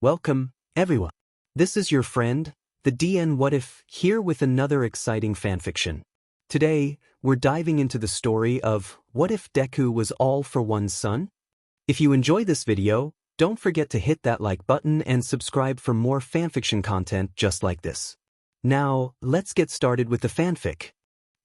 Welcome, everyone. This is your friend, the DN What If, here with another exciting fanfiction. Today, we're diving into the story of What If Deku Was All for One's Son? If you enjoy this video, don't forget to hit that like button and subscribe for more fanfiction content just like this. Now, let's get started with the fanfic.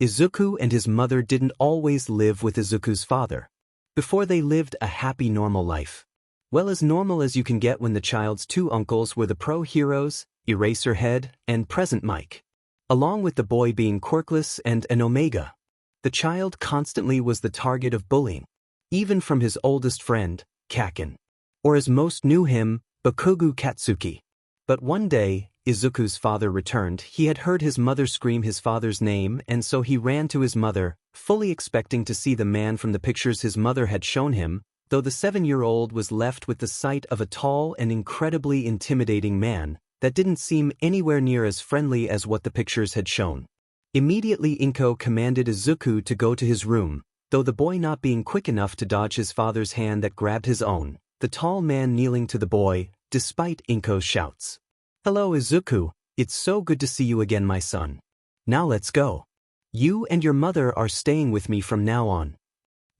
Izuku and his mother didn't always live with Izuku's father. Before they lived a happy normal life. Well, as normal as you can get when the child's two uncles were the pro heroes, Eraserhead and Present Mike. Along with the boy being quirkless and an omega. The child constantly was the target of bullying. Even from his oldest friend, Kaken. Or as most knew him, Bakugo Katsuki. But one day, Izuku's father returned. He had heard his mother scream his father's name, and so he ran to his mother, fully expecting to see the man from the pictures his mother had shown him, though the 7-year-old was left with the sight of a tall and incredibly intimidating man that didn't seem anywhere near as friendly as what the pictures had shown. Immediately Inko commanded Izuku to go to his room, though the boy not being quick enough to dodge his father's hand that grabbed his own, the tall man kneeling to the boy, despite Inko's shouts. "Hello Izuku, it's so good to see you again my son. Now let's go. You and your mother are staying with me from now on."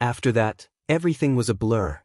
After that, everything was a blur.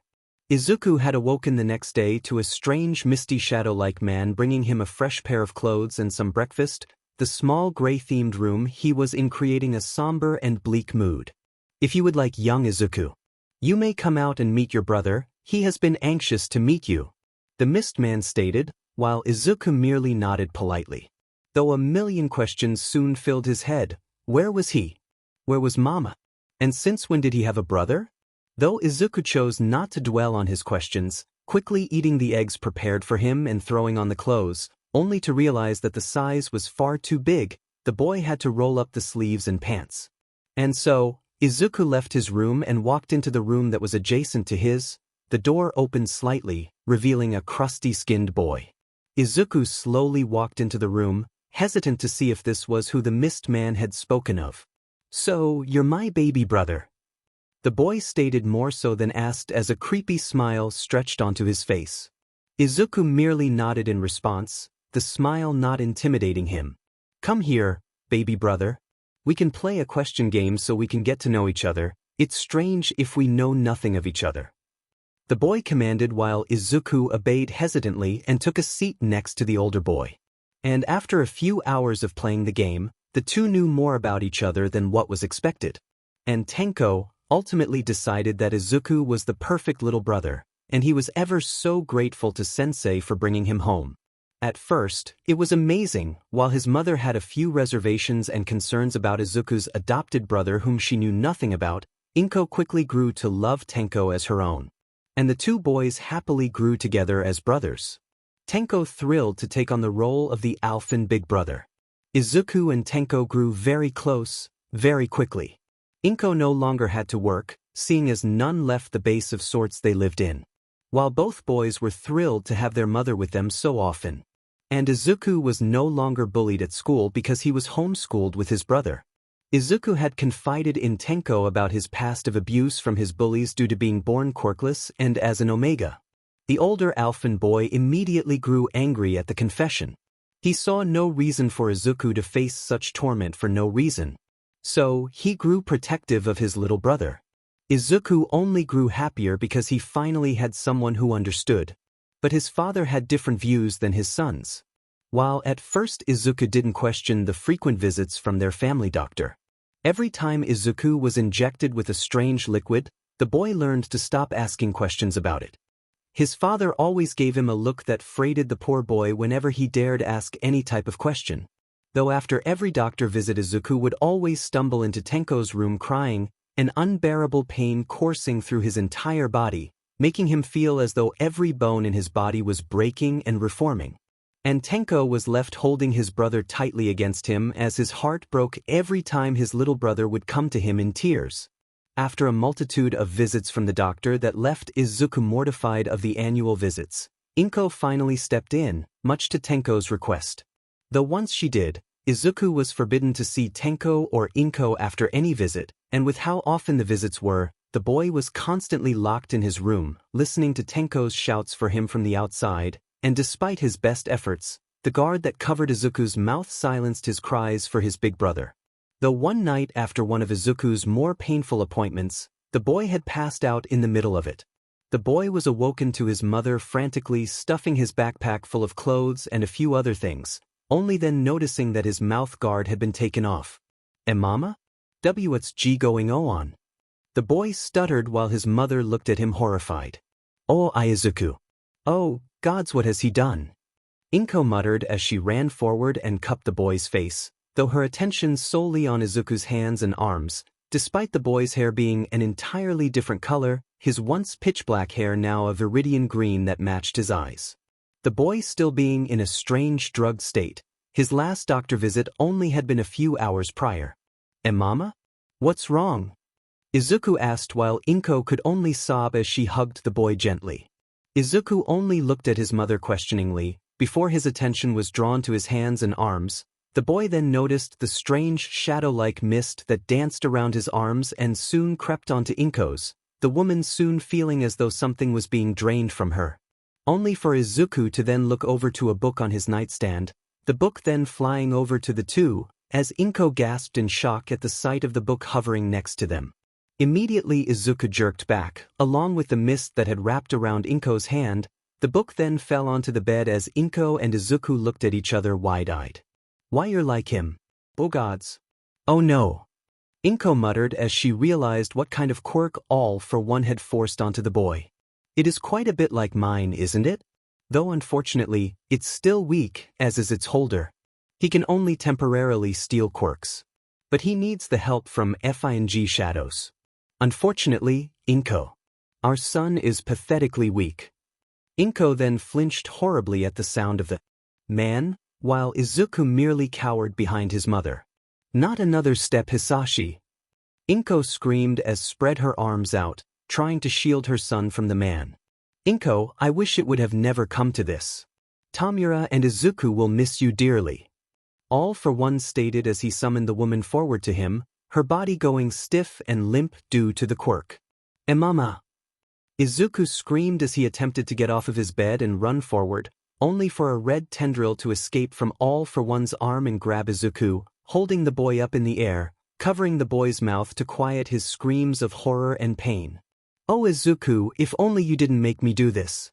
Izuku had awoken the next day to a strange misty shadow-like man bringing him a fresh pair of clothes and some breakfast. The small gray-themed room he was in creating a somber and bleak mood. "If you would like young Izuku, you may come out and meet your brother, he has been anxious to meet you," the mist man stated, while Izuku merely nodded politely. Though a million questions soon filled his head. Where was he? Where was Mama? And since when did he have a brother? Though Izuku chose not to dwell on his questions, quickly eating the eggs prepared for him and throwing on the clothes, only to realize that the size was far too big, the boy had to roll up the sleeves and pants. And so, Izuku left his room and walked into the room that was adjacent to his. The door opened slightly, revealing a crusty-skinned boy. Izuku slowly walked into the room, hesitant to see if this was who the mist man had spoken of. "So, you're my baby brother?" The boy stated more so than asked as a creepy smile stretched onto his face. Izuku merely nodded in response, the smile not intimidating him. "Come here, baby brother. We can play a question game so we can get to know each other. It's strange if we know nothing of each other." The boy commanded while Izuku obeyed hesitantly and took a seat next to the older boy. And after a few hours of playing the game, the two knew more about each other than what was expected. And Tenko ultimately decided that Izuku was the perfect little brother, and he was ever so grateful to Sensei for bringing him home. At first, it was amazing, while his mother had a few reservations and concerns about Izuku's adopted brother whom she knew nothing about. Inko quickly grew to love Tenko as her own. And the two boys happily grew together as brothers. Tenko thrilled to take on the role of the Alphan big brother. Izuku and Tenko grew very close, very quickly. Inko no longer had to work, seeing as none left the base of sorts they lived in. While both boys were thrilled to have their mother with them so often. And Izuku was no longer bullied at school because he was homeschooled with his brother. Izuku had confided in Tenko about his past of abuse from his bullies due to being born quirkless and as an omega. The older Alphan boy immediately grew angry at the confession. He saw no reason for Izuku to face such torment for no reason. So, he grew protective of his little brother. Izuku only grew happier because he finally had someone who understood. But his father had different views than his sons. While at first Izuku didn't question the frequent visits from their family doctor. Every time Izuku was injected with a strange liquid, the boy learned to stop asking questions about it. His father always gave him a look that freighted the poor boy whenever he dared ask any type of question. Though after every doctor visit Izuku would always stumble into Tenko's room crying, an unbearable pain coursing through his entire body, making him feel as though every bone in his body was breaking and reforming. And Tenko was left holding his brother tightly against him as his heart broke every time his little brother would come to him in tears. After a multitude of visits from the doctor that left Izuku mortified of the annual visits, Inko finally stepped in, much to Tenko's request. Though once she did, Izuku was forbidden to see Tenko or Inko after any visit, and with how often the visits were, the boy was constantly locked in his room, listening to Tenko's shouts for him from the outside, and despite his best efforts, the guard that covered Izuku's mouth silenced his cries for his big brother. Though one night after one of Izuku's more painful appointments, the boy had passed out in the middle of it. The boy was awoken to his mother frantically stuffing his backpack full of clothes and a few other things, only then noticing that his mouth guard had been taken off. Mama? What's going on? The boy stuttered while his mother looked at him horrified. Oh, Izuku. Oh, gods, what has he done? Inko muttered as she ran forward and cupped the boy's face, though her attention solely on Izuku's hands and arms. Despite the boy's hair being an entirely different color, his once pitch-black hair now a viridian green that matched his eyes. The boy still being in a strange drugged state, his last doctor visit only had been a few hours prior. Mama? What's wrong? Izuku asked while Inko could only sob as she hugged the boy gently. Izuku only looked at his mother questioningly, before his attention was drawn to his hands and arms. The boy then noticed the strange shadow-like mist that danced around his arms and soon crept onto Inko's, the woman soon feeling as though something was being drained from her. Only for Izuku to then look over to a book on his nightstand, the book then flying over to the two, as Inko gasped in shock at the sight of the book hovering next to them. Immediately Izuku jerked back, along with the mist that had wrapped around Inko's hand. The book then fell onto the bed as Inko and Izuku looked at each other wide-eyed. Why you're like him? Oh gods. Oh no. Inko muttered as she realized what kind of quirk All for One had forced onto the boy. It is quite a bit like mine, isn't it? Though unfortunately, it's still weak, as is its holder. He can only temporarily steal quirks. But he needs the help from Fing shadows. Unfortunately, Inko. Our son is pathetically weak. Inko then flinched horribly at the sound of the man, while Izuku merely cowered behind his mother. Not another step, Hisashi. Inko screamed as spread her arms out, trying to shield her son from the man. Inko, I wish it would have never come to this. Tamura and Izuku will miss you dearly. All for One stated as he summoned the woman forward to him, her body going stiff and limp due to the quirk. Mama. Izuku screamed as he attempted to get off of his bed and run forward, only for a red tendril to escape from All for One's arm and grab Izuku, holding the boy up in the air, covering the boy's mouth to quiet his screams of horror and pain. Oh Izuku, if only you didn't make me do this.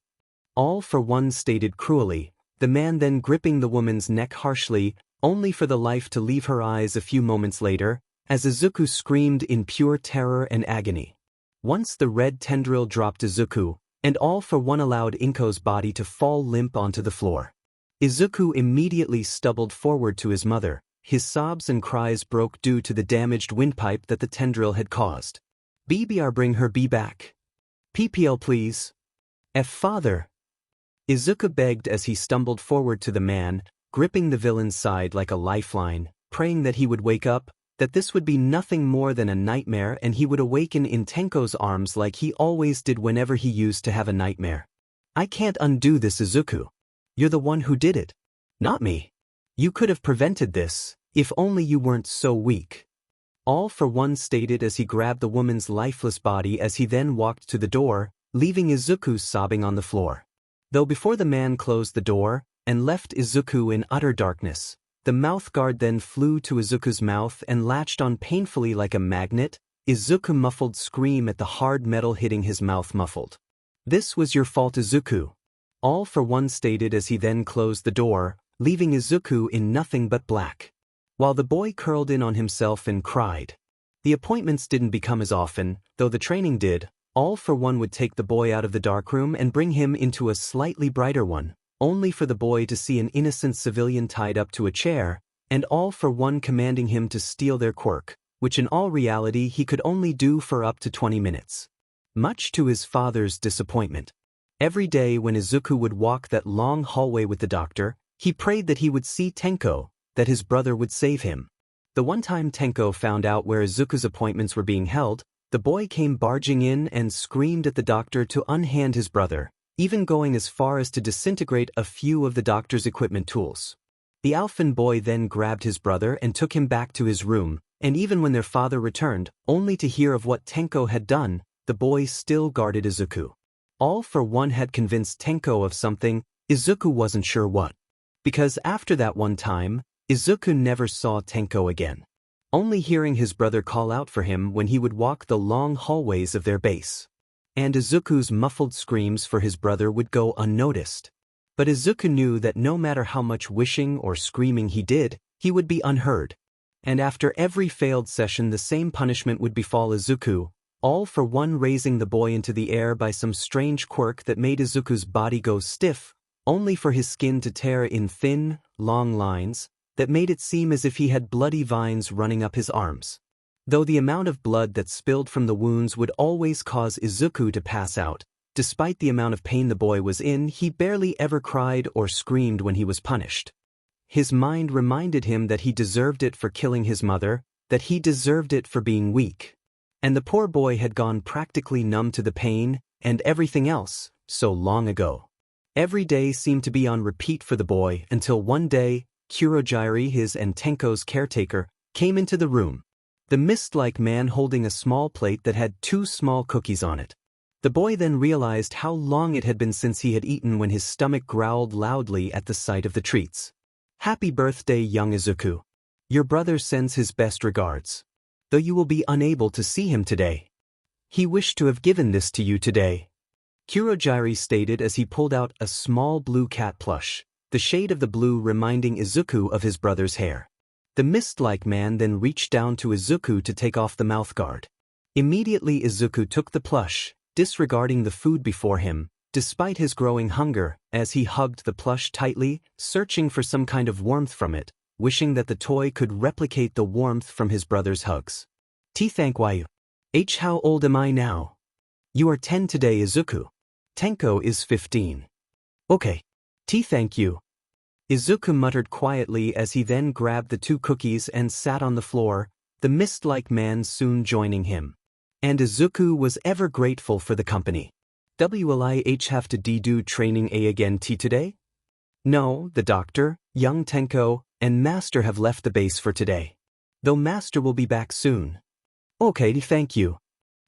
All for One stated cruelly, the man then gripping the woman's neck harshly, only for the life to leave her eyes a few moments later, as Izuku screamed in pure terror and agony. Once the red tendril dropped Izuku, and All for One allowed Inko's body to fall limp onto the floor. Izuku immediately stumbled forward to his mother. His sobs and cries broke due to the damaged windpipe that the tendril had caused. BBR, bring her back. PPL please. Father. Izuku begged as he stumbled forward to the man, gripping the villain's side like a lifeline, praying that he would wake up, that this would be nothing more than a nightmare and he would awaken in Tenko's arms like he always did whenever he used to have a nightmare. I can't undo this, Izuku. You're the one who did it. Not me. You could have prevented this, if only you weren't so weak. All for One stated as he grabbed the woman's lifeless body as he then walked to the door, leaving Izuku sobbing on the floor. Though before the man closed the door, and left Izuku in utter darkness, the mouth guard then flew to Izuku's mouth and latched on painfully like a magnet. Izuku muffled scream at the hard metal hitting his mouth muffled. This was your fault, Izuku. All for One stated as he then closed the door, leaving Izuku in nothing but black. While the boy curled in on himself and cried. The appointments didn't become as often, though the training did. All for One would take the boy out of the dark room and bring him into a slightly brighter one, only for the boy to see an innocent civilian tied up to a chair, and All for One commanding him to steal their quirk, which in all reality he could only do for up to 20 minutes. Much to his father's disappointment. Every day when Izuku would walk that long hallway with the doctor, he prayed that he would see Tenko, that his brother would save him. The one time Tenko found out where Izuku's appointments were being held, the boy came barging in and screamed at the doctor to unhand his brother, even going as far as to disintegrate a few of the doctor's equipment tools. The Alphan boy then grabbed his brother and took him back to his room, and even when their father returned, only to hear of what Tenko had done, the boy still guarded Izuku. All for One had convinced Tenko of something. Izuku wasn't sure what. Because after that one time, Izuku never saw Tenko again. Only hearing his brother call out for him when he would walk the long hallways of their base. And Izuku's muffled screams for his brother would go unnoticed. But Izuku knew that no matter how much wishing or screaming he did, he would be unheard. And after every failed session the same punishment would befall Izuku, all for one raising the boy into the air by some strange quirk that made Izuku's body go stiff, only for his skin to tear in thin, long lines, that made it seem as if he had bloody vines running up his arms. Though the amount of blood that spilled from the wounds would always cause Izuku to pass out, despite the amount of pain the boy was in, he barely ever cried or screamed when he was punished. His mind reminded him that he deserved it for killing his mother, that he deserved it for being weak. And the poor boy had gone practically numb to the pain and everything else so long ago. Every day seemed to be on repeat for the boy until one day, Kurogiri, his and Tenko's caretaker, came into the room. The mist-like man holding a small plate that had 2 small cookies on it. The boy then realized how long it had been since he had eaten when his stomach growled loudly at the sight of the treats. "Happy birthday, young Izuku. Your brother sends his best regards. Though you will be unable to see him today. He wished to have given this to you today," Kurogiri stated as he pulled out a small blue cat plush, the shade of the blue reminding Izuku of his brother's hair. The mist-like man then reached down to Izuku to take off the mouthguard. Immediately Izuku took the plush, disregarding the food before him, despite his growing hunger, as he hugged the plush tightly, searching for some kind of warmth from it, wishing that the toy could replicate the warmth from his brother's hugs. Thank you. How old am I now? You are 10 today, Izuku. Tenko is 15. Okay. Thank you. Izuku muttered quietly as he then grabbed the 2 cookies and sat on the floor, the mist-like man soon joining him. And Izuku was ever grateful for the company. Will I have to do training again today? No, the doctor, young Tenko, and Master have left the base for today. Though Master will be back soon. Okay, thank you.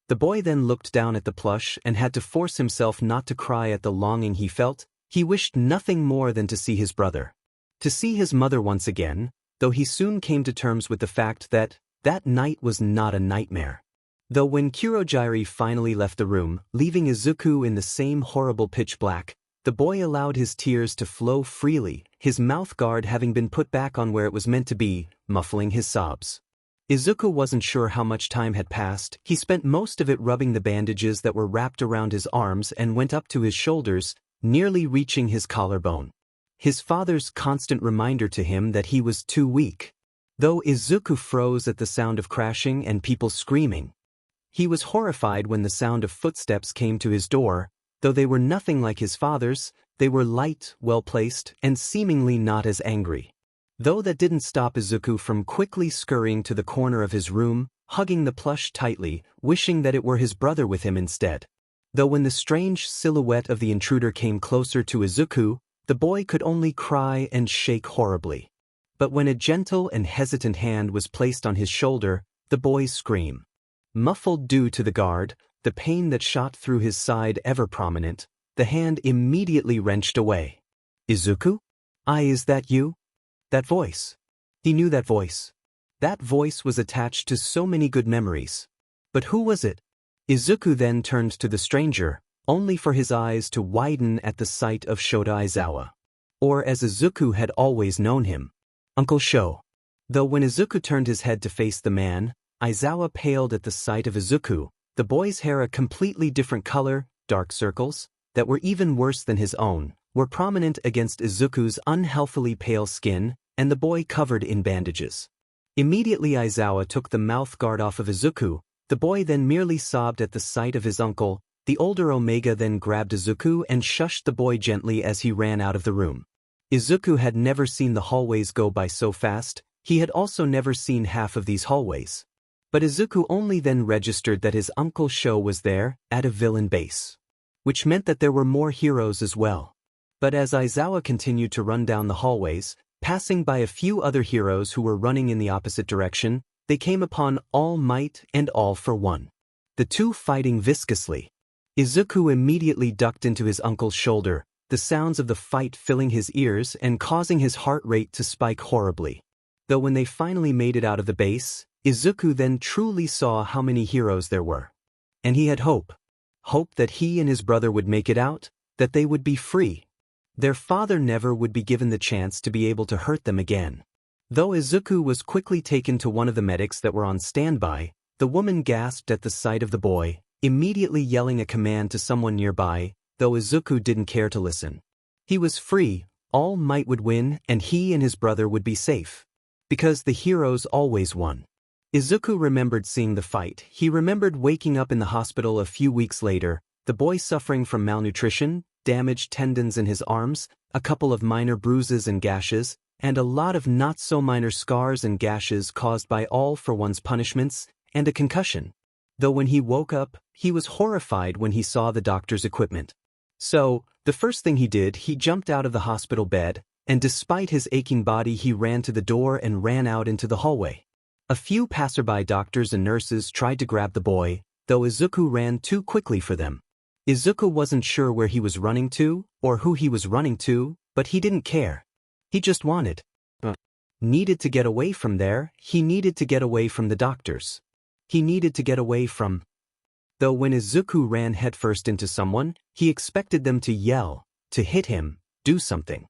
The boy then looked down at the plush and had to force himself not to cry at the longing he felt. He wished nothing more than to see his brother. To see his mother once again, though he soon came to terms with the fact that that night was not a nightmare. Though when Kurogiri finally left the room, leaving Izuku in the same horrible pitch black, the boy allowed his tears to flow freely, his mouth guard having been put back on where it was meant to be, muffling his sobs. Izuku wasn't sure how much time had passed. He spent most of it rubbing the bandages that were wrapped around his arms and went up to his shoulders, nearly reaching his collarbone. His father's constant reminder to him that he was too weak. Though Izuku froze at the sound of crashing and people screaming. He was horrified when the sound of footsteps came to his door. Though they were nothing like his father's, they were light, well-placed, and seemingly not as angry. Though that didn't stop Izuku from quickly scurrying to the corner of his room, hugging the plush tightly, wishing that it were his brother with him instead. Though when the strange silhouette of the intruder came closer to Izuku, the boy could only cry and shake horribly. But when a gentle and hesitant hand was placed on his shoulder, the boy's scream. Muffled due to the guard, the pain that shot through his side ever prominent, the hand immediately wrenched away. Izuku? Is that you? That voice. He knew that voice. That voice was attached to so many good memories. But who was it? Izuku then turned to the stranger, only for his eyes to widen at the sight of Shota Aizawa. Or as Izuku had always known him, Uncle Sho. Though when Izuku turned his head to face the man, Aizawa paled at the sight of Izuku, the boy's hair a completely different color, dark circles, that were even worse than his own, were prominent against Izuku's unhealthily pale skin, and the boy covered in bandages. Immediately Aizawa took the mouth guard off of Izuku. The boy then merely sobbed at the sight of his uncle. The older Omega then grabbed Izuku and shushed the boy gently as he ran out of the room. Izuku had never seen the hallways go by so fast. He had also never seen half of these hallways. But Izuku only then registered that his Uncle Sho was there, at a villain base. Which meant that there were more heroes as well. But as Aizawa continued to run down the hallways, passing by a few other heroes who were running in the opposite direction, they came upon All Might and All for One. The two fighting viscously. Izuku immediately ducked into his uncle's shoulder, the sounds of the fight filling his ears and causing his heart rate to spike horribly. Though when they finally made it out of the base, Izuku then truly saw how many heroes there were. And he had hope. Hope that he and his brother would make it out, that they would be free. Their father never would be given the chance to be able to hurt them again. Though Izuku was quickly taken to one of the medics that were on standby, the woman gasped at the sight of the boy, immediately yelling a command to someone nearby, though Izuku didn't care to listen. He was free, All Might would win, and he and his brother would be safe. Because the heroes always won. Izuku remembered seeing the fight. He remembered waking up in the hospital a few weeks later, the boy suffering from malnutrition, damaged tendons in his arms, a couple of minor bruises and gashes, and a lot of not-so-minor scars and gashes caused by all for one's punishments, and a concussion. Though when he woke up, he was horrified when he saw the doctor's equipment. So, the first thing he did, he jumped out of the hospital bed, and despite his aching body he ran to the door and ran out into the hallway. A few passerby doctors and nurses tried to grab the boy, though Izuku ran too quickly for them. Izuku wasn't sure where he was running to, or who he was running to, but he didn't care. He just needed to get away from there, he needed to get away from the doctors. He needed to get away from. Though when Izuku ran headfirst into someone, he expected them to yell, to hit him, do something.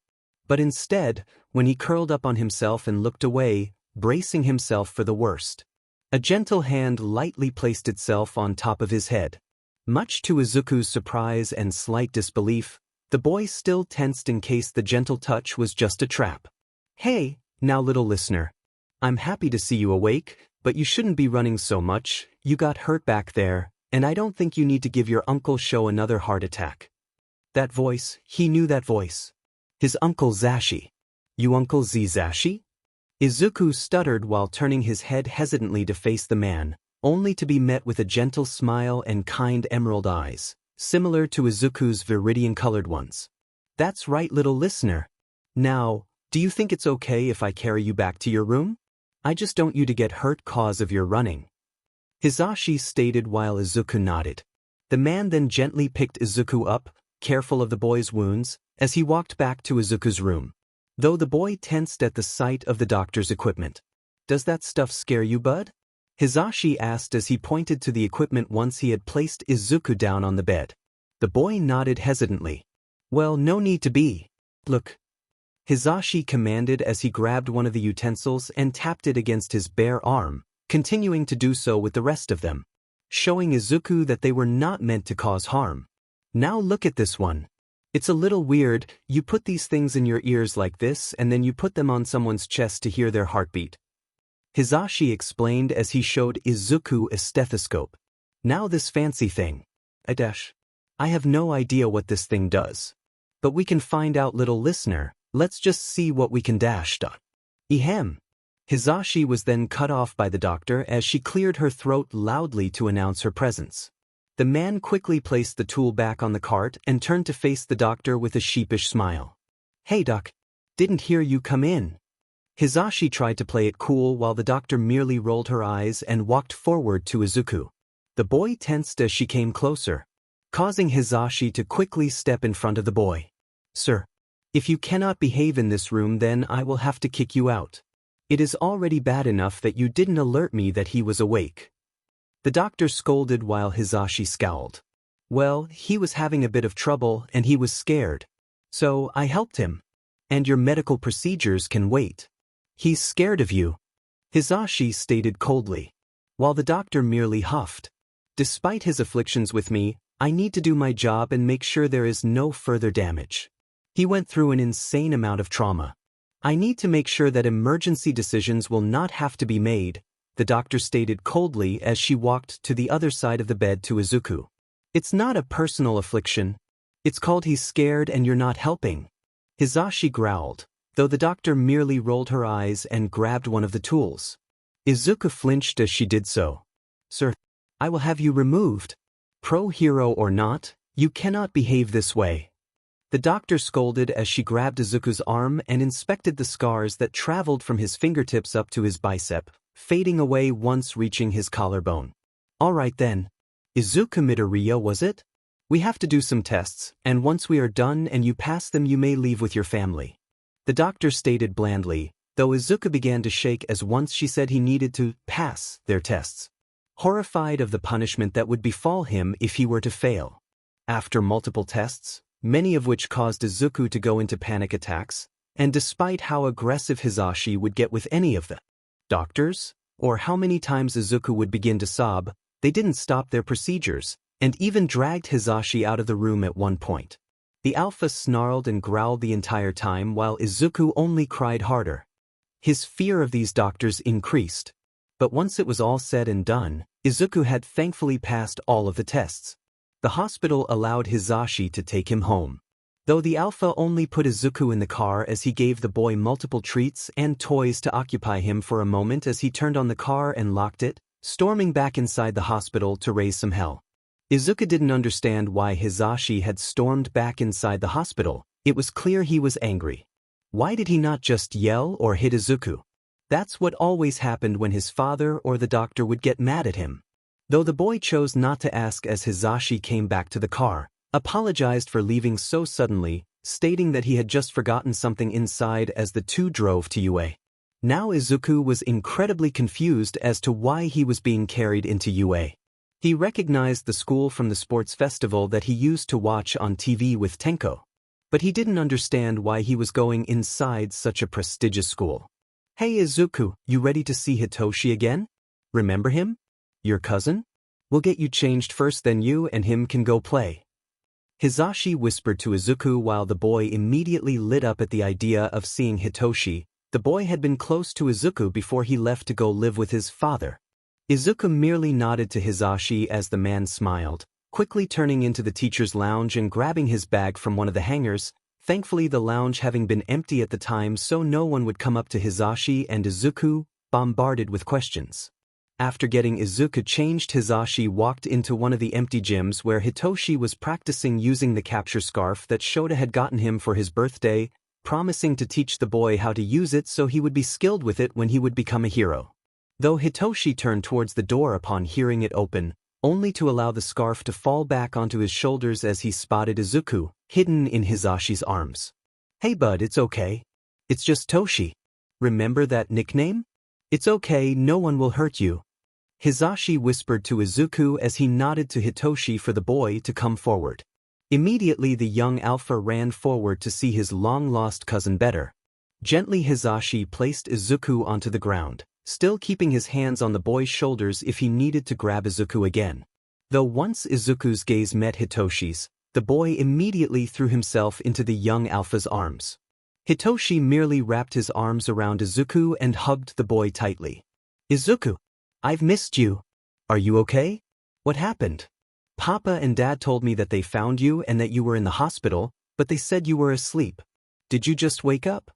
But instead, when he curled up on himself and looked away, bracing himself for the worst, a gentle hand lightly placed itself on top of his head. Much to Izuku's surprise and slight disbelief, the boy still tensed in case the gentle touch was just a trap. Hey, now little listener. I'm happy to see you awake, but you shouldn't be running so much, you got hurt back there, and I don't think you need to give your Uncle Sho another heart attack. That voice, he knew that voice. His Uncle Zashi. You Uncle Z Zashi? Izuku stuttered while turning his head hesitantly to face the man, only to be met with a gentle smile and kind emerald eyes, similar to Izuku's viridian-colored ones. That's right, little listener. Now, do you think it's okay if I carry you back to your room? I just don't want you to get hurt cause of your running. Hizashi stated while Izuku nodded. The man then gently picked Izuku up, careful of the boy's wounds, as he walked back to Izuku's room. Though the boy tensed at the sight of the doctor's equipment. Does that stuff scare you, bud? Hizashi asked as he pointed to the equipment once he had placed Izuku down on the bed. The boy nodded hesitantly. Well, no need to be. Look. Hizashi commanded as he grabbed one of the utensils and tapped it against his bare arm, continuing to do so with the rest of them, showing Izuku that they were not meant to cause harm. Now look at this one. It's a little weird, you put these things in your ears like this and then you put them on someone's chest to hear their heartbeat. Hizashi explained as he showed Izuku a stethoscope. Now this fancy thing. I have no idea what this thing does. But we can find out, little listener. Let's just see what we can dash. Ehem. Hizashi was then cut off by the doctor as she cleared her throat loudly to announce her presence. The man quickly placed the tool back on the cart and turned to face the doctor with a sheepish smile. Hey doc. Didn't hear you come in. Hizashi tried to play it cool while the doctor merely rolled her eyes and walked forward to Izuku. The boy tensed as she came closer, causing Hizashi to quickly step in front of the boy. Sir. If you cannot behave in this room, then I will have to kick you out. It is already bad enough that you didn't alert me that he was awake. The doctor scolded while Hizashi scowled. Well, he was having a bit of trouble and he was scared. So I helped him. And your medical procedures can wait. He's scared of you. Hizashi stated coldly, while the doctor merely huffed. Despite his afflictions with me, I need to do my job and make sure there is no further damage. He went through an insane amount of trauma. I need to make sure that emergency decisions will not have to be made, the doctor stated coldly as she walked to the other side of the bed to Izuku. It's not a personal affliction. It's called he's scared and you're not helping. Hizashi growled, though the doctor merely rolled her eyes and grabbed one of the tools. Izuku flinched as she did so. Sir, I will have you removed. Pro-hero or not, you cannot behave this way. The doctor scolded as she grabbed Izuku's arm and inspected the scars that traveled from his fingertips up to his bicep, fading away once reaching his collarbone. All right then. Izuku Midoriya, was it? We have to do some tests, and once we are done and you pass them you may leave with your family. The doctor stated blandly, though Izuku began to shake as once she said he needed to pass their tests. Horrified of the punishment that would befall him if he were to fail. After multiple tests, many of which caused Izuku to go into panic attacks, and despite how aggressive Hisashi would get with any of the doctors, or how many times Izuku would begin to sob, they didn't stop their procedures, and even dragged Hisashi out of the room at one point. The alpha snarled and growled the entire time while Izuku only cried harder. His fear of these doctors increased. But once it was all said and done, Izuku had thankfully passed all of the tests. The hospital allowed Hisashi to take him home. Though the alpha only put Izuku in the car as he gave the boy multiple treats and toys to occupy him for a moment as he turned on the car and locked it, storming back inside the hospital to raise some hell. Izuku didn't understand why Hisashi had stormed back inside the hospital. It was clear he was angry. Why did he not just yell or hit Izuku? That's what always happened when his father or the doctor would get mad at him. Though the boy chose not to ask as Hisashi came back to the car, apologized for leaving so suddenly, stating that he had just forgotten something inside as the two drove to UA. Now Izuku was incredibly confused as to why he was being carried into UA. He recognized the school from the sports festival that he used to watch on TV with Tenko. But he didn't understand why he was going inside such a prestigious school. Hey Izuku, you ready to see Hitoshi again? Remember him? Your cousin? We'll get you changed first, then you and him can go play. Hisashi whispered to Izuku while the boy immediately lit up at the idea of seeing Hitoshi. The boy had been close to Izuku before he left to go live with his father. Izuku merely nodded to Hisashi as the man smiled, quickly turning into the teacher's lounge and grabbing his bag from one of the hangers, thankfully the lounge having been empty at the time so no one would come up to Hisashi and Izuku, bombarded with questions. After getting Izuku changed, Hisashi walked into one of the empty gyms where Hitoshi was practicing using the capture scarf that Shota had gotten him for his birthday, promising to teach the boy how to use it so he would be skilled with it when he would become a hero. Though Hitoshi turned towards the door upon hearing it open, only to allow the scarf to fall back onto his shoulders as he spotted Izuku, hidden in Hisashi's arms. Hey bud, it's okay. It's just Toshi. Remember that nickname? It's okay, no one will hurt you. Hisashi whispered to Izuku as he nodded to Hitoshi for the boy to come forward. Immediately the young alpha ran forward to see his long-lost cousin better. Gently Hisashi placed Izuku onto the ground, still keeping his hands on the boy's shoulders if he needed to grab Izuku again. Though once Izuku's gaze met Hitoshi's, the boy immediately threw himself into the young alpha's arms. Hitoshi merely wrapped his arms around Izuku and hugged the boy tightly. Izuku, I've missed you. Are you okay? What happened? Papa and Dad told me that they found you and that you were in the hospital, but they said you were asleep. Did you just wake up?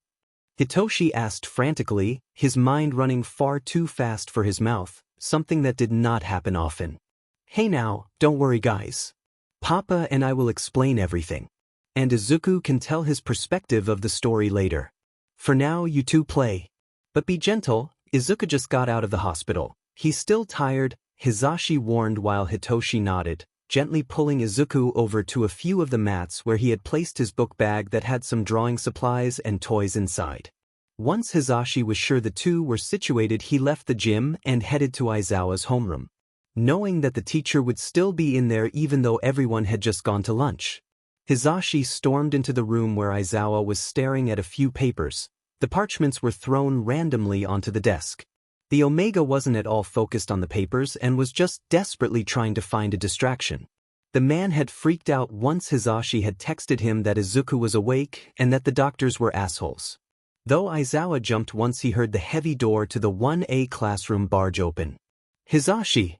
Hitoshi asked frantically, his mind running far too fast for his mouth, something that did not happen often. Hey now, don't worry guys. Papa and I will explain everything. And Izuku can tell his perspective of the story later. For now, you two play. But be gentle, Izuku just got out of the hospital. He's still tired, Hisashi warned while Hitoshi nodded, gently pulling Izuku over to a few of the mats where he had placed his book bag that had some drawing supplies and toys inside. Once Hisashi was sure the two were situated, he left the gym and headed to Aizawa's homeroom, knowing that the teacher would still be in there even though everyone had just gone to lunch. Hisashi stormed into the room where Aizawa was staring at a few papers. The parchments were thrown randomly onto the desk. The Omega wasn't at all focused on the papers and was just desperately trying to find a distraction. The man had freaked out once Hisashi had texted him that Izuku was awake and that the doctors were assholes. Though Aizawa jumped once he heard the heavy door to the 1A classroom barge open. Hisashi?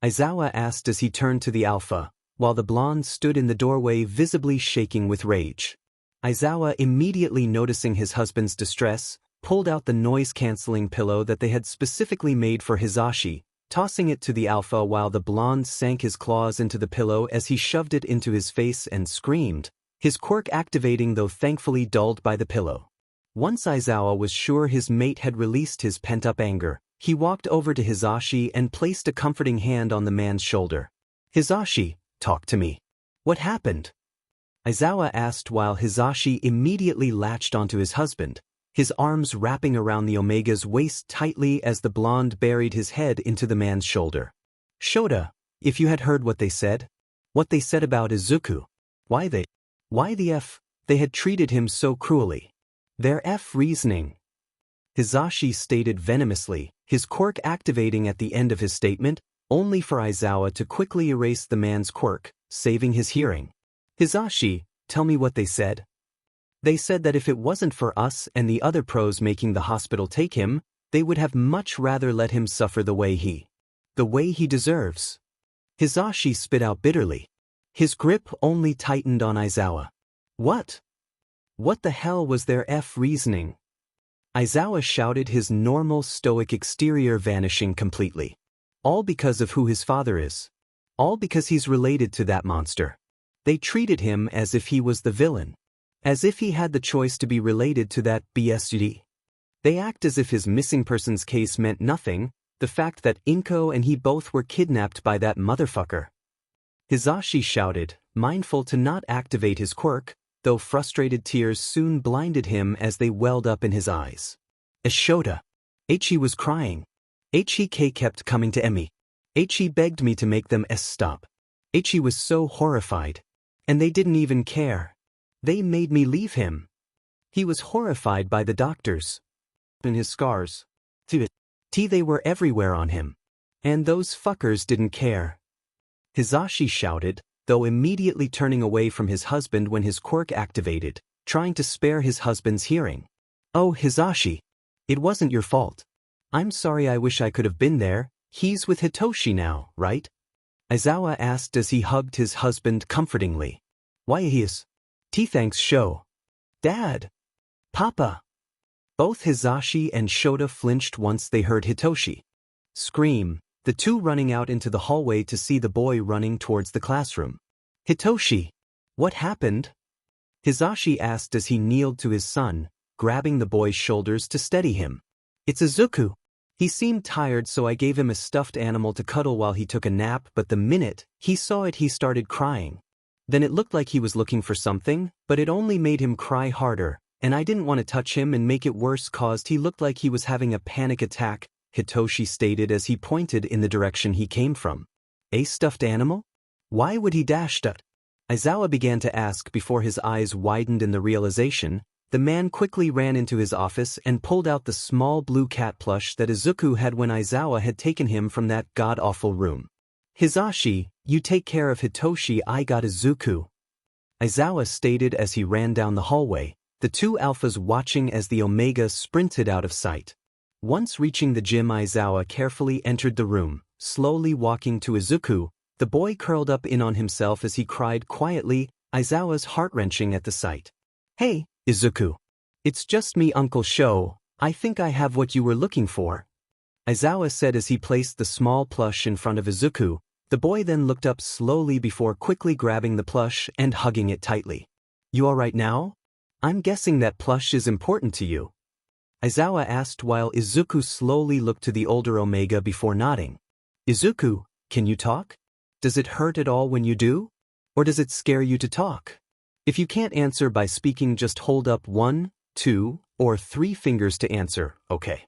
Aizawa asked as he turned to the alpha, while the blonde stood in the doorway visibly shaking with rage. Aizawa, immediately noticing his husband's distress, pulled out the noise-canceling pillow that they had specifically made for Hisashi, tossing it to the alpha while the blonde sank his claws into the pillow as he shoved it into his face and screamed, his quirk activating though thankfully dulled by the pillow. Once Aizawa was sure his mate had released his pent-up anger, he walked over to Hisashi and placed a comforting hand on the man's shoulder. Hisashi, talk to me. What happened? Aizawa asked while Hizashi immediately latched onto his husband, his arms wrapping around the Omega's waist tightly as the blonde buried his head into the man's shoulder. Shota, if you had heard what they said about Izuku. Why the F, they had treated him so cruelly. Their F reasoning. Hizashi stated venomously, his quirk activating at the end of his statement, only for Aizawa to quickly erase the man's quirk, saving his hearing. Hizashi, tell me what they said. They said that if it wasn't for us and the other pros making the hospital take him, they would have much rather let him suffer the way he deserves. Hizashi spit out bitterly. His grip only tightened on Aizawa. What? What the hell was their F reasoning? Aizawa shouted, his normal stoic exterior vanishing completely. All because of who his father is. All because he's related to that monster. They treated him as if he was the villain. As if he had the choice to be related to that BSD. They act as if his missing persons case meant nothing, the fact that Inko and he both were kidnapped by that motherfucker. Hizashi shouted, mindful to not activate his quirk, though frustrated tears soon blinded him as they welled up in his eyes. Shota. He was crying. He kept coming to Emi. He begged me to make them stop. He was so horrified. And they didn't even care. They made me leave him. He was horrified by the doctors. And his scars. They were everywhere on him. And those fuckers didn't care. Hizashi shouted, though immediately turning away from his husband when his quirk activated, trying to spare his husband's hearing. Oh, Hizashi. It wasn't your fault. I'm sorry, I wish I could have been there. He's with Hitoshi now, right? Aizawa asked as he hugged his husband comfortingly. Why he is? Thanks Sho. Dad. Papa. Both Hizashi and Shota flinched once they heard Hitoshi scream, the two running out into the hallway to see the boy running towards the classroom. Hitoshi. What happened? Hizashi asked as he kneeled to his son, grabbing the boy's shoulders to steady him. It's Izuku. He seemed tired, so I gave him a stuffed animal to cuddle while he took a nap, but the minute he saw it he started crying. Then it looked like he was looking for something, but it only made him cry harder, and I didn't want to touch him and make it worse cause he looked like he was having a panic attack, Hitoshi stated as he pointed in the direction he came from. A stuffed animal? Why would he dash that? Aizawa began to ask before his eyes widened in the realization. The man quickly ran into his office and pulled out the small blue cat plush that Izuku had when Aizawa had taken him from that god-awful room. Hizashi, you take care of Hitoshi, I got Izuku. Aizawa stated as he ran down the hallway, the two alphas watching as the Omega sprinted out of sight. Once reaching the gym, Aizawa carefully entered the room, slowly walking to Izuku. The boy curled up in on himself as he cried quietly, Aizawa's heart-wrenching at the sight. Hey, Izuku. It's just me, Uncle Sho. I think I have what you were looking for. Aizawa said as he placed the small plush in front of Izuku. The boy then looked up slowly before quickly grabbing the plush and hugging it tightly. You alright now? I'm guessing that plush is important to you. Aizawa asked while Izuku slowly looked to the older Omega before nodding. Izuku, can you talk? Does it hurt at all when you do? Or does it scare you to talk? If you can't answer by speaking, just hold up 1, 2, or 3 fingers to answer, okay?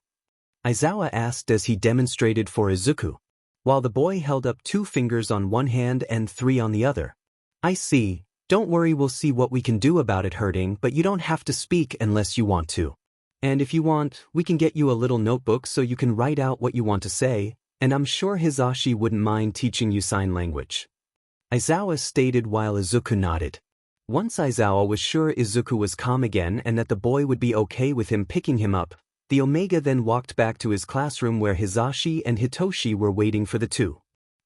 Aizawa asked as he demonstrated for Izuku, while the boy held up 2 fingers on one hand and 3 on the other. I see, don't worry, we'll see what we can do about it hurting, but you don't have to speak unless you want to. And if you want, we can get you a little notebook so you can write out what you want to say, and I'm sure Hizashi wouldn't mind teaching you sign language. Aizawa stated while Izuku nodded. Once Aizawa was sure Izuku was calm again and that the boy would be okay with him picking him up, the Omega then walked back to his classroom where Hizashi and Hitoshi were waiting for the two.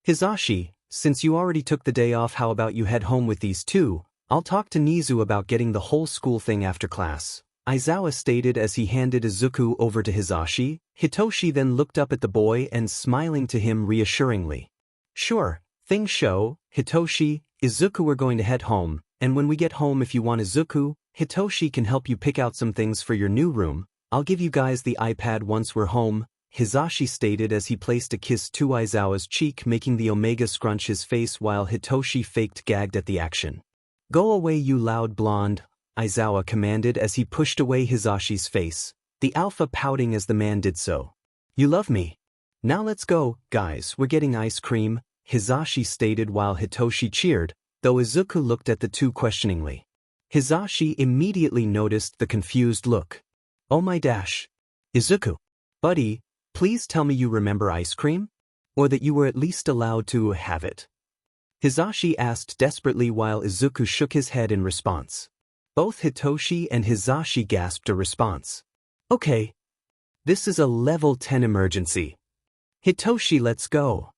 Hizashi, since you already took the day off, how about you head home with these two? I'll talk to Nizu about getting the whole school thing after class. Aizawa stated as he handed Izuku over to Hizashi. Hitoshi then looked up at the boy and smiling to him reassuringly. Sure, thing show, Hitoshi, Izuku, we're going to head home, and when we get home, if you want Izuku, Hitoshi can help you pick out some things for your new room. I'll give you guys the iPad once we're home. Hisashi stated as he placed a kiss to Aizawa's cheek, making the Omega scrunch his face while Hitoshi faked gagged at the action. "Go away, you loud blonde," Aizawa commanded as he pushed away Hisashi's face, the alpha pouting as the man did so. "You love me. Now let's go, guys, we're getting ice cream," Hisashi stated while Hitoshi cheered, though Izuku looked at the two questioningly. Hisashi immediately noticed the confused look. "Oh my dash. Izuku. Buddy, please tell me you remember ice cream? Or that you were at least allowed to have it?" Hisashi asked desperately while Izuku shook his head in response. Both Hitoshi and Hisashi gasped a response. "Okay. This is a level 10 emergency. Hitoshi, let's go."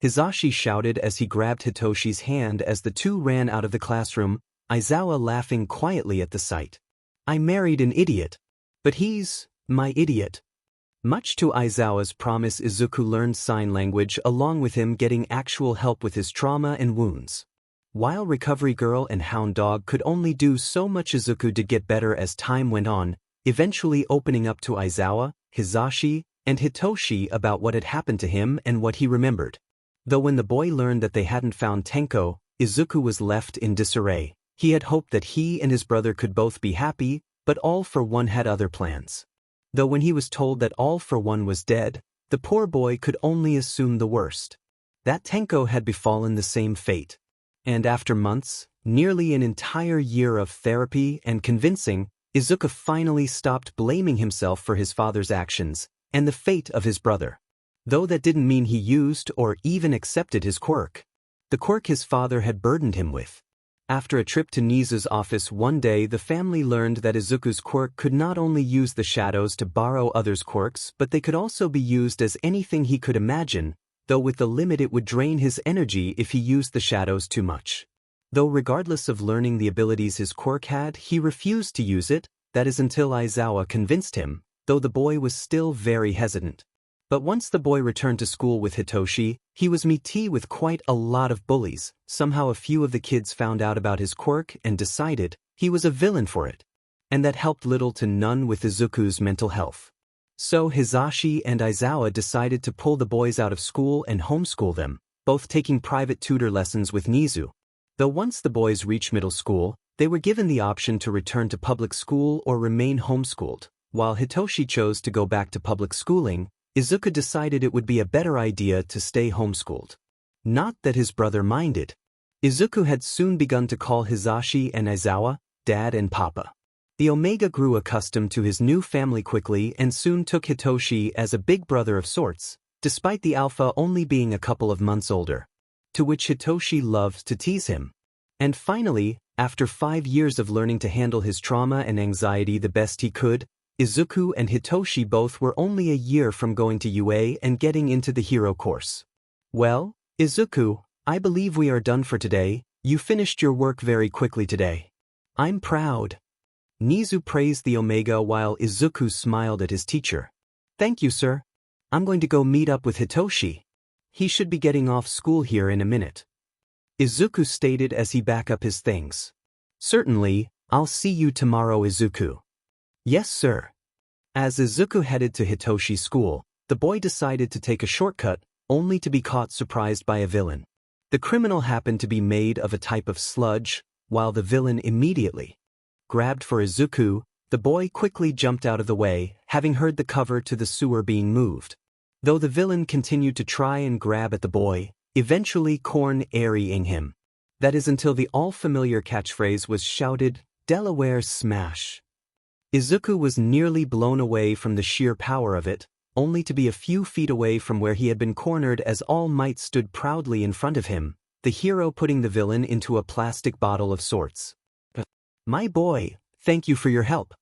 Hisashi shouted as he grabbed Hitoshi's hand as the two ran out of the classroom, Aizawa laughing quietly at the sight. "I married an idiot. But he's my idiot." Much to Aizawa's promise, Izuku learned sign language along with him getting actual help with his trauma and wounds. While Recovery Girl and Hound Dog could only do so much, Izuku did get better as time went on, eventually opening up to Aizawa, Hisashi, and Hitoshi about what had happened to him and what he remembered. Though when the boy learned that they hadn't found Tenko, Izuku was left in disarray. He had hoped that he and his brother could both be happy, but All for One had other plans. Though when he was told that All for One was dead, the poor boy could only assume the worst. That Tenko had befallen the same fate. And after months, nearly an entire year of therapy and convincing, Izuku finally stopped blaming himself for his father's actions and the fate of his brother. Though that didn't mean he used or even accepted his quirk. The quirk his father had burdened him with. After a trip to Nizu's office one day, the family learned that Izuku's quirk could not only use the shadows to borrow others' quirks, but they could also be used as anything he could imagine, though with the limit it would drain his energy if he used the shadows too much. Though regardless of learning the abilities his quirk had, he refused to use it, that is until Aizawa convinced him, though the boy was still very hesitant. But once the boy returned to school with Hitoshi, he was met with quite a lot of bullies. Somehow a few of the kids found out about his quirk and decided he was a villain for it. And that helped little to none with Izuku's mental health. So Hisashi and Aizawa decided to pull the boys out of school and homeschool them, both taking private tutor lessons with Nizu. Though once the boys reached middle school, they were given the option to return to public school or remain homeschooled. While Hitoshi chose to go back to public schooling, Izuku decided it would be a better idea to stay homeschooled. Not that his brother minded. Izuku had soon begun to call Hisashi and Aizawa Dad and Papa. The Omega grew accustomed to his new family quickly and soon took Hitoshi as a big brother of sorts, despite the Alpha only being a couple of months older. To which Hitoshi loved to tease him. And finally, after 5 years of learning to handle his trauma and anxiety the best he could, Izuku and Hitoshi both were only a year from going to UA and getting into the hero course. "Well, Izuku, I believe we are done for today. You finished your work very quickly today. I'm proud." Nizu praised the Omega while Izuku smiled at his teacher. "Thank you, sir. I'm going to go meet up with Hitoshi. He should be getting off school here in a minute," Izuku stated as he packed up his things. "Certainly, I'll see you tomorrow, Izuku." "Yes, sir." As Izuku headed to Hitoshi's school, the boy decided to take a shortcut, only to be caught surprised by a villain. The criminal happened to be made of a type of sludge, while the villain immediately grabbed for Izuku. The boy quickly jumped out of the way, having heard the cover to the sewer being moved. Though the villain continued to try and grab at the boy, eventually cornering him. That is until the all-familiar catchphrase was shouted, "Delaware Smash." Izuku was nearly blown away from the sheer power of it, only to be a few feet away from where he had been cornered as All Might stood proudly in front of him, the hero putting the villain into a plastic bottle of sorts. "My boy, thank you for your help.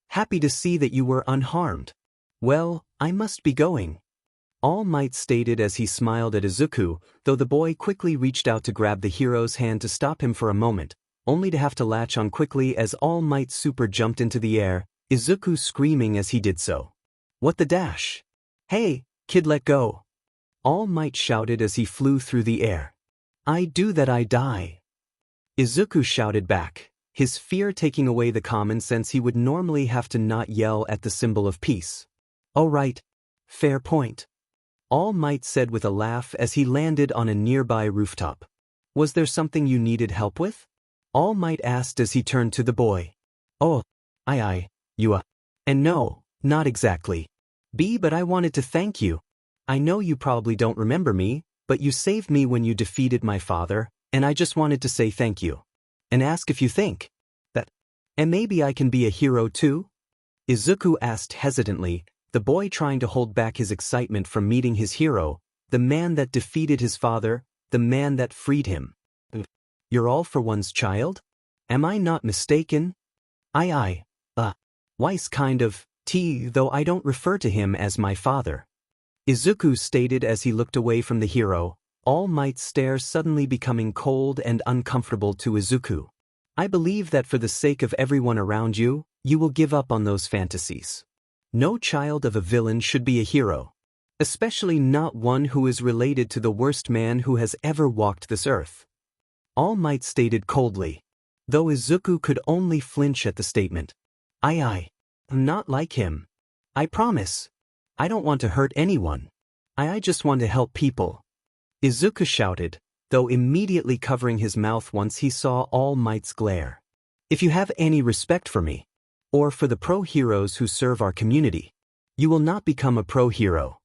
Happy to see that you were unharmed. Well, I must be going," All Might stated as he smiled at Izuku, though the boy quickly reached out to grab the hero's hand to stop him for a moment, only to have to latch on quickly as All Might super jumped into the air, Izuku screaming as he did so. "What the dash? Hey, kid, let go!" All Might shouted as he flew through the air. "I do that I die," Izuku shouted back, his fear taking away the common sense he would normally have to not yell at the symbol of peace. "Oh right. Fair point. All Might said with a laugh as he landed on a nearby rooftop. Was there something you needed help with? All Might asked as he turned to the boy. Oh, aye, you And no, not exactly. But I wanted to thank you. I know you probably don't remember me, but you saved me when you defeated my father, and I just wanted to say thank you. And ask if you think that. And maybe I can be a hero too? Izuku asked hesitantly, the boy trying to hold back his excitement from meeting his hero, the man that defeated his father, the man that freed him. You're all for one's child? Am I not mistaken? Aye. Wise kind of, though I don't refer to him as my father. Izuku stated as he looked away from the hero, All Might's stare suddenly becoming cold and uncomfortable to Izuku. I believe that for the sake of everyone around you, you will give up on those fantasies. No child of a villain should be a hero. Especially not one who is related to the worst man who has ever walked this earth. All Might stated coldly, though Izuku could only flinch at the statement. I'm not like him. I promise. I don't want to hurt anyone. I just want to help people. Izuku shouted, though immediately covering his mouth once he saw All Might's glare. If you have any respect for me, or for the pro-heroes who serve our community, you will not become a pro-hero.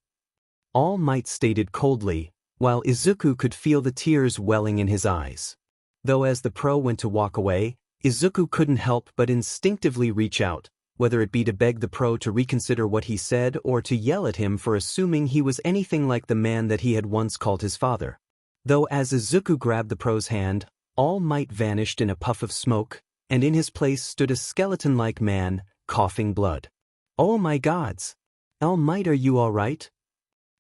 All Might stated coldly, while Izuku could feel the tears welling in his eyes. Though as the pro went to walk away, Izuku couldn't help but instinctively reach out, whether it be to beg the pro to reconsider what he said or to yell at him for assuming he was anything like the man that he had once called his father. Though as Izuku grabbed the pro's hand, All Might vanished in a puff of smoke, and in his place stood a skeleton-like man, coughing blood. Oh my gods! All Might, are you all right?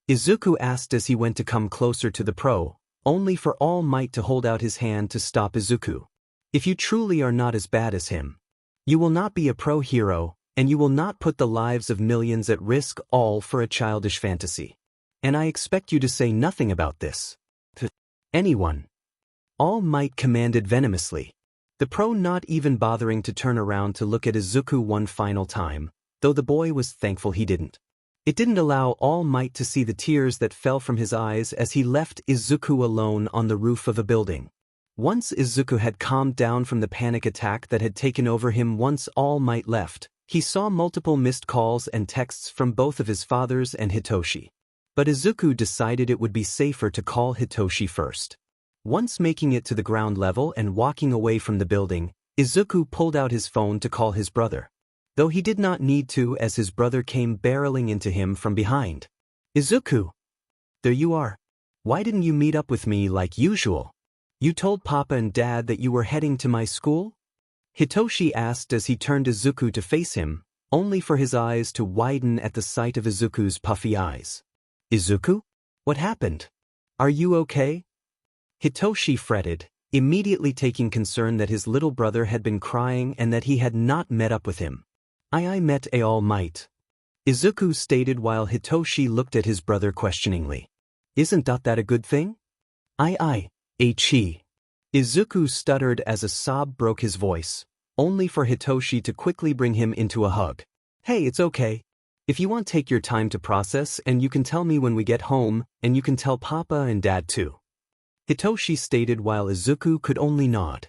Izuku asked as he went to come closer to the pro, only for All Might to hold out his hand to stop Izuku. If you truly are not as bad as him, you will not be a pro-hero, and you will not put the lives of millions at risk all for a childish fantasy. And I expect you to say nothing about this to anyone. All Might commanded venomously. The pro not even bothering to turn around to look at Izuku one final time, though the boy was thankful he didn't. It didn't allow All Might to see the tears that fell from his eyes as he left Izuku alone on the roof of a building. Once Izuku had calmed down from the panic attack that had taken over him once All Might left, he saw multiple missed calls and texts from both of his fathers and Hitoshi. But Izuku decided it would be safer to call Hitoshi first. Once making it to the ground level and walking away from the building, Izuku pulled out his phone to call his brother. Though he did not need to as his brother came barreling into him from behind. Izuku! There you are. Why didn't you meet up with me like usual? You told Papa and Dad that you were heading to my school? Hitoshi asked as he turned Izuku to face him, only for his eyes to widen at the sight of Izuku's puffy eyes. Izuku? What happened? Are you okay? Hitoshi fretted, immediately taking concern that his little brother had been crying and that he had not met up with him. I met All Might. Izuku stated while Hitoshi looked at his brother questioningly. Isn't that a good thing? Izuku stuttered as a sob broke his voice, only for Hitoshi to quickly bring him into a hug. Hey, it's okay. If you want, take your time to process and you can tell me when we get home, and you can tell Papa and Dad too. Hitoshi stated while Izuku could only nod.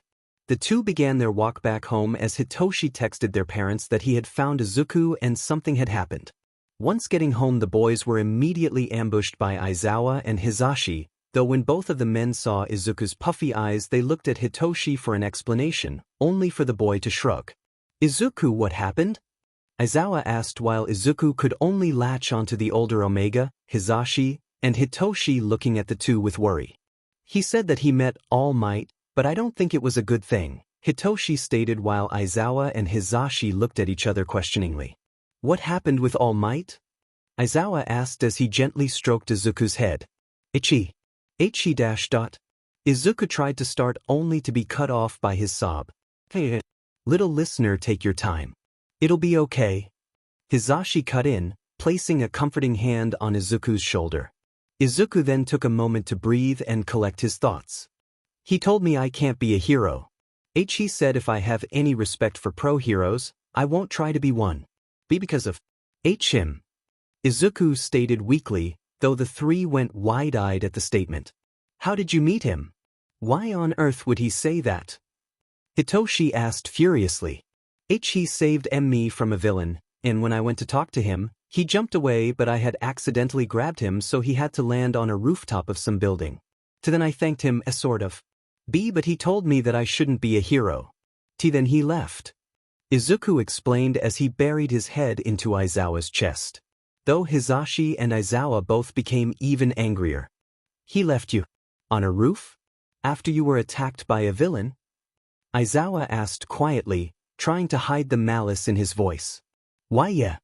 The two began their walk back home as Hitoshi texted their parents that he had found Izuku and something had happened. Once getting home, the boys were immediately ambushed by Aizawa and Hizashi, though when both of the men saw Izuku's puffy eyes they looked at Hitoshi for an explanation, only for the boy to shrug. Izuku, what happened? Aizawa asked while Izuku could only latch onto the older Omega, Hizashi, and Hitoshi looking at the two with worry. He said that he met All Might, but I don't think it was a good thing, Hitoshi stated while Aizawa and Hizashi looked at each other questioningly. What happened with All Might? Aizawa asked as he gently stroked Izuku's head. Ichi. Izuku tried to start only to be cut off by his sob. Hey, little listener, take your time. It'll be okay. Hizashi cut in, placing a comforting hand on Izuku's shoulder. Izuku then took a moment to breathe and collect his thoughts. He told me I can't be a hero. He said if I have any respect for pro-heroes, I won't try to be one. Because of him. Izuku stated weakly, though the three went wide-eyed at the statement. How did you meet him? Why on earth would he say that? Hitoshi asked furiously. He saved me from a villain, and when I went to talk to him, he jumped away but I had accidentally grabbed him so he had to land on a rooftop of some building. Then I thanked him sort of. But he told me that I shouldn't be a hero. Then he left. Izuku explained as he buried his head into Aizawa's chest. Though Hisashi and Aizawa both became even angrier. He left you? On a roof? After you were attacked by a villain? Aizawa asked quietly, trying to hide the malice in his voice. Why yeah.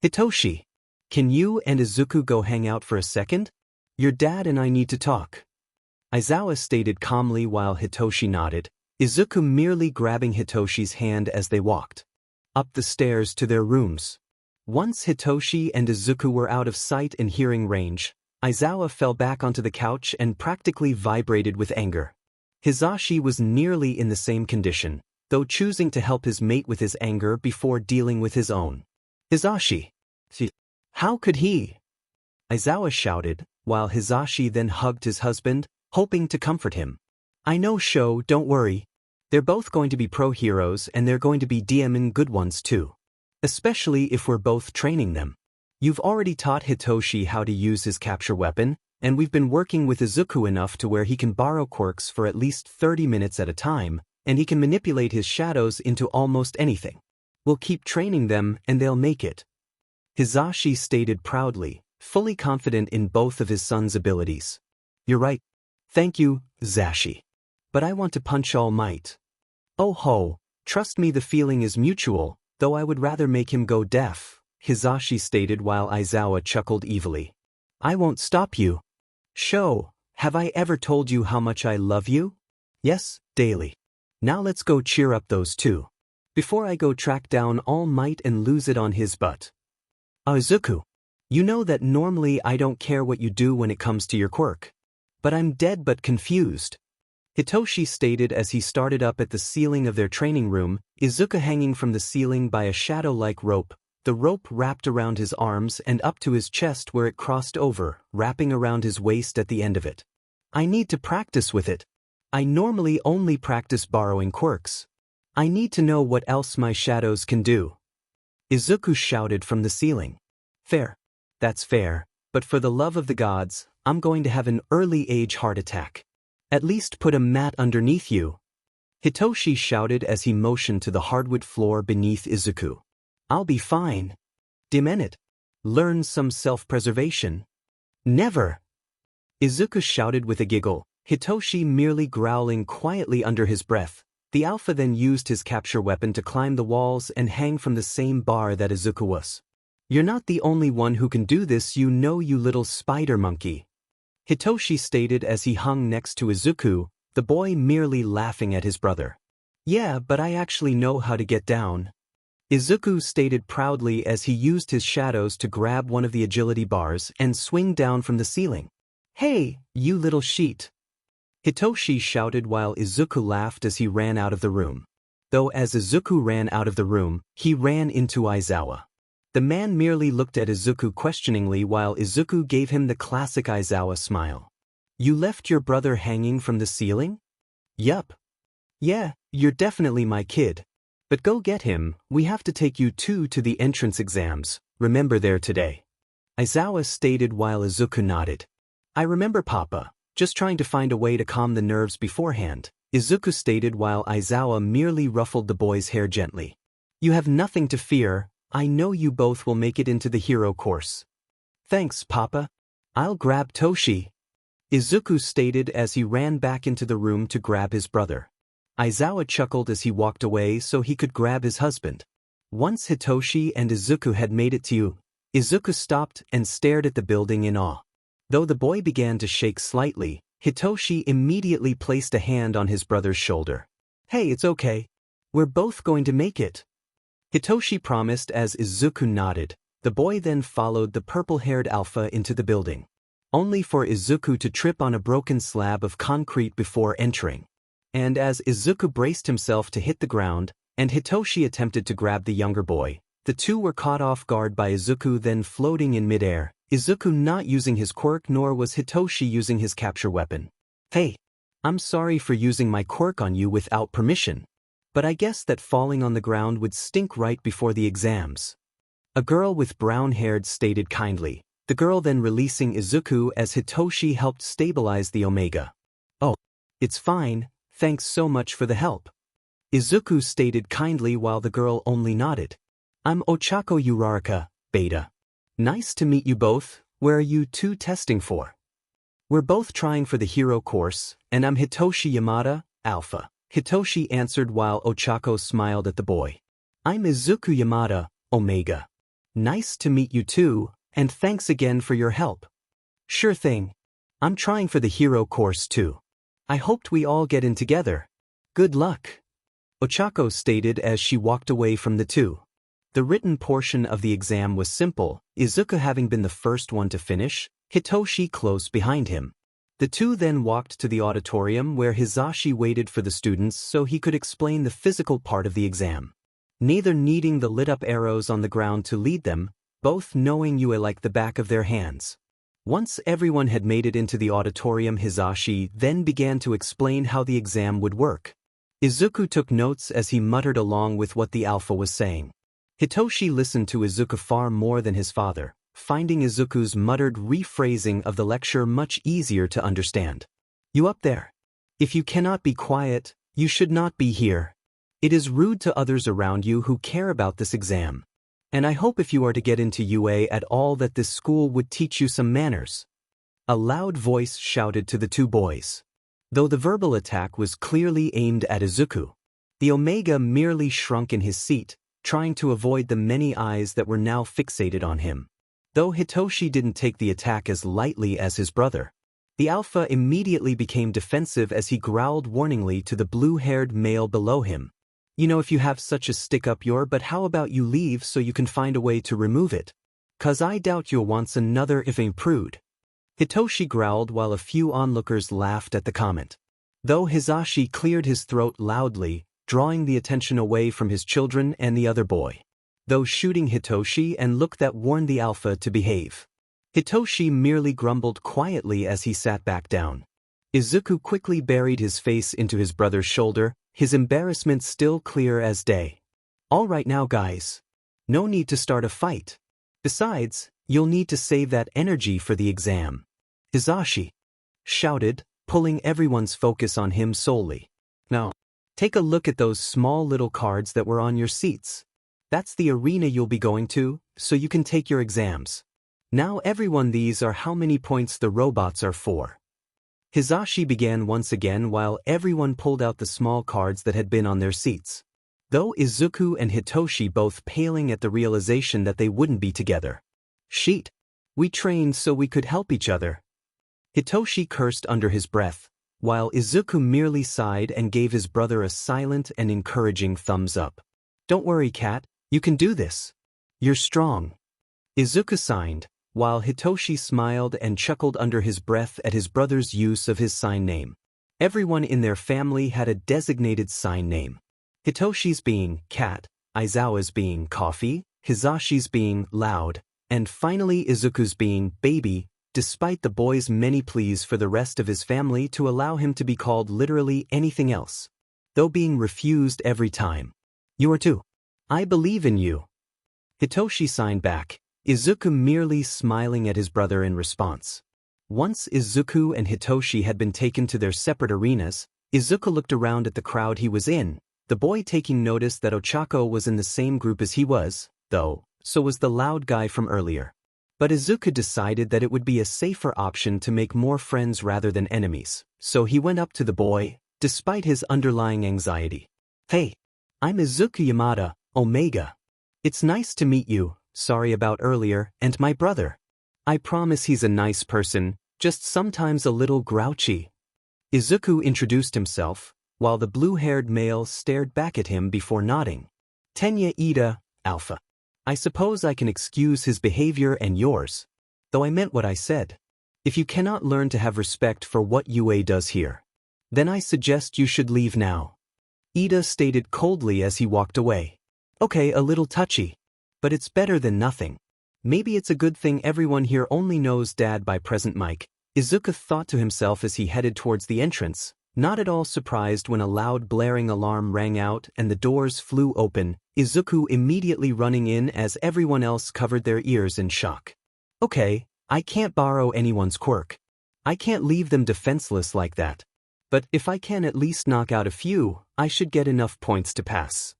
Hitoshi, can you and Izuku go hang out for a second? Your dad and I need to talk. Aizawa stated calmly while Hitoshi nodded, Izuku merely grabbing Hitoshi's hand as they walked up the stairs to their rooms. Once Hitoshi and Izuku were out of sight and hearing range, Aizawa fell back onto the couch and practically vibrated with anger. Hisashi was nearly in the same condition, though choosing to help his mate with his anger before dealing with his own. Hisashi. How could he? Aizawa shouted, while Hisashi then hugged his husband, hoping to comfort him. I know Sho, don't worry. They're both going to be pro heroes and they're going to be DMing good ones too. Especially if we're both training them. You've already taught Hitoshi how to use his capture weapon, and we've been working with Izuku enough to where he can borrow quirks for at least 30 minutes at a time, and he can manipulate his shadows into almost anything. We'll keep training them and they'll make it. Hisashi stated proudly, fully confident in both of his son's abilities. You're right. Thank you, Zashi. But I want to punch All Might. Oh ho, trust me, the feeling is mutual, though I would rather make him go deaf, Hisashi stated while Aizawa chuckled evilly. I won't stop you. Sho, have I ever told you how much I love you? Yes, daily. Now let's go cheer up those two. Before I go track down All Might and lose it on his butt. Izuku, you know that normally I don't care what you do when it comes to your quirk. But I'm dead but confused. Hitoshi stated as he started up at the ceiling of their training room, Izuku hanging from the ceiling by a shadow-like rope, the rope wrapped around his arms and up to his chest where it crossed over, wrapping around his waist at the end of it. I need to practice with it. I normally only practice borrowing quirks. I need to know what else my shadows can do. Izuku shouted from the ceiling. Fair. That's fair, but for the love of the gods, I'm going to have an early age heart attack. At least put a mat underneath you. Hitoshi shouted as he motioned to the hardwood floor beneath Izuku. I'll be fine. Dimenet. Learn some self-preservation. Never. Izuku shouted with a giggle, Hitoshi merely growling quietly under his breath. The Alpha then used his capture weapon to climb the walls and hang from the same bar that Izuku was. You're not the only one who can do this, you know, you little spider monkey. Hitoshi stated as he hung next to Izuku, the boy merely laughing at his brother. Yeah, but I actually know how to get down. Izuku stated proudly as he used his shadows to grab one of the agility bars and swing down from the ceiling. Hey, you little sheet. Hitoshi shouted while Izuku laughed as he ran out of the room. Though as Izuku ran out of the room, he ran into Aizawa. The man merely looked at Izuku questioningly while Izuku gave him the classic Aizawa smile. You left your brother hanging from the ceiling? Yup. Yeah, you're definitely my kid. But go get him, we have to take you two to the entrance exams, remember there today. Aizawa stated while Izuku nodded. I remember Papa, just trying to find a way to calm the nerves beforehand, Izuku stated while Aizawa merely ruffled the boy's hair gently. You have nothing to fear. I know you both will make it into the hero course. Thanks, Papa. I'll grab Toshi. Izuku stated as he ran back into the room to grab his brother. Aizawa chuckled as he walked away so he could grab his husband. Once Hitoshi and Izuku had made it to you, Izuku stopped and stared at the building in awe. Though the boy began to shake slightly, Hitoshi immediately placed a hand on his brother's shoulder. Hey, it's okay. We're both going to make it. Hitoshi promised as Izuku nodded. The boy then followed the purple-haired Alpha into the building, only for Izuku to trip on a broken slab of concrete before entering. And as Izuku braced himself to hit the ground, and Hitoshi attempted to grab the younger boy, The two were caught off guard by Izuku then floating in midair, Izuku not using his quirk nor was Hitoshi using his capture weapon. Hey, I'm sorry for using my quirk on you without permission. But I guess that falling on the ground would stink right before the exams. A girl with brown hair stated kindly, the girl then releasing Izuku as Hitoshi helped stabilize the Omega. Oh, it's fine, thanks so much for the help. Izuku stated kindly while the girl only nodded. I'm Ochako Uraraka, Beta. Nice to meet you both, where are you two testing for? We're both trying for the hero course, and I'm Hitoshi Yamada, Alpha. Hitoshi answered while Ochako smiled at the boy. I'm Izuku Yamada, Omega. Nice to meet you too, and thanks again for your help. Sure thing. I'm trying for the hero course too. I hoped we all get in together. Good luck. Ochako stated as she walked away from the two. The written portion of the exam was simple, Izuku having been the first one to finish, Hitoshi close behind him. The two then walked to the auditorium where Hisashi waited for the students so he could explain the physical part of the exam. Neither needing the lit-up arrows on the ground to lead them, both knowing Yue like the back of their hands. Once everyone had made it into the auditorium, Hisashi then began to explain how the exam would work. Izuku took notes as he muttered along with what the Alpha was saying. Hitoshi listened to Izuku far more than his father, finding Izuku's muttered rephrasing of the lecture much easier to understand. You up there? If you cannot be quiet, you should not be here. It is rude to others around you who care about this exam. And I hope if you are to get into UA at all that this school would teach you some manners. A loud voice shouted to the two boys. Though the verbal attack was clearly aimed at Izuku, the Omega merely shrunk in his seat, trying to avoid the many eyes that were now fixated on him. Though Hitoshi didn't take the attack as lightly as his brother, the Alpha immediately became defensive as he growled warningly to the blue-haired male below him. You know, if you have such a stick up your butt, how about you leave so you can find a way to remove it? 'Cause I doubt you'll want another if ain't prude. Hitoshi growled while a few onlookers laughed at the comment. Though Hisashi cleared his throat loudly, drawing the attention away from his children and the other boy. Though shooting Hitoshi and look that warned the Alpha to behave. Hitoshi merely grumbled quietly as he sat back down. Izuku quickly buried his face into his brother's shoulder, his embarrassment still clear as day. All right now guys. No need to start a fight. Besides, you'll need to save that energy for the exam. Hisashi shouted, pulling everyone's focus on him solely. Now, take a look at those small little cards that were on your seats. That's the arena you'll be going to, so you can take your exams. Now everyone, these are how many points the robots are for. Hisashi began once again while everyone pulled out the small cards that had been on their seats. Though Izuku and Hitoshi both paling at the realization that they wouldn't be together. Sheet. We trained so we could help each other. Hitoshi cursed under his breath, while Izuku merely sighed and gave his brother a silent and encouraging thumbs up. Don't worry, Cat, you can do this. You're strong. Izuku signed, while Hitoshi smiled and chuckled under his breath at his brother's use of his sign name. Everyone in their family had a designated sign name. Hitoshi's being Cat, Aizawa's being Coffee, Hisashi's being Loud, and finally Izuku's being Baby, despite the boy's many pleas for the rest of his family to allow him to be called literally anything else, though being refused every time. You are too. I believe in you. Hitoshi signed back, Izuku merely smiling at his brother in response. Once Izuku and Hitoshi had been taken to their separate arenas, Izuku looked around at the crowd he was in, the boy taking notice that Ochako was in the same group as he was, though, so was the loud guy from earlier. But Izuku decided that it would be a safer option to make more friends rather than enemies, so he went up to the boy, despite his underlying anxiety. Hey, I'm Izuku Yamada, Omega. It's nice to meet you, sorry about earlier, and my brother. I promise he's a nice person, just sometimes a little grouchy. Izuku introduced himself, while the blue-haired male stared back at him before nodding. Tenya Ida, Alpha. I suppose I can excuse his behavior and yours, though I meant what I said. If you cannot learn to have respect for what UA does here, then I suggest you should leave now. Ida stated coldly as he walked away. Okay, a little touchy. But it's better than nothing. Maybe it's a good thing everyone here only knows Dad by present mic, Izuku thought to himself as he headed towards the entrance, not at all surprised when a loud blaring alarm rang out and the doors flew open, Izuku immediately running in as everyone else covered their ears in shock. Okay, I can't borrow anyone's quirk. I can't leave them defenseless like that. But if I can at least knock out a few, I should get enough points to pass.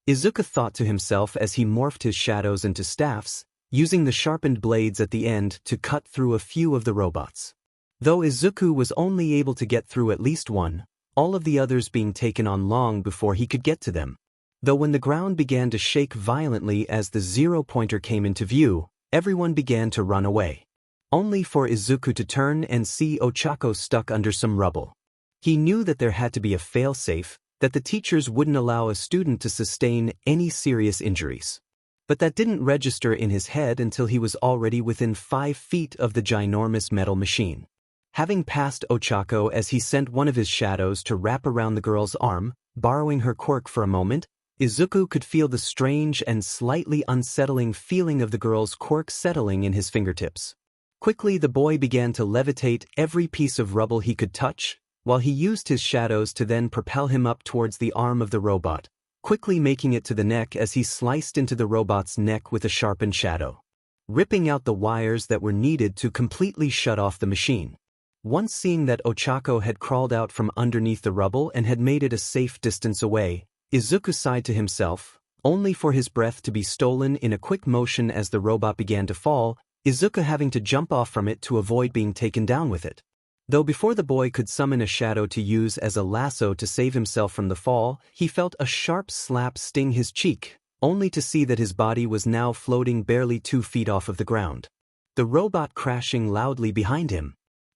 Izuku thought to himself as he morphed his shadows into staffs, using the sharpened blades at the end to cut through a few of the robots. Though Izuku was only able to get through at least one, all of the others being taken on long before he could get to them. Though when the ground began to shake violently as the zero-pointer came into view, everyone began to run away. Only for Izuku to turn and see Ochako stuck under some rubble. He knew that there had to be a fail-safe, that the teachers wouldn't allow a student to sustain any serious injuries. But that didn't register in his head until he was already within 5 feet of the ginormous metal machine. Having passed Ochako as he sent one of his shadows to wrap around the girl's arm, borrowing her quirk for a moment, Izuku could feel the strange and slightly unsettling feeling of the girl's quirk settling in his fingertips. Quickly the boy began to levitate every piece of rubble he could touch, while he used his shadows to then propel him up towards the arm of the robot, quickly making it to the neck as he sliced into the robot's neck with a sharpened shadow, ripping out the wires that were needed to completely shut off the machine. Once seeing that Ochako had crawled out from underneath the rubble and had made it a safe distance away, Izuku sighed to himself, only for his breath to be stolen in a quick motion as the robot began to fall, Izuku having to jump off from it to avoid being taken down with it. Though before the boy could summon a shadow to use as a lasso to save himself from the fall, he felt a sharp slap sting his cheek, only to see that his body was now floating barely 2 feet off of the ground. The robot crashing loudly behind him.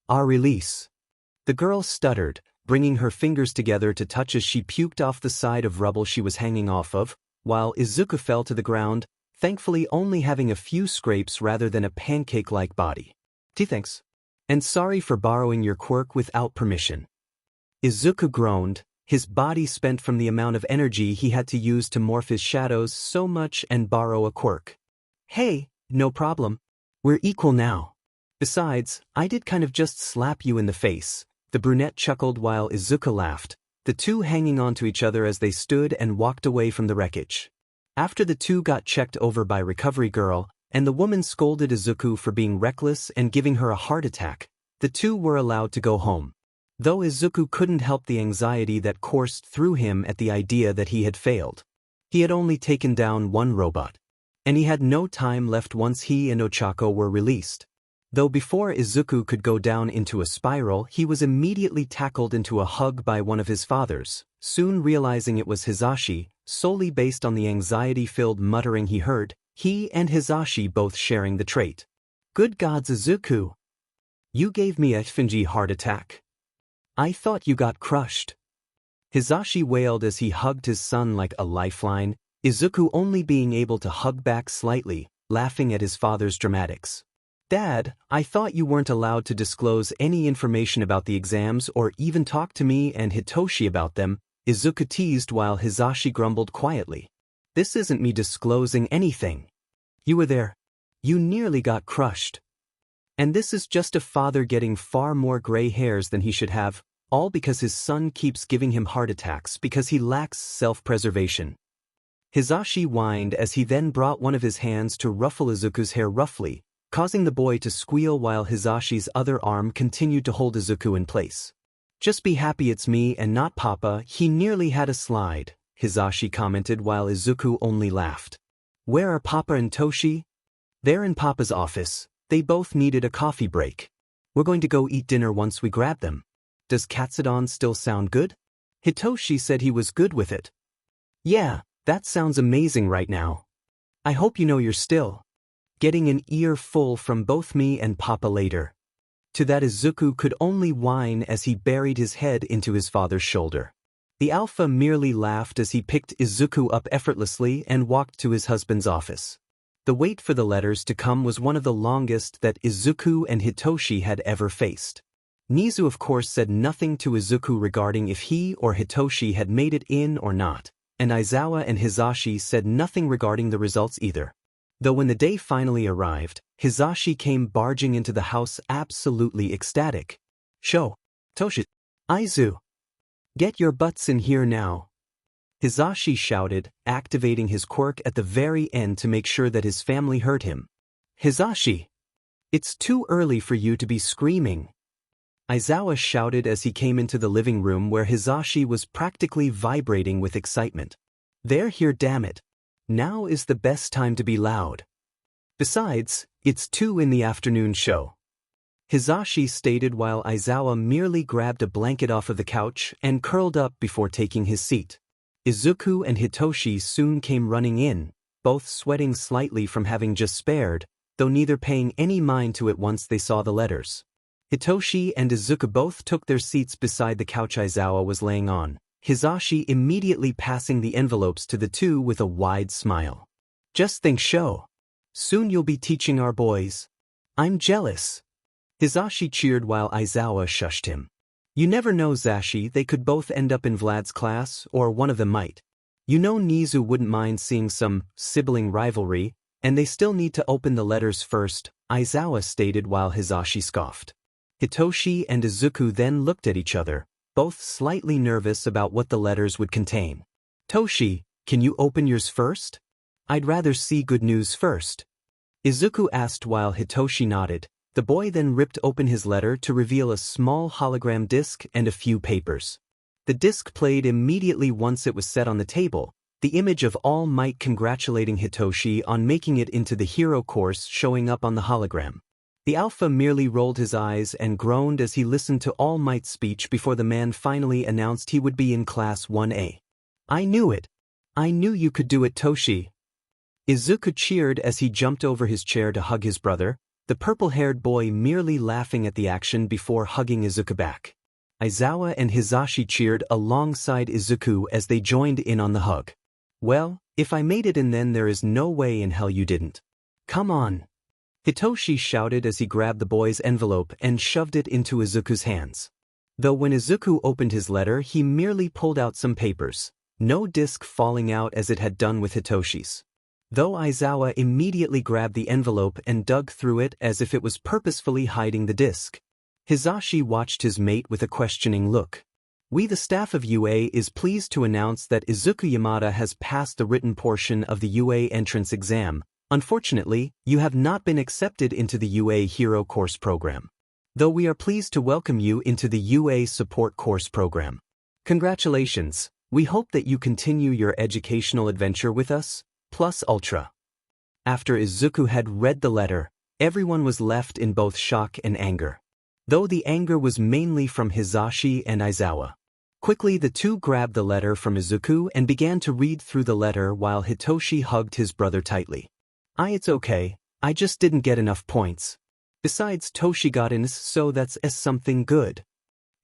"Our release." The girl stuttered, bringing her fingers together to touch as she puked off the side of rubble she was hanging off of, while Izuku fell to the ground, thankfully only having a few scrapes rather than a pancake-like body. Thanks. And sorry for borrowing your quirk without permission. Izuku groaned, his body spent from the amount of energy he had to use to morph his shadows so much and borrow a quirk. Hey, no problem. We're equal now. Besides, I did kind of just slap you in the face, the brunette chuckled while Izuku laughed, the two hanging onto each other as they stood and walked away from the wreckage. After the two got checked over by Recovery Girl, and the woman scolded Izuku for being reckless and giving her a heart attack, the two were allowed to go home. Though Izuku couldn't help the anxiety that coursed through him at the idea that he had failed. He had only taken down one robot. And he had no time left once he and Ochako were released. Though before Izuku could go down into a spiral, he was immediately tackled into a hug by one of his fathers, soon realizing it was Hisashi, solely based on the anxiety-filled muttering he heard, he and Hisashi both sharing the trait. Good gods, Izuku! You gave me a Finji heart attack. I thought you got crushed. Hisashi wailed as he hugged his son like a lifeline, Izuku only being able to hug back slightly, laughing at his father's dramatics. Dad, I thought you weren't allowed to disclose any information about the exams or even talk to me and Hitoshi about them, Izuku teased while Hisashi grumbled quietly. This isn't me disclosing anything. You were there. You nearly got crushed. And this is just a father getting far more gray hairs than he should have, all because his son keeps giving him heart attacks because he lacks self-preservation. Hisashi whined as he then brought one of his hands to ruffle Izuku's hair roughly, causing the boy to squeal while Hisashi's other arm continued to hold Izuku in place. Just be happy it's me and not Papa, he nearly had a slide, Hisashi commented while Izuku only laughed. Where are Papa and Toshi? They're in Papa's office, they both needed a coffee break. We're going to go eat dinner once we grab them. Does Katsudon still sound good? Hitoshi said he was good with it. Yeah, that sounds amazing right now. I hope you know you're still getting an earful from both me and Papa later. To that Izuku could only whine as he buried his head into his father's shoulder. The alpha merely laughed as he picked Izuku up effortlessly and walked to his husband's office. The wait for the letters to come was one of the longest that Izuku and Hitoshi had ever faced. Nizu of course said nothing to Izuku regarding if he or Hitoshi had made it in or not, and Aizawa and Hisashi said nothing regarding the results either. Though when the day finally arrived, Hizashi came barging into the house absolutely ecstatic. "Sho, Toshi, Aizu, get your butts in here now." Hizashi shouted, activating his quirk at the very end to make sure that his family heard him. "Hizashi, it's too early for you to be screaming." Aizawa shouted as he came into the living room where Hizashi was practically vibrating with excitement. "They're here, damn it. Now is the best time to be loud. Besides, it's 2 in the afternoon show," Hizashi stated while Aizawa merely grabbed a blanket off of the couch and curled up before taking his seat. Izuku and Hitoshi soon came running in, both sweating slightly from having just spared, though neither paying any mind to it once they saw the letters. Hitoshi and Izuku both took their seats beside the couch Aizawa was laying on, Hizashi immediately passing the envelopes to the two with a wide smile. "Just think, Sho. Soon you'll be teaching our boys. I'm jealous." Hizashi cheered while Aizawa shushed him. "You never know, Zashi, they could both end up in Vlad's class, or one of them might. You know Nizu wouldn't mind seeing some sibling rivalry, and they still need to open the letters first," Aizawa stated while Hizashi scoffed. Hitoshi and Izuku then looked at each other, both slightly nervous about what the letters would contain. "Toshi, can you open yours first? I'd rather see good news first," Izuku asked while Hitoshi nodded. The boy then ripped open his letter to reveal a small hologram disc and a few papers. The disc played immediately once it was set on the table, the image of All Might congratulating Hitoshi on making it into the hero course showing up on the hologram. The Alpha merely rolled his eyes and groaned as he listened to All Might's speech before the man finally announced he would be in Class 1A. "I knew it. I knew you could do it, Toshi." Izuku cheered as he jumped over his chair to hug his brother, the purple-haired boy merely laughing at the action before hugging Izuku back. Aizawa and Hizashi cheered alongside Izuku as they joined in on the hug. "Well, if I made it in then there is no way in hell you didn't. Come on," Hitoshi shouted as he grabbed the boy's envelope and shoved it into Izuku's hands. Though when Izuku opened his letter he merely pulled out some papers, no disc falling out as it had done with Hitoshi's. Though Aizawa immediately grabbed the envelope and dug through it as if it was purposefully hiding the disc. Hizashi watched his mate with a questioning look. "We the staff of UA is pleased to announce that Izuku Yamada has passed the written portion of the UA entrance exam. Unfortunately, you have not been accepted into the UA Hero Course program. Though we are pleased to welcome you into the UA Support Course program. Congratulations, we hope that you continue your educational adventure with us, plus Ultra." After Izuku had read the letter, everyone was left in both shock and anger. Though the anger was mainly from Hizashi and Aizawa. Quickly the two grabbed the letter from Izuku and began to read through the letter while Hitoshi hugged his brother tightly. It's okay, I just didn't get enough points. Besides Toshi got in so that's something good."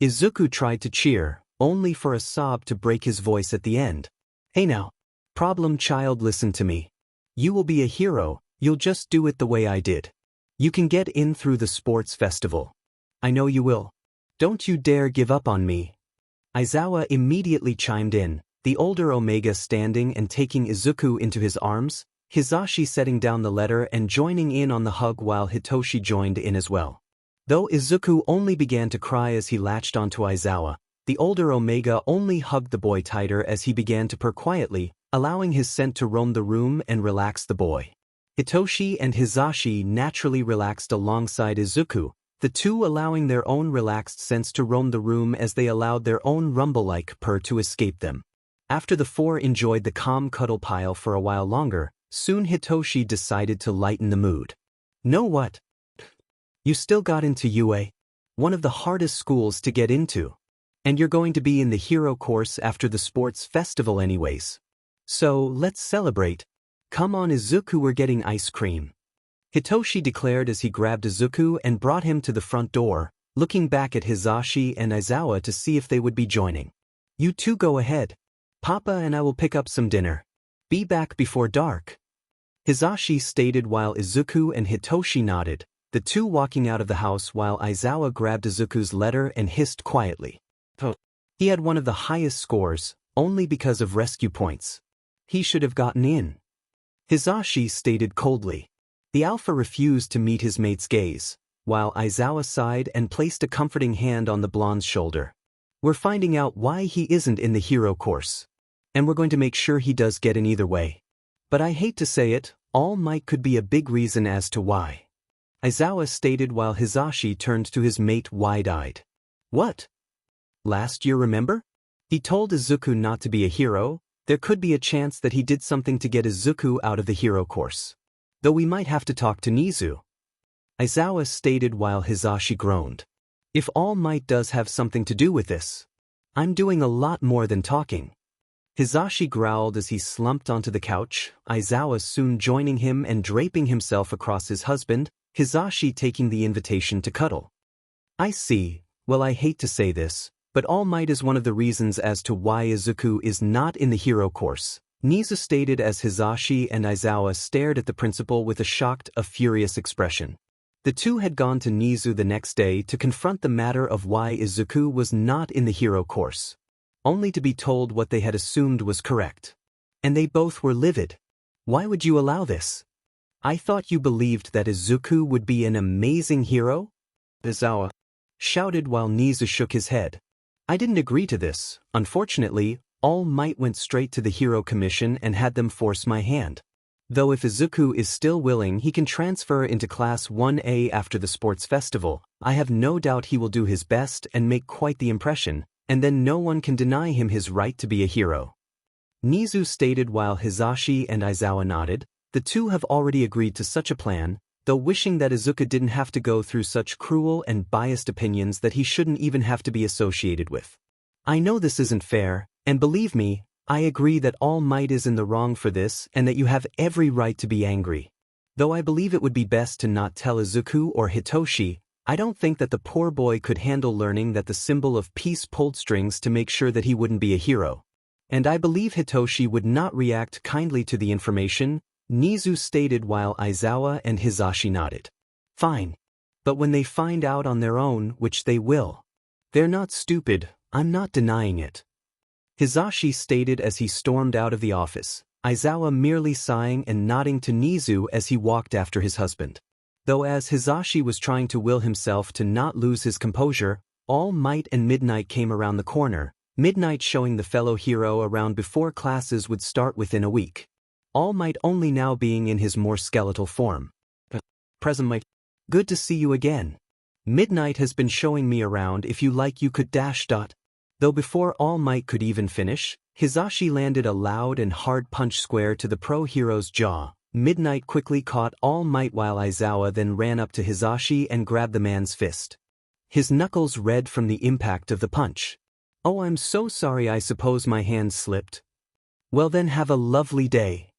Izuku tried to cheer, only for a sob to break his voice at the end. "Hey now. Problem child, listen to me. You will be a hero, you'll just do it the way I did. You can get in through the sports festival. I know you will. Don't you dare give up on me." Aizawa immediately chimed in, the older Omega standing and taking Izuku into his arms, Hizashi setting down the letter and joining in on the hug while Hitoshi joined in as well. Though Izuku only began to cry as he latched onto Aizawa, the older Omega only hugged the boy tighter as he began to purr quietly, allowing his scent to roam the room and relax the boy. Hitoshi and Hizashi naturally relaxed alongside Izuku, the two allowing their own relaxed scents to roam the room as they allowed their own rumble-like purr to escape them. After the four enjoyed the calm cuddle pile for a while longer, soon Hitoshi decided to lighten the mood. "Know what? You still got into UA, one of the hardest schools to get into. And you're going to be in the hero course after the sports festival anyways. So, let's celebrate. Come on Izuku, we're getting ice cream," Hitoshi declared as he grabbed Izuku and brought him to the front door, looking back at Hizashi and Aizawa to see if they would be joining. "You two go ahead. Papa and I will pick up some dinner. Be back before dark," Hizashi stated while Izuku and Hitoshi nodded, the two walking out of the house while Aizawa grabbed Izuku's letter and hissed quietly. He had one of the highest scores, only because of rescue points. He should have gotten in. Hisashi stated coldly. The alpha refused to meet his mate's gaze, while Aizawa sighed and placed a comforting hand on the blonde's shoulder. We're finding out why he isn't in the hero course. And we're going to make sure he does get in either way. But I hate to say it, All Might could be a big reason as to why. Aizawa stated while Hisashi turned to his mate wide-eyed. What? Last year, remember? He told Izuku not to be a hero. There could be a chance that he did something to get Izuku out of the hero course. Though we might have to talk to Nizu. Aizawa stated while Hisashi groaned. If All Might does have something to do with this, I'm doing a lot more than talking. Hisashi growled as he slumped onto the couch, Aizawa soon joining him and draping himself across his husband, Hisashi taking the invitation to cuddle. I see, well I hate to say this, but All Might is one of the reasons as to why Izuku is not in the hero course, Nizu stated as Hisashi and Aizawa stared at the principal with a shocked, furious expression. The two had gone to Nizu the next day to confront the matter of why Izuku was not in the hero course, only to be told what they had assumed was correct. And they both were livid. Why would you allow this? I thought you believed that Izuku would be an amazing hero? Aizawa shouted while Nizu shook his head. I didn't agree to this. Unfortunately, All Might went straight to the Hero Commission and had them force my hand. Though if Izuku is still willing, he can transfer into Class 1A after the sports festival. I have no doubt he will do his best and make quite the impression, and then no one can deny him his right to be a hero. Nizu stated while Hisashi and Aizawa nodded. The two have already agreed to such a plan, though wishing that Izuku didn't have to go through such cruel and biased opinions that he shouldn't even have to be associated with. I know this isn't fair, and believe me, I agree that All Might is in the wrong for this and that you have every right to be angry. Though I believe it would be best to not tell Izuku or Hitoshi, I don't think that the poor boy could handle learning that the symbol of peace pulled strings to make sure that he wouldn't be a hero. And I believe Hitoshi would not react kindly to the information, Nizu stated while Aizawa and Hisashi nodded. Fine. But when they find out on their own, which they will. They're not stupid, I'm not denying it. Hisashi stated as he stormed out of the office, Aizawa merely sighing and nodding to Nizu as he walked after his husband. Though as Hisashi was trying to will himself to not lose his composure, All Might and Midnight came around the corner, Midnight showing the fellow hero around before classes would start within a week. All Might only now being in his more skeletal form. Present Might. Good to see you again. Midnight has been showing me around if you like you could dash dot. Though before All Might could even finish, Hisashi landed a loud and hard punch square to the pro-hero's jaw. Midnight quickly caught All Might while Aizawa then ran up to Hisashi and grabbed the man's fist. His knuckles red from the impact of the punch. Oh, I'm so sorry, I suppose my hand slipped. Well then, have a lovely day.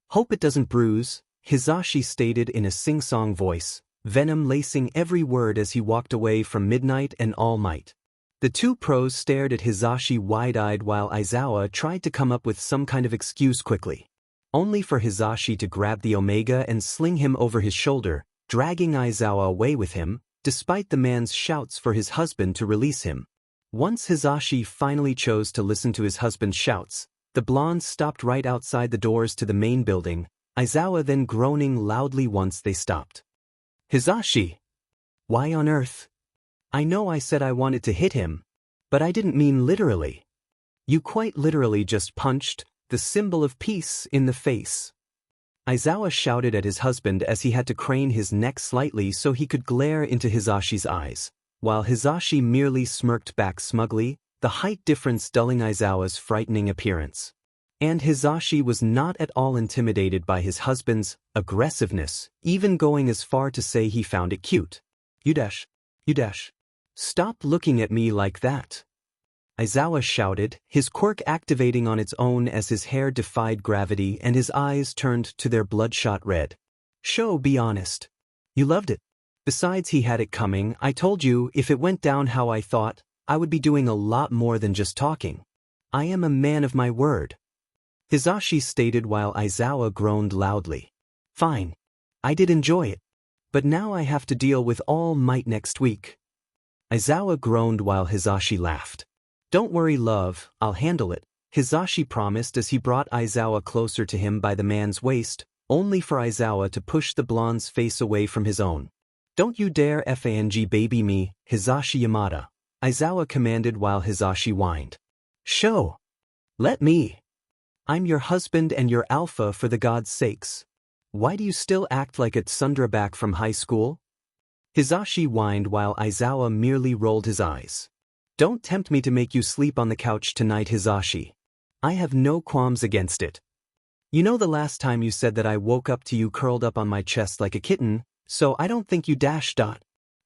Hope it doesn't bruise, Hisashi stated in a sing-song voice, venom lacing every word as he walked away from Midnight and All Might. The two pros stared at Hisashi wide-eyed while Aizawa tried to come up with some kind of excuse quickly. Only for Hisashi to grab the Omega and sling him over his shoulder, dragging Aizawa away with him, despite the man's shouts for his husband to release him. Once Hisashi finally chose to listen to his husband's shouts, the blonde stopped right outside the doors to the main building, Aizawa then groaning loudly once they stopped. Hisashi! Why on earth? I know I said I wanted to hit him, but I didn't mean literally. You quite literally just punched the symbol of peace in the face. Aizawa shouted at his husband as he had to crane his neck slightly so he could glare into Hisashi's eyes, while Hisashi merely smirked back smugly, the height difference dulling Aizawa's frightening appearance. And Hisashi was not at all intimidated by his husband's aggressiveness, even going as far to say he found it cute. You dash. Stop looking at me like that. Aizawa shouted, his quirk activating on its own as his hair defied gravity and his eyes turned to their bloodshot red. Be honest. You loved it. Besides, he had it coming. I told you, if it went down how I thought, I would be doing a lot more than just talking. I am a man of my word. Hisashi stated while Aizawa groaned loudly. Fine. I did enjoy it. But now I have to deal with All Might next week. Aizawa groaned while Hisashi laughed. Don't worry, love, I'll handle it, Hisashi promised as he brought Aizawa closer to him by the man's waist, only for Aizawa to push the blonde's face away from his own. "Don't you dare fang baby me, Hisashi Yamada," Aizawa commanded while Hisashi whined. "Show! Let me! I'm your husband and your alpha for the gods' sakes. Why do you still act like a tsundere back from high school?" Hisashi whined while Aizawa merely rolled his eyes. "Don't tempt me to make you sleep on the couch tonight, Hisashi. I have no qualms against it. You know the last time you said that I woke up to you curled up on my chest like a kitten, so I don't think you dash.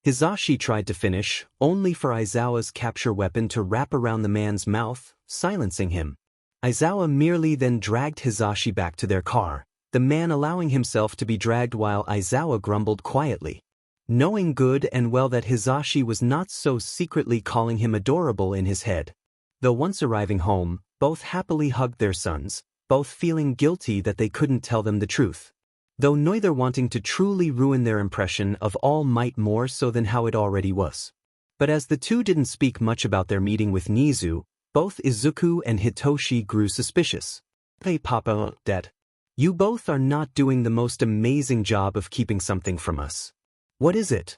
Hisashi tried to finish, only for Aizawa's capture weapon to wrap around the man's mouth, silencing him. Aizawa merely then dragged Hisashi back to their car, the man allowing himself to be dragged while Aizawa grumbled quietly, knowing good and well that Hisashi was not so secretly calling him adorable in his head. Though once arriving home, both happily hugged their sons, both feeling guilty that they couldn't tell them the truth. Though neither wanting to truly ruin their impression of All Might more so than how it already was. But as the two didn't speak much about their meeting with Nizu, both Izuku and Hitoshi grew suspicious. "Hey Papa, Dad. You both are not doing the most amazing job of keeping something from us. What is it?"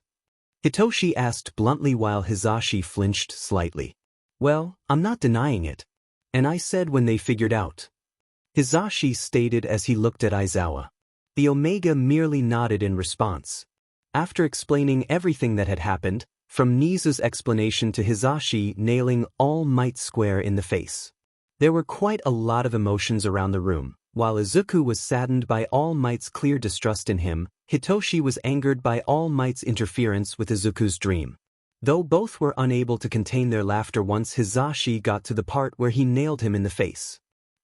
Hitoshi asked bluntly while Hisashi flinched slightly. "Well, I'm not denying it. And I said when they figured out," Hisashi stated as he looked at Aizawa. The Omega merely nodded in response. After explaining everything that had happened, from Nizu's explanation to Hisashi nailing All Might square in the face. There were quite a lot of emotions around the room. While Izuku was saddened by All Might's clear distrust in him, Hitoshi was angered by All Might's interference with Izuku's dream. Though both were unable to contain their laughter once Hisashi got to the part where he nailed him in the face,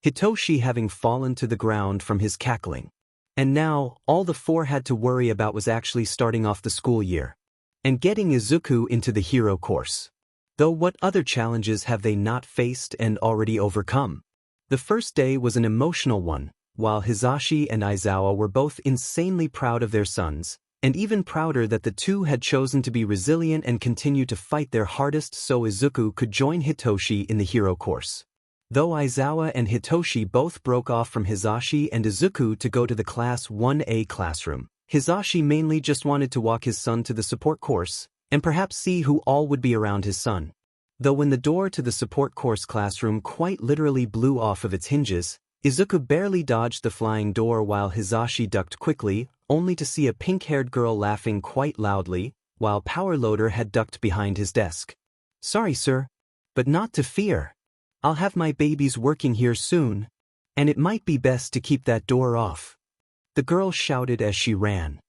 Hitoshi having fallen to the ground from his cackling. And now, all the four had to worry about was actually starting off the school year and getting Izuku into the hero course. Though what other challenges have they not faced and already overcome? The first day was an emotional one, while Hisashi and Aizawa were both insanely proud of their sons, and even prouder that the two had chosen to be resilient and continue to fight their hardest so Izuku could join Hitoshi in the hero course. Though Aizawa and Hitoshi both broke off from Hisashi and Izuku to go to the Class 1A classroom, Hisashi mainly just wanted to walk his son to the support course, and perhaps see who all would be around his son. Though when the door to the support course classroom quite literally blew off of its hinges, Izuku barely dodged the flying door while Hisashi ducked quickly, only to see a pink-haired girl laughing quite loudly, while Power Loader had ducked behind his desk. "Sorry, sir. But not to fear. I'll have my babies working here soon. And it might be best to keep that door off," the girl shouted as she ran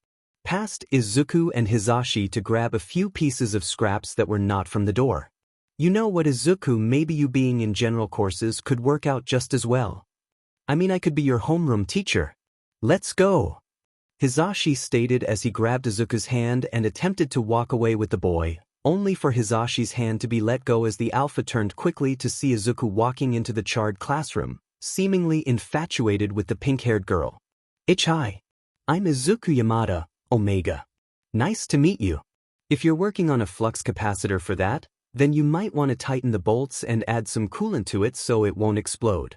past Izuku and Hisashi to grab a few pieces of scraps that were not from the door. "You know what, Izuku, maybe you being in general courses could work out just as well. I mean, I could be your homeroom teacher. Let's go," Hisashi stated as he grabbed Izuku's hand and attempted to walk away with the boy, only for Hisashi's hand to be let go as the alpha turned quickly to see Izuku walking into the charred classroom, seemingly infatuated with the pink-haired girl. "Hi. I'm Izuku Yamada, Omega. Nice to meet you. If you're working on a flux capacitor for that, then you might want to tighten the bolts and add some coolant to it so it won't explode,"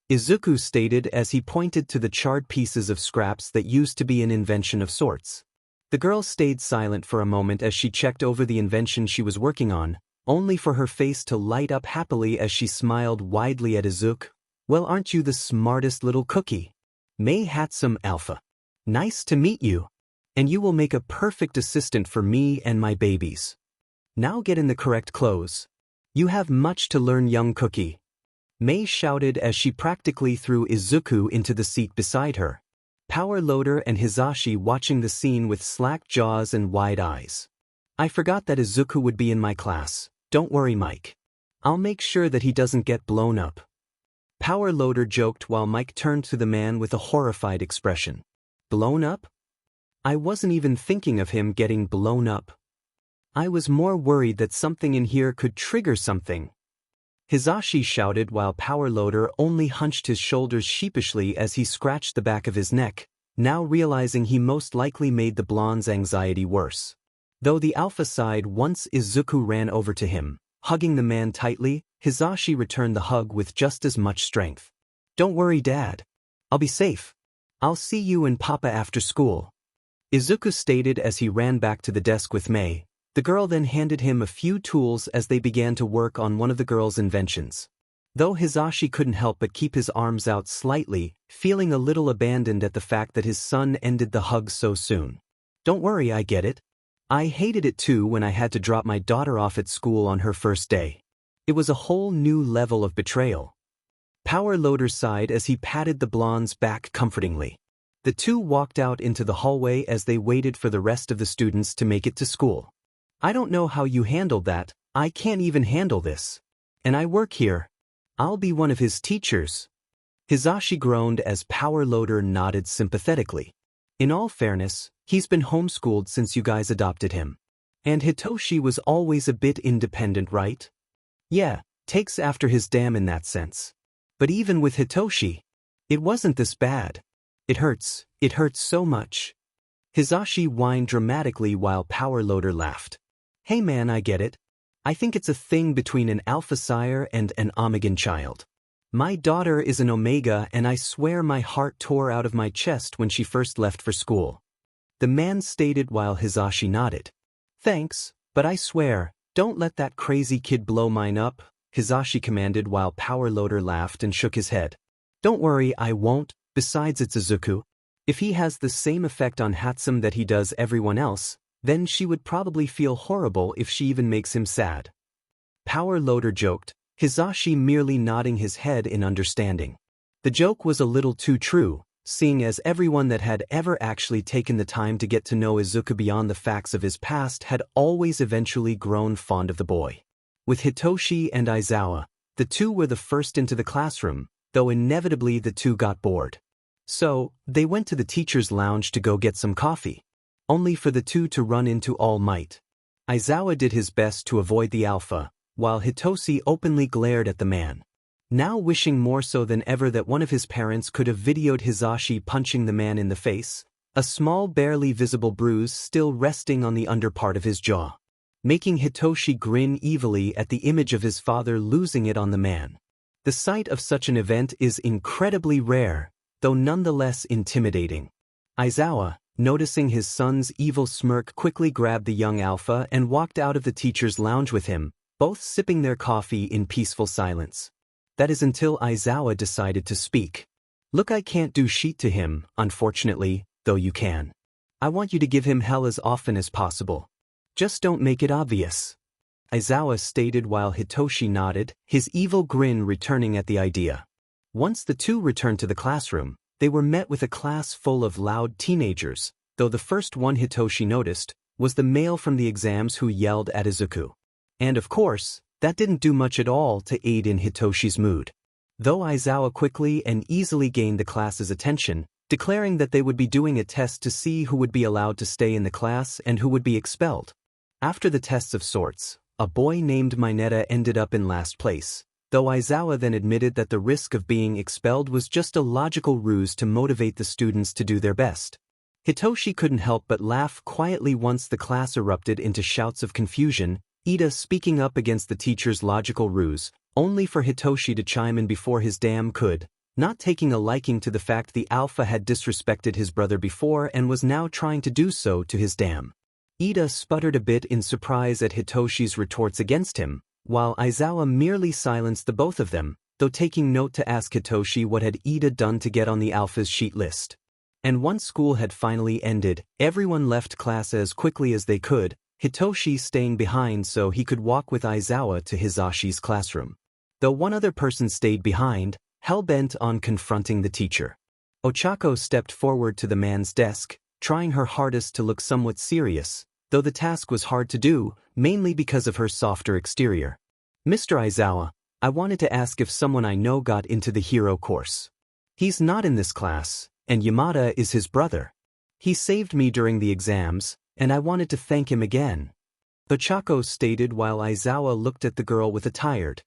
Izuku stated as he pointed to the charred pieces of scraps that used to be an invention of sorts. The girl stayed silent for a moment as she checked over the invention she was working on, only for her face to light up happily as she smiled widely at Izuku. "Well, aren't you the smartest little cookie? May Hatsum Alpha. Nice to meet you. And you will make a perfect assistant for me and my babies. Now get in the correct clothes. You have much to learn, young cookie," May shouted as she practically threw Izuku into the seat beside her. Power Loader and Hisashi watching the scene with slack jaws and wide eyes. "I forgot that Izuku would be in my class. Don't worry, Mike. I'll make sure that he doesn't get blown up," Power Loader joked while Mike turned to the man with a horrified expression. "Blown up? I wasn't even thinking of him getting blown up. I was more worried that something in here could trigger something," Hisashi shouted while Power Loader only hunched his shoulders sheepishly as he scratched the back of his neck, now realizing he most likely made the blonde's anxiety worse. Though the alpha sighed once Izuku ran over to him, hugging the man tightly, Hisashi returned the hug with just as much strength. "Don't worry, Dad. I'll be safe. I'll see you and Papa after school, Izuku stated as he ran back to the desk with Mei. The girl then handed him a few tools as they began to work on one of the girl's inventions. Though Hisashi couldn't help but keep his arms out slightly, feeling a little abandoned at the fact that his son ended the hug so soon. Don't worry, I get it. I hated it too when I had to drop my daughter off at school on her first day. It was a whole new level of betrayal. Power Loader sighed as he patted the blonde's back comfortingly. The two walked out into the hallway as they waited for the rest of the students to make it to school. I don't know how you handled that, I can't even handle this. And I work here. I'll be one of his teachers. Hisashi groaned as Power Loader nodded sympathetically. In all fairness, he's been homeschooled since you guys adopted him. And Hitoshi was always a bit independent, right? Yeah, takes after his dam in that sense. But even with Hitoshi, it wasn't this bad. It hurts so much. Hisashi whined dramatically while Power Loader laughed. Hey man, I get it. I think it's a thing between an alpha sire and an Omegan child. My daughter is an Omega and I swear my heart tore out of my chest when she first left for school. The man stated while Hisashi nodded. Thanks, but I swear, don't let that crazy kid blow mine up, Hisashi commanded while Power Loader laughed and shook his head. Don't worry, I won't, besides it's Izuku. If he has the same effect on Hatsum that he does everyone else, then she would probably feel horrible if she even makes him sad. Power Loader joked, Hisashi merely nodding his head in understanding. The joke was a little too true, seeing as everyone that had ever actually taken the time to get to know Izuku beyond the facts of his past had always eventually grown fond of the boy. With Hitoshi and Aizawa, the two were the first into the classroom, though inevitably the two got bored. So, they went to the teacher's lounge to go get some coffee. Only for the two to run into All Might. Aizawa did his best to avoid the alpha, while Hitoshi openly glared at the man. Now wishing more so than ever that one of his parents could have videoed Hisashi punching the man in the face, a small barely visible bruise still resting on the underpart of his jaw. Making Hitoshi grin evilly at the image of his father losing it on the man. The sight of such an event is incredibly rare, though nonetheless intimidating. Aizawa, noticing his son's evil smirk, quickly grabbed the young alpha and walked out of the teacher's lounge with him, both sipping their coffee in peaceful silence. That is until Aizawa decided to speak. Look, I can't do shit to him, unfortunately, though you can. I want you to give him hell as often as possible. Just don't make it obvious. Aizawa stated while Hitoshi nodded, his evil grin returning at the idea. Once the two returned to the classroom, they were met with a class full of loud teenagers, though the first one Hitoshi noticed was the male from the exams who yelled at Izuku. And of course, that didn't do much at all to aid in Hitoshi's mood. Though Aizawa quickly and easily gained the class's attention, declaring that they would be doing a test to see who would be allowed to stay in the class and who would be expelled. After the tests of sorts, a boy named Mineta ended up in last place, though Aizawa then admitted that the risk of being expelled was just a logical ruse to motivate the students to do their best. Hitoshi couldn't help but laugh quietly once the class erupted into shouts of confusion, Ida speaking up against the teacher's logical ruse, only for Hitoshi to chime in before his dam could, not taking a liking to the fact the alpha had disrespected his brother before and was now trying to do so to his dam. Ida sputtered a bit in surprise at Hitoshi's retorts against him, while Aizawa merely silenced the both of them, though taking note to ask Hitoshi what had Ida done to get on the alpha's sheet list. And once school had finally ended, everyone left class as quickly as they could, Hitoshi staying behind so he could walk with Aizawa to Hisashi's classroom. Though one other person stayed behind, hell-bent on confronting the teacher. Ochako stepped forward to the man's desk, trying her hardest to look somewhat serious, though the task was hard to do, mainly because of her softer exterior. Mr. Aizawa, I wanted to ask if someone I know got into the hero course. He's not in this class, and Yamada is his brother. He saved me during the exams, and I wanted to thank him again. Ochako stated while Aizawa looked at the girl with a tired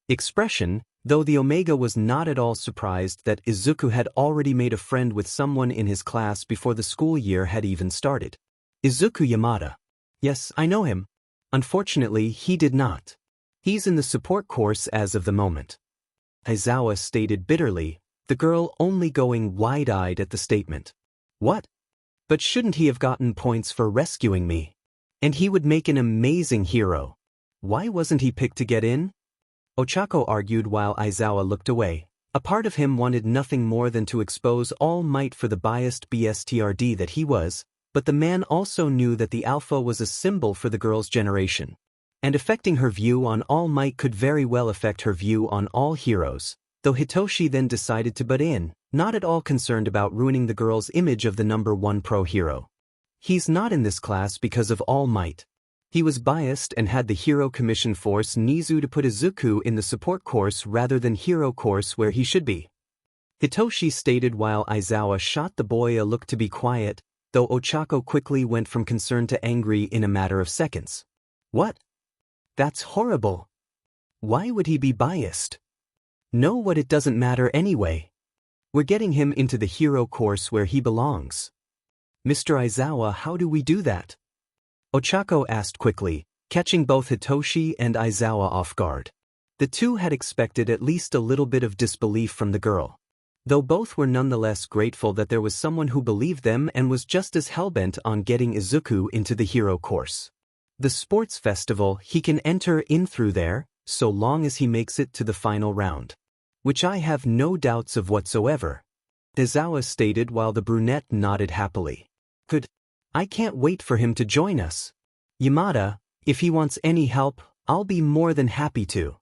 expression, though the Omega was not at all surprised that Izuku had already made a friend with someone in his class before the school year had even started. Izuku Yamada. Yes, I know him. Unfortunately, he did not. He's in the support course as of the moment. Aizawa stated bitterly, the girl only going wide-eyed at the statement. What? But shouldn't he have gotten points for rescuing me? And he would make an amazing hero. Why wasn't he picked to get in? Ochako argued while Aizawa looked away. A part of him wanted nothing more than to expose All Might for the biased BSTRD that he was, but the man also knew that the Alpha was a symbol for the girl's generation. And affecting her view on All Might could very well affect her view on all heroes, though Hitoshi then decided to butt in, not at all concerned about ruining the girl's image of the #1 pro hero. He's not in this class because of All Might. He was biased and had the hero commission force Nizu to put Izuku in the support course rather than hero course where he should be. Hitoshi stated while Aizawa shot the boy a look to be quiet, though Ochako quickly went from concerned to angry in a matter of seconds. What? That's horrible. Why would he be biased? Know what, it doesn't matter anyway. We're getting him into the hero course where he belongs. Mr. Aizawa, how do we do that? Ochako asked quickly, catching both Hitoshi and Aizawa off guard. The two had expected at least a little bit of disbelief from the girl, though both were nonetheless grateful that there was someone who believed them and was just as hellbent on getting Izuku into the hero course. The sports festival, he can enter in through there, so long as he makes it to the final round. Which I have no doubts of whatsoever. Aizawa stated while the brunette nodded happily. Good. I can't wait for him to join us. Yamada, if he wants any help, I'll be more than happy to.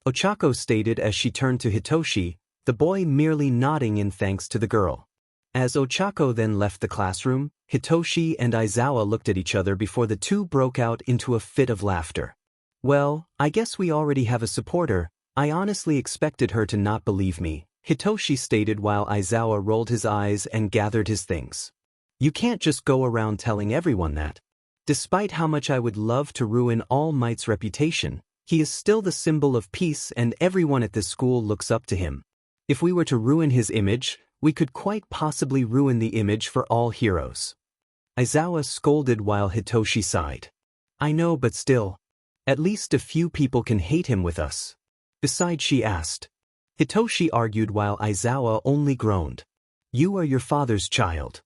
Ochako stated as she turned to Hitoshi, the boy merely nodding in thanks to the girl. As Ochako then left the classroom, Hitoshi and Aizawa looked at each other before the two broke out into a fit of laughter. Well, I guess we already have a supporter. I honestly expected her to not believe me, Hitoshi stated while Aizawa rolled his eyes and gathered his things. You can't just go around telling everyone that. Despite how much I would love to ruin All Might's reputation, he is still the symbol of peace and everyone at this school looks up to him. If we were to ruin his image, we could quite possibly ruin the image for all heroes. Aizawa scolded while Hitoshi sighed. I know, but still. At least a few people can hate him with us. Besides, she asked. Hitoshi argued while Aizawa only groaned. You are your father's child.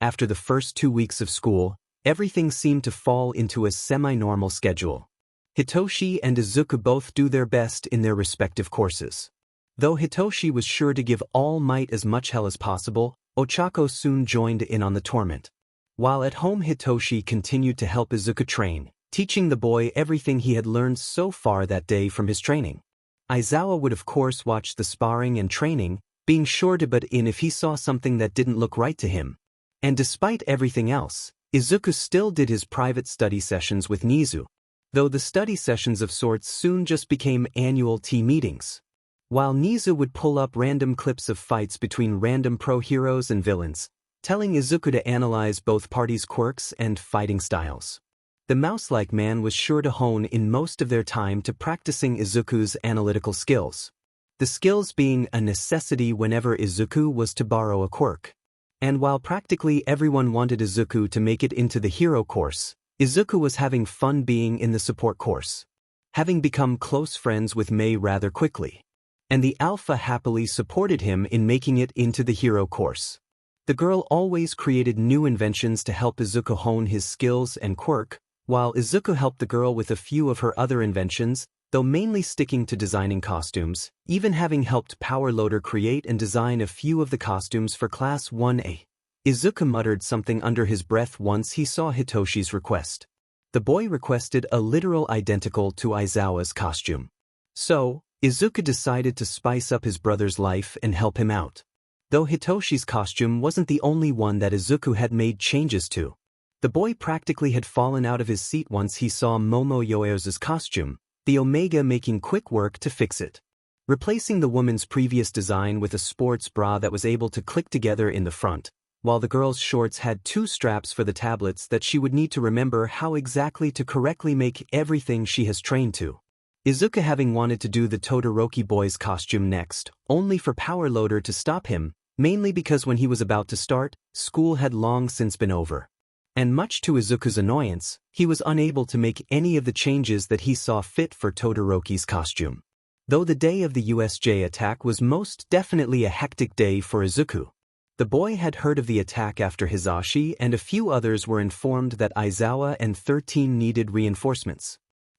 After the first 2 weeks of school, everything seemed to fall into a semi-normal schedule. Hitoshi and Izuku both do their best in their respective courses. Though Hitoshi was sure to give All Might as much hell as possible, Ochako soon joined in on the torment. While at home, Hitoshi continued to help Izuku train, teaching the boy everything he had learned so far that day from his training. Aizawa would of course watch the sparring and training, being sure to butt in if he saw something that didn't look right to him. And despite everything else, Izuku still did his private study sessions with Nizu, though the study sessions of sorts soon just became annual tea meetings. While Nizu would pull up random clips of fights between random pro heroes and villains, telling Izuku to analyze both parties' quirks and fighting styles. The mouse-like man was sure to hone in most of their time to practicing Izuku's analytical skills. The skills being a necessity whenever Izuku was to borrow a quirk. And while practically everyone wanted Izuku to make it into the hero course, Izuku was having fun being in the support course, having become close friends with Mei rather quickly. And the Alpha happily supported him in making it into the hero course. The girl always created new inventions to help Izuku hone his skills and quirk, while Izuku helped the girl with a few of her other inventions, though mainly sticking to designing costumes, even having helped Power Loader create and design a few of the costumes for Class 1A. Izuku muttered something under his breath once he saw Hitoshi's request. The boy requested a literal identical to Aizawa's costume. So, Izuku decided to spice up his brother's life and help him out. Though Hitoshi's costume wasn't the only one that Izuku had made changes to. The boy practically had fallen out of his seat once he saw Momo Yoyo's costume, the Omega making quick work to fix it. Replacing the woman's previous design with a sports bra that was able to click together in the front, while the girl's shorts had 2 straps for the tablets that she would need to remember how exactly to correctly make everything she has trained to. Izuku having wanted to do the Todoroki boy's costume next, only for Power Loader to stop him, mainly because when he was about to start, school had long since been over. And much to Izuku's annoyance, he was unable to make any of the changes that he saw fit for Todoroki's costume. Though the day of the USJ attack was most definitely a hectic day for Izuku. The boy had heard of the attack after Hisashi and a few others were informed that Aizawa and 13 needed reinforcements.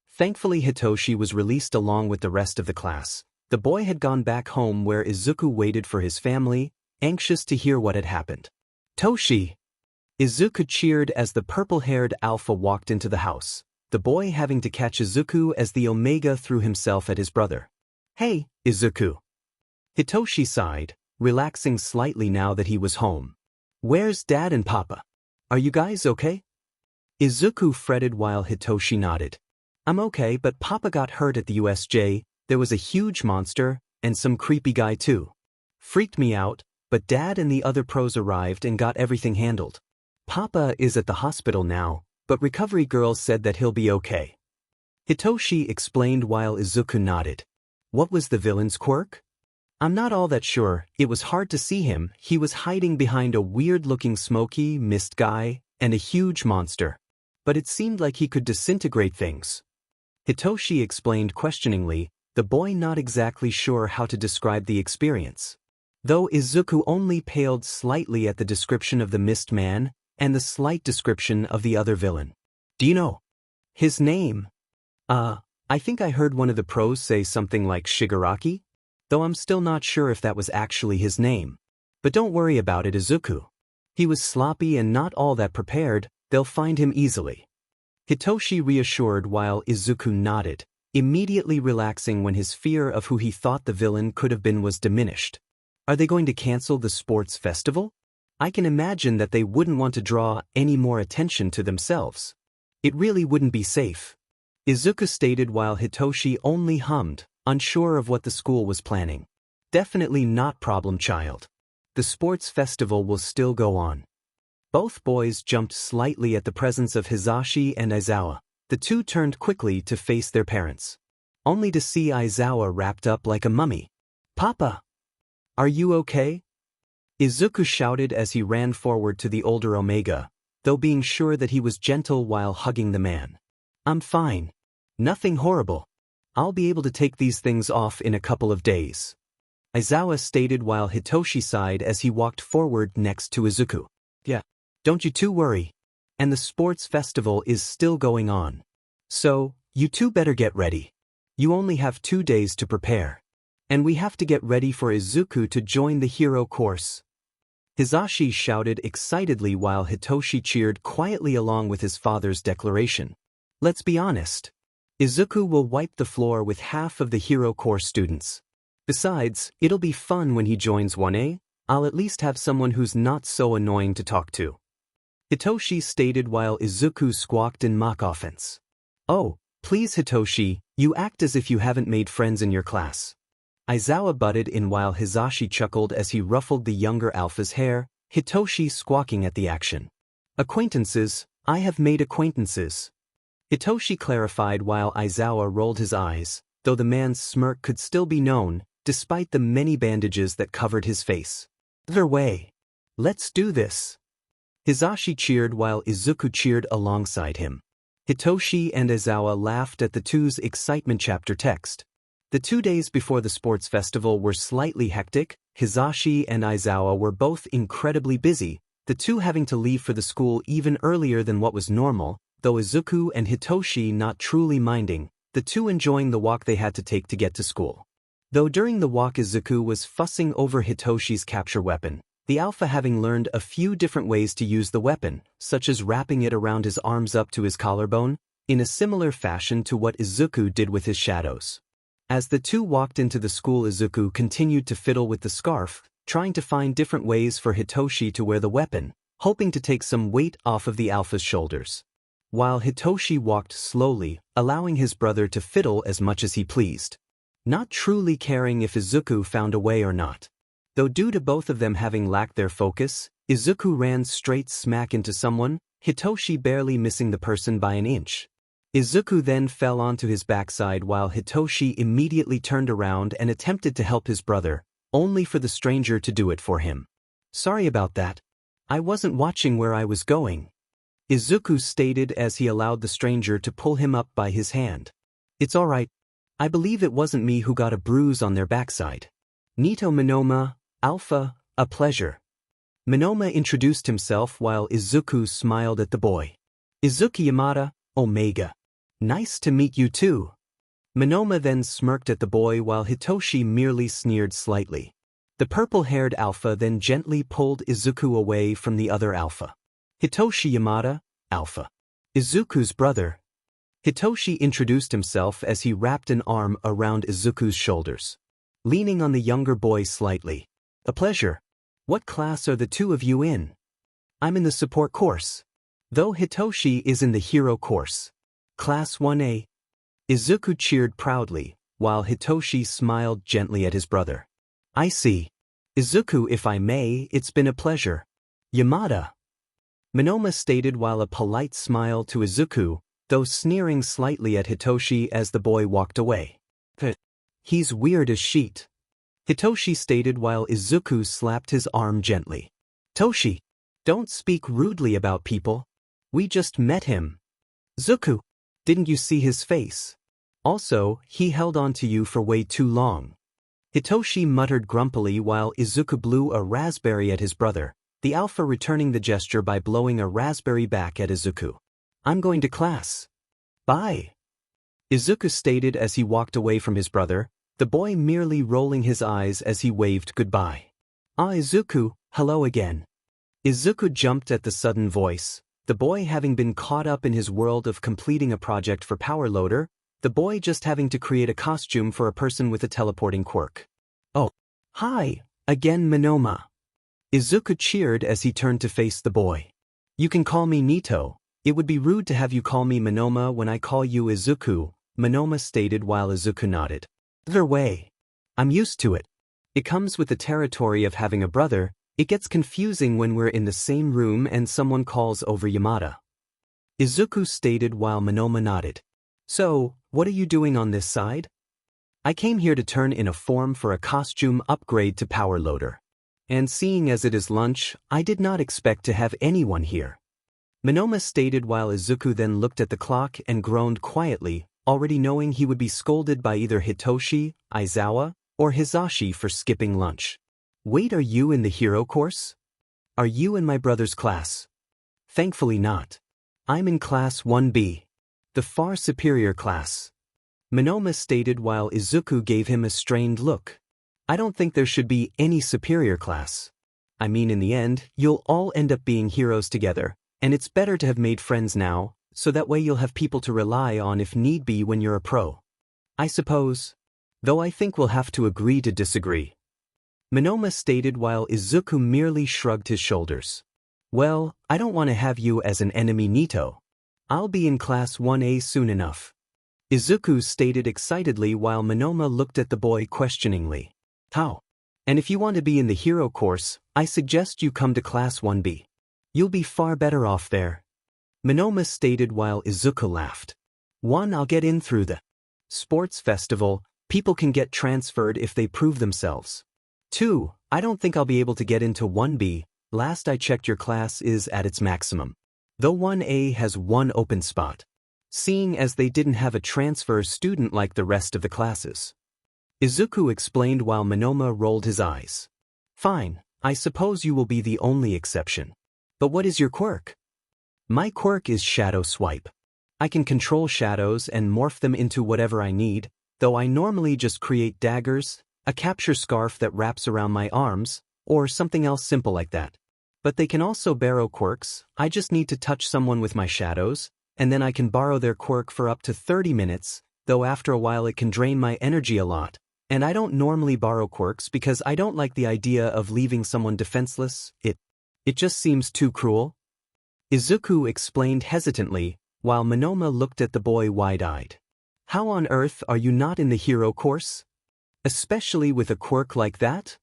Thankfully Hitoshi was released along with the rest of the class. The boy had gone back home where Izuku waited for his family, anxious to hear what had happened. Toshi! Izuku cheered as the purple-haired Alpha walked into the house, the boy having to catch Izuku as the Omega threw himself at his brother. Hey, Izuku! Hitoshi sighed, relaxing slightly now that he was home. Where's Dad and Papa? Are you guys okay? Izuku fretted while Hitoshi nodded. I'm okay, but Papa got hurt at the USJ, there was a huge monster, and some creepy guy too. Freaked me out, but Dad and the other pros arrived and got everything handled. Papa is at the hospital now, but recovery girls said that he'll be okay. Hitoshi explained while Izuku nodded. What was the villain's quirk? I'm not all that sure, it was hard to see him, he was hiding behind a weird-looking smoky, mist guy, and a huge monster. But it seemed like he could disintegrate things. Hitoshi explained questioningly, the boy not exactly sure how to describe the experience. Though Izuku only paled slightly at the description of the mist man, and the slight description of the other villain. Do you know his name? I think I heard one of the pros say something like Shigaraki? Though I'm still not sure if that was actually his name. But don't worry about it, Izuku. He was sloppy and not all that prepared, they'll find him easily. Hitoshi reassured while Izuku nodded, immediately relaxing when his fear of who he thought the villain could have been was diminished. Are they going to cancel the sports festival? I can imagine that they wouldn't want to draw any more attention to themselves. It really wouldn't be safe. Izuku stated while Hitoshi only hummed, unsure of what the school was planning. Definitely not problem child. The sports festival will still go on. Both boys jumped slightly at the presence of Hisashi and Aizawa. The two turned quickly to face their parents. Only to see Aizawa wrapped up like a mummy. Papa! Are you okay? Izuku shouted as he ran forward to the older Omega, though being sure that he was gentle while hugging the man. I'm fine. Nothing horrible. I'll be able to take these things off in a couple of days. Aizawa stated while Hitoshi sighed as he walked forward next to Izuku. Yeah, don't you two worry. And the sports festival is still going on. So, you two better get ready. You only have 2 days to prepare. And we have to get ready for Izuku to join the hero course. Hisashi shouted excitedly while Hitoshi cheered quietly along with his father's declaration. Let's be honest. Izuku will wipe the floor with half of the hero course students. Besides, it'll be fun when he joins 1A, I'll at least have someone who's not so annoying to talk to. Hitoshi stated while Izuku squawked in mock offense. Oh, please Hitoshi, you act as if you haven't made friends in your class. Aizawa butted in while Hisashi chuckled as he ruffled the younger Alpha's hair, Hitoshi squawking at the action. Acquaintances, I have made acquaintances. Hitoshi clarified while Aizawa rolled his eyes, though the man's smirk could still be known, despite the many bandages that covered his face. Either way. Let's do this. Hisashi cheered while Izuku cheered alongside him. Hitoshi and Aizawa laughed at the two's excitement chapter text. The 2 days before the sports festival were slightly hectic, Hisashi and Aizawa were both incredibly busy, the two having to leave for the school even earlier than what was normal, though Izuku and Hitoshi not truly minding, the two enjoying the walk they had to take to get to school. Though during the walk Izuku was fussing over Hitoshi's capture weapon, the Alpha having learned a few different ways to use the weapon, such as wrapping it around his arms up to his collarbone, in a similar fashion to what Izuku did with his shadows. As the two walked into the school, Izuku continued to fiddle with the scarf, trying to find different ways for Hitoshi to wear the weapon, hoping to take some weight off of the Alpha's shoulders. While Hitoshi walked slowly, allowing his brother to fiddle as much as he pleased. Not truly caring if Izuku found a way or not. Though due to both of them having lacked their focus, Izuku ran straight smack into someone, Hitoshi barely missing the person by an inch. Izuku then fell onto his backside while Hitoshi immediately turned around and attempted to help his brother, only for the stranger to do it for him. Sorry about that. I wasn't watching where I was going. Izuku stated as he allowed the stranger to pull him up by his hand. It's alright. I believe it wasn't me who got a bruise on their backside. Nito Minoma, Alpha, a pleasure. Minoma introduced himself while Izuku smiled at the boy. Izuku Yamada, Omega. Nice to meet you too. Minoma then smirked at the boy while Hitoshi merely sneered slightly. The purple-haired Alpha then gently pulled Izuku away from the other Alpha. Hitoshi Yamada, Alpha. Izuku's brother. Hitoshi introduced himself as he wrapped an arm around Izuku's shoulders, leaning on the younger boy slightly. A pleasure. What class are the two of you in? I'm in the support course. Though Hitoshi is in the hero course. Class 1A. Izuku cheered proudly, while Hitoshi smiled gently at his brother. I see. Izuku, if I may, it's been a pleasure. Yamada. Minoma stated while a polite smile to Izuku, though sneering slightly at Hitoshi as the boy walked away. He's weird as sheet. Hitoshi stated while Izuku slapped his arm gently. Toshi, don't speak rudely about people. We just met him. Zuku, didn't you see his face? Also, he held on to you for way too long. Hitoshi muttered grumpily while Izuku blew a raspberry at his brother, the Alpha returning the gesture by blowing a raspberry back at Izuku. I'm going to class. Bye. Izuku stated as he walked away from his brother, the boy merely rolling his eyes as he waved goodbye. Ah, Izuku, hello again. Izuku jumped at the sudden voice, the boy having been caught up in his world of completing a project for Power Loader, the boy just having to create a costume for a person with a teleporting quirk. Oh, hi, again Minoma. Izuku cheered as he turned to face the boy. You can call me Nito. It would be rude to have you call me Minoma when I call you Izuku, Minoma stated while Izuku nodded. Either way. I'm used to it. It comes with the territory of having a brother. It gets confusing when we're in the same room and someone calls over Yamada. Izuku stated while Minoma nodded. So, what are you doing on this side? I came here to turn in a form for a costume upgrade to Power Loader. And seeing as it is lunch, I did not expect to have anyone here. Minoma stated while Izuku then looked at the clock and groaned quietly, already knowing he would be scolded by either Hitoshi, Aizawa, or Hizashi for skipping lunch. Wait, are you in the hero course? Are you in my brother's class? Thankfully not. I'm in class 1B. The far superior class. Minoma stated while Izuku gave him a strained look. I don't think there should be any superior class. I mean, in the end, you'll all end up being heroes together, and it's better to have made friends now, so that way you'll have people to rely on if need be when you're a pro. I suppose. Though I think we'll have to agree to disagree. Minoma stated while Izuku merely shrugged his shoulders. Well, I don't want to have you as an enemy, Nito. I'll be in class 1A soon enough. Izuku stated excitedly while Minoma looked at the boy questioningly. How? And if you want to be in the hero course, I suggest you come to class 1B. You'll be far better off there. Minoma stated while Izuku laughed. 1. I'll get in through the sports festival. People can get transferred if they prove themselves. 2. I don't think I'll be able to get into 1B. Last I checked your class is at its maximum. Though 1A has one open spot. Seeing as they didn't have a transfer student like the rest of the classes. Izuku explained while Minoma rolled his eyes. Fine, I suppose you will be the only exception. But what is your quirk? My quirk is Shadow Swipe. I can control shadows and morph them into whatever I need, though I normally just create daggers, a capture scarf that wraps around my arms, or something else simple like that. But they can also borrow quirks. I just need to touch someone with my shadows, and then I can borrow their quirk for up to 30 minutes, though after a while it can drain my energy a lot. And I don't normally borrow quirks because I don't like the idea of leaving someone defenseless. It just seems too cruel. Izuku explained hesitantly, while Minoma looked at the boy wide-eyed. How on earth are you not in the hero course? Especially with a quirk like that?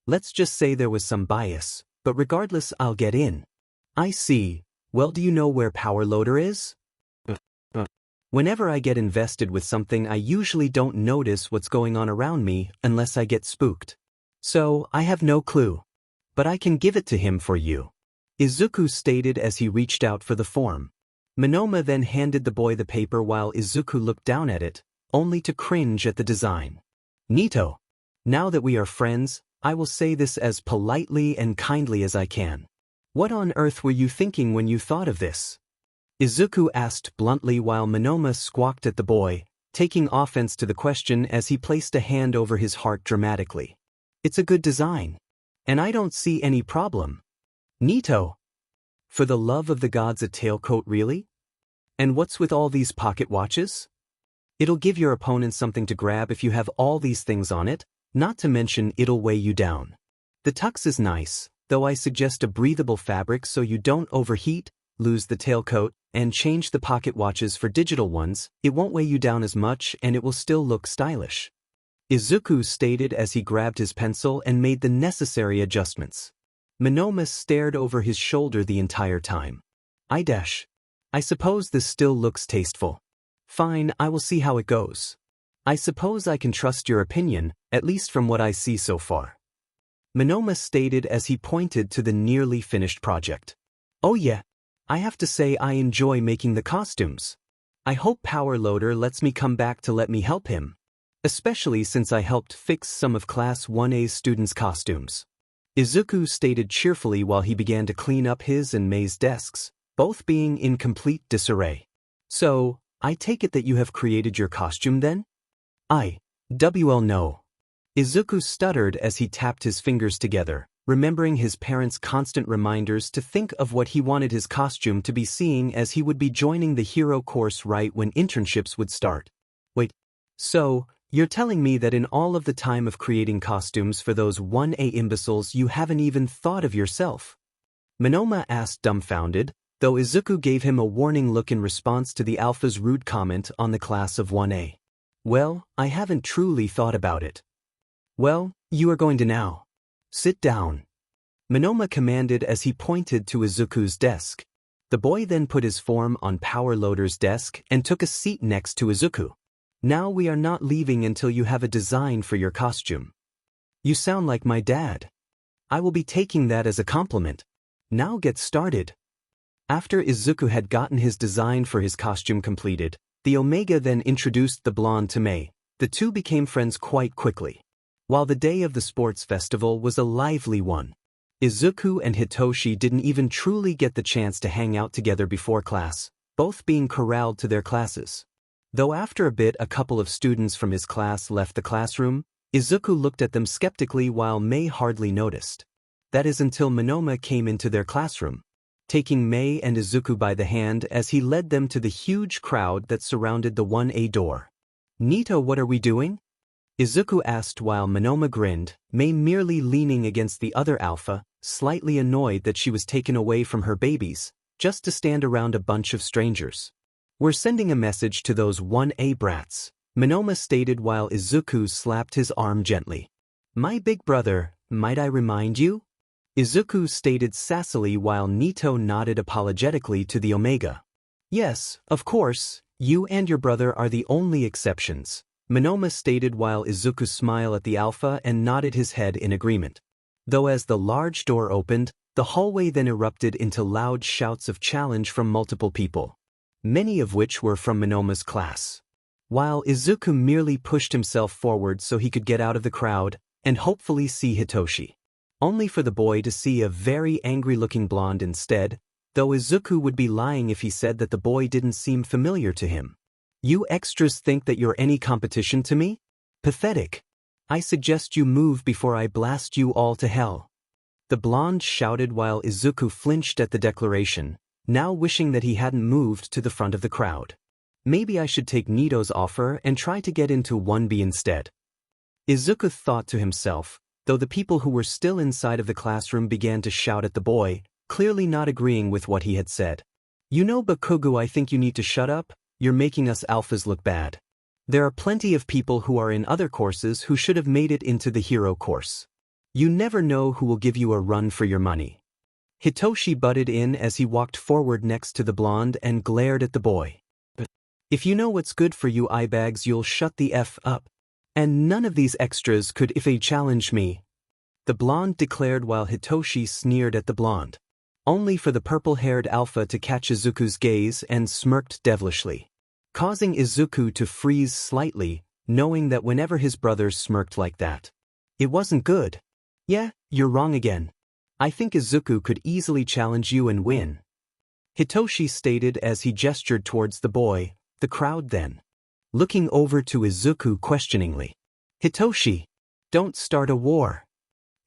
Let's just say there was some bias, but regardless I'll get in. I see. Well, do you know where Power Loader is? Whenever I get invested with something I usually don't notice what's going on around me unless I get spooked. So, I have no clue. But I can give it to him for you. Izuku stated as he reached out for the form. Minoma then handed the boy the paper while Izuku looked down at it, only to cringe at the design. Nito. Now that we are friends, I will say this as politely and kindly as I can. What on earth were you thinking when you thought of this? Izuku asked bluntly while Monoma squawked at the boy, taking offense to the question as he placed a hand over his heart dramatically. It's a good design. And I don't see any problem. Nito. For the love of the gods, a tailcoat really? And what's with all these pocket watches? It'll give your opponent something to grab if you have all these things on it, not to mention it'll weigh you down. The tux is nice, though I suggest a breathable fabric so you don't overheat, lose the tailcoat, and change the pocket watches for digital ones. It won't weigh you down as much and it will still look stylish. Izuku stated as he grabbed his pencil and made the necessary adjustments. Monoma stared over his shoulder the entire time. I suppose this still looks tasteful. Fine, I will see how it goes. I suppose I can trust your opinion, at least from what I see so far. Monoma stated as he pointed to the nearly finished project. Oh yeah, I have to say I enjoy making the costumes. I hope Power Loader lets me come back to let me help him. Especially since I helped fix some of Class 1A's students' costumes. Izuku stated cheerfully while he began to clean up his and Mei's desks, both being in complete disarray. So, I take it that you have created your costume then? No. Izuku stuttered as he tapped his fingers together, remembering his parents' constant reminders to think of what he wanted his costume to be, seeing as he would be joining the hero course right when internships would start. Wait, so, you're telling me that in all of the time of creating costumes for those 1A imbeciles you haven't even thought of yourself? Monoma asked dumbfounded, though Izuku gave him a warning look in response to the Alpha's rude comment on the class of 1A. Well, I haven't truly thought about it. Well, you are going to now. Sit down. Monoma commanded as he pointed to Izuku's desk. The boy then put his form on Power Loader's desk and took a seat next to Izuku. Now we are not leaving until you have a design for your costume. You sound like my dad. I will be taking that as a compliment. Now get started. After Izuku had gotten his design for his costume completed, the Omega then introduced the blonde to Mei. The two became friends quite quickly. While the day of the sports festival was a lively one, Izuku and Hitoshi didn't even truly get the chance to hang out together before class, both being corralled to their classes. Though after a bit a couple of students from his class left the classroom, Izuku looked at them skeptically while Mei hardly noticed. That is until Monoma came into their classroom, taking Mei and Izuku by the hand as he led them to the huge crowd that surrounded the 1A door. Nito, what are we doing? Izuku asked while Monoma grinned, Mei merely leaning against the other Alpha, slightly annoyed that she was taken away from her babies, just to stand around a bunch of strangers. We're sending a message to those 1A brats, Monoma stated while Izuku slapped his arm gently. My big brother, might I remind you? Izuku stated sassily while Nito nodded apologetically to the Omega. Yes, of course, you and your brother are the only exceptions, Monoma stated while Izuku smiled at the Alpha and nodded his head in agreement. Though as the large door opened, the hallway then erupted into loud shouts of challenge from multiple people, many of which were from Monoma's class. While Izuku merely pushed himself forward so he could get out of the crowd and hopefully see Hitoshi, only for the boy to see a very angry-looking blonde instead, though Izuku would be lying if he said that the boy didn't seem familiar to him. You extras think that you're any competition to me? Pathetic. I suggest you move before I blast you all to hell. The blonde shouted while Izuku flinched at the declaration, now wishing that he hadn't moved to the front of the crowd. Maybe I should take Nito's offer and try to get into 1B instead. Izuku thought to himself, though the people who were still inside of the classroom began to shout at the boy, clearly not agreeing with what he had said. You know, Bakugo, I think you need to shut up. You're making us Alphas look bad. There are plenty of people who are in other courses who should have made it into the hero course. You never know who will give you a run for your money. Hitoshi butted in as he walked forward next to the blonde and glared at the boy. But if you know what's good for you eyebags, you'll shut the F up. And none of these extras could if they challenge me, the blonde declared while Hitoshi sneered at the blonde, only for the purple-haired Alpha to catch Izuku's gaze and smirked devilishly. causing Izuku to freeze slightly, knowing that whenever his brother smirked like that, it wasn't good. Yeah, you're wrong again. I think Izuku could easily challenge you and win, Hitoshi stated as he gestured towards the boy, the crowd then looking over to Izuku questioningly. Hitoshi, don't start a war.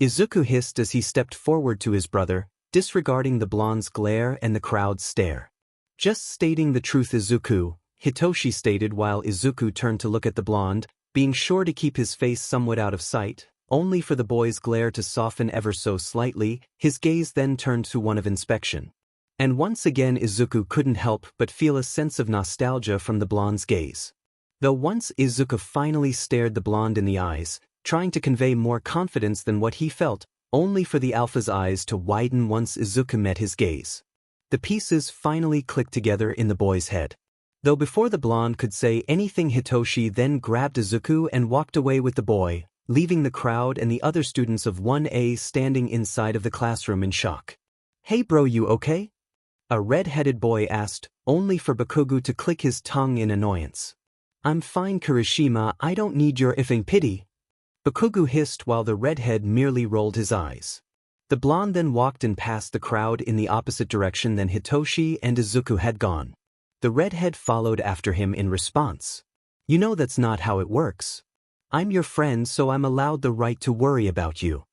Izuku hissed as he stepped forward to his brother, disregarding the blonde's glare and the crowd's stare. Just stating the truth, Izuku, Hitoshi stated while Izuku turned to look at the blonde, being sure to keep his face somewhat out of sight, only for the boy's glare to soften ever so slightly. His gaze then turned to one of inspection. And once again Izuku couldn't help but feel a sense of nostalgia from the blonde's gaze. Though once Izuku finally stared the blonde in the eyes, trying to convey more confidence than what he felt, only for the alpha's eyes to widen once Izuku met his gaze. The pieces finally clicked together in the boy's head. Though before the blonde could say anything, Hitoshi then grabbed Izuku and walked away with the boy, leaving the crowd and the other students of 1A standing inside of the classroom in shock. Hey bro, you okay? A red-headed boy asked, only for Bakugo to click his tongue in annoyance. I'm fine, Kirishima, I don't need your effing pity. Bakugo hissed while the redhead merely rolled his eyes. The blonde then walked and passed the crowd in the opposite direction than Hitoshi and Izuku had gone. The redhead followed after him in response. You know that's not how it works. I'm your friend, so I'm allowed the right to worry about you.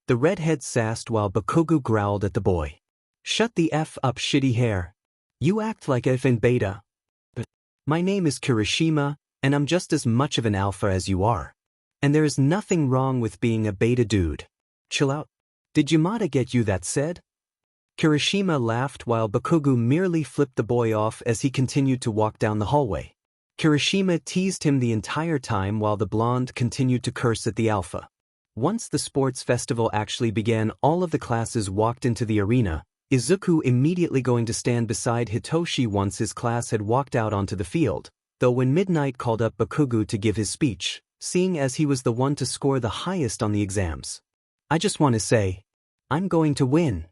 The redhead sassed while Bakugo growled at the boy. Shut the F up, shitty hair. You act like a effing beta. But my name is Kirishima, and I'm just as much of an alpha as you are. And there is nothing wrong with being a beta dude. Chill out. Did Yamada get you that said? Kirishima laughed while Bakugo merely flipped the boy off as he continued to walk down the hallway. Kirishima teased him the entire time while the blonde continued to curse at the alpha. Once the sports festival actually began, all of the classes walked into the arena, Izuku immediately going to stand beside Hitoshi once his class had walked out onto the field, though when Midnight called up Bakugo to give his speech, seeing as he was the one to score the highest on the exams. I just want to say, I'm going to win,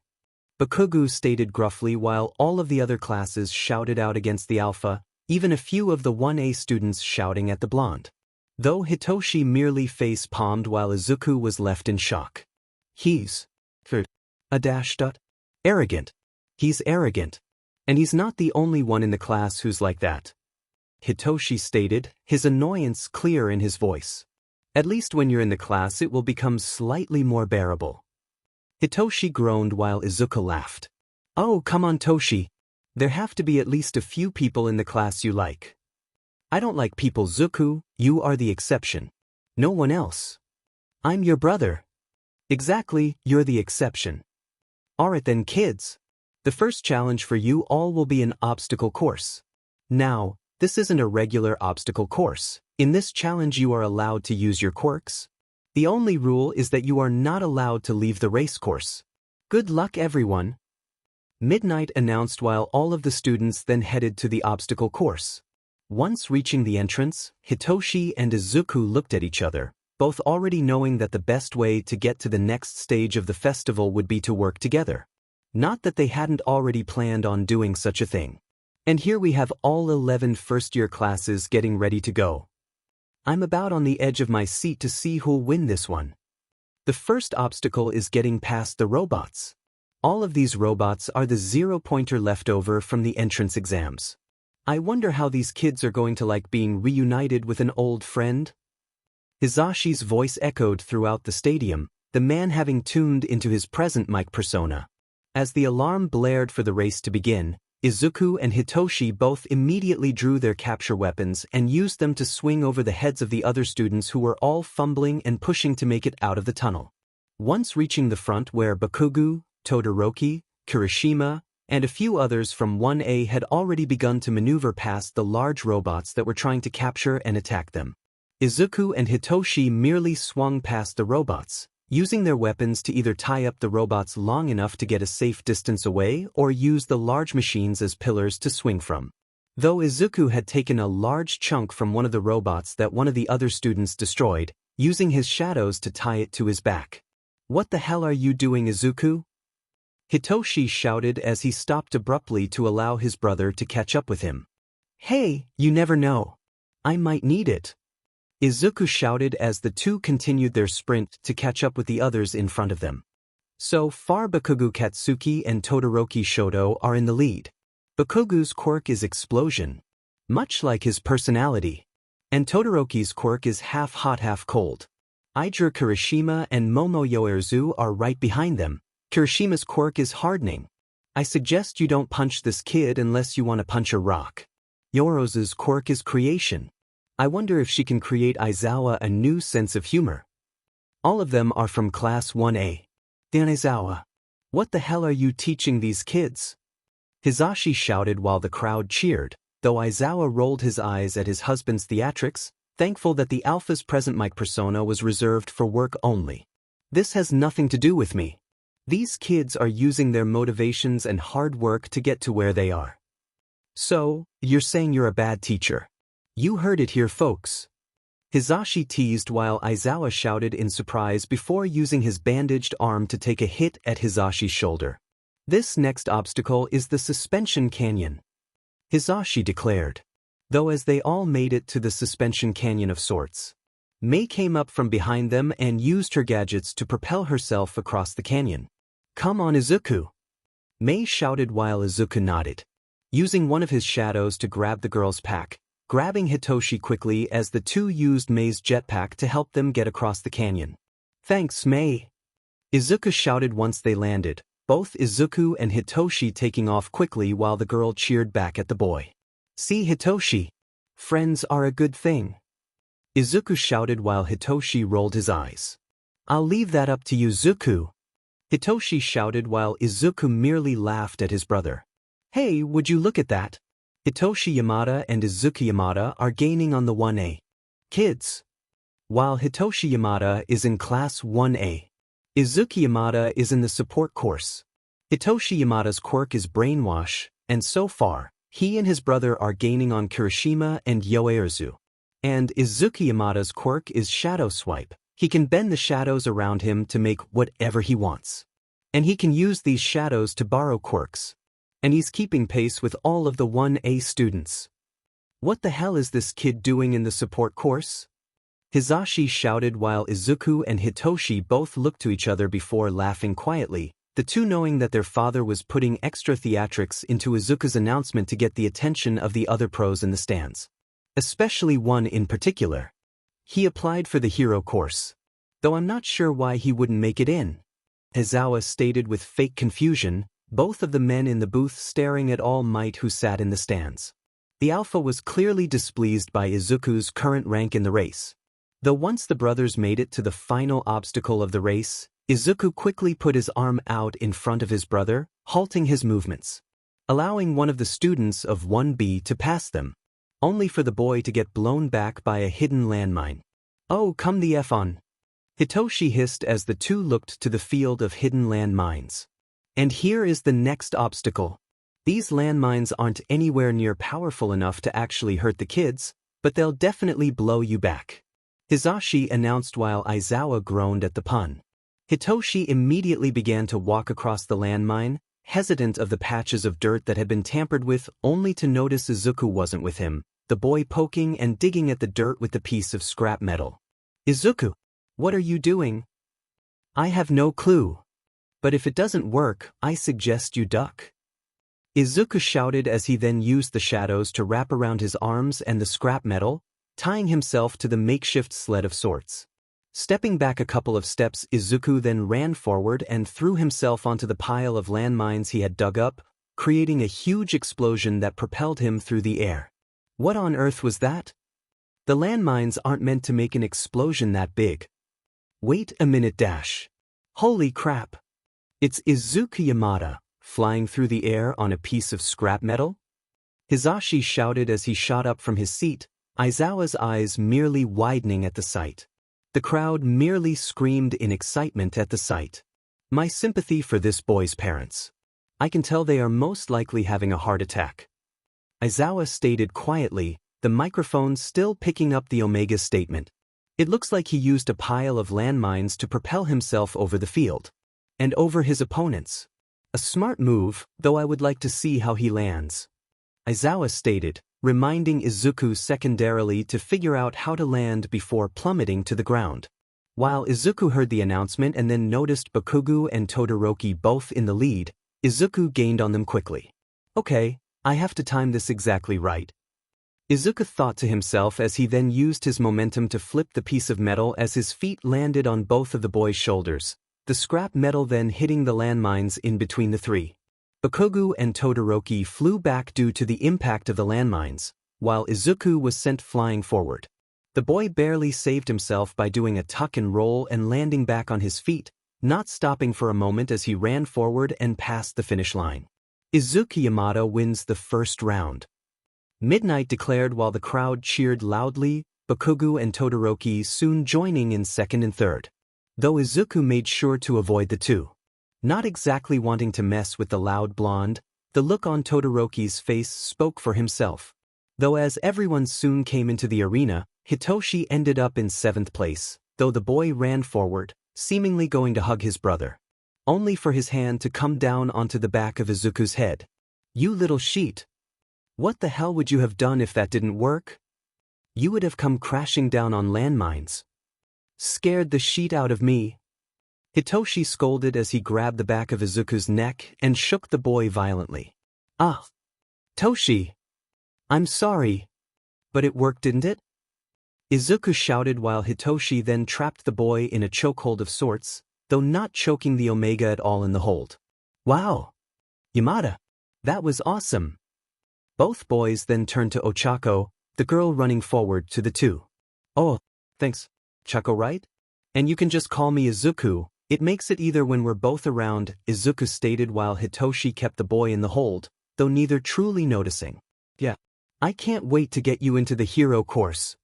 Bakugo stated gruffly while all of the other classes shouted out against the alpha, even a few of the 1A students shouting at the blonde. Though Hitoshi merely face-palmed while Izuku was left in shock. He's arrogant. He's arrogant. And he's not the only one in the class who's like that, Hitoshi stated, his annoyance clear in his voice. At least when you're in the class it will become slightly more bearable. Hitoshi groaned while Izuku laughed. Oh, come on Toshi. There have to be at least a few people in the class you like. I don't like people, Zuku, you are the exception. No one else. I'm your brother. Exactly, you're the exception. Alright then kids. The first challenge for you all will be an obstacle course. Now, this isn't a regular obstacle course. In this challenge you are allowed to use your quirks. The only rule is that you are not allowed to leave the race course. Good luck everyone. Midnight announced while all of the students then headed to the obstacle course. Once reaching the entrance, Hitoshi and Izuku looked at each other, both already knowing that the best way to get to the next stage of the festival would be to work together. Not that they hadn't already planned on doing such a thing. And here we have all 11 first-year classes getting ready to go. I'm about on the edge of my seat to see who'll win this one. The first obstacle is getting past the robots. All of these robots are the zero-pointer leftover from the entrance exams. I wonder how these kids are going to like being reunited with an old friend? Hisashi's voice echoed throughout the stadium, the man having tuned into his present mic persona. As the alarm blared for the race to begin, Izuku and Hitoshi both immediately drew their capture weapons and used them to swing over the heads of the other students who were all fumbling and pushing to make it out of the tunnel. Once reaching the front where Bakugo, Todoroki, Kirishima, and a few others from 1A had already begun to maneuver past the large robots that were trying to capture and attack them, Izuku and Hitoshi merely swung past the robots, using their weapons to either tie up the robots long enough to get a safe distance away or use the large machines as pillars to swing from. Though Izuku had taken a large chunk from one of the robots that one of the other students destroyed, using his shadows to tie it to his back. What the hell are you doing, Izuku? Hitoshi shouted as he stopped abruptly to allow his brother to catch up with him. Hey, you never know. I might need it. Izuku shouted as the two continued their sprint to catch up with the others in front of them. So far Bakugo Katsuki and Todoroki Shoto are in the lead. Bakugo's quirk is explosion, much like his personality. And Todoroki's quirk is half hot half cold. Iger Kirishima and Momo Yoerzu are right behind them. Kirishima's quirk is hardening. I suggest you don't punch this kid unless you want to punch a rock. Yorozu's quirk is creation. I wonder if she can create Aizawa a new sense of humor. All of them are from Class 1A. Dan Aizawa, what the hell are you teaching these kids? Hizashi shouted while the crowd cheered, though Aizawa rolled his eyes at his husband's theatrics, thankful that the Alpha's present mic persona was reserved for work only. This has nothing to do with me. These kids are using their motivations and hard work to get to where they are. So, you're saying you're a bad teacher. You heard it here, folks. Hizashi teased while Aizawa shouted in surprise before using his bandaged arm to take a hit at Hizashi's shoulder. This next obstacle is the suspension canyon, Hizashi declared. Though as they all made it to the suspension canyon of sorts, Mei came up from behind them and used her gadgets to propel herself across the canyon. Come on, Izuku! Mei shouted while Izuku nodded, using one of his shadows to grab the girl's pack, grabbing Hitoshi quickly as the two used Mei's jetpack to help them get across the canyon. Thanks, Mei! Izuku shouted once they landed, both Izuku and Hitoshi taking off quickly while the girl cheered back at the boy. See, Hitoshi, friends are a good thing. Izuku shouted while Hitoshi rolled his eyes. I'll leave that up to you, Izuku. Hitoshi shouted while Izuku merely laughed at his brother. Hey, would you look at that? Hitoshi Yamada and Izuku Yamada are gaining on the 1A kids. While Hitoshi Yamada is in Class 1A, Izuku Yamada is in the support course. Hitoshi Yamada's quirk is Brainwash, and so far, he and his brother are gaining on Kirishima and Yoerzu. And Izuku Yamada's quirk is Shadow Swipe. He can bend the shadows around him to make whatever he wants. And he can use these shadows to borrow quirks. And he's keeping pace with all of the 1A students. What the hell is this kid doing in the support course? Hizashi shouted while Izuku and Hitoshi both looked to each other before laughing quietly, the two knowing that their father was putting extra theatrics into Izuku's announcement to get the attention of the other pros in the stands. Especially one in particular. He applied for the hero course. Though I'm not sure why he wouldn't make it in. Aizawa stated with fake confusion, both of the men in the booth staring at All Might who sat in the stands. The Alpha was clearly displeased by Izuku's current rank in the race. Though once the brothers made it to the final obstacle of the race, Izuku quickly put his arm out in front of his brother, halting his movements, allowing one of the students of 1B to pass them, only for the boy to get blown back by a hidden landmine. Oh, come the F on! Hitoshi hissed as the two looked to the field of hidden landmines. And here is the next obstacle. These landmines aren't anywhere near powerful enough to actually hurt the kids, but they'll definitely blow you back. Hizashi announced while Aizawa groaned at the pun. Hitoshi immediately began to walk across the landmine, hesitant of the patches of dirt that had been tampered with, only to notice Izuku wasn't with him, the boy poking and digging at the dirt with the piece of scrap metal. Izuku, what are you doing? I have no clue. But if it doesn't work, I suggest you duck. Izuku shouted as he then used the shadows to wrap around his arms and the scrap metal, tying himself to the makeshift sled of sorts. Stepping back a couple of steps, Izuku then ran forward and threw himself onto the pile of landmines he had dug up, creating a huge explosion that propelled him through the air. What on earth was that? The landmines aren't meant to make an explosion that big. Wait a minute dash. Holy crap. It's Izuku Yamada, flying through the air on a piece of scrap metal? Hizashi shouted as he shot up from his seat, Aizawa's eyes merely widening at the sight. The crowd merely screamed in excitement at the sight. My sympathy for this boy's parents. I can tell they are most likely having a heart attack. Aizawa stated quietly, the microphone still picking up the Omega statement. It looks like he used a pile of landmines to propel himself over the field. And over his opponents. A smart move, though I would like to see how he lands. Aizawa stated, reminding Izuku secondarily to figure out how to land before plummeting to the ground. While Izuku heard the announcement and then noticed Bakugo and Todoroki both in the lead, Izuku gained on them quickly. Okay, I have to time this exactly right. Izuku thought to himself as he then used his momentum to flip the piece of metal as his feet landed on both of the boys' shoulders, the scrap metal then hitting the landmines in between the three. Bakugo and Todoroki flew back due to the impact of the landmines, while Izuku was sent flying forward. The boy barely saved himself by doing a tuck and roll and landing back on his feet, not stopping for a moment as he ran forward and passed the finish line. Izuku Yamada wins the first round. Midnight declared while the crowd cheered loudly, Bakugo and Todoroki soon joining in second and third. Though Izuku made sure to avoid the two. Not exactly wanting to mess with the loud blonde, the look on Todoroki's face spoke for himself. Though as everyone soon came into the arena, Hitoshi ended up in 7th place, though the boy ran forward, seemingly going to hug his brother. Only for his hand to come down onto the back of Izuku's head. You little sheet. What the hell would you have done if that didn't work? You would have come crashing down on landmines. Scared the sheet out of me. Hitoshi scolded as he grabbed the back of Izuku's neck and shook the boy violently. Ah! Toshi! I'm sorry. But it worked, didn't it? Izuku shouted while Hitoshi then trapped the boy in a chokehold of sorts, though not choking the Omega at all in the hold. Wow! Yamada! That was awesome! Both boys then turned to Ochako, the girl running forward to the two. Oh, thanks, Chako, right? And you can just call me Izuku, it makes it either when we're both around, Izuku stated while Hitoshi kept the boy in the hold, though neither truly noticing. Yeah. I can't wait to get you into the hero course.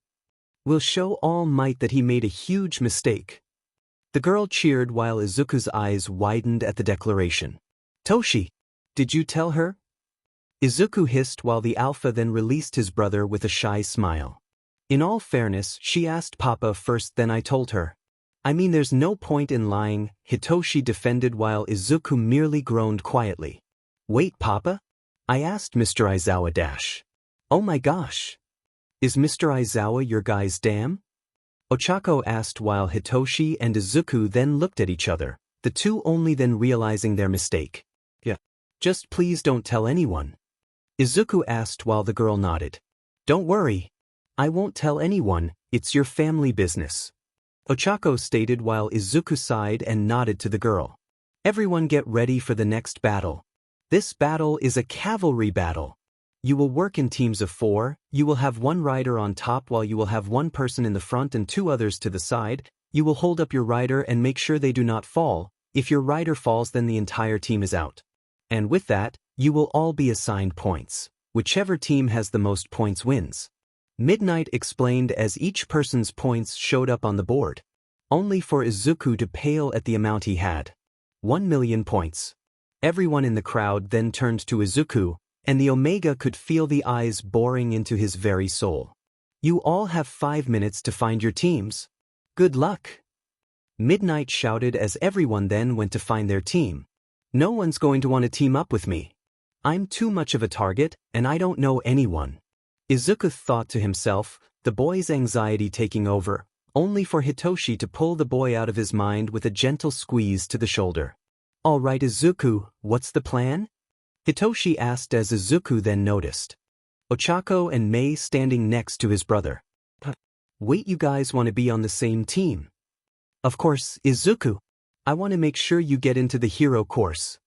We'll show All Might that he made a huge mistake. The girl cheered while Izuku's eyes widened at the declaration. Toshi, did you tell her? Izuku hissed while the alpha then released his brother with a shy smile. In all fairness, she asked Papa first, then I told her. I mean, there's no point in lying, Hitoshi defended while Izuku merely groaned quietly. Wait, Papa? I asked Mr. Aizawa dash. Oh my gosh. Is Mr. Aizawa your guy's dam? Ochako asked while Hitoshi and Izuku then looked at each other, the two only then realizing their mistake. Yeah. Just please don't tell anyone. Izuku asked while the girl nodded. Don't worry. I won't tell anyone, it's your family business. Ochako stated while Izuku sighed and nodded to the girl. Everyone get ready for the next battle. This battle is a cavalry battle. You will work in teams of 4, you will have one rider on top while you will have one person in the front and 2 others to the side. You will hold up your rider and make sure they do not fall. If your rider falls, then the entire team is out. And with that, you will all be assigned points. Whichever team has the most points wins. Midnight explained as each person's points showed up on the board. Only for Izuku to pale at the amount he had. 1,000,000 points. Everyone in the crowd then turned to Izuku, and the Omega could feel the eyes boring into his very soul. You all have 5 minutes to find your teams. Good luck. Midnight shouted as everyone then went to find their team. No one's going to want to team up with me. I'm too much of a target, and I don't know anyone. Izuku thought to himself, the boy's anxiety taking over, only for Hitoshi to pull the boy out of his mind with a gentle squeeze to the shoulder. All right, Izuku, what's the plan? Hitoshi asked as Izuku then noticed Ochako and Mei standing next to his brother. Wait, you guys want to be on the same team? Of course, Izuku. I want to make sure you get into the hero course.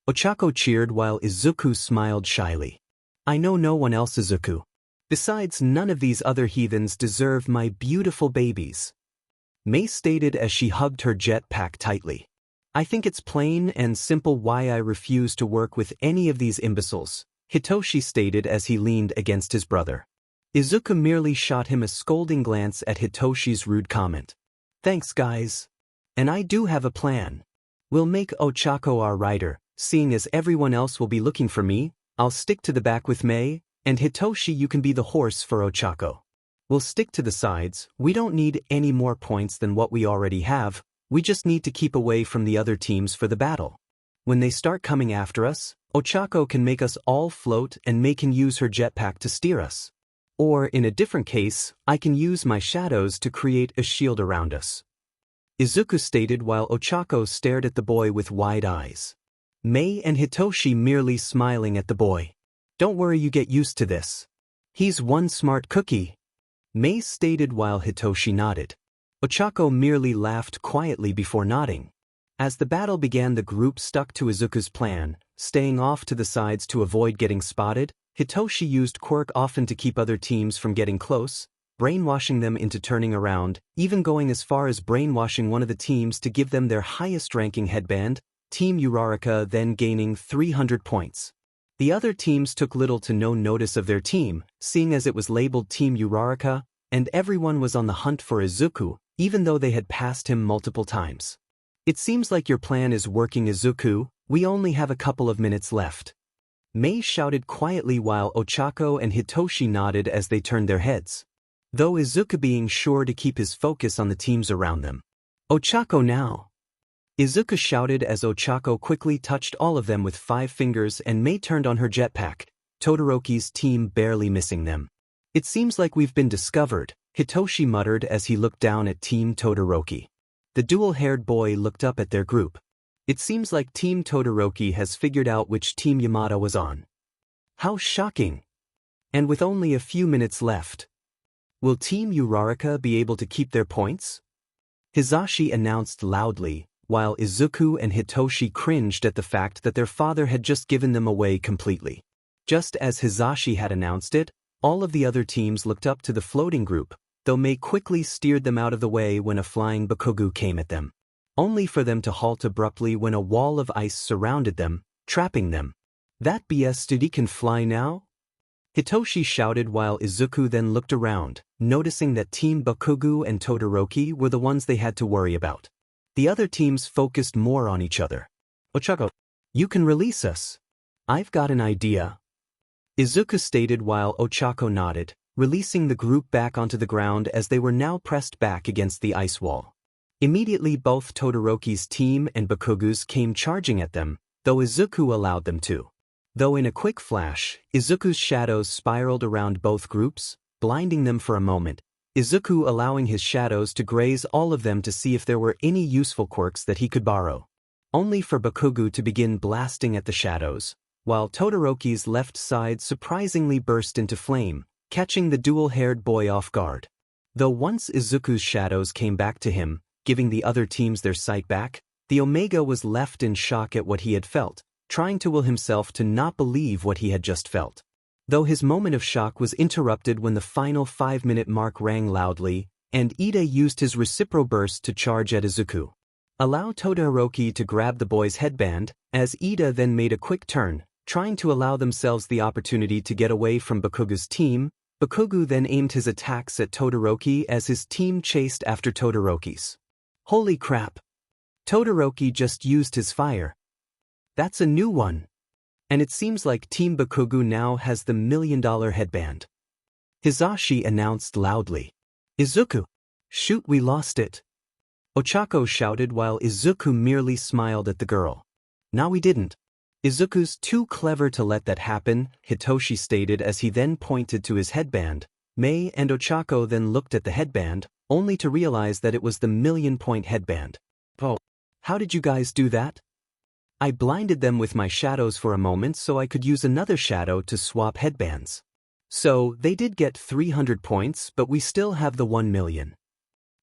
Ochako cheered while Izuku smiled shyly. I know no one else, Izuku. Besides, none of these other heathens deserve my beautiful babies. Mei stated as she hugged her jetpack tightly. I think it's plain and simple why I refuse to work with any of these imbeciles, Hitoshi stated as he leaned against his brother. Izuku merely shot him a scolding glance at Hitoshi's rude comment. Thanks, guys. And I do have a plan. We'll make Ochako our rider, seeing as everyone else will be looking for me. I'll stick to the back with Mei, and Hitoshi, you can be the horse for Ochako. We'll stick to the sides, we don't need any more points than what we already have, we just need to keep away from the other teams for the battle. When they start coming after us, Ochako can make us all float and May can use her jetpack to steer us. Or, in a different case, I can use my shadows to create a shield around us. Izuku stated while Ochako stared at the boy with wide eyes. May and Hitoshi merely smiling at the boy. Don't worry, you get used to this. He's one smart cookie. May stated while Hitoshi nodded. Ochako merely laughed quietly before nodding. As the battle began, the group stuck to Izuku's plan, staying off to the sides to avoid getting spotted. Hitoshi used quirk often to keep other teams from getting close, brainwashing them into turning around, even going as far as brainwashing one of the teams to give them their highest ranking headband, Team Uraraka then gaining 300 points. The other teams took little to no notice of their team, seeing as it was labeled Team Uraraka, and everyone was on the hunt for Izuku, even though they had passed him multiple times. It seems like your plan is working, Izuku. We only have a couple of minutes left. May shouted quietly while Ochako and Hitoshi nodded as they turned their heads, though Izuku being sure to keep his focus on the teams around them. Ochako now! Izuku shouted as Ochako quickly touched all of them with 5 fingers and May turned on her jetpack, Todoroki's team barely missing them. It seems like we've been discovered, Hitoshi muttered as he looked down at Team Todoroki. The dual-haired boy looked up at their group. It seems like Team Todoroki has figured out which Team Yamada was on. How shocking! And with only a few minutes left, will Team Uraraka be able to keep their points? Hizashi announced loudly, while Izuku and Hitoshi cringed at the fact that their father had just given them away completely. Just as Hizashi had announced it, all of the other teams looked up to the floating group, though May quickly steered them out of the way when a flying Bakugu came at them, only for them to halt abruptly when a wall of ice surrounded them, trapping them. That BS study can fly now? Hitoshi shouted while Izuku then looked around, noticing that Team Bakugu and Todoroki were the ones they had to worry about. The other teams focused more on each other. Ochako, you can release us. I've got an idea. Izuku stated while Ochako nodded, releasing the group back onto the ground as they were now pressed back against the ice wall. Immediately both Todoroki's team and Bakugu's came charging at them, though Izuku allowed them to. Though in a quick flash, Izuku's shadows spiraled around both groups, blinding them for a moment, Izuku allowing his shadows to graze all of them to see if there were any useful quirks that he could borrow. Only for Bakugu to begin blasting at the shadows, while Todoroki's left side surprisingly burst into flame, catching the dual-haired boy off guard. Though once Izuku's shadows came back to him, giving the other teams their sight back, the Omega was left in shock at what he had felt, trying to will himself to not believe what he had just felt. Though his moment of shock was interrupted when the final 5-minute mark rang loudly, and Ida used his reciprocal burst to charge at Izuku. Allow Todoroki to grab the boy's headband, as Ida then made a quick turn, trying to allow themselves the opportunity to get away from Bakugu's team. Bakugu then aimed his attacks at Todoroki as his team chased after Todoroki's. Holy crap! Todoroki just used his fire. That's a new one. And it seems like Team Bakugu now has the $1 million headband. Hizashi announced loudly. Izuku! Shoot, we lost it. Ochako shouted while Izuku merely smiled at the girl. Now we didn't. Izuku's too clever to let that happen, Hitoshi stated as he then pointed to his headband. May and Ochako then looked at the headband, only to realize that it was the 1,000,000-point headband. Oh, how did you guys do that? I blinded them with my shadows for a moment so I could use another shadow to swap headbands. So, they did get 300 points, but we still have the 1 million.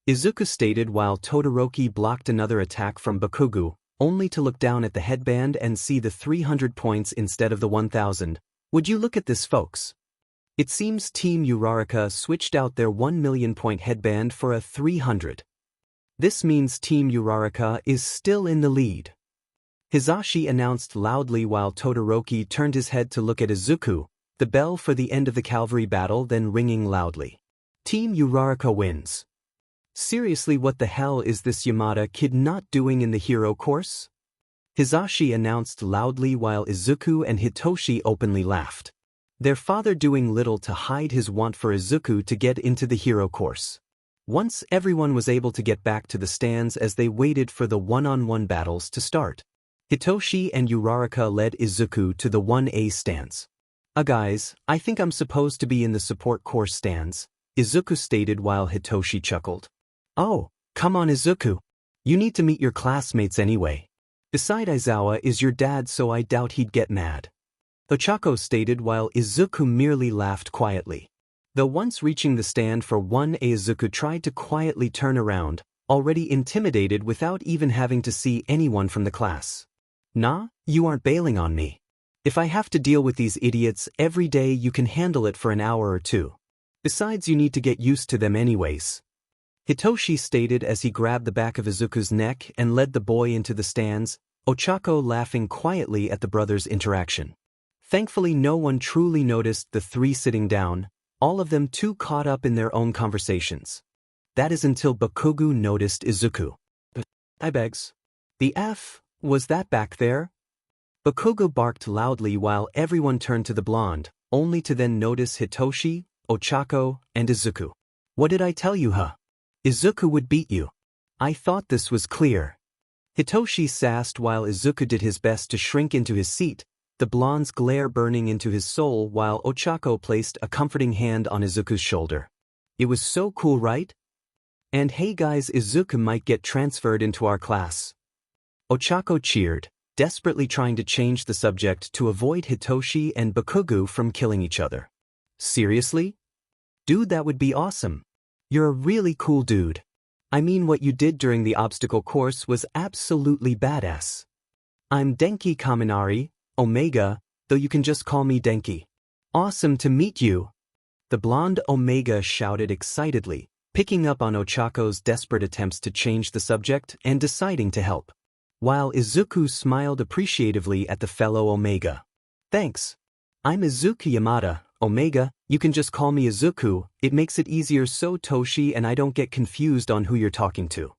Izuku stated while Todoroki blocked another attack from Bakugu, only to look down at the headband and see the 300 points instead of the 1,000. Would you look at this, folks? It seems Team Uraraka switched out their 1 million-point headband for a 300. This means Team Uraraka is still in the lead. Hizashi announced loudly while Todoroki turned his head to look at Izuku, the bell for the end of the cavalry battle then ringing loudly. Team Uraraka wins. Seriously, what the hell is this Yamada kid not doing in the hero course? Hizashi announced loudly while Izuku and Hitoshi openly laughed. Their father doing little to hide his want for Izuku to get into the hero course. Once everyone was able to get back to the stands as they waited for the one-on-one battles to start. Hitoshi and Uraraka led Izuku to the 1A stands. Guys, I think I'm supposed to be in the support course stands, Izuku stated while Hitoshi chuckled. Oh, come on Izuku. You need to meet your classmates anyway. Beside Aizawa is your dad, so I doubt he'd get mad. Ochako stated while Izuku merely laughed quietly. Though once reaching the stand for 1A, Izuku tried to quietly turn around, already intimidated without even having to see anyone from the class. Nah, you aren't bailing on me. If I have to deal with these idiots every day, you can handle it for an hour or two. Besides, you need to get used to them anyways. Hitoshi stated as he grabbed the back of Izuku's neck and led the boy into the stands, Ochako laughing quietly at the brothers' interaction. Thankfully, no one truly noticed the three sitting down, all of them too caught up in their own conversations. That is until Bakugo noticed Izuku. I begs. The F, was that back there? Bakugo barked loudly while everyone turned to the blonde, only to then notice Hitoshi, Ochako, and Izuku. What did I tell you, huh? Izuku would beat you. I thought this was clear. Hitoshi sassed while Izuku did his best to shrink into his seat, the blonde's glare burning into his soul while Ochako placed a comforting hand on Izuku's shoulder. It was so cool, right? And hey guys, Izuku might get transferred into our class. Ochako cheered, desperately trying to change the subject to avoid Hitoshi and Bakugo from killing each other. Seriously? Dude, that would be awesome. You're a really cool dude. I mean, what you did during the obstacle course was absolutely badass. I'm Denki Kaminari, Omega, though you can just call me Denki. Awesome to meet you. The blonde Omega shouted excitedly, picking up on Ochako's desperate attempts to change the subject and deciding to help. While Izuku smiled appreciatively at the fellow Omega. Thanks. I'm Izuku Yamada, Omega, you can just call me Izuku, it makes it easier so Toshi and I don't get confused on who you're talking to.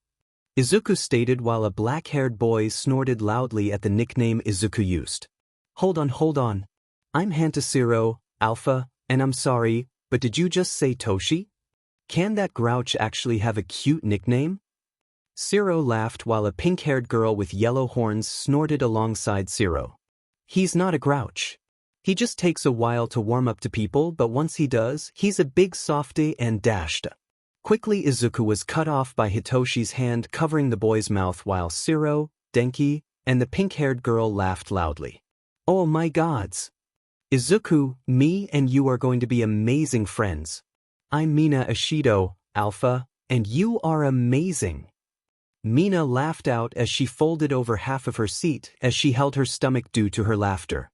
Izuku stated while a black-haired boy snorted loudly at the nickname Izuku used. Hold on. I'm Hantasiro, Alpha, and I'm sorry, but did you just say Toshi? Can that grouch actually have a cute nickname? Siro laughed while a pink-haired girl with yellow horns snorted alongside Siro. He's not a grouch. He just takes a while to warm up to people, but once he does, he's a big softy and dashed. Quickly, Izuku was cut off by Hitoshi's hand covering the boy's mouth while Siro, Denki, and the pink-haired girl laughed loudly. Oh my gods! Izuku, me and you are going to be amazing friends. I'm Mina Ishido, Alpha, and you are amazing. Mina laughed out as she folded over half of her seat as she held her stomach due to her laughter.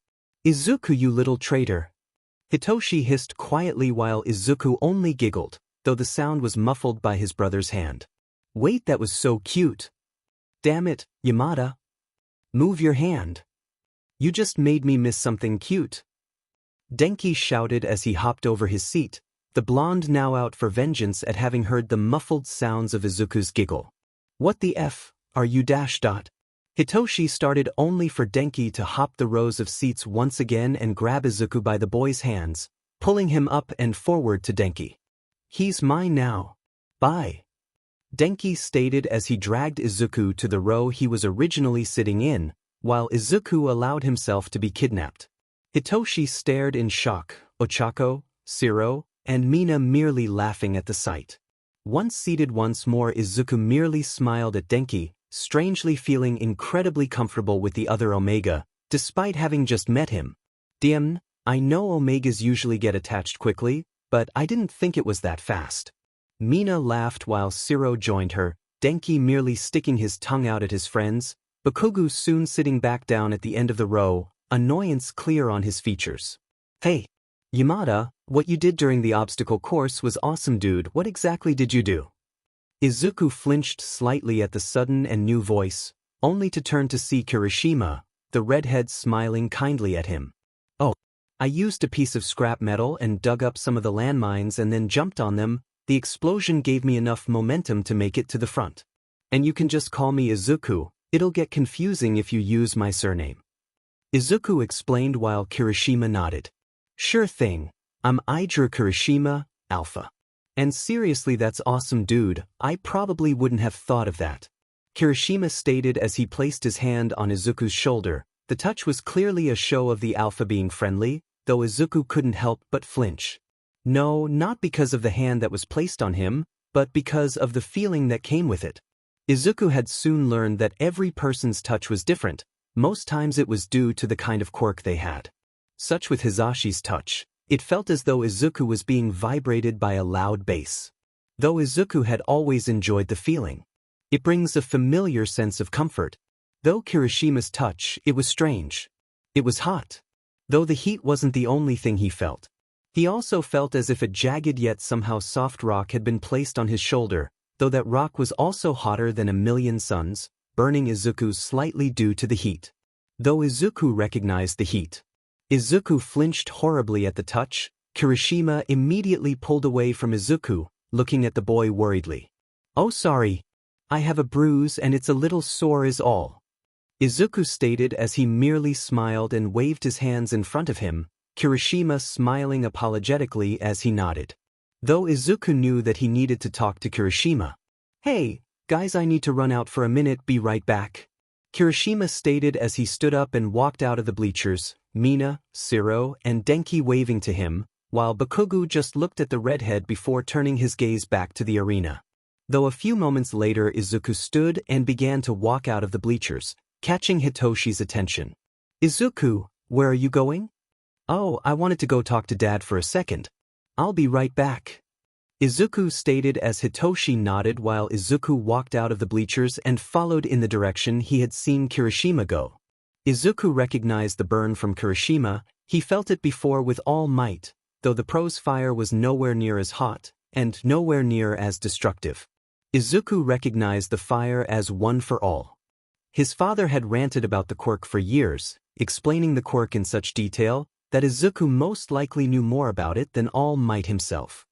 Izuku, you little traitor. Hitoshi hissed quietly while Izuku only giggled, though the sound was muffled by his brother's hand. Wait, that was so cute. Damn it, Yamada. Move your hand. You just made me miss something cute. Denki shouted as he hopped over his seat, the blonde now out for vengeance at having heard the muffled sounds of Izuku's giggle. What the F, are you dash dot? Hitoshi started only for Denki to hop the rows of seats once again and grab Izuku by the boy's hands, pulling him up and forward to Denki. He's mine now. Bye. Denki stated as he dragged Izuku to the row he was originally sitting in, while Izuku allowed himself to be kidnapped. Hitoshi stared in shock, Ochako, Siro, and Mina merely laughing at the sight. Once seated once more, Izuku merely smiled at Denki, strangely feeling incredibly comfortable with the other Omega, despite having just met him. Damn, I know Omegas usually get attached quickly, but I didn't think it was that fast. Mina laughed while Siro joined her, Denki merely sticking his tongue out at his friends, Bakugo soon sitting back down at the end of the row, annoyance clear on his features. Hey, Yamada, what you did during the obstacle course was awesome, dude. What exactly did you do? Izuku flinched slightly at the sudden and new voice, only to turn to see Kirishima, the redhead smiling kindly at him. Oh, I used a piece of scrap metal and dug up some of the landmines and then jumped on them. The explosion gave me enough momentum to make it to the front. And you can just call me Izuku, it'll get confusing if you use my surname. Izuku explained while Kirishima nodded. Sure thing, I'm Idra Kirishima, Alpha. And seriously, that's awesome, dude, I probably wouldn't have thought of that. Kirishima stated as he placed his hand on Izuku's shoulder. The touch was clearly a show of the alpha being friendly, though Izuku couldn't help but flinch. No, not because of the hand that was placed on him, but because of the feeling that came with it. Izuku had soon learned that every person's touch was different. Most times it was due to the kind of quirk they had. Such with Hisashi's touch, it felt as though Izuku was being vibrated by a loud bass. Though Izuku had always enjoyed the feeling. It brings a familiar sense of comfort. Though Kirishima's touch, it was strange. It was hot. Though the heat wasn't the only thing he felt. He also felt as if a jagged yet somehow soft rock had been placed on his shoulder, though that rock was also hotter than a million suns, burning Izuku slightly due to the heat. Though Izuku recognized the heat. Izuku flinched horribly at the touch. Kirishima immediately pulled away from Izuku, looking at the boy worriedly. "Oh, sorry. I have a bruise and it's a little sore is all," Izuku stated as he merely smiled and waved his hands in front of him, Kirishima smiling apologetically as he nodded. Though Izuku knew that he needed to talk to Kirishima. "Hey, guys, I need to run out for a minute, be right back," Kirishima stated as he stood up and walked out of the bleachers, Mina, Siro, and Denki waving to him, while Bakugo just looked at the redhead before turning his gaze back to the arena. Though a few moments later Izuku stood and began to walk out of the bleachers, catching Hitoshi's attention. "Izuku, where are you going?" "Oh, I wanted to go talk to Dad for a second. I'll be right back," Izuku stated as Hitoshi nodded while Izuku walked out of the bleachers and followed in the direction he had seen Kirishima go. Izuku recognized the burn from Kirishima. He felt it before with all might, though the pro's fire was nowhere near as hot, and nowhere near as destructive. Izuku recognized the fire as one for all. His father had ranted about the quirk for years, explaining the quirk in such detail that Izuku most likely knew more about it than All Might himself.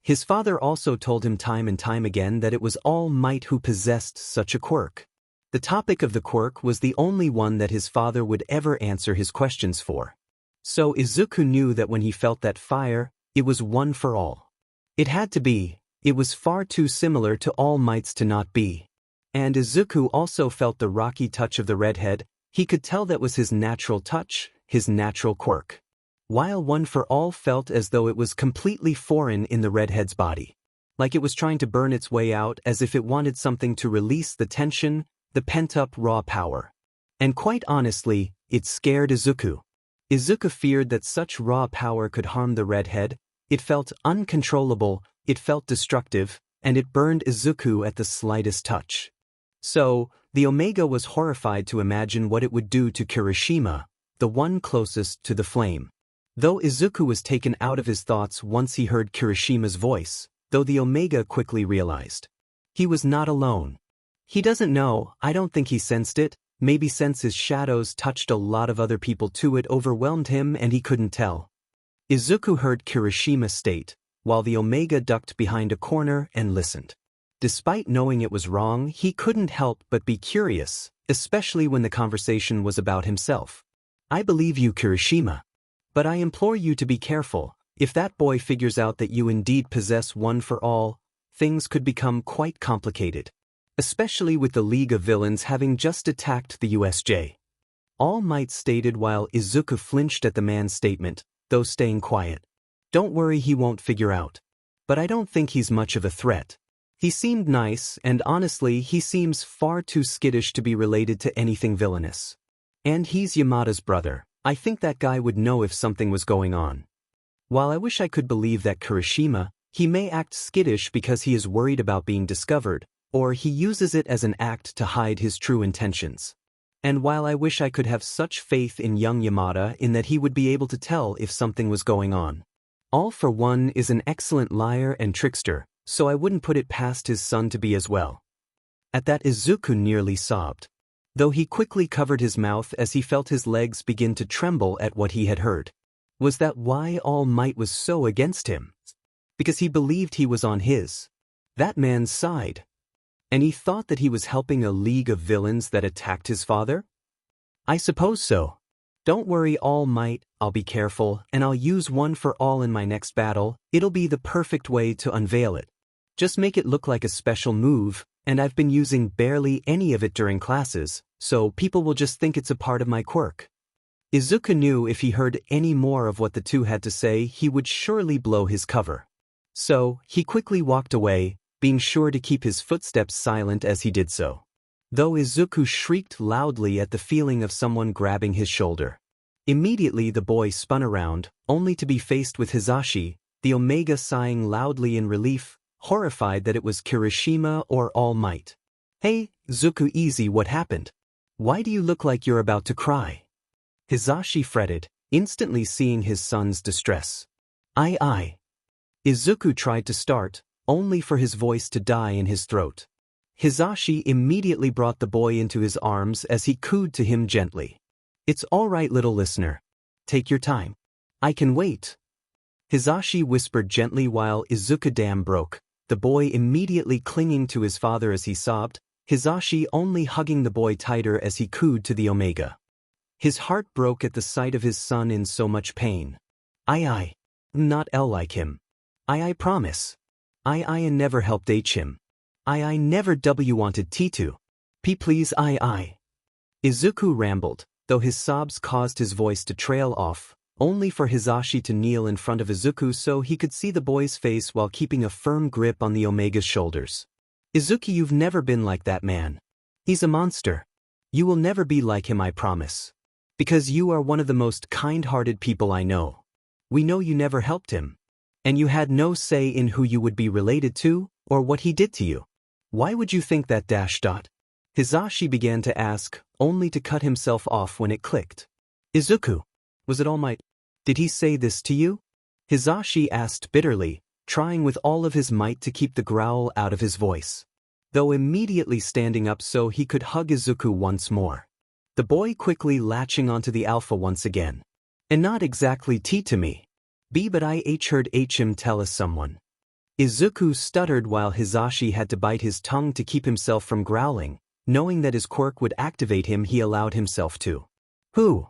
His father also told him time and time again that it was All Might who possessed such a quirk. The topic of the quirk was the only one that his father would ever answer his questions for. So Izuku knew that when he felt that fire, it was one for all. It had to be. It was far too similar to All Might's to not be. And Izuku also felt the rocky touch of the redhead. He could tell that was his natural touch, his natural quirk. While One for All felt as though it was completely foreign in the redhead's body. Like it was trying to burn its way out as if it wanted something to release the tension, the pent-up raw power. And quite honestly, it scared Izuku. Izuku feared that such raw power could harm the redhead. It felt uncontrollable, it felt destructive, and it burned Izuku at the slightest touch. So, the Omega was horrified to imagine what it would do to Kirishima, the one closest to the flame. Though Izuku was taken out of his thoughts once he heard Kirishima's voice, though the Omega quickly realized. He was not alone. He doesn't know, I don't think he sensed it, maybe since his shadows touched a lot of other people too it overwhelmed him and he couldn't tell. Izuku heard Kirishima state, while the Omega ducked behind a corner and listened. Despite knowing it was wrong, he couldn't help but be curious, especially when the conversation was about himself. "I believe you, Kirishima. But I implore you to be careful. If that boy figures out that you indeed possess One for All, things could become quite complicated. Especially with the League of Villains having just attacked the USJ. All Might stated while Izuku flinched at the man's statement, though staying quiet. "Don't worry, he won't figure out. But I don't think he's much of a threat. He seemed nice, and honestly he seems far too skittish to be related to anything villainous. And he's Yamada's brother. I think that guy would know if something was going on. While I wish I could believe that Kirishima, he may act skittish because he is worried about being discovered, or he uses it as an act to hide his true intentions. And while I wish I could have such faith in young Yamada in that he would be able to tell if something was going on. All for One is an excellent liar and trickster, so I wouldn't put it past his son to be as well." At that Izuku nearly sobbed. Though he quickly covered his mouth as he felt his legs begin to tremble at what he had heard. Was that why All Might was so against him? Because he believed he was on that man's side. And he thought that he was helping a league of villains that attacked his father? "I suppose so. Don't worry, All Might, I'll be careful, and I'll use One for All in my next battle. It'll be the perfect way to unveil it. Just make it look like a special move, and I've been using barely any of it during classes, so people will just think it's a part of my quirk. Izuku knew if he heard any more of what the two had to say, he would surely blow his cover. So, he quickly walked away, being sure to keep his footsteps silent as he did so. Though Izuku shrieked loudly at the feeling of someone grabbing his shoulder. Immediately the boy spun around, only to be faced with Hisashi, the Omega sighing loudly in relief, horrified that it was Kirishima or All Might. "Hey, Zuku, easy, what happened? Why do you look like you're about to cry?" Hisashi fretted, instantly seeing his son's distress. I. Izuku tried to start, only for his voice to die in his throat. Hisashi immediately brought the boy into his arms as he cooed to him gently. "It's all right, little listener. Take your time. I can wait." Hisashi whispered gently while Izuku dam broke, the boy immediately clinging to his father as he sobbed, Hisashi only hugging the boy tighter as he cooed to the Omega. His heart broke at the sight of his son in so much pain. I. Not L like him. I promise. I never helped H him. I never W wanted T to. P please I. Izuku rambled, though his sobs caused his voice to trail off, only for Hisashi to kneel in front of Izuku so he could see the boy's face while keeping a firm grip on the Omega's shoulders. "Izuku, you've never been like that man. He's a monster. You will never be like him, I promise. Because you are one of the most kind-hearted people I know. We know you never helped him. And you had no say in who you would be related to, or what he did to you. Why would you think that ? Hisashi began to ask, only to cut himself off when it clicked. "Izuku, was it All Might? Did he say this to you?" Hisashi asked bitterly, trying with all of his might to keep the growl out of his voice. Though immediately standing up so he could hug Izuku once more. The boy quickly latching onto the alpha once again. "And not exactly T to me. B but I heard him tell us someone." Izuku stuttered while Hisashi had to bite his tongue to keep himself from growling, knowing that his quirk would activate him. He allowed himself to. "Who?"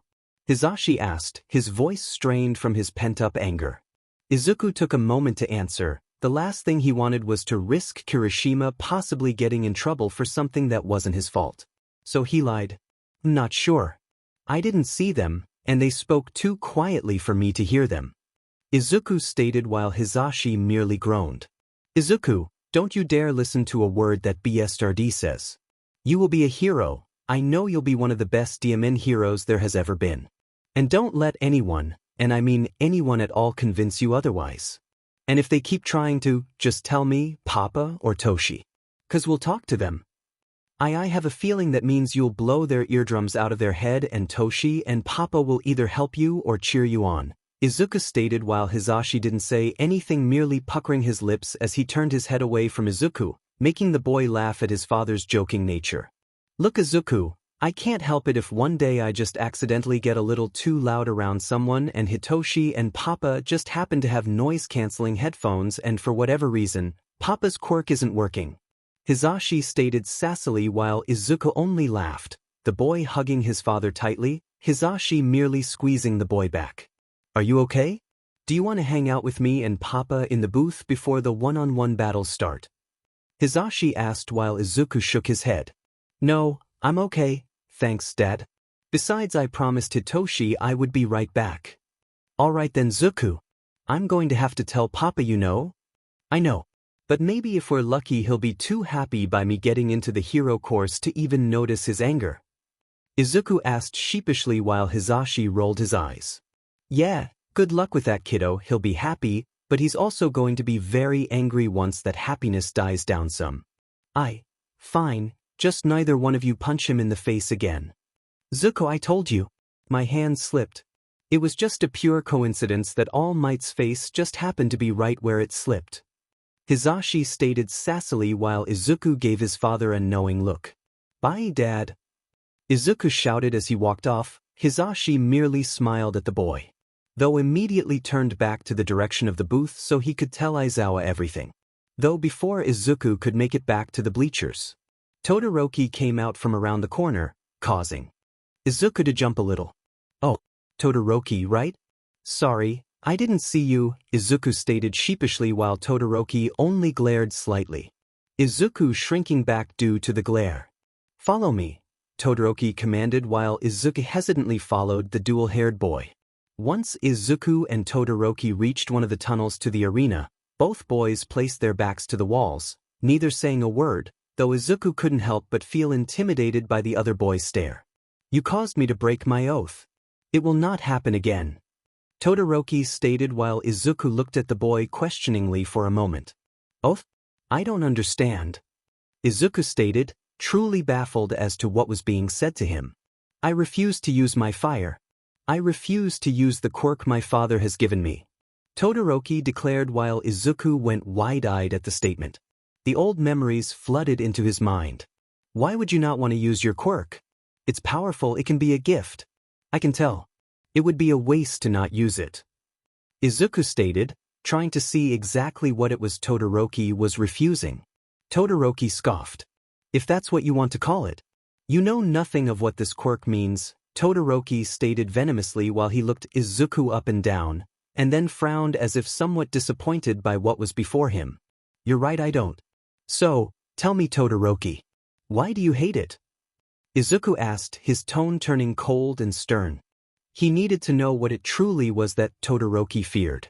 Hisashi asked, his voice strained from his pent-up anger. Izuku took a moment to answer. The last thing he wanted was to risk Kirishima possibly getting in trouble for something that wasn't his fault. So he lied. "Not sure. I didn't see them, and they spoke too quietly for me to hear them," Izuku stated while Hisashi merely groaned. "Izuku, don't you dare listen to a word that BSRD says. You will be a hero. I know you'll be one of the best DMN heroes there has ever been. And don't let anyone, and I mean anyone at all, convince you otherwise. And if they keep trying to, just tell me, Papa or Toshi. 'Cause we'll talk to them. I have a feeling that means you'll blow their eardrums out of their head, and Toshi and Papa will either help you or cheer you on," Izuku stated while Hisashi didn't say anything, merely puckering his lips as he turned his head away from Izuku, making the boy laugh at his father's joking nature. "Look, Izuku, I can't help it if one day I just accidentally get a little too loud around someone and Hitoshi and Papa just happen to have noise-canceling headphones and for whatever reason, Papa's quirk isn't working," Hisashi stated sassily while Izuku only laughed, the boy hugging his father tightly, Hisashi merely squeezing the boy back. "Are you okay? Do you want to hang out with me and Papa in the booth before the one-on-one battles start?" Hisashi asked while Izuku shook his head. "No, I'm okay, thanks, Dad. Besides, I promised Hitoshi I would be right back." "All right then, Zuku. I'm going to have to tell Papa, you know." "I know. But maybe if we're lucky he'll be too happy by me getting into the hero course to even notice his anger," Izuku asked sheepishly while Hisashi rolled his eyes. "Yeah, good luck with that, kiddo. He'll be happy, but he's also going to be very angry once that happiness dies down some." Fine, just neither one of you punch him in the face again." "Zuko, I told you." My hand slipped. It was just a pure coincidence that All Might's face just happened to be right where it slipped, Hisashi stated sassily while Izuku gave his father a knowing look. "Bye, Dad," Izuku shouted as he walked off. Hisashi merely smiled at the boy, though immediately turned back to the direction of the booth so he could tell Aizawa everything. Though before Izuku could make it back to the bleachers, Todoroki came out from around the corner, causing Izuku to jump a little. "Oh, Todoroki, right? Sorry, I didn't see you," Izuku stated sheepishly while Todoroki only glared slightly. Izuku shrinking back due to the glare. "Follow me," Todoroki commanded while Izuku hesitantly followed the dual-haired boy. Once Izuku and Todoroki reached one of the tunnels to the arena, both boys placed their backs to the walls, neither saying a word, though Izuku couldn't help but feel intimidated by the other boy's stare. "You caused me to break my oath. It will not happen again," Todoroki stated while Izuku looked at the boy questioningly for a moment. "Oath? I don't understand," Izuku stated, truly baffled as to what was being said to him. "I refuse to use my fire. I refuse to use the quirk my father has given me," Todoroki declared while Izuku went wide-eyed at the statement. The old memories flooded into his mind. "Why would you not want to use your quirk? It's powerful, it can be a gift. I can tell. It would be a waste to not use it," Izuku stated, trying to see exactly what it was Todoroki was refusing. Todoroki scoffed. "If that's what you want to call it. You know nothing of what this quirk means," Todoroki stated venomously while he looked Izuku up and down, and then frowned as if somewhat disappointed by what was before him. "You're right, I don't. So, tell me, Todoroki, why do you hate it?" Izuku asked, his tone turning cold and stern. He needed to know what it truly was that Todoroki feared.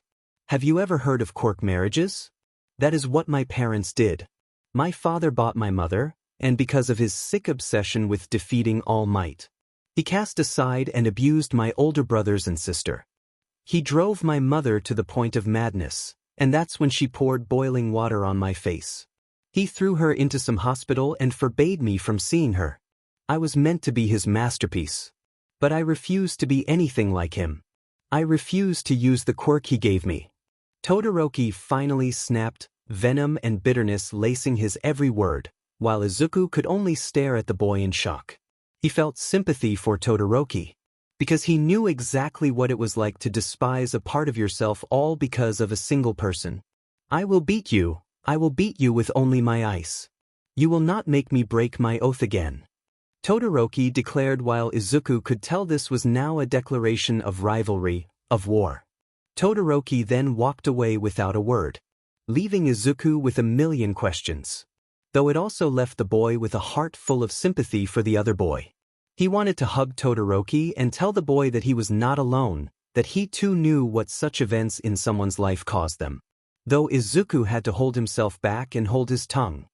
"Have you ever heard of quirk marriages? That is what my parents did. My father bought my mother, and because of his sick obsession with defeating All Might, he cast aside and abused my older brothers and sister. He drove my mother to the point of madness, and that's when she poured boiling water on my face. He threw her into some hospital and forbade me from seeing her. I was meant to be his masterpiece. But I refused to be anything like him. I refused to use the quirk he gave me." Todoroki finally snapped, venom and bitterness lacing his every word, while Izuku could only stare at the boy in shock. He felt sympathy for Todoroki, because he knew exactly what it was like to despise a part of yourself all because of a single person. "I will beat you with only my ice. You will not make me break my oath again," Todoroki declared while Izuku could tell this was now a declaration of rivalry, of war. Todoroki then walked away without a word, leaving Izuku with a million questions. Though it also left the boy with a heart full of sympathy for the other boy. He wanted to hug Todoroki and tell the boy that he was not alone, that he too knew what such events in someone's life caused them. Though Izuku had to hold himself back and hold his tongue.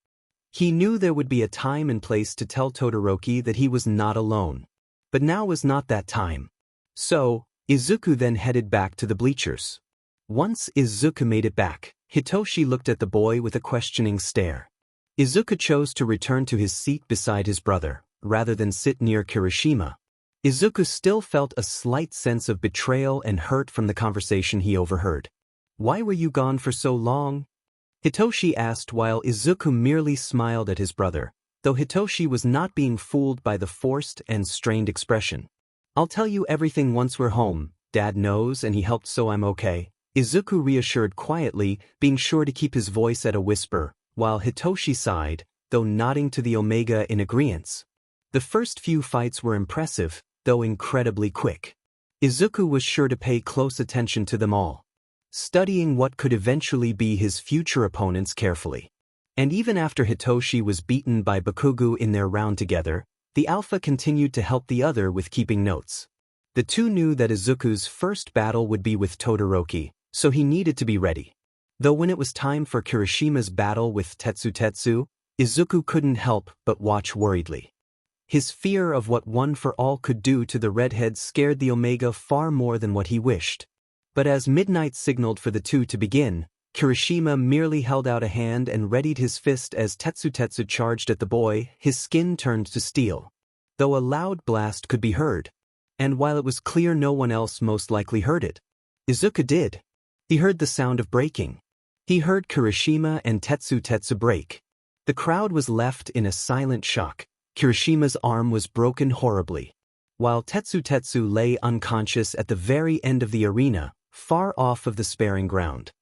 He knew there would be a time and place to tell Todoroki that he was not alone. But now was not that time. So, Izuku then headed back to the bleachers. Once Izuku made it back, Hitoshi looked at the boy with a questioning stare. Izuku chose to return to his seat beside his brother, rather than sit near Kirishima. Izuku still felt a slight sense of betrayal and hurt from the conversation he overheard. "Why were you gone for so long?" Hitoshi asked while Izuku merely smiled at his brother, though Hitoshi was not being fooled by the forced and strained expression. "I'll tell you everything once we're home. Dad knows and he helped, so I'm okay," Izuku reassured quietly, being sure to keep his voice at a whisper, while Hitoshi sighed, though nodding to the Omega in agreeance. The first few fights were impressive, though incredibly quick. Izuku was sure to pay close attention to them all, studying what could eventually be his future opponents carefully. And even after Hitoshi was beaten by Bakugo in their round together, the Alpha continued to help the other with keeping notes. The two knew that Izuku's first battle would be with Todoroki, so he needed to be ready. Though when it was time for Kirishima's battle with Tetsu, Izuku couldn't help but watch worriedly. His fear of what One for All could do to the redhead scared the Omega far more than what he wished. But as midnight signaled for the two to begin, Kirishima merely held out a hand and readied his fist as Tetsu charged at the boy, his skin turned to steel. Though a loud blast could be heard. And while it was clear no one else most likely heard it, Izuku did. He heard the sound of breaking. He heard Kirishima and Tetsu break. The crowd was left in a silent shock. Kirishima's arm was broken horribly, while Tetsu lay unconscious at the very end of the arena, far off of the sparring ground.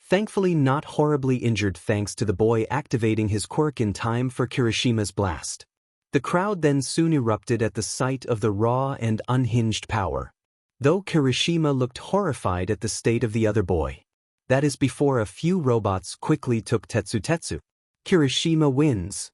Thankfully not horribly injured thanks to the boy activating his quirk in time for Kirishima's blast. The crowd then soon erupted at the sight of the raw and unhinged power. Though Kirishima looked horrified at the state of the other boy. That is before a few robots quickly took Tetsu. Kirishima wins.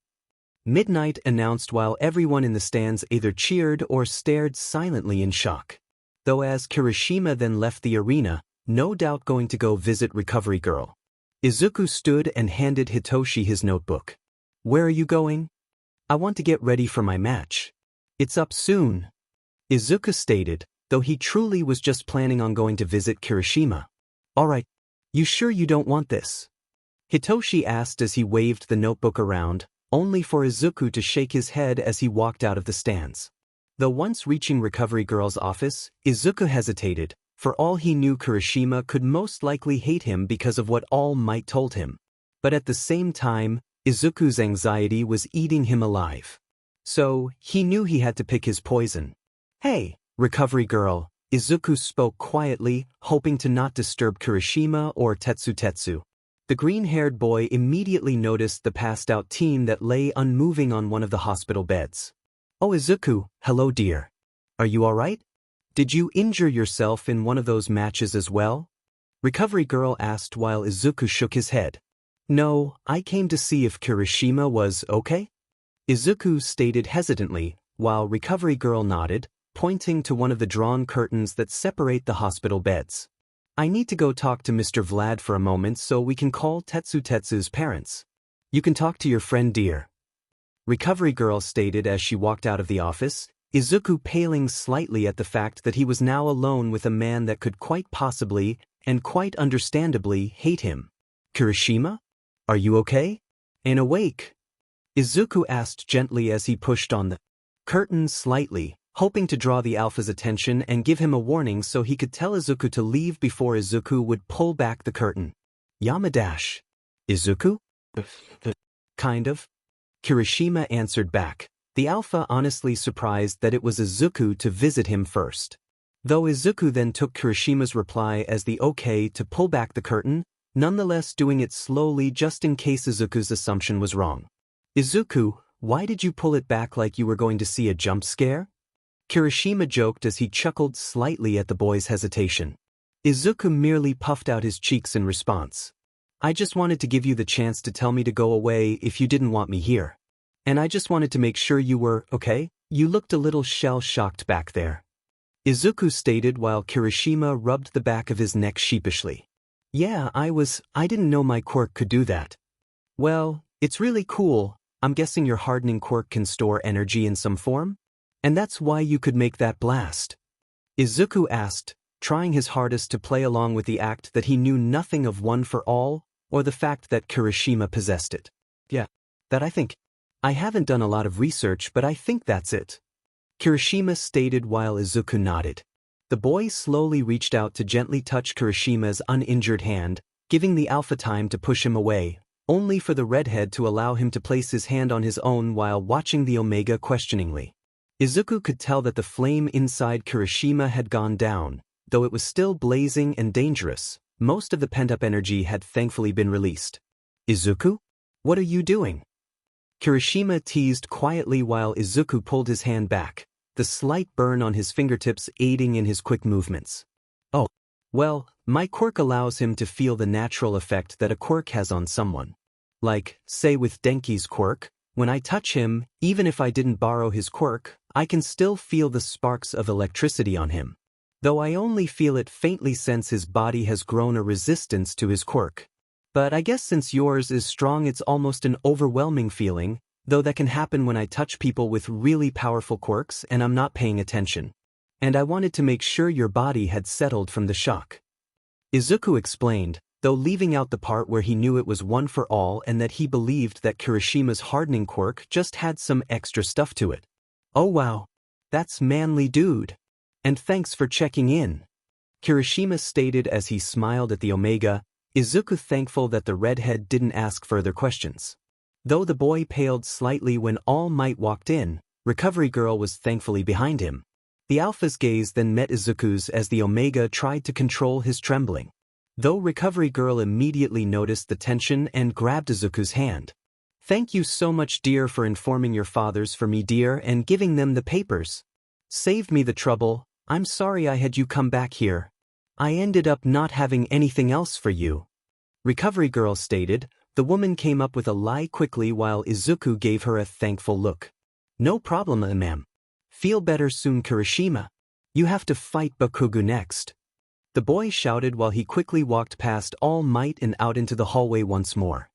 Midnight announced while everyone in the stands either cheered or stared silently in shock. Though as Kirishima then left the arena, no doubt going to go visit Recovery Girl. Izuku stood and handed Hitoshi his notebook. Where are you going? I want to get ready for my match. It's up soon. Izuku stated, though he truly was just planning on going to visit Kirishima. Alright, you sure you don't want this? Hitoshi asked as he waved the notebook around, only for Izuku to shake his head as he walked out of the stands. Though once reaching Recovery Girl's office, Izuku hesitated. For all he knew, Kirishima could most likely hate him because of what All Might told him. But at the same time, Izuku's anxiety was eating him alive. So, he knew he had to pick his poison. Hey, Recovery Girl, Izuku spoke quietly, hoping to not disturb Kirishima or Tetsu. The green-haired boy immediately noticed the passed-out teen that lay unmoving on one of the hospital beds. Oh Izuku, hello dear. Are you alright? Did you injure yourself in one of those matches as well? Recovery Girl asked while Izuku shook his head. No, I came to see if Kirishima was okay? Izuku stated hesitantly, while Recovery Girl nodded, pointing to one of the drawn curtains that separate the hospital beds. I need to go talk to Mr. Vlad for a moment so we can call Tetsu's parents. You can talk to your friend dear. Recovery Girl stated as she walked out of the office, Izuku paling slightly at the fact that he was now alone with a man that could quite possibly, and quite understandably, hate him. Kirishima? Are you okay? And awake? Izuku asked gently as he pushed on the curtain slightly, hoping to draw the Alpha's attention and give him a warning so he could tell Izuku to leave before Izuku would pull back the curtain. Yamadash. Izuku? Kind of. Kirishima answered back, the Alpha honestly surprised that it was Izuku to visit him first. Though Izuku then took Kirishima's reply as the okay to pull back the curtain, nonetheless doing it slowly just in case Izuku's assumption was wrong. Izuku, why did you pull it back like you were going to see a jump scare? Kirishima joked as he chuckled slightly at the boy's hesitation. Izuku merely puffed out his cheeks in response. I just wanted to give you the chance to tell me to go away if you didn't want me here. And I just wanted to make sure you were okay. You looked a little shell-shocked back there. Izuku stated while Kirishima rubbed the back of his neck sheepishly. Yeah, I didn't know my quirk could do that. Well, it's really cool. I'm guessing your hardening quirk can store energy in some form? And that's why you could make that blast? Izuku asked, trying his hardest to play along with the act that he knew nothing of One for All, or the fact that Kirishima possessed it. Yeah, that I think. I haven't done a lot of research, but I think that's it. Kirishima stated while Izuku nodded. The boy slowly reached out to gently touch Kirishima's uninjured hand, giving the Alpha time to push him away, only for the redhead to allow him to place his hand on his own while watching the Omega questioningly. Izuku could tell that the flame inside Kirishima had gone down, though it was still blazing and dangerous. Most of the pent-up energy had thankfully been released. Izuku? What are you doing? Kirishima teased quietly while Izuku pulled his hand back, the slight burn on his fingertips aiding in his quick movements. Oh, well, my quirk allows him to feel the natural effect that a quirk has on someone. Like, say with Denki's quirk, when I touch him, even if I didn't borrow his quirk, I can still feel the sparks of electricity on him. Though I only feel it faintly since his body has grown a resistance to his quirk. But I guess since yours is strong, it's almost an overwhelming feeling, though that can happen when I touch people with really powerful quirks and I'm not paying attention. And I wanted to make sure your body had settled from the shock. Izuku explained, though leaving out the part where he knew it was One for All and that he believed that Kirishima's hardening quirk just had some extra stuff to it. Oh wow. That's manly dude. And thanks for checking in. Kirishima stated as he smiled at the Omega, Izuku thankful that the redhead didn't ask further questions. Though the boy paled slightly when All Might walked in, Recovery Girl was thankfully behind him. The Alpha's gaze then met Izuku's as the Omega tried to control his trembling. Though Recovery Girl immediately noticed the tension and grabbed Izuku's hand. Thank you so much dear for informing your fathers for me dear and giving them the papers. Saved me the trouble. I'm sorry I had you come back here. I ended up not having anything else for you. Recovery Girl stated, The woman came up with a lie quickly while Izuku gave her a thankful look. No problem, ma'am. Feel better soon, Kirishima. You have to fight Bakugo next. The boy shouted while he quickly walked past All Might and out into the hallway once more.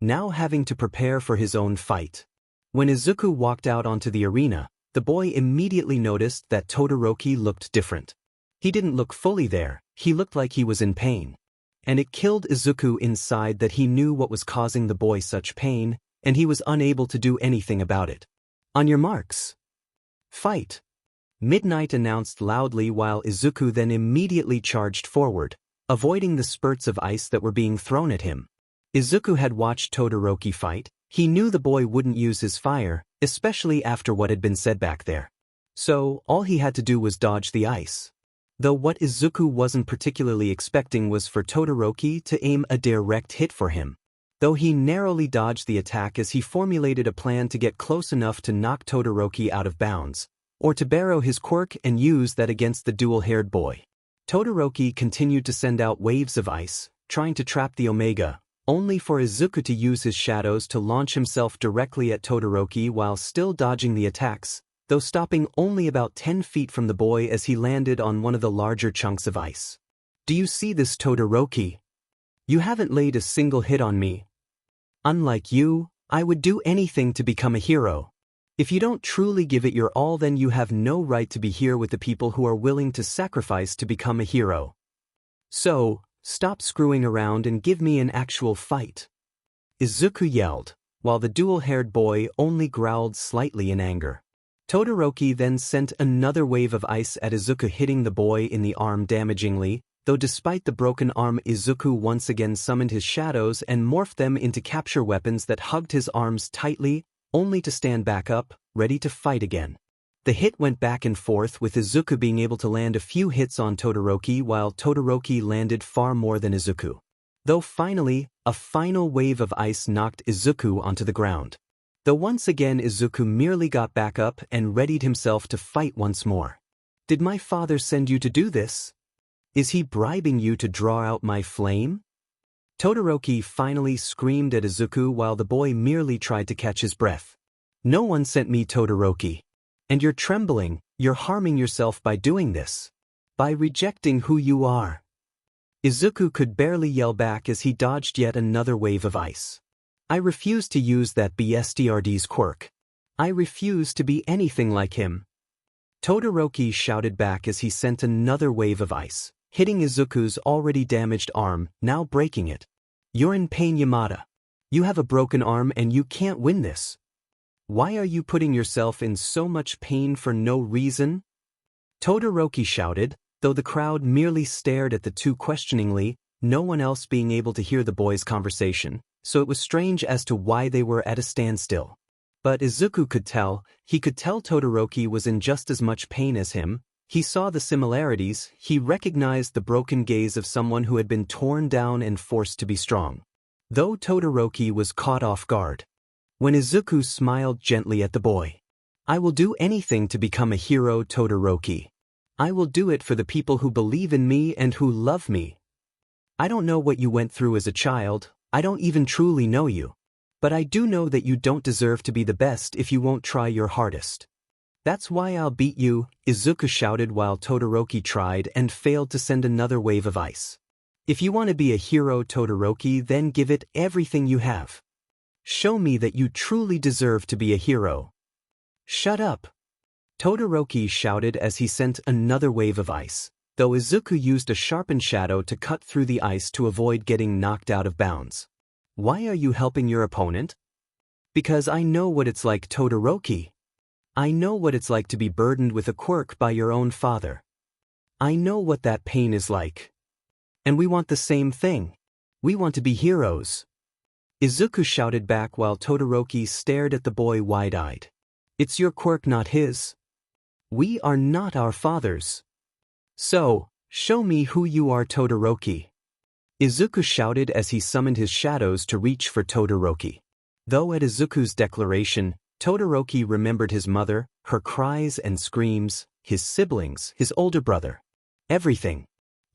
Now having to prepare for his own fight. When Izuku walked out onto the arena, the boy immediately noticed that Todoroki looked different. He didn't look fully there, he looked like he was in pain. And it killed Izuku inside that he knew what was causing the boy such pain, and he was unable to do anything about it. On your marks. Fight. Midnight announced loudly while Izuku then immediately charged forward, avoiding the spurts of ice that were being thrown at him. Izuku had watched Todoroki fight. He knew the boy wouldn't use his fire, especially after what had been said back there. So, all he had to do was dodge the ice. Though what Izuku wasn't particularly expecting was for Todoroki to aim a direct hit for him. Though he narrowly dodged the attack as he formulated a plan to get close enough to knock Todoroki out of bounds, or to borrow his quirk and use that against the dual-haired boy. Todoroki continued to send out waves of ice, trying to trap the Omega, only for Izuku to use his shadows to launch himself directly at Todoroki while still dodging the attacks, though stopping only about 10 feet from the boy as he landed on one of the larger chunks of ice. Do you see this, Todoroki? You haven't laid a single hit on me. Unlike you, I would do anything to become a hero. If you don't truly give it your all, then you have no right to be here with the people who are willing to sacrifice to become a hero. So, stop screwing around and give me an actual fight. Izuku yelled, while the dual-haired boy only growled slightly in anger. Todoroki then sent another wave of ice at Izuku, hitting the boy in the arm damagingly, though despite the broken arm, Izuku once again summoned his shadows and morphed them into capture weapons that hugged his arms tightly, only to stand back up, ready to fight again. The hit went back and forth, with Izuku being able to land a few hits on Todoroki while Todoroki landed far more than Izuku. Though finally, a final wave of ice knocked Izuku onto the ground. Though once again Izuku merely got back up and readied himself to fight once more. Did my father send you to do this? Is he bribing you to draw out my flame? Todoroki finally screamed at Izuku while the boy merely tried to catch his breath. No one sent me, Todoroki. And you're trembling, you're harming yourself by doing this. By rejecting who you are. Izuku could barely yell back as he dodged yet another wave of ice. I refuse to use that BSTRD's quirk. I refuse to be anything like him. Todoroki shouted back as he sent another wave of ice, hitting Izuku's already damaged arm, now breaking it. You're in pain, Yamada. You have a broken arm and you can't win this. Why are you putting yourself in so much pain for no reason? Todoroki shouted, though the crowd merely stared at the two questioningly, no one else being able to hear the boys' conversation, so it was strange as to why they were at a standstill. But Izuku could tell, he could tell Todoroki was in just as much pain as him. He saw the similarities, he recognized the broken gaze of someone who had been torn down and forced to be strong. Though Todoroki was caught off guard. When Izuku smiled gently at the boy. I will do anything to become a hero, Todoroki. I will do it for the people who believe in me and who love me. I don't know what you went through as a child, I don't even truly know you. But I do know that you don't deserve to be the best if you won't try your hardest. That's why I'll beat you, Izuku shouted while Todoroki tried and failed to send another wave of ice. If you want to be a hero, Todoroki, then give it everything you have. Show me that you truly deserve to be a hero. Shut up. Todoroki shouted as he sent another wave of ice, though Izuku used a sharpened shadow to cut through the ice to avoid getting knocked out of bounds. Why are you helping your opponent? Because I know what it's like, Todoroki. I know what it's like to be burdened with a quirk by your own father. I know what that pain is like. And we want the same thing. We want to be heroes. Izuku shouted back while Todoroki stared at the boy wide-eyed. It's your quirk, not his. We are not our fathers. So, show me who you are, Todoroki. Izuku shouted as he summoned his shadows to reach for Todoroki. Though at Izuku's declaration, Todoroki remembered his mother, her cries and screams, his siblings, his older brother. Everything.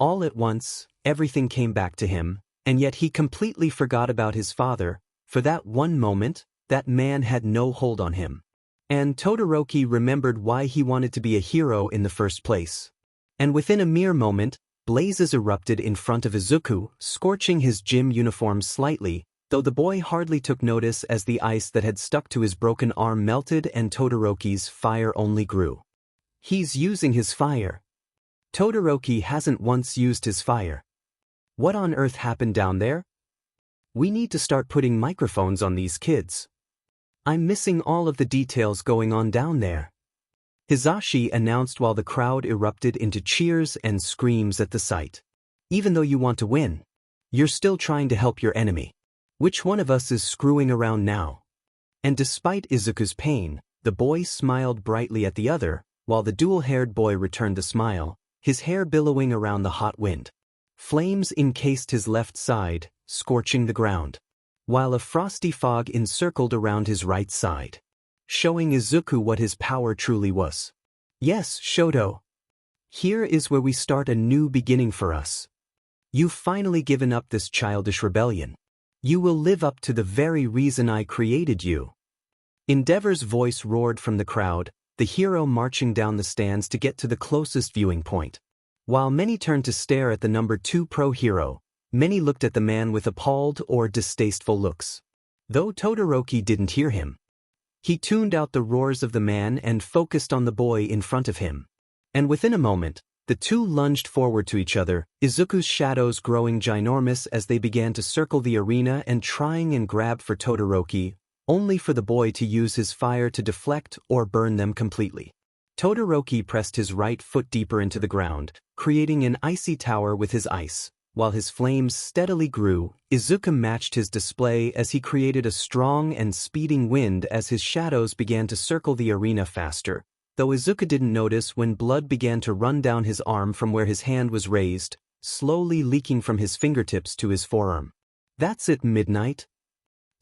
All at once, everything came back to him, And yet he completely forgot about his father. For that one moment, that man had no hold on him. And Todoroki remembered why he wanted to be a hero in the first place. And within a mere moment, blazes erupted in front of Izuku, scorching his gym uniform slightly, though the boy hardly took notice as the ice that had stuck to his broken arm melted and Todoroki's fire only grew. He's using his fire. Todoroki hasn't once used his fire. What on earth happened down there? We need to start putting microphones on these kids. I'm missing all of the details going on down there. Hisashi announced while the crowd erupted into cheers and screams at the sight. Even though you want to win, you're still trying to help your enemy. Which one of us is screwing around now? And despite Izuku's pain, the boy smiled brightly at the other, while the dual-haired boy returned the smile, his hair billowing around the hot wind. Flames encased his left side, scorching the ground, while a frosty fog encircled around his right side, showing Izuku what his power truly was. Yes, Shoto. Here is where we start a new beginning for us. You've finally given up this childish rebellion. You will live up to the very reason I created you. Endeavor's voice roared from the crowd, the hero marching down the stands to get to the closest viewing point. While many turned to stare at the number 2 pro hero, many looked at the man with appalled or distasteful looks. Though Todoroki didn't hear him, he tuned out the roars of the man and focused on the boy in front of him. And within a moment, the two lunged forward to each other, Izuku's shadows growing ginormous as they began to circle the arena and trying and grab for Todoroki, only for the boy to use his fire to deflect or burn them completely. Todoroki pressed his right foot deeper into the ground, creating an icy tower with his ice. While his flames steadily grew, Izuku matched his display as he created a strong and speeding wind as his shadows began to circle the arena faster, though Izuku didn't notice when blood began to run down his arm from where his hand was raised, slowly leaking from his fingertips to his forearm. That's it, Midnight.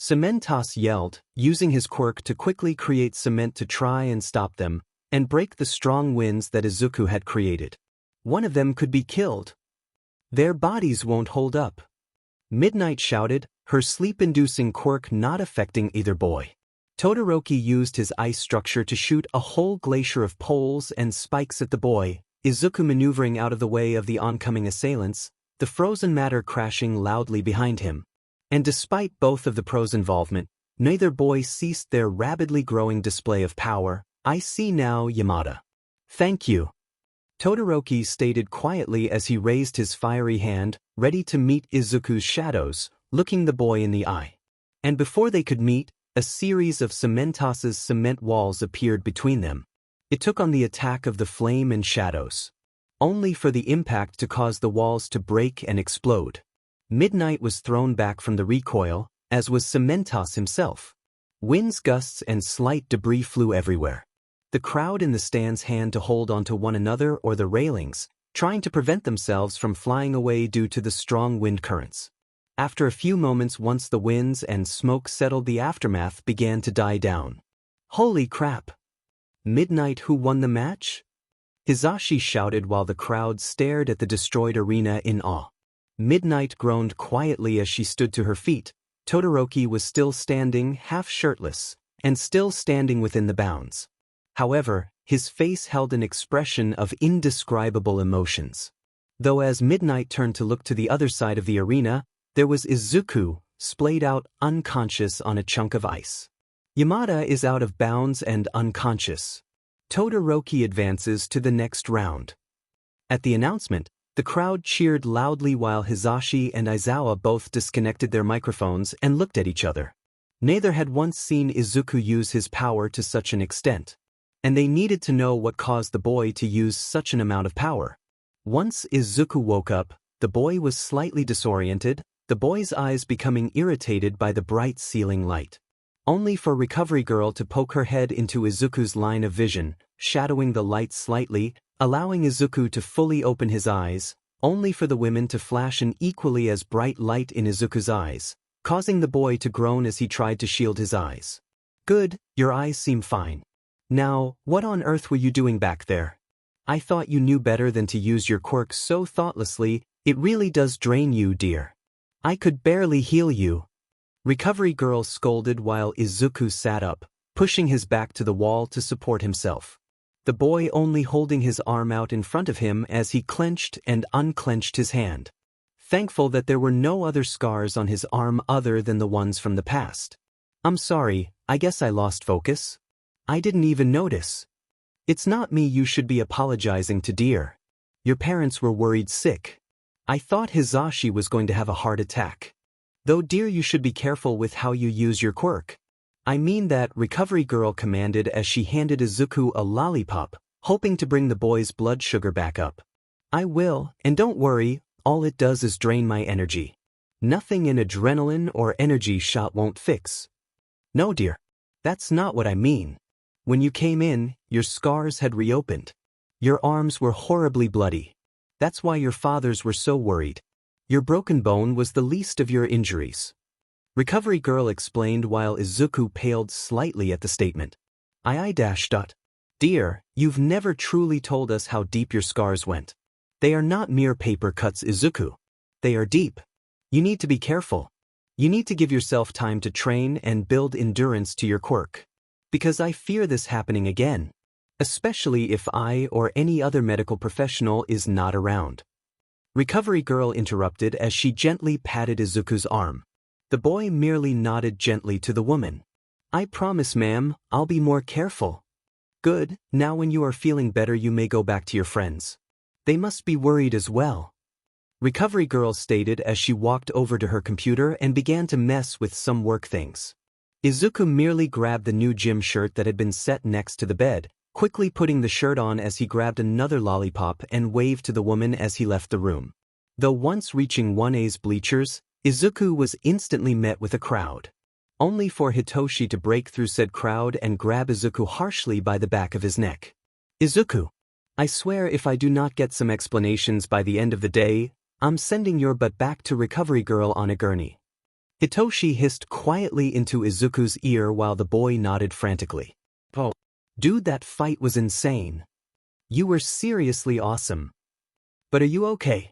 Cementos yelled, using his quirk to quickly create cement to try and stop them, and break the strong winds that Izuku had created. One of them could be killed. Their bodies won't hold up. Midnight shouted, her sleep-inducing quirk not affecting either boy. Todoroki used his ice structure to shoot a whole glacier of poles and spikes at the boy, Izuku maneuvering out of the way of the oncoming assailants, the frozen matter crashing loudly behind him. And despite both of the pros' involvement, neither boy ceased their rapidly growing display of power. I see now, Yamada. Thank you. Todoroki stated quietly as he raised his fiery hand, ready to meet Izuku's shadows, looking the boy in the eye. And before they could meet, a series of Cementos's cement walls appeared between them. It took on the attack of the flame and shadows, only for the impact to cause the walls to break and explode. Midnight was thrown back from the recoil, as was Cementos himself. Winds, gusts, and slight debris flew everywhere. The crowd in the stands hand to hold onto one another or the railings, trying to prevent themselves from flying away due to the strong wind currents. After a few moments, once the winds and smoke settled, the aftermath began to die down. Holy crap! Midnight, who won the match? Hisashi shouted while the crowd stared at the destroyed arena in awe. Midnight groaned quietly as she stood to her feet. Todoroki was still standing, half shirtless, and still standing within the bounds. However, his face held an expression of indescribable emotions. Though as Midnight turned to look to the other side of the arena, there was Izuku, splayed out unconscious on a chunk of ice. Yamada is out of bounds and unconscious. Todoroki advances to the next round. At the announcement, the crowd cheered loudly while Hisashi and Aizawa both disconnected their microphones and looked at each other. Neither had once seen Izuku use his power to such an extent, and they needed to know what caused the boy to use such an amount of power. Once Izuku woke up, the boy was slightly disoriented, the boy's eyes becoming irritated by the bright ceiling light. Only for Recovery Girl to poke her head into Izuku's line of vision, shadowing the light slightly, allowing Izuku to fully open his eyes, only for the women to flash an equally as bright light in Izuku's eyes, causing the boy to groan as he tried to shield his eyes. Good, your eyes seem fine. Now, what on earth were you doing back there? I thought you knew better than to use your quirk so thoughtlessly. It really does drain you, dear. I could barely heal you. Recovery Girl scolded while Izuku sat up, pushing his back to the wall to support himself. The boy only holding his arm out in front of him as he clenched and unclenched his hand. Thankful that there were no other scars on his arm other than the ones from the past. I'm sorry, I guess I lost focus. I didn't even notice. It's not me you should be apologizing to, dear. Your parents were worried sick. I thought Hizashi was going to have a heart attack. Though dear, you should be careful with how you use your quirk. I mean that, Recovery Girl commanded as she handed Izuku a lollipop, hoping to bring the boy's blood sugar back up. I will, and don't worry, all it does is drain my energy. Nothing an adrenaline or energy shot won't fix. No dear. That's not what I mean. When you came in, your scars had reopened. Your arms were horribly bloody. That's why your fathers were so worried. Your broken bone was the least of your injuries. Recovery Girl explained while Izuku paled slightly at the statement. Dear, you've never truly told us how deep your scars went. They are not mere paper cuts, Izuku. They are deep. You need to be careful. You need to give yourself time to train and build endurance to your quirk. Because I fear this happening again. Especially if I or any other medical professional is not around. Recovery Girl interrupted as she gently patted Izuku's arm. The boy merely nodded gently to the woman. I promise, ma'am, I'll be more careful. Good, now when you are feeling better you may go back to your friends. They must be worried as well. Recovery Girl stated as she walked over to her computer and began to mess with some work things. Izuku merely grabbed the new gym shirt that had been set next to the bed, quickly putting the shirt on as he grabbed another lollipop and waved to the woman as he left the room. Though once reaching 1A's bleachers, Izuku was instantly met with a crowd. Only for Hitoshi to break through said crowd and grab Izuku harshly by the back of his neck. Izuku, I swear if I do not get some explanations by the end of the day, I'm sending your butt back to Recovery Girl on a gurney. Hitoshi hissed quietly into Izuku's ear while the boy nodded frantically. Oh, dude, that fight was insane. You were seriously awesome. But are you okay?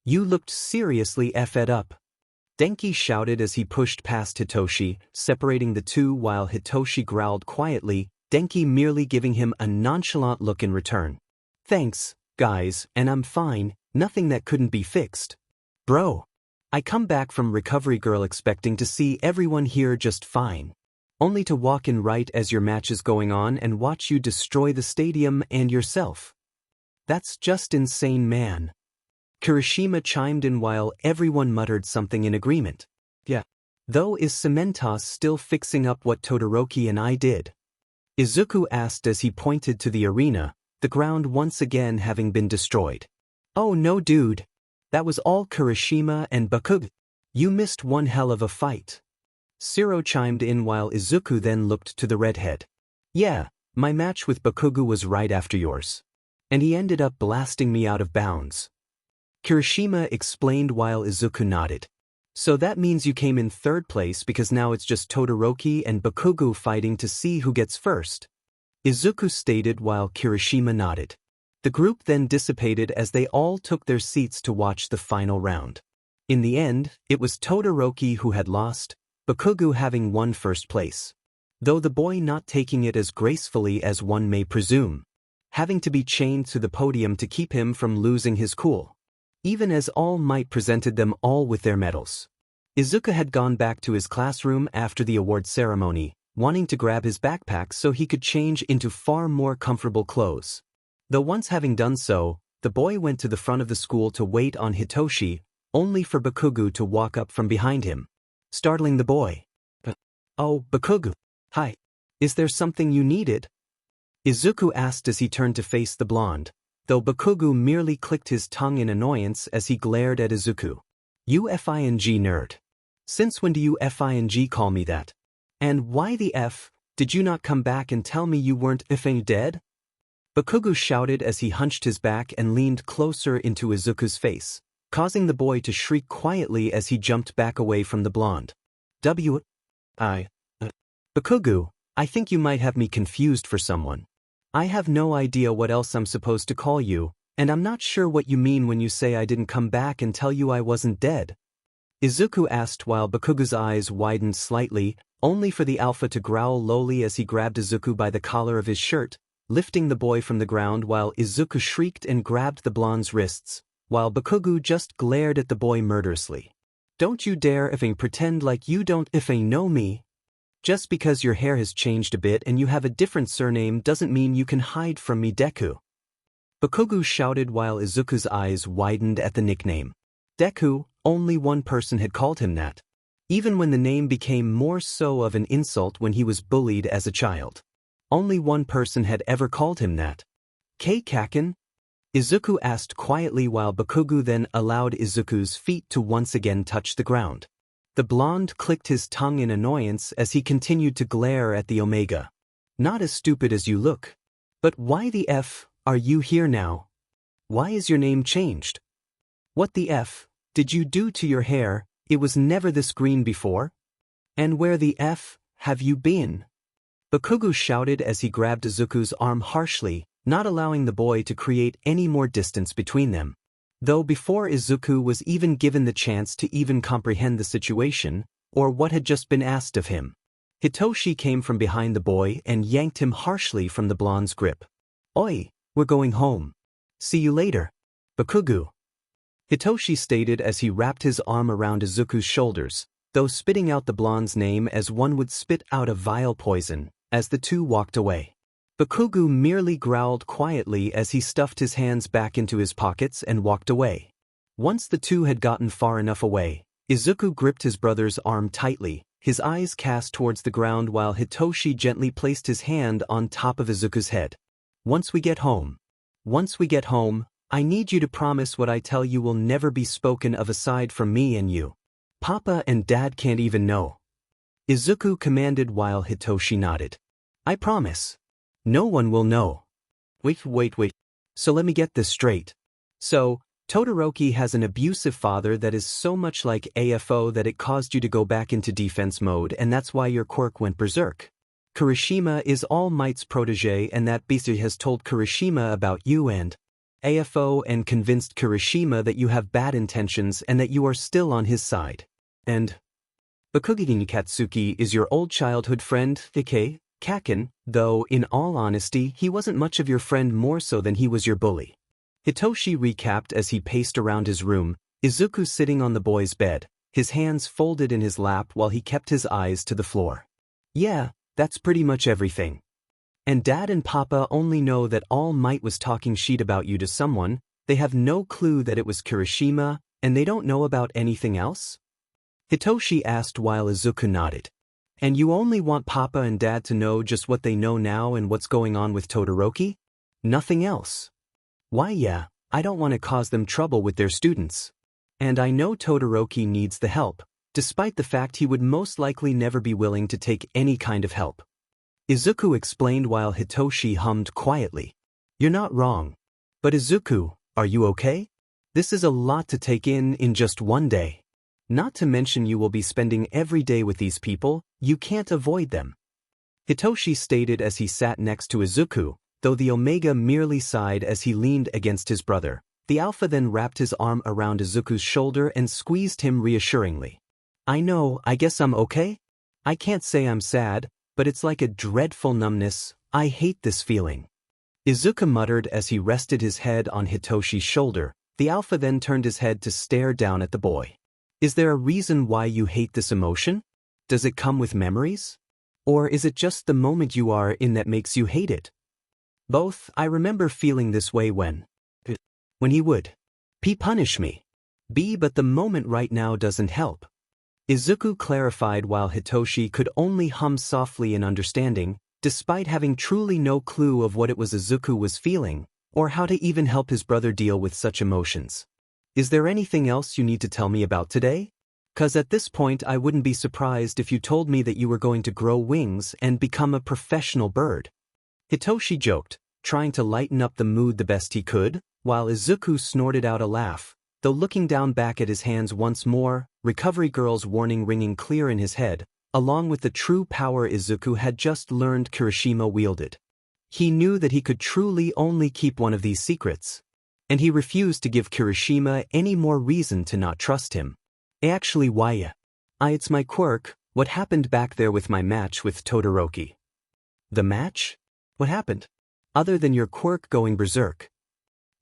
You looked seriously effed up. Denki shouted as he pushed past Hitoshi, separating the two while Hitoshi growled quietly, Denki merely giving him a nonchalant look in return. Thanks, guys, and I'm fine, nothing that couldn't be fixed. Bro. I come back from Recovery Girl expecting to see everyone here just fine. Only to walk in right as your match is going on and watch you destroy the stadium and yourself. That's just insane, man. Kirishima chimed in while everyone muttered something in agreement. Yeah. Though is Cementos still fixing up what Todoroki and I did? Izuku asked as he pointed to the arena, the ground once again having been destroyed. Oh no dude. That was all Kirishima and Bakugo. You missed one hell of a fight. Shiro chimed in while Izuku then looked to the redhead. Yeah, my match with Bakugo was right after yours. And he ended up blasting me out of bounds. Kirishima explained while Izuku nodded. So that means you came in third place because now it's just Todoroki and Bakugo fighting to see who gets first. Izuku stated while Kirishima nodded. The group then dissipated as they all took their seats to watch the final round. In the end, it was Todoroki who had lost, Bakugo having won first place. Though the boy not taking it as gracefully as one may presume. Having to be chained to the podium to keep him from losing his cool. Even as All Might presented them all with their medals. Izuku had gone back to his classroom after the award ceremony, wanting to grab his backpack so he could change into far more comfortable clothes. Though once having done so, the boy went to the front of the school to wait on Hitoshi, only for Bakugo to walk up from behind him, startling the boy. Oh, Bakugo. Hi. Is there something you needed? Izuku asked as he turned to face the blonde, though Bakugo merely clicked his tongue in annoyance as he glared at Izuku. You FING nerd. Since when do you FING call me that? And why the F, did you not come back and tell me you weren't effing dead? Bakugo shouted as he hunched his back and leaned closer into Izuku's face, causing the boy to shriek quietly as he jumped back away from the blonde. Bakugo, I think you might have me confused for someone. I have no idea what else I'm supposed to call you, and I'm not sure what you mean when you say I didn't come back and tell you I wasn't dead. Izuku asked while Bakugu's eyes widened slightly, only for the alpha to growl lowly as he grabbed Izuku by the collar of his shirt, lifting the boy from the ground while Izuku shrieked and grabbed the blonde's wrists, while Bakugu just glared at the boy murderously. Don't you dare effing pretend like you don't effing know me. Just because your hair has changed a bit and you have a different surname doesn't mean you can hide from me, Deku. Bakugu shouted while Izuku's eyes widened at the nickname. Deku, only one person had called him that. Even when the name became more so of an insult when he was bullied as a child. Only one person had ever called him that. Kaken? Izuku asked quietly while Bakugu then allowed Izuku's feet to once again touch the ground. The blonde clicked his tongue in annoyance as he continued to glare at the Omega. Not as stupid as you look. But why the F are you here now? Why is your name changed? What the F did you do to your hair? It was never this green before? And where the F have you been? Bakugu shouted as he grabbed Izuku's arm harshly, not allowing the boy to create any more distance between them. Though before Izuku was even given the chance to even comprehend the situation, or what had just been asked of him. Hitoshi came from behind the boy and yanked him harshly from the blonde's grip. Oi, we're going home. See you later, Bakugu. Hitoshi stated as he wrapped his arm around Izuku's shoulders, though spitting out the blonde's name as one would spit out a vile poison, as the two walked away. Bakugu merely growled quietly as he stuffed his hands back into his pockets and walked away. Once the two had gotten far enough away, Izuku gripped his brother's arm tightly, his eyes cast towards the ground while Hitoshi gently placed his hand on top of Izuku's head. Once we get home, I need you to promise what I tell you will never be spoken of aside from me and you. Papa and Dad can't even know. Izuku commanded while Hitoshi nodded. I promise. No one will know. Wait. So let me get this straight. So, Todoroki has an abusive father that is so much like AFO that it caused you to go back into defense mode and that's why your quirk went berserk. Kirishima is All Might's protege and that beast has told Kirishima about you and AFO and convinced Kirishima that you have bad intentions and that you are still on his side. And Bakugi Katsuki is your old childhood friend, Kaken, though in all honesty he wasn't much of your friend more so than he was your bully. Hitoshi recapped as he paced around his room, Izuku sitting on the boy's bed, his hands folded in his lap while he kept his eyes to the floor. Yeah, that's pretty much everything. And Dad and Papa only know that All Might was talking shit about you to someone, they have no clue that it was Kirishima, and they don't know about anything else? Hitoshi asked while Izuku nodded. And you only want Papa and Dad to know just what they know now and what's going on with Todoroki? Nothing else. Why yeah, I don't want to cause them trouble with their students. And I know Todoroki needs the help, despite the fact he would most likely never be willing to take any kind of help. Izuku explained while Hitoshi hummed quietly. You're not wrong. But Izuku, are you okay? This is a lot to take in just one day. Not to mention you will be spending every day with these people, you can't avoid them. Hitoshi stated as he sat next to Izuku, though the Omega merely sighed as he leaned against his brother. The Alpha then wrapped his arm around Izuku's shoulder and squeezed him reassuringly. I know, I guess I'm okay? I can't say I'm sad, but it's like a dreadful numbness, I hate this feeling. Izuku muttered as he rested his head on Hitoshi's shoulder. The Alpha then turned his head to stare down at the boy. Is there a reason why you hate this emotion? Does it come with memories? Or is it just the moment you are in that makes you hate it? Both. I remember feeling this way when he would punish me. But the moment right now doesn't help. Izuku clarified while Hitoshi could only hum softly in understanding, despite having truly no clue of what it was Izuku was feeling, or how to even help his brother deal with such emotions. Is there anything else you need to tell me about today? 'Cause at this point I wouldn't be surprised if you told me that you were going to grow wings and become a professional bird. Hitoshi joked, trying to lighten up the mood the best he could, while Izuku snorted out a laugh, though looking down back at his hands once more, Recovery Girl's warning ringing clear in his head, along with the true power Izuku had just learned Kirishima wielded. He knew that he could truly only keep one of these secrets. And he refused to give Kirishima any more reason to not trust him. Actually why ya? It's my quirk, what happened back there with my match with Todoroki. The match? What happened? Other than your quirk going berserk.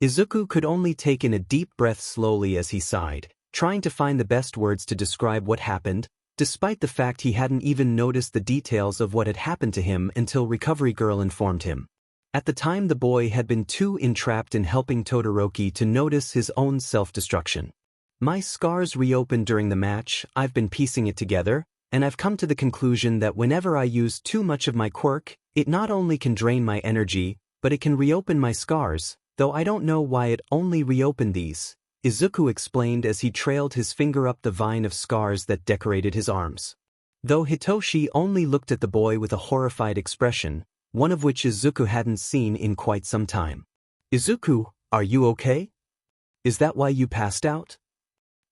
Izuku could only take in a deep breath slowly as he sighed, trying to find the best words to describe what happened, despite the fact he hadn't even noticed the details of what had happened to him until Recovery Girl informed him. At the time the boy had been too entrapped in helping Todoroki to notice his own self-destruction. My scars reopened during the match, I've been piecing it together, and I've come to the conclusion that whenever I use too much of my quirk, it not only can drain my energy, but it can reopen my scars, though I don't know why it only reopened these, Izuku explained as he trailed his finger up the vine of scars that decorated his arms. Though Hitoshi only looked at the boy with a horrified expression, one of which Izuku hadn't seen in quite some time. Izuku, are you okay? Is that why you passed out?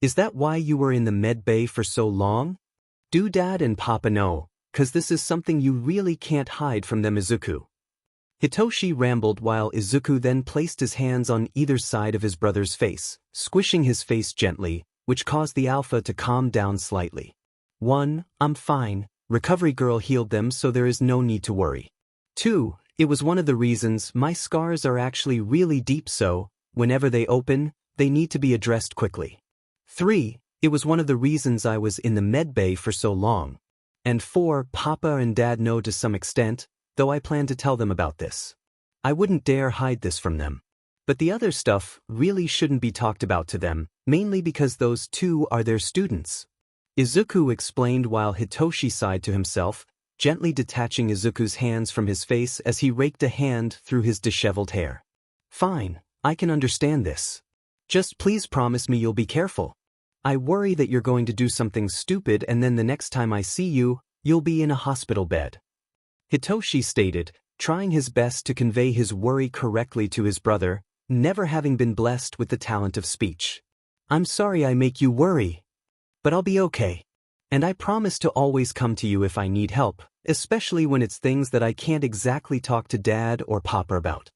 Is that why you were in the med bay for so long? Do Dad and Papa know, 'cause this is something you really can't hide from them, Izuku. Hitoshi rambled while Izuku then placed his hands on either side of his brother's face, squishing his face gently, which caused the alpha to calm down slightly. 1. I'm fine, Recovery Girl healed them so there is no need to worry. 2. It was one of the reasons my scars are actually really deep so, whenever they open, they need to be addressed quickly. 3. It was one of the reasons I was in the med bay for so long. And 4. Papa and Dad know to some extent, though I plan to tell them about this. I wouldn't dare hide this from them. But the other stuff really shouldn't be talked about to them, mainly because those two are their students. Izuku explained while Hitoshi sighed to himself, gently detaching Izuku's hands from his face as he raked a hand through his disheveled hair. Fine, I can understand this. Just please promise me you'll be careful. I worry that you're going to do something stupid and then the next time I see you, you'll be in a hospital bed. Hitoshi stated, trying his best to convey his worry correctly to his brother, never having been blessed with the talent of speech. I'm sorry I make you worry. But I'll be okay. And I promise to always come to you if I need help, especially when it's things that I can't exactly talk to Dad or Papa about.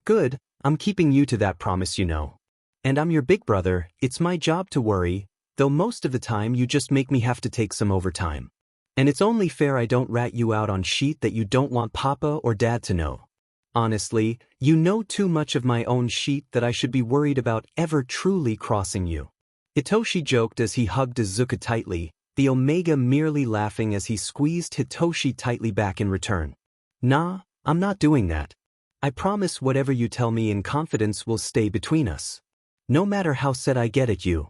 Good, I'm keeping you to that promise, you know. And I'm your big brother, it's my job to worry, though most of the time you just make me have to take some overtime. And it's only fair I don't rat you out on shit that you don't want Papa or Dad to know. Honestly, you know too much of my own shit that I should be worried about ever truly crossing you. Hitoshi joked as he hugged Izuku tightly, the Omega merely laughing as he squeezed Hitoshi tightly back in return. Nah, I'm not doing that. I promise whatever you tell me in confidence will stay between us. No matter how set I get at you.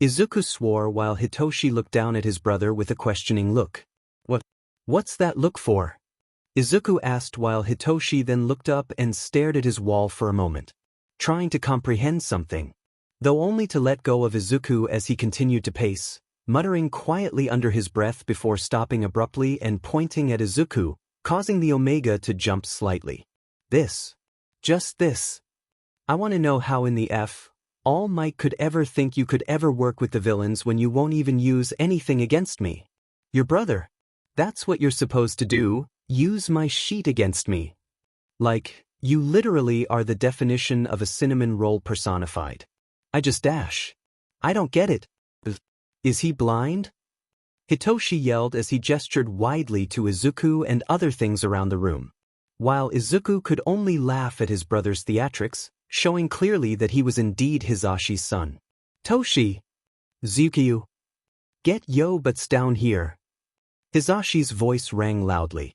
Izuku swore while Hitoshi looked down at his brother with a questioning look. What's that look for? Izuku asked while Hitoshi then looked up and stared at his wall for a moment, trying to comprehend something, though only to let go of Izuku as he continued to pace, muttering quietly under his breath before stopping abruptly and pointing at Izuku, causing the Omega to jump slightly. This. Just this. I want to know how in the F. All Might could ever think you could ever work with the villains when you won't even use anything against me. Your brother. That's what you're supposed to do, use my sheet against me. Like, you literally are the definition of a cinnamon roll personified. I just dash. I don't get it. Is he blind? Hitoshi yelled as he gestured widely to Izuku and other things around the room. While Izuku could only laugh at his brother's theatrics, showing clearly that he was indeed Hisashi's son. Toshi! Zukyu! Get yo butts down here! Hisashi's voice rang loudly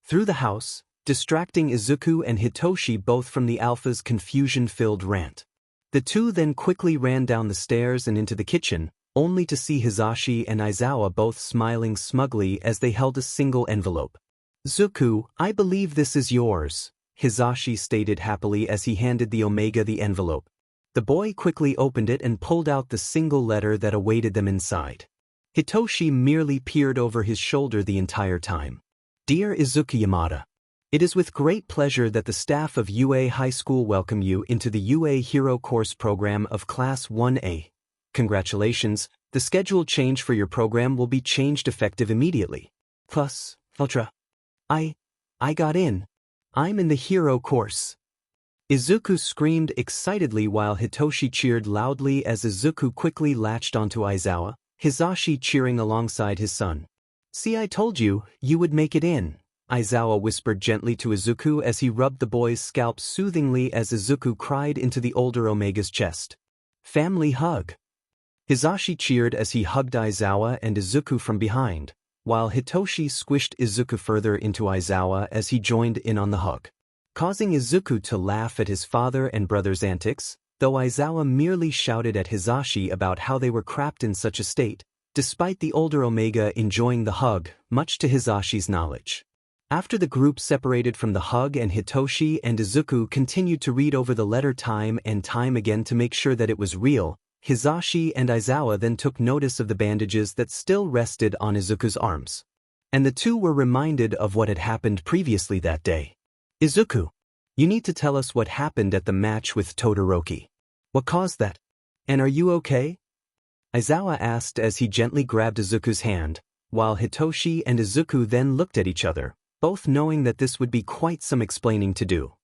through the house, distracting Izuku and Hitoshi both from the Alpha's confusion-filled rant. The two then quickly ran down the stairs and into the kitchen, only to see Hisashi and Aizawa both smiling smugly as they held a single envelope. Zuku, I believe this is yours, Hisashi stated happily as he handed the Omega the envelope. The boy quickly opened it and pulled out the single letter that awaited them inside. Hitoshi merely peered over his shoulder the entire time. Dear Izuku Yamada, it is with great pleasure that the staff of UA High School welcome you into the UA Hero Course program of Class 1A. Congratulations, the schedule change for your program will be changed effective immediately. Plus, Ultra. I got in. I'm in the Hero Course. Izuku screamed excitedly while Hitoshi cheered loudly as Izuku quickly latched onto Aizawa, Hisashi cheering alongside his son. "See, I told you, you would make it in," Aizawa whispered gently to Izuku as he rubbed the boy's scalp soothingly as Izuku cried into the older Omega's chest. "Family hug." Hisashi cheered as he hugged Aizawa and Izuku from behind, while Hitoshi squished Izuku further into Aizawa as he joined in on the hug, causing Izuku to laugh at his father and brother's antics, though Aizawa merely shouted at Hisashi about how they were trapped in such a state, despite the older Omega enjoying the hug, much to Hisashi's knowledge. After the group separated from the hug and Hitoshi and Izuku continued to read over the letter time and time again to make sure that it was real, Hisashi and Aizawa then took notice of the bandages that still rested on Izuku's arms. And the two were reminded of what had happened previously that day. "Izuku, you need to tell us what happened at the match with Todoroki. What caused that? And are you okay?" Aizawa asked as he gently grabbed Izuku's hand, while Hitoshi and Izuku then looked at each other, both knowing that this would be quite some explaining to do.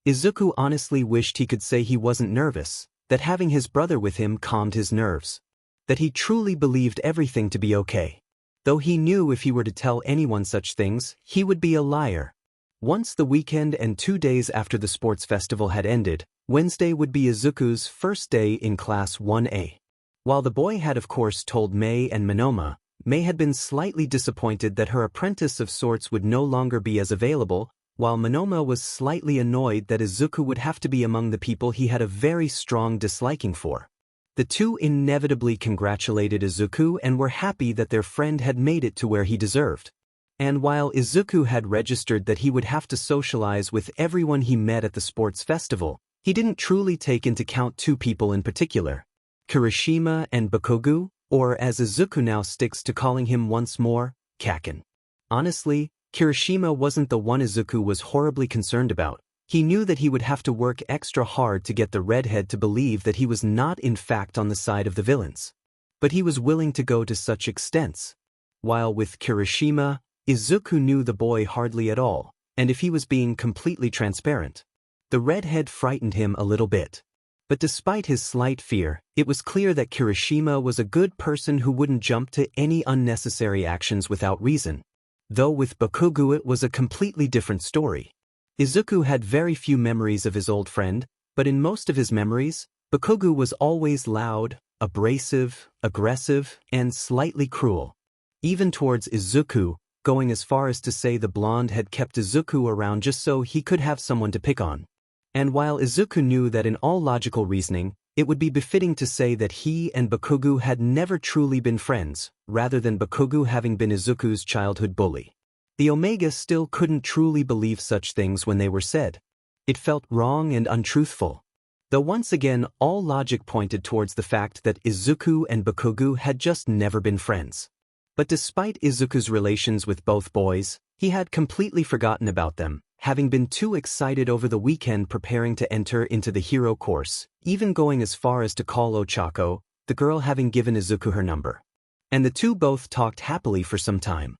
Izuku honestly wished he could say he wasn't nervous, that having his brother with him calmed his nerves, that he truly believed everything to be okay. Though he knew if he were to tell anyone such things, he would be a liar. Once the weekend and 2 days after the sports festival had ended, Wednesday would be Izuku's first day in Class 1A. While the boy had of course told Mei and Monoma, Mei had been slightly disappointed that her apprentice of sorts would no longer be as available, while Monoma was slightly annoyed that Izuku would have to be among the people he had a very strong disliking for. The two inevitably congratulated Izuku and were happy that their friend had made it to where he deserved. And while Izuku had registered that he would have to socialize with everyone he met at the sports festival, he didn't truly take into account two people in particular, Kirishima and Bakugo, or as Izuku now sticks to calling him once more, Kaken. Honestly, Kirishima wasn't the one Izuku was horribly concerned about. He knew that he would have to work extra hard to get the redhead to believe that he was not in fact on the side of the villains. But he was willing to go to such extents. While with Kirishima, Izuku knew the boy hardly at all, and if he was being completely transparent, the redhead frightened him a little bit. But despite his slight fear, it was clear that Kirishima was a good person who wouldn't jump to any unnecessary actions without reason. Though with Bakugo it was a completely different story. Izuku had very few memories of his old friend, but in most of his memories, Bakugo was always loud, abrasive, aggressive, and slightly cruel. Even towards Izuku, going as far as to say the blonde had kept Izuku around just so he could have someone to pick on. And while Izuku knew that in all logical reasoning, it would be befitting to say that he and Bakugo had never truly been friends, rather than Bakugo having been Izuku's childhood bully. The Omega still couldn't truly believe such things when they were said. It felt wrong and untruthful. Though once again all logic pointed towards the fact that Izuku and Bakugo had just never been friends. But despite Izuku's relations with both boys, he had completely forgotten about them, having been too excited over the weekend preparing to enter into the hero course, even going as far as to call Ochako, the girl having given Izuku her number. And the two both talked happily for some time.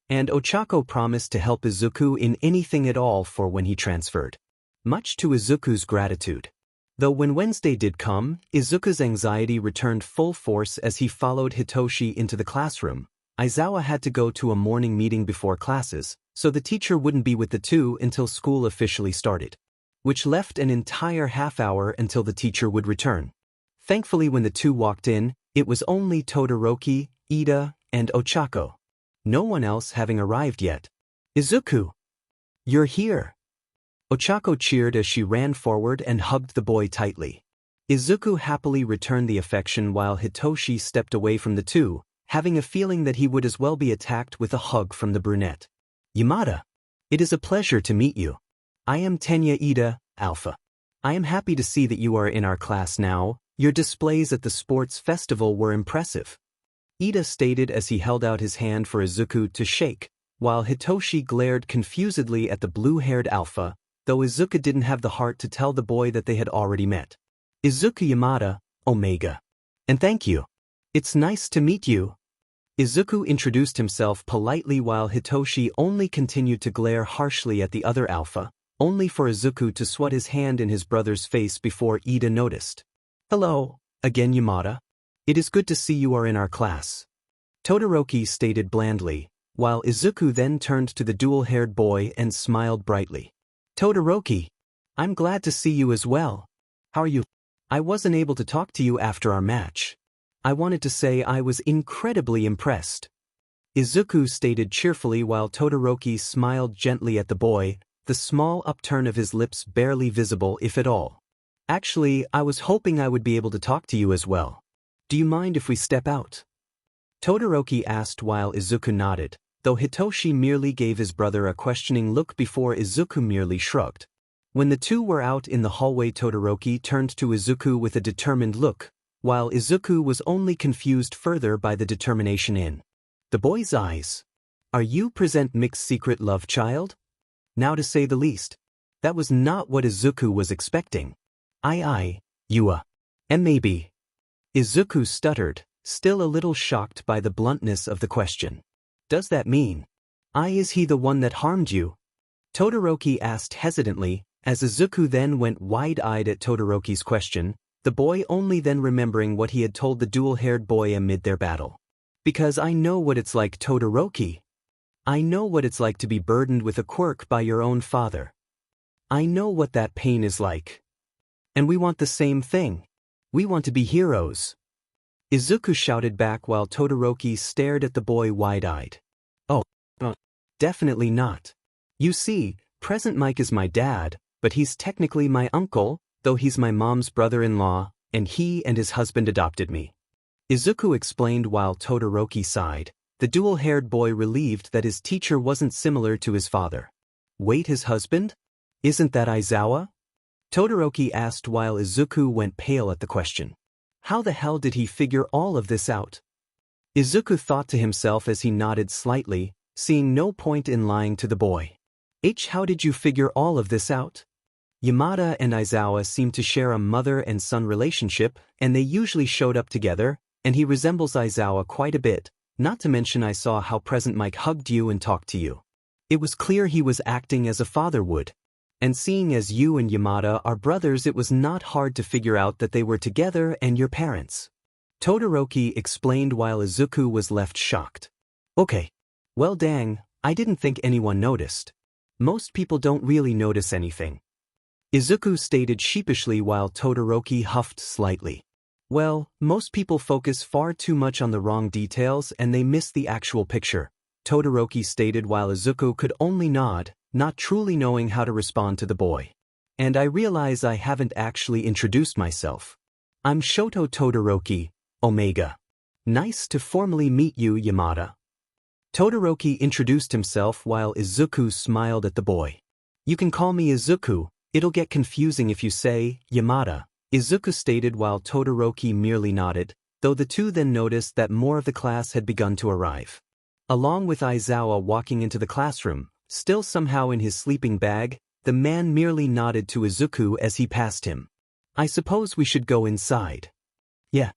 And Ochako promised to help Izuku in anything at all for when he transferred. Much to Izuku's gratitude. Though when Wednesday did come, Izuku's anxiety returned full force as he followed Hitoshi into the classroom. Aizawa had to go to a morning meeting before classes, so the teacher wouldn't be with the two until school officially started, which left an entire half hour until the teacher would return. Thankfully when the two walked in, it was only Todoroki, Ida, and Ochako. No one else having arrived yet. "Izuku! You're here!" Ochako cheered as she ran forward and hugged the boy tightly. Izuku happily returned the affection while Hitoshi stepped away from the two, having a feeling that he would as well be attacked with a hug from the brunette. "Yamada, it is a pleasure to meet you. I am Tenya Ida, Alpha. I am happy to see that you are in our class now. Your displays at the sports festival were impressive," Ida stated as he held out his hand for Izuku to shake, while Hitoshi glared confusedly at the blue-haired Alpha, though Izuku didn't have the heart to tell the boy that they had already met. "Izuku Yamada, Omega. And thank you. It's nice to meet you." Izuku introduced himself politely while Hitoshi only continued to glare harshly at the other Alpha, only for Izuku to swat his hand in his brother's face before Ida noticed. "Hello, again Yamada. It is good to see you are in our class. Todoroki stated blandly, while Izuku then turned to the dual-haired boy and smiled brightly. Todoroki, I'm glad to see you as well. How are you? I wasn't able to talk to you after our match. I wanted to say I was incredibly impressed. Izuku stated cheerfully while Todoroki smiled gently at the boy, the small upturn of his lips barely visible if at all. Actually, I was hoping I would be able to talk to you as well. Do you mind if we step out? Todoroki asked while Izuku nodded, though Hitoshi merely gave his brother a questioning look before Izuku merely shrugged. When the two were out in the hallway, Todoroki turned to Izuku with a determined look, while Izuku was only confused further by the determination in the boy's eyes. Are you present mixed secret love child? Now to say the least. That was not what Izuku was expecting. You and maybe. Izuku stuttered, still a little shocked by the bluntness of the question. Does that mean? Is he the one that harmed you? Todoroki asked hesitantly, as Izuku then went wide-eyed at Todoroki's question, the boy only then remembering what he had told the dual-haired boy amid their battle. Because I know what it's like, Todoroki. I know what it's like to be burdened with a quirk by your own father. I know what that pain is like. And we want the same thing. We want to be heroes. Izuku shouted back while Todoroki stared at the boy wide-eyed. Oh, definitely not. You see, Present Mike is my dad, but he's technically my uncle, though he's my mom's brother-in-law, and he and his husband adopted me. Izuku explained while Todoroki sighed, the dual-haired boy relieved that his teacher wasn't similar to his father. Wait, his husband? Isn't that Aizawa? Todoroki asked while Izuku went pale at the question. How the hell did he figure all of this out? Izuku thought to himself as he nodded slightly, seeing no point in lying to the boy. How did you figure all of this out? Yamada and Aizawa seem to share a mother and son relationship, and they usually showed up together, and he resembles Aizawa quite a bit, not to mention I saw how Present Mike hugged you and talked to you. It was clear he was acting as a father would. And seeing as you and Yamada are brothers, it was not hard to figure out that they were together and your parents. Todoroki explained while Izuku was left shocked. Okay. Well dang, I didn't think anyone noticed. Most people don't really notice anything. Izuku stated sheepishly while Todoroki huffed slightly. Well, most people focus far too much on the wrong details and they miss the actual picture, Todoroki stated while Izuku could only nod, not truly knowing how to respond to the boy. And I realize I haven't actually introduced myself. I'm Shoto Todoroki, Omega. Nice to formally meet you, Yamada. Todoroki introduced himself while Izuku smiled at the boy. You can call me Izuku, it'll get confusing if you say, Yamada, Izuku stated while Todoroki merely nodded, though the two then noticed that more of the class had begun to arrive. Along with Aizawa walking into the classroom, still somehow in his sleeping bag, the man merely nodded to Izuku as he passed him. I suppose we should go inside. Yeah.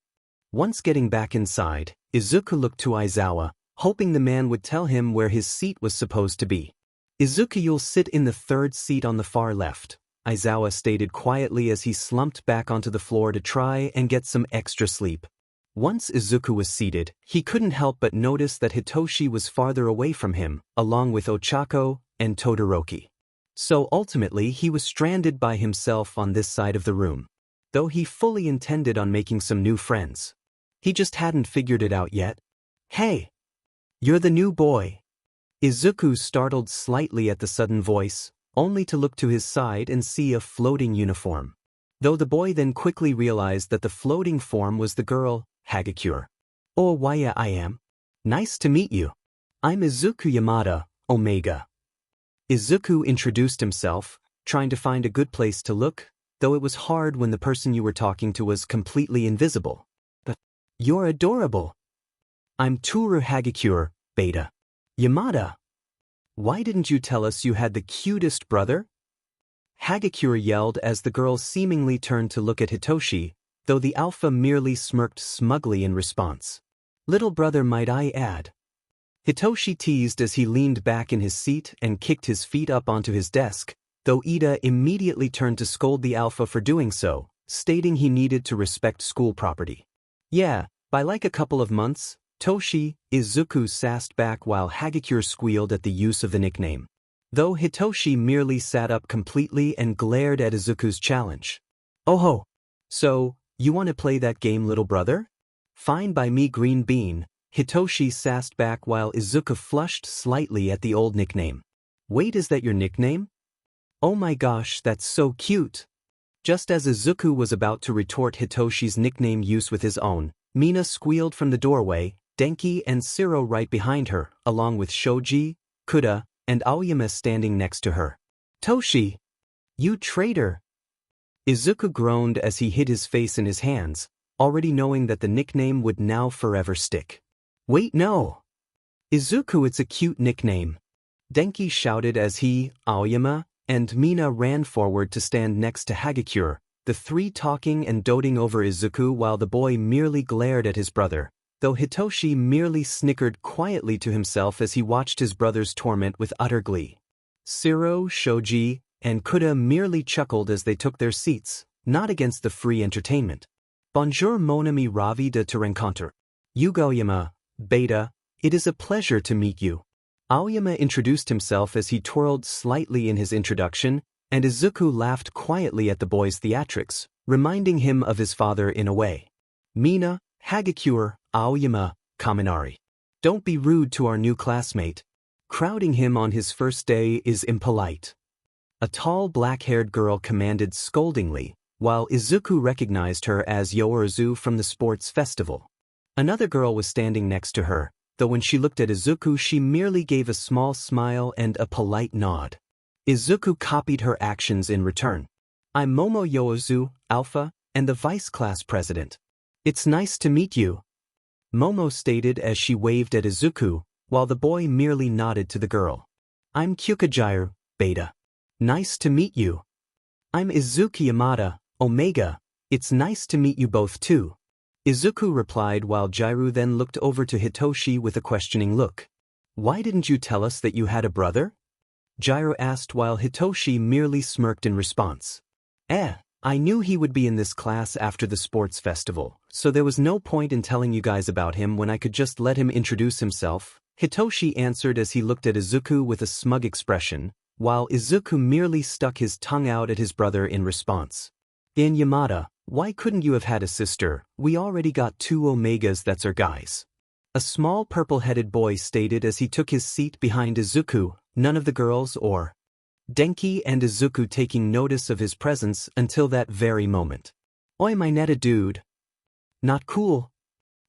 Once getting back inside, Izuku looked to Aizawa, hoping the man would tell him where his seat was supposed to be. Izuku, you'll sit in the third seat on the far left, Aizawa stated quietly as he slumped back onto the floor to try and get some extra sleep. Once Izuku was seated, he couldn't help but notice that Hitoshi was farther away from him, along with Ochako and Todoroki. So ultimately he was stranded by himself on this side of the room. Though he fully intended on making some new friends. He just hadn't figured it out yet. Hey! You're the new boy. Izuku startled slightly at the sudden voice, only to look to his side and see a floating uniform. Though the boy then quickly realized that the floating form was the girl, Hagakure. Oh, why I am. Nice to meet you. I'm Izuku Yamada, Omega. Izuku introduced himself, trying to find a good place to look, though it was hard when the person you were talking to was completely invisible. But you're adorable. I'm Toru Hagakure, Beta. Yamada. Why didn't you tell us you had the cutest brother? Hagakure yelled as the girl seemingly turned to look at Hitoshi, though the alpha merely smirked smugly in response. Little brother, might I add. Hitoshi teased as he leaned back in his seat and kicked his feet up onto his desk, though Ida immediately turned to scold the alpha for doing so, stating he needed to respect school property. Yeah, by like a couple of months, Toshi, Izuku sassed back while Hagakure squealed at the use of the nickname. Though Hitoshi merely sat up completely and glared at Izuku's challenge. Oh ho! So, you want to play that game, little brother? Fine by me, green bean, Hitoshi sassed back while Izuku flushed slightly at the old nickname. Wait, is that your nickname? Oh my gosh, that's so cute! Just as Izuku was about to retort Hitoshi's nickname use with his own, Mina squealed from the doorway, Denki and Siro right behind her, along with Shoji, Kuda, and Aoyama standing next to her. Toshi! You traitor! Izuku groaned as he hid his face in his hands, already knowing that the nickname would now forever stick. Wait, no! Izuku, it's a cute nickname. Denki shouted as he, Aoyama, and Mina ran forward to stand next to Hagakure, the three talking and doting over Izuku while the boy merely glared at his brother, though Hitoshi merely snickered quietly to himself as he watched his brother's torment with utter glee. Siro, Shoji, and Kuda merely chuckled as they took their seats, not against the free entertainment. Bonjour mon ami, ravi de te rencontrer. Aoyama, Beta, it is a pleasure to meet you. Aoyama introduced himself as he twirled slightly in his introduction, and Izuku laughed quietly at the boy's theatrics, reminding him of his father in a way. Mina, Hagakure, Aoyama, Kaminari. Don't be rude to our new classmate. Crowding him on his first day is impolite. A tall black-haired girl commanded scoldingly, while Izuku recognized her as Yoruzu from the sports festival. Another girl was standing next to her, though when she looked at Izuku she merely gave a small smile and a polite nod. Izuku copied her actions in return. I'm Momo Yoruzu, Alpha, and the vice class president. It's nice to meet you, Momo stated as she waved at Izuku, while the boy merely nodded to the girl. I'm Kyukajiru, Beta. Nice to meet you. I'm Izuki Yamada, Omega. It's nice to meet you both too. Izuku replied while Jiru then looked over to Hitoshi with a questioning look. Why didn't you tell us that you had a brother? Jiru asked while Hitoshi merely smirked in response. I knew he would be in this class after the sports festival, so there was no point in telling you guys about him when I could just let him introduce himself, Hitoshi answered as he looked at Izuku with a smug expression, while Izuku merely stuck his tongue out at his brother in response. In Yamada, why couldn't you have had a sister? We already got 2 Omegas, that's our guys. A small purple-headed boy stated as he took his seat behind Izuku, none of the girls or Denki and Izuku taking notice of his presence until that very moment. Oi Mineta dude. Not cool.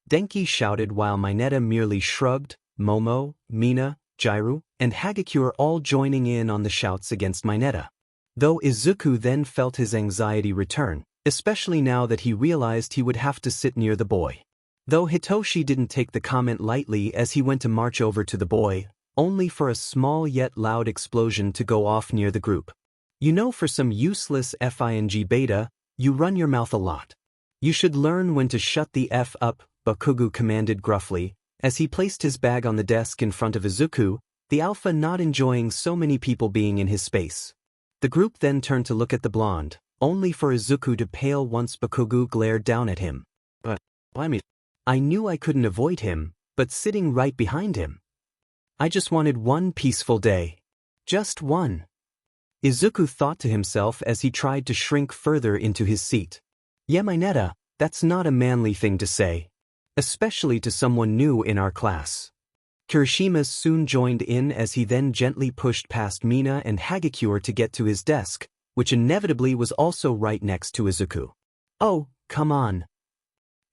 Denki shouted while Mineta merely shrugged, Momo, Mina, Jiru, and Hagakure all joining in on the shouts against Mineta. Though Izuku then felt his anxiety return, especially now that he realized he would have to sit near the boy. Though Hitoshi didn't take the comment lightly as he went to march over to the boy, only for a small yet loud explosion to go off near the group. You know, for some useless FING Beta, you run your mouth a lot. You should learn when to shut the F up, Bakugu commanded gruffly, as he placed his bag on the desk in front of Izuku, the alpha not enjoying so many people being in his space. The group then turned to look at the blonde, only for Izuku to pale once Bakugu glared down at him. But, why me? I knew I couldn't avoid him, but sitting right behind him. I just wanted one peaceful day. Just one. Izuku thought to himself as he tried to shrink further into his seat. Yeah, Mineta, that's not a manly thing to say. Especially to someone new in our class. Kirishima soon joined in as he then gently pushed past Mina and Hagakure to get to his desk, which inevitably was also right next to Izuku. Oh, come on.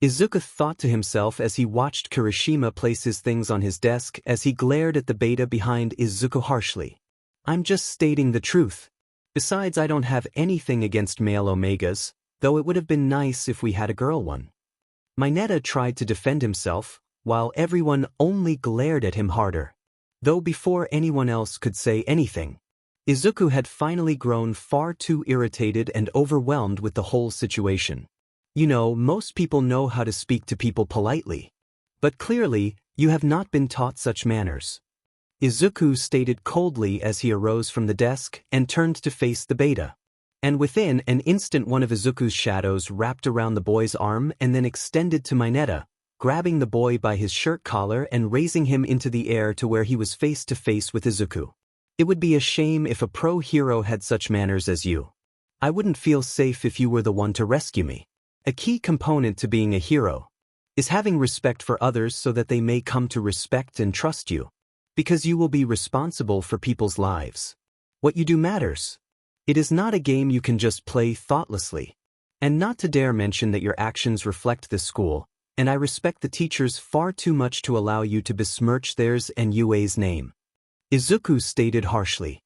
Izuku thought to himself as he watched Kirishima place his things on his desk as he glared at the beta behind Izuku harshly. I'm just stating the truth. Besides, I don't have anything against male Omegas, though it would have been nice if we had a girl one. Mineta tried to defend himself, while everyone only glared at him harder. Though before anyone else could say anything, Izuku had finally grown far too irritated and overwhelmed with the whole situation. You know, most people know how to speak to people politely. But clearly, you have not been taught such manners. Izuku stated coldly as he arose from the desk and turned to face the beta. And within an instant one of Izuku's shadows wrapped around the boy's arm and then extended to Mineta, grabbing the boy by his shirt collar and raising him into the air to where he was face to face with Izuku. It would be a shame if a pro hero had such manners as you. I wouldn't feel safe if you were the one to rescue me. A key component to being a hero is having respect for others so that they may come to respect and trust you. Because you will be responsible for people's lives. What you do matters. It is not a game you can just play thoughtlessly. And not to dare mention that your actions reflect this school, and I respect the teachers far too much to allow you to besmirch theirs and UA's name. Izuku stated harshly.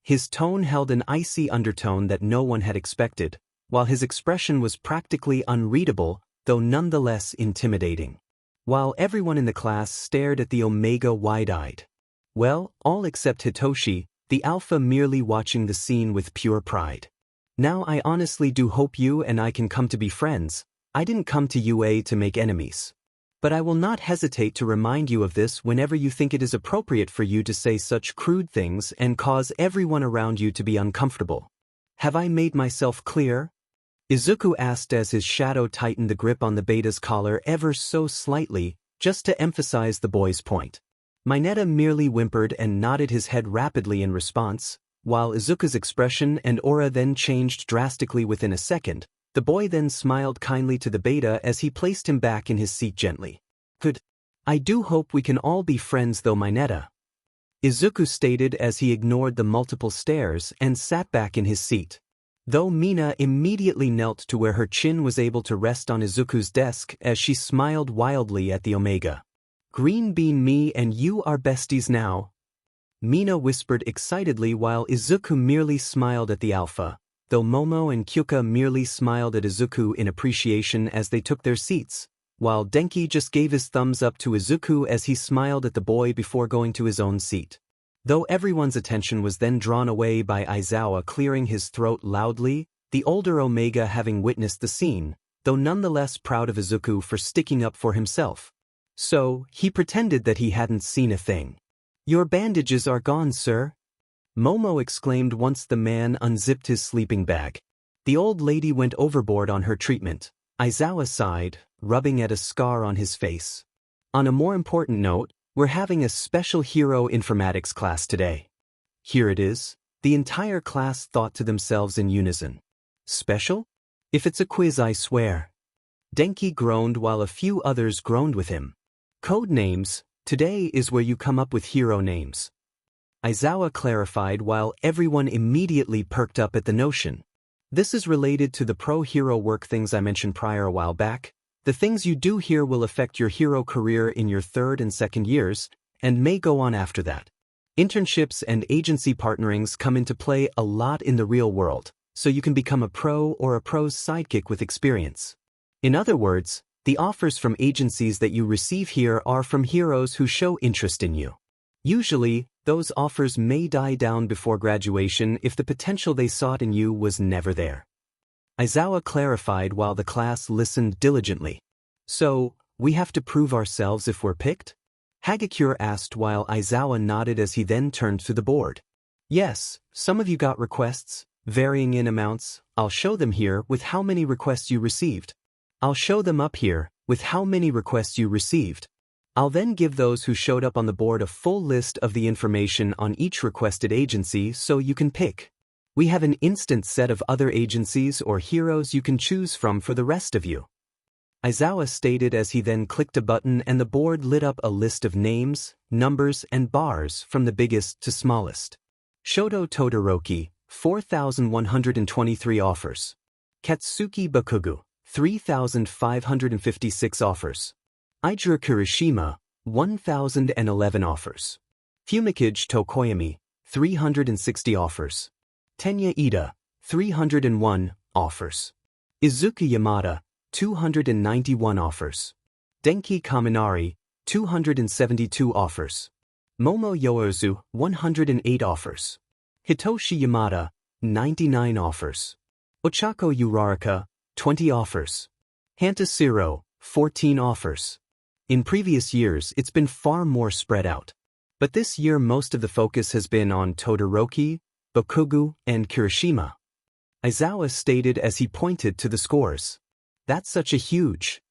His tone held an icy undertone that no one had expected, while his expression was practically unreadable, though nonetheless intimidating. While everyone in the class stared at the Omega wide-eyed. Well, all except Hitoshi, the alpha merely watching the scene with pure pride. Now I honestly do hope you and I can come to be friends. I didn't come to UA to make enemies. But I will not hesitate to remind you of this whenever you think it is appropriate for you to say such crude things and cause everyone around you to be uncomfortable. Have I made myself clear? Izuku asked as his shadow tightened the grip on the beta's collar ever so slightly, just to emphasize the boy's point. Mineta merely whimpered and nodded his head rapidly in response, while Izuku's expression and aura then changed drastically within a second. The boy then smiled kindly to the beta as he placed him back in his seat gently. Good. I do hope we can all be friends though, Mineta. Izuku stated as he ignored the multiple stares and sat back in his seat. Though Mina immediately knelt to where her chin was able to rest on Izuku's desk as she smiled wildly at the Omega. Green bean, me and you are besties now. Mina whispered excitedly while Izuku merely smiled at the alpha, though Momo and Kyuka merely smiled at Izuku in appreciation as they took their seats, while Denki just gave his thumbs up to Izuku as he smiled at the boy before going to his own seat. Though everyone's attention was then drawn away by Aizawa clearing his throat loudly, the older Omega having witnessed the scene, though nonetheless proud of Izuku for sticking up for himself. So, he pretended that he hadn't seen a thing. Your bandages are gone, sir. Momo exclaimed once the man unzipped his sleeping bag. The old lady went overboard on her treatment. Aizawa sighed, rubbing at a scar on his face. On a more important note, we're having a special hero informatics class today. Here it is. The entire class thought to themselves in unison. Special? If it's a quiz, I swear. Denki groaned while a few others groaned with him. Code names, today is where you come up with hero names. Aizawa clarified while everyone immediately perked up at the notion. This is related to the pro-hero work things I mentioned prior a while back. The things you do here will affect your hero career in your third and second years, and may go on after that. Internships and agency partnerings come into play a lot in the real world, so you can become a pro or a pro's sidekick with experience. In other words, the offers from agencies that you receive here are from heroes who show interest in you. Usually, those offers may die down before graduation if the potential they sought in you was never there. Aizawa clarified while the class listened diligently. So, we have to prove ourselves if we're picked? Hagakure asked while Aizawa nodded as he then turned to the board. Yes, some of you got requests, varying in amounts. I'll show them here with how many requests you received. I'll show them up here with how many requests you received. I'll then give those who showed up on the board a full list of the information on each requested agency so you can pick. We have an instant set of other agencies or heroes you can choose from for the rest of you. Aizawa stated as he then clicked a button and the board lit up a list of names, numbers, and bars from the biggest to smallest. Shoto Todoroki, 4,123 offers. Katsuki Bakugu, 3,556 offers. Ijiro Kirishima, 1,011 offers. Fumikage Tokoyami, 360 offers. Tenya Ida, 301 offers. Izuku Yamada, 291 offers. Denki Kaminari, 272 offers. Momo Yoazu, 108 offers. Hitoshi Yamada, 99 offers. Ochako Uraraka, 20 offers. Hantasiro, 14 offers. In previous years, it's been far more spread out. But this year most of the focus has been on Todoroki, Bakugu, and Kirishima. Aizawa stated as he pointed to the scores. That's such a huge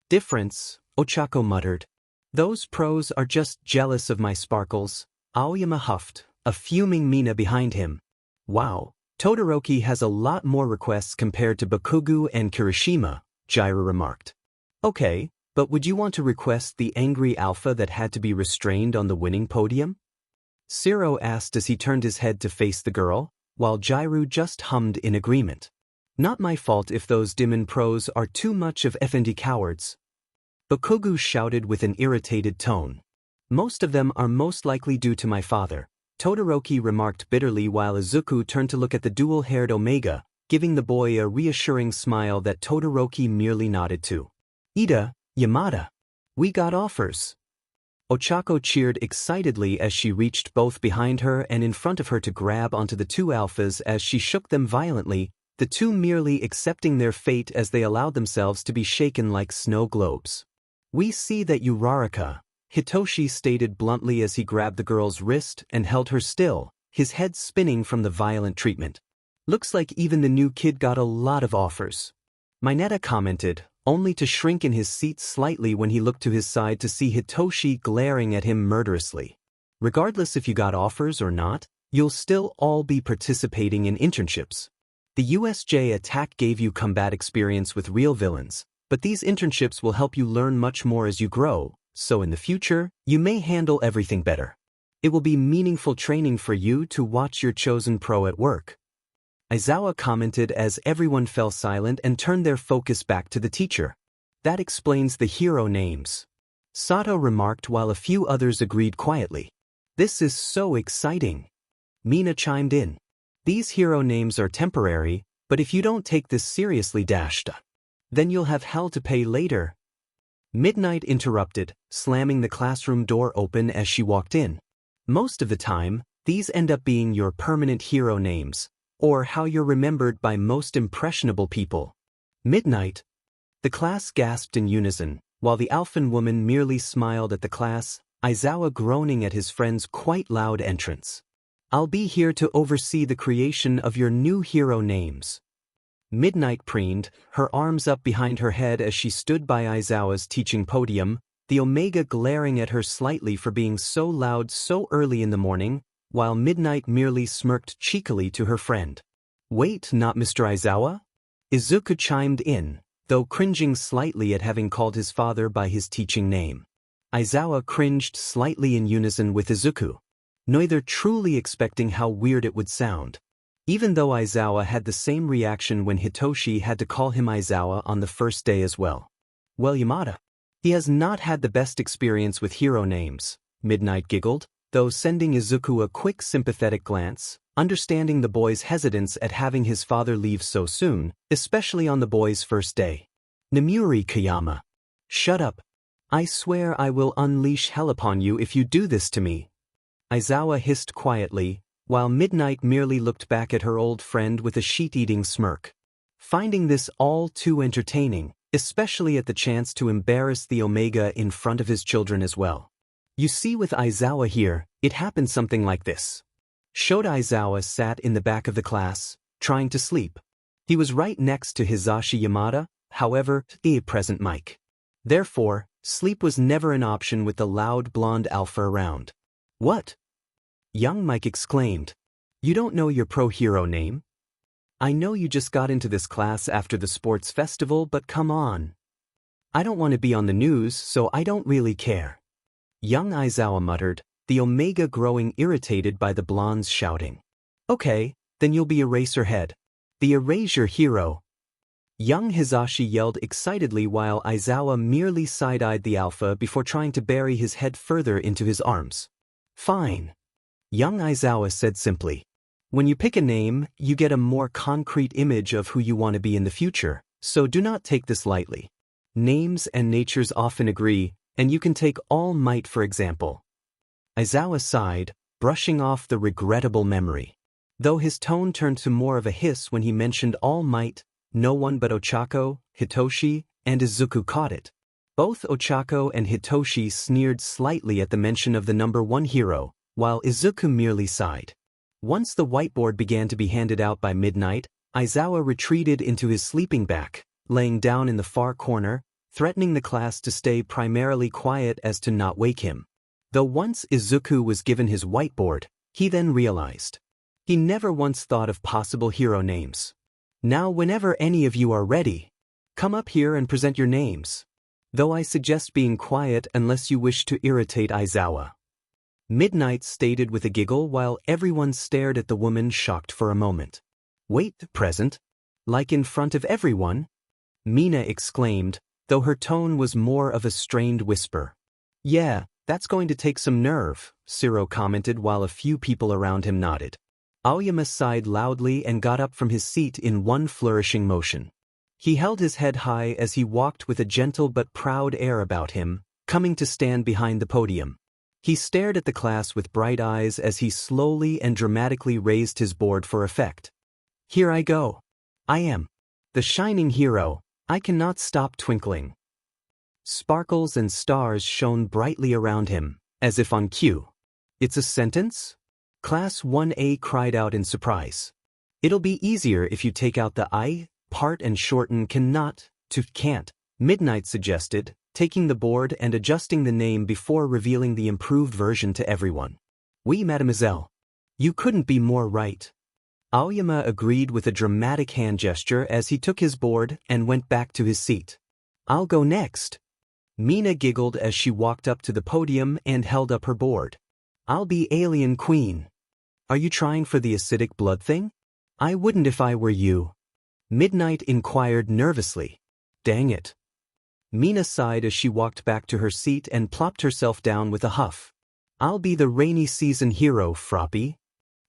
difference. Ochako muttered. Those pros are just jealous of my sparkles, Aoyama huffed, a fuming Mina behind him. Wow, Todoroki has a lot more requests compared to Bakugo and Kirishima, Jiraiya remarked. Okay, but would you want to request the angry alpha that had to be restrained on the winning podium? Siro asked as he turned his head to face the girl, while Jiraiya just hummed in agreement. Not my fault if those demon pros are too much of effendi cowards. Bakugo shouted with an irritated tone. Most of them are most likely due to my father, Todoroki remarked bitterly while Izuku turned to look at the dual-haired Omega, giving the boy a reassuring smile that Todoroki merely nodded to. Ida, Yamada. We got offers. Ochako cheered excitedly as she reached both behind her and in front of her to grab onto the two alphas as she shook them violently, the two merely accepting their fate as they allowed themselves to be shaken like snow globes. We see that you Raraka, Hitoshi stated bluntly as he grabbed the girl's wrist and held her still, his head spinning from the violent treatment. Looks like even the new kid got a lot of offers. Mineta commented, only to shrink in his seat slightly when he looked to his side to see Hitoshi glaring at him murderously. Regardless if you got offers or not, you'll still all be participating in internships. The USJ attack gave you combat experience with real villains, but these internships will help you learn much more as you grow, so in the future, you may handle everything better. It will be meaningful training for you to watch your chosen pro at work. Aizawa commented as everyone fell silent and turned their focus back to the teacher. That explains the hero names. Sato remarked while a few others agreed quietly. This is so exciting. Mina chimed in. These hero names are temporary, but if you don't take this seriously then you'll have hell to pay later. Midnight interrupted, slamming the classroom door open as she walked in. Most of the time, these end up being your permanent hero names, or how you're remembered by most impressionable people. Midnight. The class gasped in unison, while the Alphan woman merely smiled at the class, Aizawa groaning at his friend's quite loud entrance. I'll be here to oversee the creation of your new hero names. Midnight preened, her arms up behind her head as she stood by Aizawa's teaching podium, the Omega glaring at her slightly for being so loud so early in the morning, while Midnight merely smirked cheekily to her friend. Wait, not Mr. Aizawa? Izuku chimed in, though cringing slightly at having called his father by his teaching name. Aizawa cringed slightly in unison with Izuku, neither truly expecting how weird it would sound. Even though Aizawa had the same reaction when Hitoshi had to call him Aizawa on the first day as well. Well, Yamada. He has not had the best experience with hero names, Midnight giggled, though sending Izuku a quick sympathetic glance, understanding the boy's hesitance at having his father leave so soon, especially on the boy's first day. Namuri Kayama. Shut up. I swear I will unleash hell upon you if you do this to me. Aizawa hissed quietly, while Midnight merely looked back at her old friend with a sheet-eating smirk. Finding this all too entertaining, especially at the chance to embarrass the Omega in front of his children as well. You see, with Aizawa here, it happened something like this. Shota Aizawa sat in the back of the class, trying to sleep. He was right next to Hisashi Yamada, however, the present mic. Therefore, sleep was never an option with the loud blonde alpha around. What? Young Mike exclaimed. You don't know your pro hero name? I know you just got into this class after the sports festival, but come on. I don't want to be on the news, so I don't really care. Young Aizawa muttered, the Omega growing irritated by the blonde's shouting. Okay, then you'll be Eraserhead. The Erasure hero. Young Hisashi yelled excitedly while Aizawa merely side-eyed the alpha before trying to bury his head further into his arms. Fine. Young Aizawa said simply. When you pick a name, you get a more concrete image of who you want to be in the future, so do not take this lightly. Names and natures often agree, and you can take All Might for example. Aizawa sighed, brushing off the regrettable memory. Though his tone turned to more of a hiss when he mentioned All Might, no one but Ochako, Hitoshi, and Izuku caught it. Both Ochako and Hitoshi sneered slightly at the mention of the number one hero, while Izuku merely sighed. Once the whiteboard began to be handed out by Midnight, Aizawa retreated into his sleeping bag, laying down in the far corner, threatening the class to stay primarily quiet as to not wake him. Though once Izuku was given his whiteboard, he then realized. He never once thought of possible hero names. Now whenever any of you are ready, come up here and present your names. Though I suggest being quiet unless you wish to irritate Aizawa. Midnight stated with a giggle while everyone stared at the woman shocked for a moment. Wait, present? Like in front of everyone? Mina exclaimed, though her tone was more of a strained whisper. Yeah, that's going to take some nerve, Shiro commented while a few people around him nodded. Aoyama sighed loudly and got up from his seat in one flourishing motion. He held his head high as he walked with a gentle but proud air about him, coming to stand behind the podium. He stared at the class with bright eyes as he slowly and dramatically raised his board for effect. Here I go. I am the shining hero. I cannot stop twinkling. Sparkles and stars shone brightly around him, as if on cue. It's a sentence? Class 1A cried out in surprise. It'll be easier if you take out the I part and shorten cannot to can't, Midnight suggested, taking the board and adjusting the name before revealing the improved version to everyone. Oui, mademoiselle. You couldn't be more right. Aoyama agreed with a dramatic hand gesture as he took his board and went back to his seat. I'll go next. Mina giggled as she walked up to the podium and held up her board. I'll be Alien Queen. Are you trying for the acidic blood thing? I wouldn't if I were you. Midnight inquired nervously. Dang it. Mina sighed as she walked back to her seat and plopped herself down with a huff. I'll be the rainy season hero, Froppy.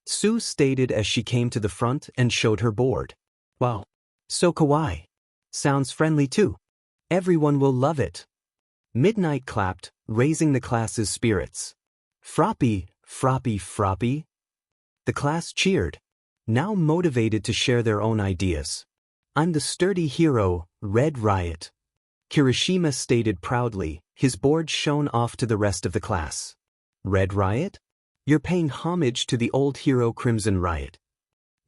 Sue stated as she came to the front and showed her board. Wow. So kawaii. Sounds friendly too. Everyone will love it. Midnight clapped, raising the class's spirits. Froppy, Froppy, Froppy. The class cheered, now motivated to share their own ideas. I'm the sturdy hero, Red Riot. Kirishima stated proudly, his board shown off to the rest of the class. Red Riot? You're paying homage to the old hero Crimson Riot.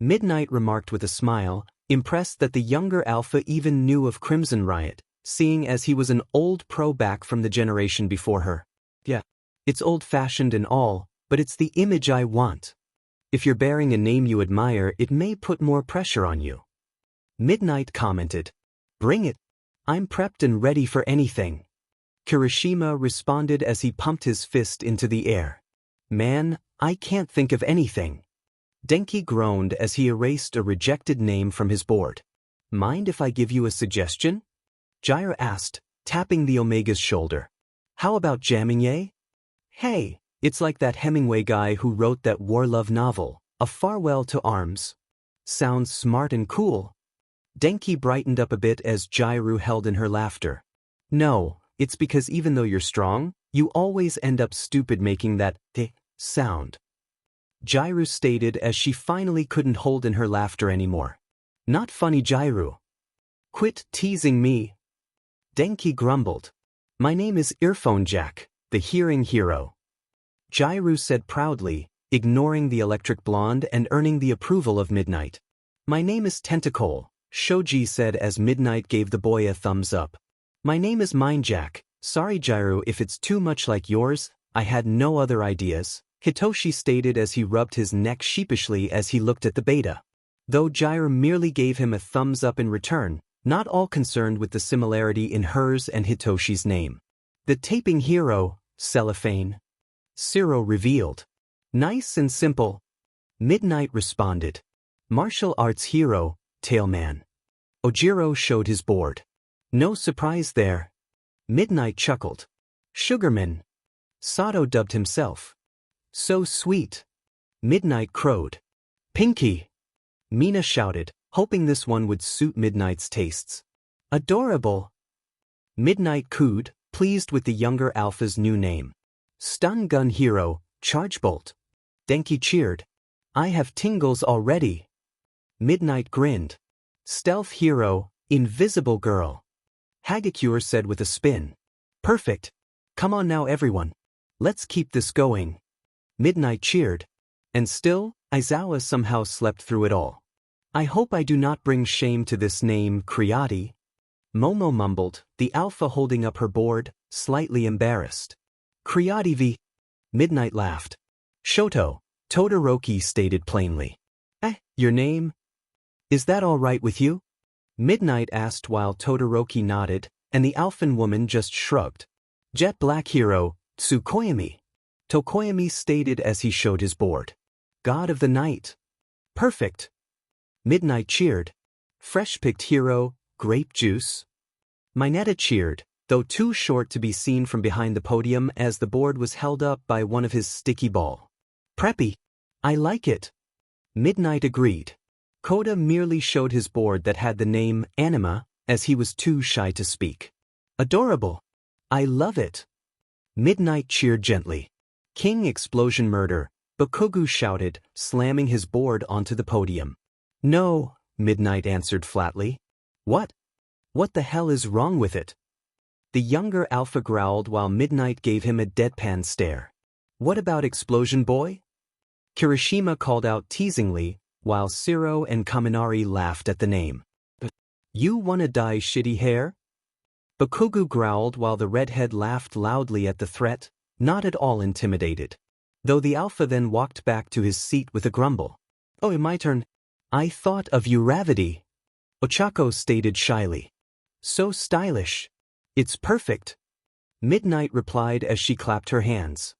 Midnight remarked with a smile, impressed that the younger Alpha even knew of Crimson Riot, seeing as he was an old pro back from the generation before her. Yeah, it's old-fashioned and all, but it's the image I want. If you're bearing a name you admire, it may put more pressure on you. Midnight commented. Bring it. I'm prepped and ready for anything. Kirishima responded as he pumped his fist into the air. Man, I can't think of anything. Denki groaned as he erased a rejected name from his board. Mind if I give you a suggestion? Jaira asked, tapping the Omega's shoulder. How about jamming ye? Hey, it's like that Hemingway guy who wrote that war love novel, A Farewell to Arms. Sounds smart and cool. Denki brightened up a bit as Jairu held in her laughter. No, it's because even though you're strong, you always end up stupid making that sound. Jairu stated as she finally couldn't hold in her laughter anymore. Not funny, Jairu. Quit teasing me. Denki grumbled. My name is Earphone Jack, the hearing hero. Jairu said proudly, ignoring the electric blonde and earning the approval of Midnight. My name is Tentacle, Shoji said as Midnight gave the boy a thumbs up. My name is Mindjack. Sorry Jairu if it's too much like yours, I had no other ideas, Hitoshi stated as he rubbed his neck sheepishly as he looked at the beta. Though Jairu merely gave him a thumbs up in return, not all concerned with the similarity in hers and Hitoshi's name. The taping hero, Cellophane. Shiro revealed. Nice and simple. Midnight responded. Martial arts hero, Tailman. Ojiro showed his board. No surprise there. Midnight chuckled. Sugarman. Sato dubbed himself. So sweet. Midnight crowed. Pinky. Mina shouted, hoping this one would suit Midnight's tastes. Adorable. Midnight cooed, pleased with the younger Alpha's new name. Stun gun hero, Chargebolt. Denki cheered. I have tingles already. Midnight grinned. Stealth hero, Invisible Girl. Hagakure said with a spin. Perfect. Come on now everyone. Let's keep this going. Midnight cheered. And still, Aizawa somehow slept through it all. I hope I do not bring shame to this name, Creati. Momo mumbled, the alpha holding up her board, slightly embarrassed. Creativi. Midnight laughed. Shoto, Todoroki stated plainly. Your name? Is that all right with you? Midnight asked while Todoroki nodded, and the Alphan woman just shrugged. Jet Black Hero, Tsukoyami. Tokoyami stated as he showed his board. God of the Night. Perfect. Midnight cheered. Fresh-picked hero, Grape Juice. Mineta cheered, though too short to be seen from behind the podium as the board was held up by one of his sticky ball. Preppy. I like it. Midnight agreed. Koda merely showed his board that had the name Anima, as he was too shy to speak. Adorable. I love it. Midnight cheered gently. King Explosion Murder, Bakugu shouted, slamming his board onto the podium. No, Midnight answered flatly. What? What the hell is wrong with it? The younger Alpha growled while Midnight gave him a deadpan stare. What about Explosion Boy? Kirishima called out teasingly, while Siro and Kaminari laughed at the name. You wanna dye shitty hair? Bakugu growled while the redhead laughed loudly at the threat, not at all intimidated. Though the Alpha then walked back to his seat with a grumble. Oh, my turn. I thought of you, Ravity. Ochako stated shyly. So stylish. It's perfect. Midnight replied as she clapped her hands.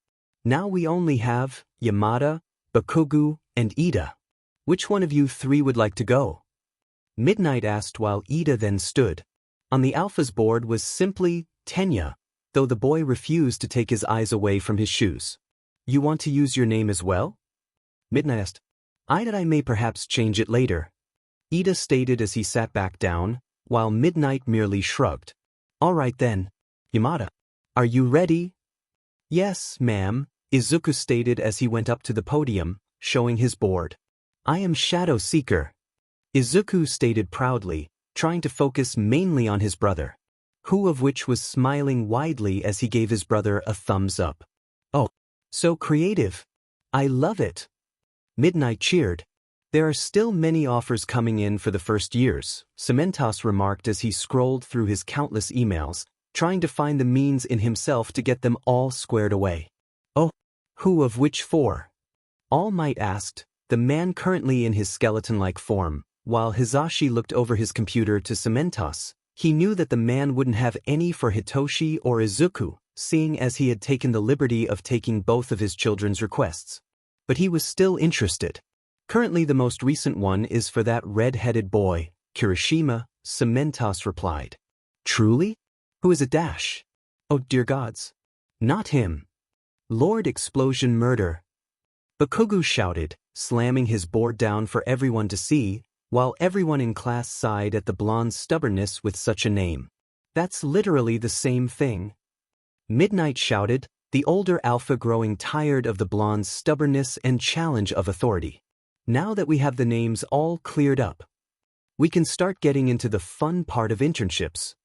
Now we only have Yamada, Bakugu, and Ida. Which one of you three would like to go? Midnight asked while Ida then stood. On the Alpha's board was simply Tenya, though the boy refused to take his eyes away from his shoes. You want to use your name as well? Midnight asked. I may perhaps change it later. Ida stated as he sat back down, while Midnight merely shrugged. All right then. Yamada. Are you ready? Yes, ma'am, Izuku stated as he went up to the podium, showing his board. I am Shadow Seeker. Izuku stated proudly, trying to focus mainly on his brother, who of which was smiling widely as he gave his brother a thumbs up. Oh, so creative. I love it. Midnight cheered. There are still many offers coming in for the first years, Cementos remarked as he scrolled through his countless emails, trying to find the means in himself to get them all squared away. Oh, who of which four? All Might asked, the man currently in his skeleton-like form, while Hizashi looked over his computer to Cementos. He knew that the man wouldn't have any for Hitoshi or Izuku, seeing as he had taken the liberty of taking both of his children's requests. But he was still interested. Currently the most recent one is for that red-headed boy, Kirishima, Cementos replied. Truly? Who is a dash? Oh dear gods. Not him. Lord Explosion Murder. Bakugu shouted, slamming his board down for everyone to see, while everyone in class sighed at the blonde's stubbornness with such a name. That's literally the same thing. Midnight shouted, the older Alpha growing tired of the blonde's stubbornness and challenge of authority. Now that we have the names all cleared up, we can start getting into the fun part of internships.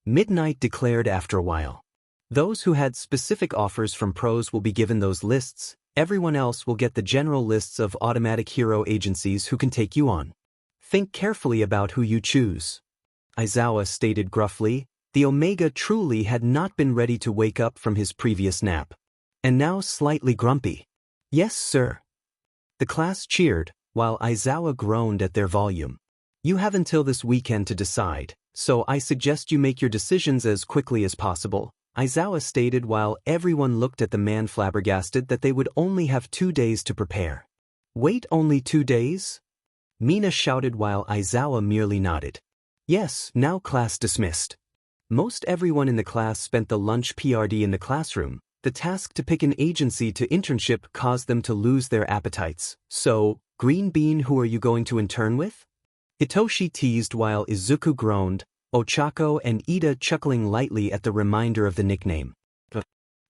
Midnight declared after a while. Those who had specific offers from pros will be given those lists, everyone else will get the general lists of automatic hero agencies who can take you on. Think carefully about who you choose. Aizawa stated gruffly. The Omega truly had not been ready to wake up from his previous nap. And now slightly grumpy. Yes, sir. The class cheered, while Aizawa groaned at their volume. You have until this weekend to decide, so I suggest you make your decisions as quickly as possible, Aizawa stated while everyone looked at the man flabbergasted that they would only have 2 days to prepare. Wait, only 2 days? Mina shouted while Aizawa merely nodded. Yes, now class dismissed. Most everyone in the class spent the lunch PRD in the classroom. The task to pick an agency to internship caused them to lose their appetites. So, Green Bean, who are you going to intern with? Hitoshi teased while Izuku groaned, Ochako and Ida chuckling lightly at the reminder of the nickname.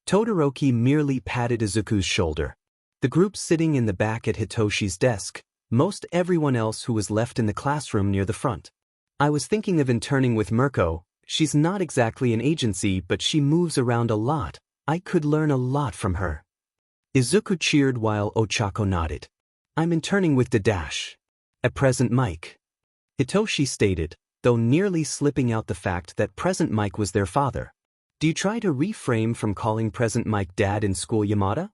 Todoroki merely patted Izuku's shoulder. The group sitting in the back at Hitoshi's desk, most everyone else who was left in the classroom near the front. I was thinking of interning with Mirko. She's not exactly an agency, but she moves around a lot. I could learn a lot from her. Izuku cheered while Ochako nodded. I'm interning with the Dash. At present, Mike. Hitoshi stated, though nearly slipping out the fact that Present Mike was their father. Do you try to refrain from calling Present Mike Dad in school, Yamada?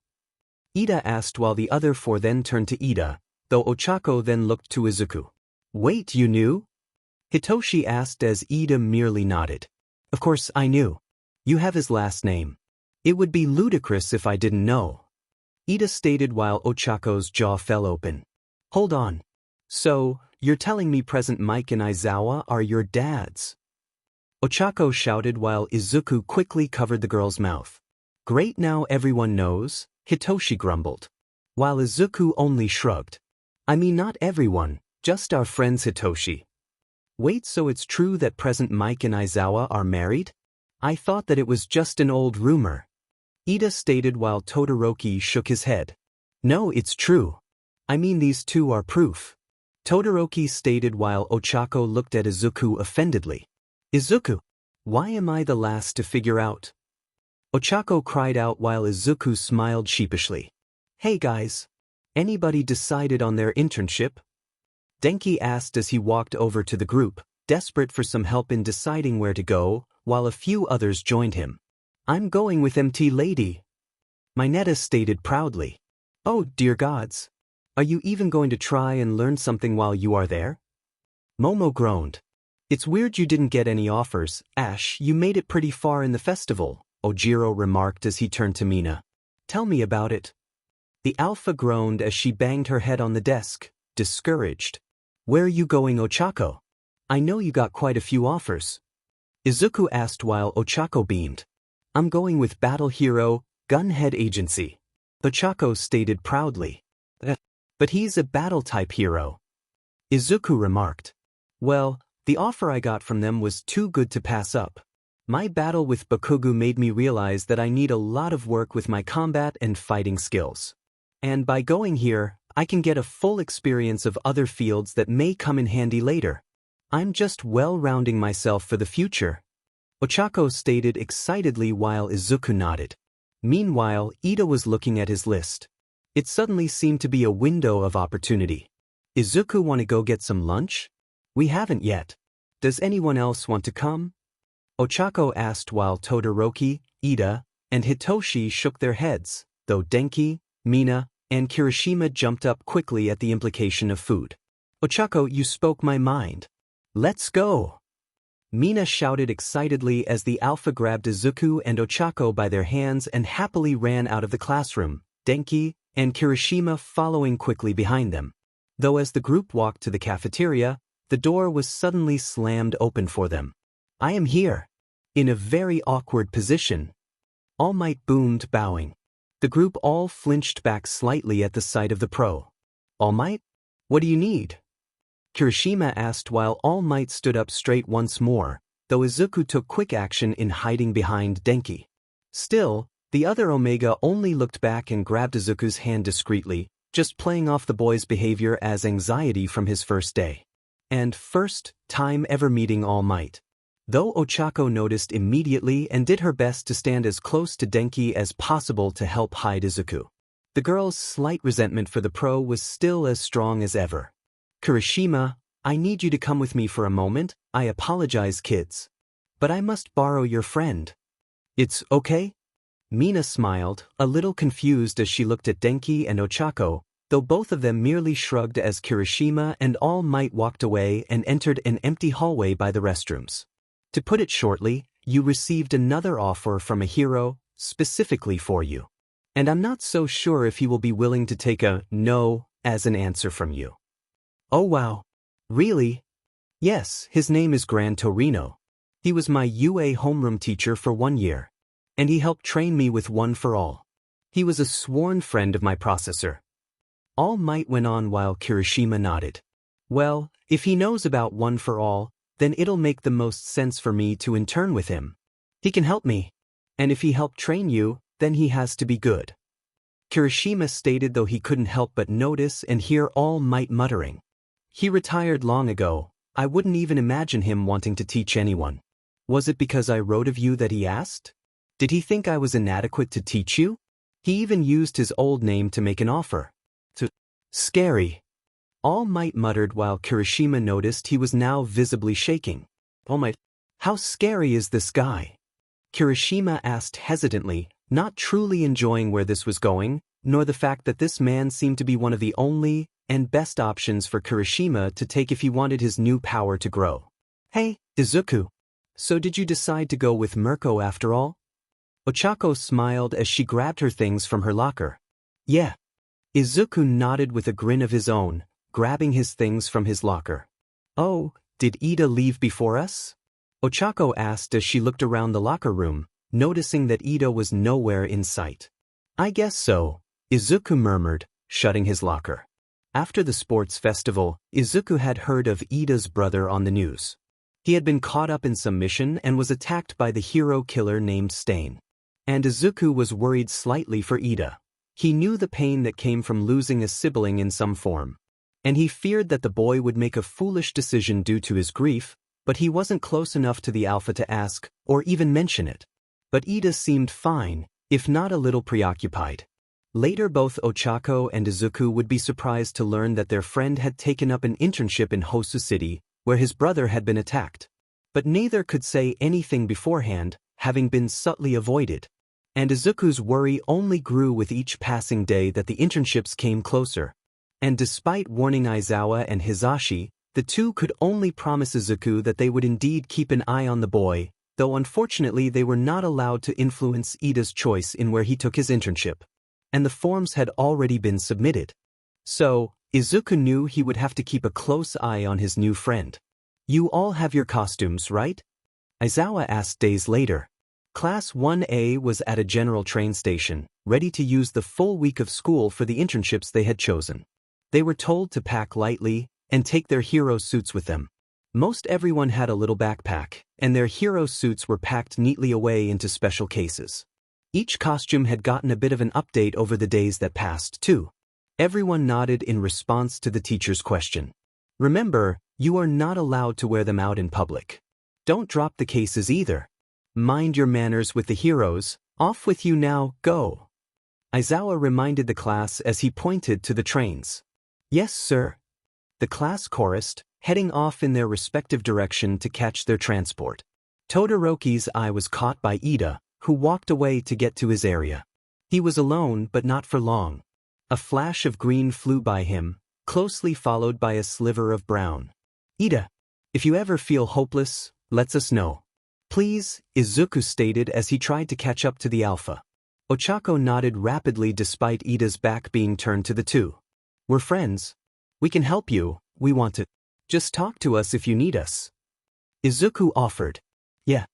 Ida asked while the other four then turned to Ida, though Ochako then looked to Izuku. Wait, you knew? Hitoshi asked as Ida merely nodded. Of course I knew. You have his last name. It would be ludicrous if I didn't know. Ida stated while Ochako's jaw fell open. Hold on. So, you're telling me Present Mike and Aizawa are your dads? Ochako shouted while Izuku quickly covered the girl's mouth. Great, now everyone knows, Hitoshi grumbled. While Izuku only shrugged. I mean, not everyone, just our friends, Hitoshi. Wait, so it's true that Present Mike and Aizawa are married? I thought that it was just an old rumor. Ida stated while Todoroki shook his head. No, it's true. I mean, these two are proof. Todoroki stated while Ochako looked at Izuku offendedly. Izuku, why am I the last to figure out? Ochako cried out while Izuku smiled sheepishly. Hey guys. Anybody decided on their internship? Denki asked as he walked over to the group, desperate for some help in deciding where to go, while a few others joined him. I'm going with MT Lady. Mineta stated proudly. Oh dear gods. Are you even going to try and learn something while you are there? Momo groaned. It's weird you didn't get any offers, Ash. You made it pretty far in the festival, Ojiro remarked as he turned to Mina. Tell me about it. The alpha groaned as she banged her head on the desk, discouraged. Where are you going, Ochako? I know you got quite a few offers. Izuku asked while Ochako beamed. I'm going with Battle Hero, Gunhead Agency. Ochako stated proudly. But he's a battle-type hero. Izuku remarked. Well, the offer I got from them was too good to pass up. My battle with Bakugu made me realize that I need a lot of work with my combat and fighting skills. And by going here, I can get a full experience of other fields that may come in handy later. I'm just well-rounding myself for the future. Ochako stated excitedly while Izuku nodded. Meanwhile, Ida was looking at his list. It suddenly seemed to be a window of opportunity. Izuku, want to go get some lunch? We haven't yet. Does anyone else want to come? Ochako asked while Todoroki, Ida, and Hitoshi shook their heads, though Denki, Mina, and Kirishima jumped up quickly at the implication of food. Ochako, you spoke my mind. Let's go! Mina shouted excitedly as the alpha grabbed Izuku and Ochako by their hands and happily ran out of the classroom, Denki and Kirishima following quickly behind them. Though as the group walked to the cafeteria, the door was suddenly slammed open for them. I am here. In a very awkward position. All Might boomed, bowing. The group all flinched back slightly at the sight of the pro. All Might? What do you need? Kirishima asked while All Might stood up straight once more, though Izuku took quick action in hiding behind Denki. Still, the other Omega only looked back and grabbed Izuku's hand discreetly, just playing off the boy's behavior as anxiety from his first day. And first time ever meeting All Might. Though Ochako noticed immediately and did her best to stand as close to Denki as possible to help hide Izuku. The girl's slight resentment for the pro was still as strong as ever. Kirishima, I need you to come with me for a moment. I apologize, kids. But I must borrow your friend. It's okay? Mina smiled, a little confused as she looked at Denki and Ochako, though both of them merely shrugged as Kirishima and All Might walked away and entered an empty hallway by the restrooms. To put it shortly, you received another offer from a hero, specifically for you. And I'm not so sure if he will be willing to take a no as an answer from you. Oh wow. Really? Yes, his name is Gran Torino. He was my UA homeroom teacher for 1 year. And he helped train me with One for All. He was a sworn friend of my processor. All Might went on while Kirishima nodded. Well, if he knows about One for All, then it'll make the most sense for me to intern with him. He can help me. And if he helped train you, then he has to be good. Kirishima stated, though he couldn't help but notice and hear All Might muttering. He retired long ago. I wouldn't even imagine him wanting to teach anyone. Was it because I wrote of you that he asked? Did he think I was inadequate to teach you? He even used his old name to make an offer. Scary. All Might muttered while Kirishima noticed he was now visibly shaking. All Might, how scary is this guy? Kirishima asked hesitantly, not truly enjoying where this was going, nor the fact that this man seemed to be one of the only and best options for Kirishima to take if he wanted his new power to grow. Hey, Izuku. So did you decide to go with Mirko after all? Ochako smiled as she grabbed her things from her locker. Yeah. Izuku nodded with a grin of his own, grabbing his things from his locker. Oh, did Ida leave before us? Ochako asked as she looked around the locker room, noticing that Ida was nowhere in sight. I guess so, Izuku murmured, shutting his locker. After the sports festival, Izuku had heard of Ida's brother on the news. He had been caught up in some mission and was attacked by the hero killer named Stain. And Izuku was worried slightly for Ida. He knew the pain that came from losing a sibling in some form. And he feared that the boy would make a foolish decision due to his grief, but he wasn't close enough to the Alpha to ask, or even mention it. But Ida seemed fine, if not a little preoccupied. Later both Ochako and Izuku would be surprised to learn that their friend had taken up an internship in Hosu City, where his brother had been attacked. But neither could say anything beforehand, having been subtly avoided. And Izuku's worry only grew with each passing day that the internships came closer. And despite warning Aizawa and Hisashi, the two could only promise Izuku that they would indeed keep an eye on the boy, though unfortunately they were not allowed to influence Ida's choice in where he took his internship. And the forms had already been submitted. So, Izuku knew he would have to keep a close eye on his new friend. You all have your costumes, right? Aizawa asked days later. Class 1A was at a general train station, ready to use the full week of school for the internships they had chosen. They were told to pack lightly and take their hero suits with them. Most everyone had a little backpack, and their hero suits were packed neatly away into special cases. Each costume had gotten a bit of an update over the days that passed, too. Everyone nodded in response to the teacher's question. Remember, you are not allowed to wear them out in public. Don't drop the cases either. Mind your manners with the heroes. Off with you now, go. Aizawa reminded the class as he pointed to the trains. Yes, sir. The class chorused, heading off in their respective direction to catch their transport. Todoroki's eye was caught by Ida, who walked away to get to his area. He was alone, but not for long. A flash of green flew by him, closely followed by a sliver of brown. Ida, if you ever feel hopeless, let us know. Please, Izuku stated as he tried to catch up to the Alpha. Ochako nodded rapidly despite Ida's back being turned to the two. We're friends. We can help you, we want to. Just talk to us if you need us. Izuku offered. Yeah.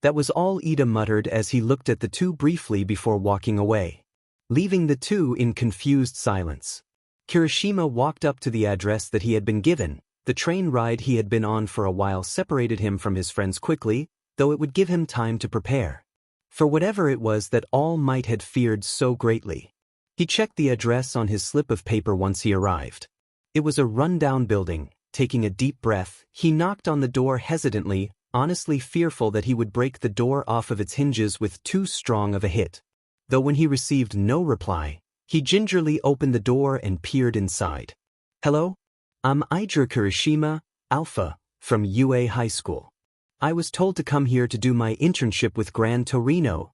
That was all Ida muttered as he looked at the two briefly before walking away, leaving the two in confused silence. Kirishima walked up to the address that he had been given. The train ride he had been on for a while separated him from his friends quickly, though it would give him time to prepare for whatever it was that All Might had feared so greatly. He checked the address on his slip of paper once he arrived. It was a rundown building. Taking a deep breath, he knocked on the door hesitantly, honestly fearful that he would break the door off of its hinges with too strong of a hit. Though when he received no reply, he gingerly opened the door and peered inside. Hello? I'm Ida Kirishima, Alpha, from UA High School. I was told to come here to do my internship with Gran Torino.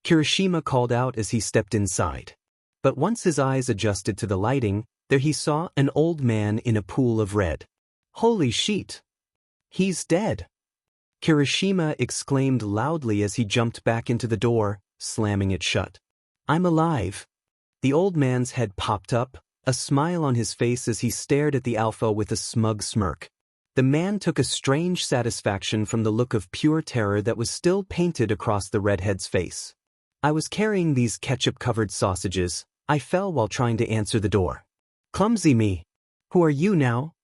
Kirishima called out as he stepped inside. But once his eyes adjusted to the lighting, there he saw an old man in a pool of red. Holy shit! He's dead! Kirishima exclaimed loudly as he jumped back into the door, slamming it shut. I'm alive! The old man's head popped up, a smile on his face as he stared at the Alpha with a smug smirk. The man took a strange satisfaction from the look of pure terror that was still painted across the redhead's face. I was carrying these ketchup-covered sausages. I fell while trying to answer the door. Clumsy me. Who are you now?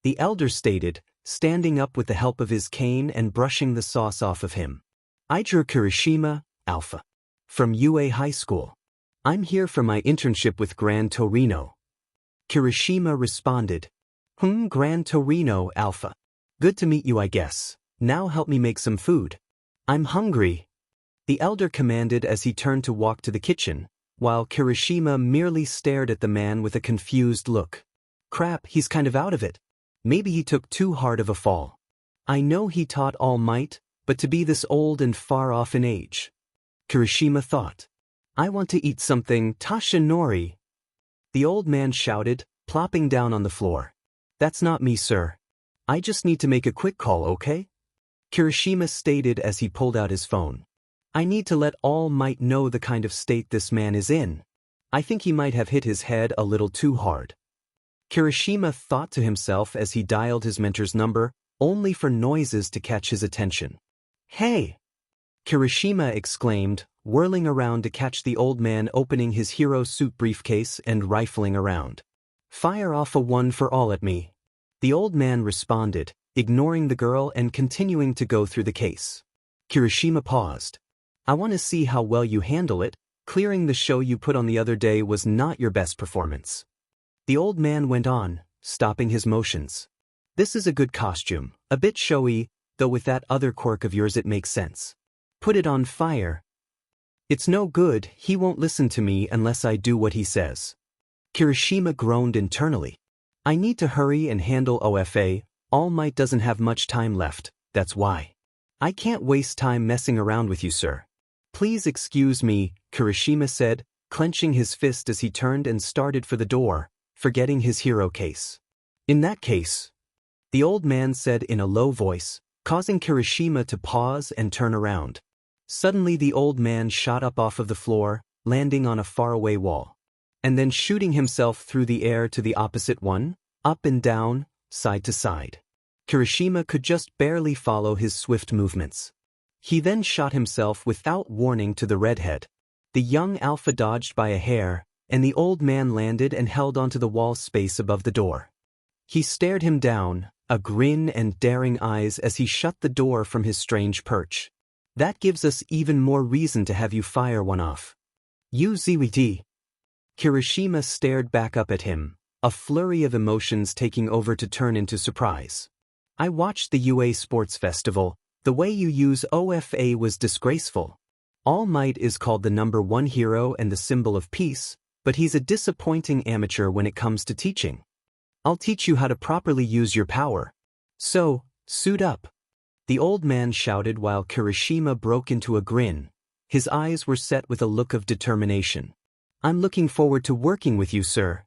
The elder stated, standing up with the help of his cane and brushing the sauce off of him. Ida Kirishima, Alpha. From UA High School. I'm here for my internship with Gran Torino. Kirishima responded. Gran Torino, Alpha. Good to meet you, I guess. Now help me make some food. I'm hungry. The elder commanded as he turned to walk to the kitchen, while Kirishima merely stared at the man with a confused look. Crap, he's kind of out of it. Maybe he took too hard of a fall. I know he taught All Might, but to be this old and far off in age. Kirishima thought. I want to eat something Tashinori. The old man shouted, plopping down on the floor. That's not me, sir. I just need to make a quick call, okay? Kirishima stated as he pulled out his phone. I need to let All Might know the kind of state this man is in. I think he might have hit his head a little too hard. Kirishima thought to himself as he dialed his mentor's number, only for noises to catch his attention. Hey! Kirishima exclaimed, whirling around to catch the old man opening his hero suit briefcase and rifling around. Fire off a one for all at me. The old man responded, ignoring the girl and continuing to go through the case. Kirishima paused. I want to see how well you handle it. Clearing the show you put on the other day was not your best performance. The old man went on, stopping his motions. This is a good costume, a bit showy, though with that other quirk of yours it makes sense. Put it on fire. It's no good, he won't listen to me unless I do what he says. Kirishima groaned internally. I need to hurry and handle OFA, All Might doesn't have much time left, that's why. I can't waste time messing around with you, sir. Please excuse me, Kirishima said, clenching his fist as he turned and started for the door, forgetting his hero case. In that case, the old man said in a low voice, causing Kirishima to pause and turn around. Suddenly the old man shot up off of the floor, landing on a faraway wall, and then shooting himself through the air to the opposite one, up and down, side to side. Kirishima could just barely follow his swift movements. He then shot himself without warning to the redhead. The young alpha dodged by a hair, and the old man landed and held onto the wall space above the door. He stared him down, a grin and daring eyes as he shut the door from his strange perch. That gives us even more reason to have you fire one off. You ZWT. Kirishima stared back up at him, a flurry of emotions taking over to turn into surprise. I watched the UA Sports Festival. The way you use OFA was disgraceful. All Might is called the #1 hero and the symbol of peace, but he's a disappointing amateur when it comes to teaching. I'll teach you how to properly use your power. So, suit up. The old man shouted while Kirishima broke into a grin. His eyes were set with a look of determination. I'm looking forward to working with you, sir.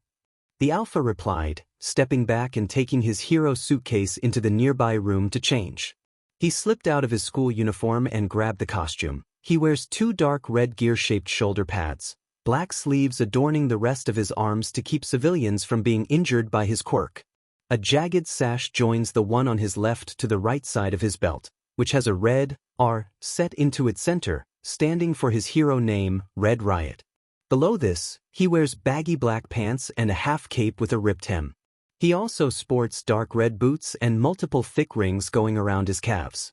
The alpha replied, stepping back and taking his hero suitcase into the nearby room to change. He slipped out of his school uniform and grabbed the costume. He wears 2 dark red gear-shaped shoulder pads, black sleeves adorning the rest of his arms to keep civilians from being injured by his quirk. A jagged sash joins the one on his left to the right side of his belt, which has a red R set into its center, standing for his hero name, Red Riot. Below this, he wears baggy black pants and a half cape with a ripped hem. He also sports dark red boots and multiple thick rings going around his calves.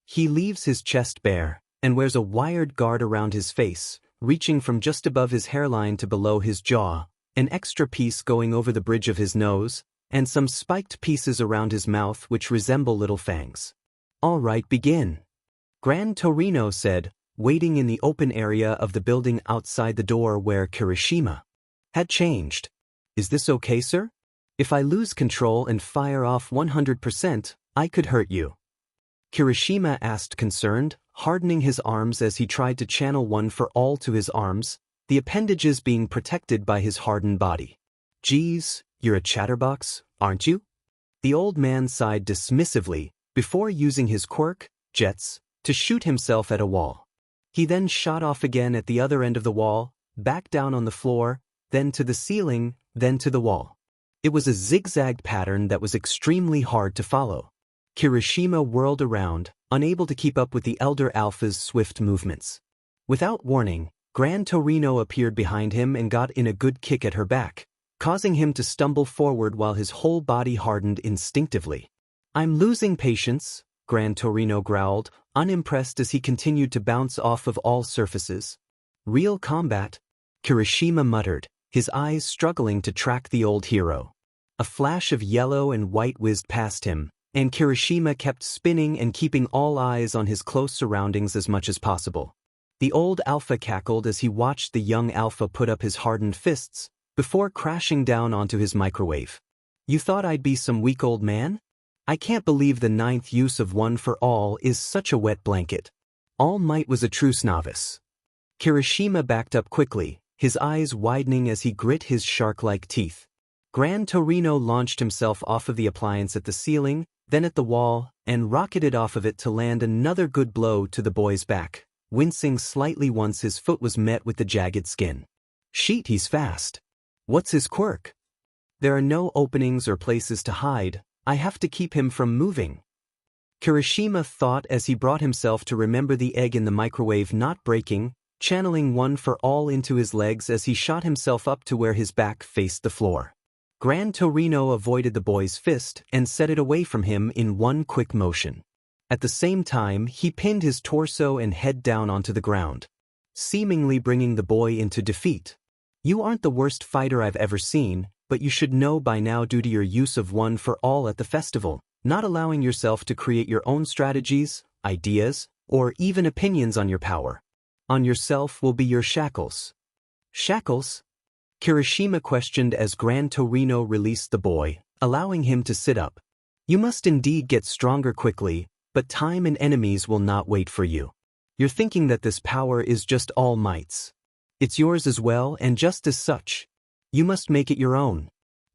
He leaves his chest bare, and wears a wired guard around his face, reaching from just above his hairline to below his jaw, an extra piece going over the bridge of his nose, and some spiked pieces around his mouth which resemble little fangs. All right, begin. Gran Torino said, waiting in the open area of the building outside the door where Kirishima had changed. Is this okay, sir? If I lose control and fire off 100%, I could hurt you. Kirishima asked concerned, hardening his arms as he tried to channel one for all to his arms, the appendages being protected by his hardened body. Geez, you're a chatterbox, aren't you? The old man sighed dismissively, before using his quirk, Jets, to shoot himself at a wall. He then shot off again at the other end of the wall, back down on the floor, then to the ceiling, then to the wall. It was a zigzag pattern that was extremely hard to follow. Kirishima whirled around, unable to keep up with the Elder Alpha's swift movements. Without warning, Gran Torino appeared behind him and got in a good kick at her back, causing him to stumble forward while his whole body hardened instinctively. I'm losing patience, Gran Torino growled, unimpressed as he continued to bounce off of all surfaces. Real combat? Kirishima muttered, his eyes struggling to track the old hero. A flash of yellow and white whizzed past him, and Kirishima kept spinning and keeping all eyes on his close surroundings as much as possible. The old alpha cackled as he watched the young alpha put up his hardened fists, before crashing down onto his microwave. You thought I'd be some weak old man? I can't believe the ninth use of one for all is such a wet blanket. All Might was a truce novice. Kirishima backed up quickly, his eyes widening as he grit his shark-like teeth. Gran Torino launched himself off of the appliance at the ceiling, then at the wall, and rocketed off of it to land another good blow to the boy's back, wincing slightly once his foot was met with the jagged skin. Sheet, he's fast. What's his quirk? There are no openings or places to hide, I have to keep him from moving. Kirishima thought as he brought himself to remember the egg in the microwave not breaking, channeling one for all into his legs as he shot himself up to where his back faced the floor. Gran Torino avoided the boy's fist and set it away from him in one quick motion. At the same time, he pinned his torso and head down onto the ground, seemingly bringing the boy into defeat. You aren't the worst fighter I've ever seen, but you should know by now due to your use of one for all at the festival, not allowing yourself to create your own strategies, ideas, or even opinions on your power. On yourself will be your shackles. Shackles? Kirishima questioned as Gran Torino released the boy, allowing him to sit up. You must indeed get stronger quickly, but time and enemies will not wait for you. You're thinking that this power is just All Might's. It's yours as well, and just as such. You must make it your own,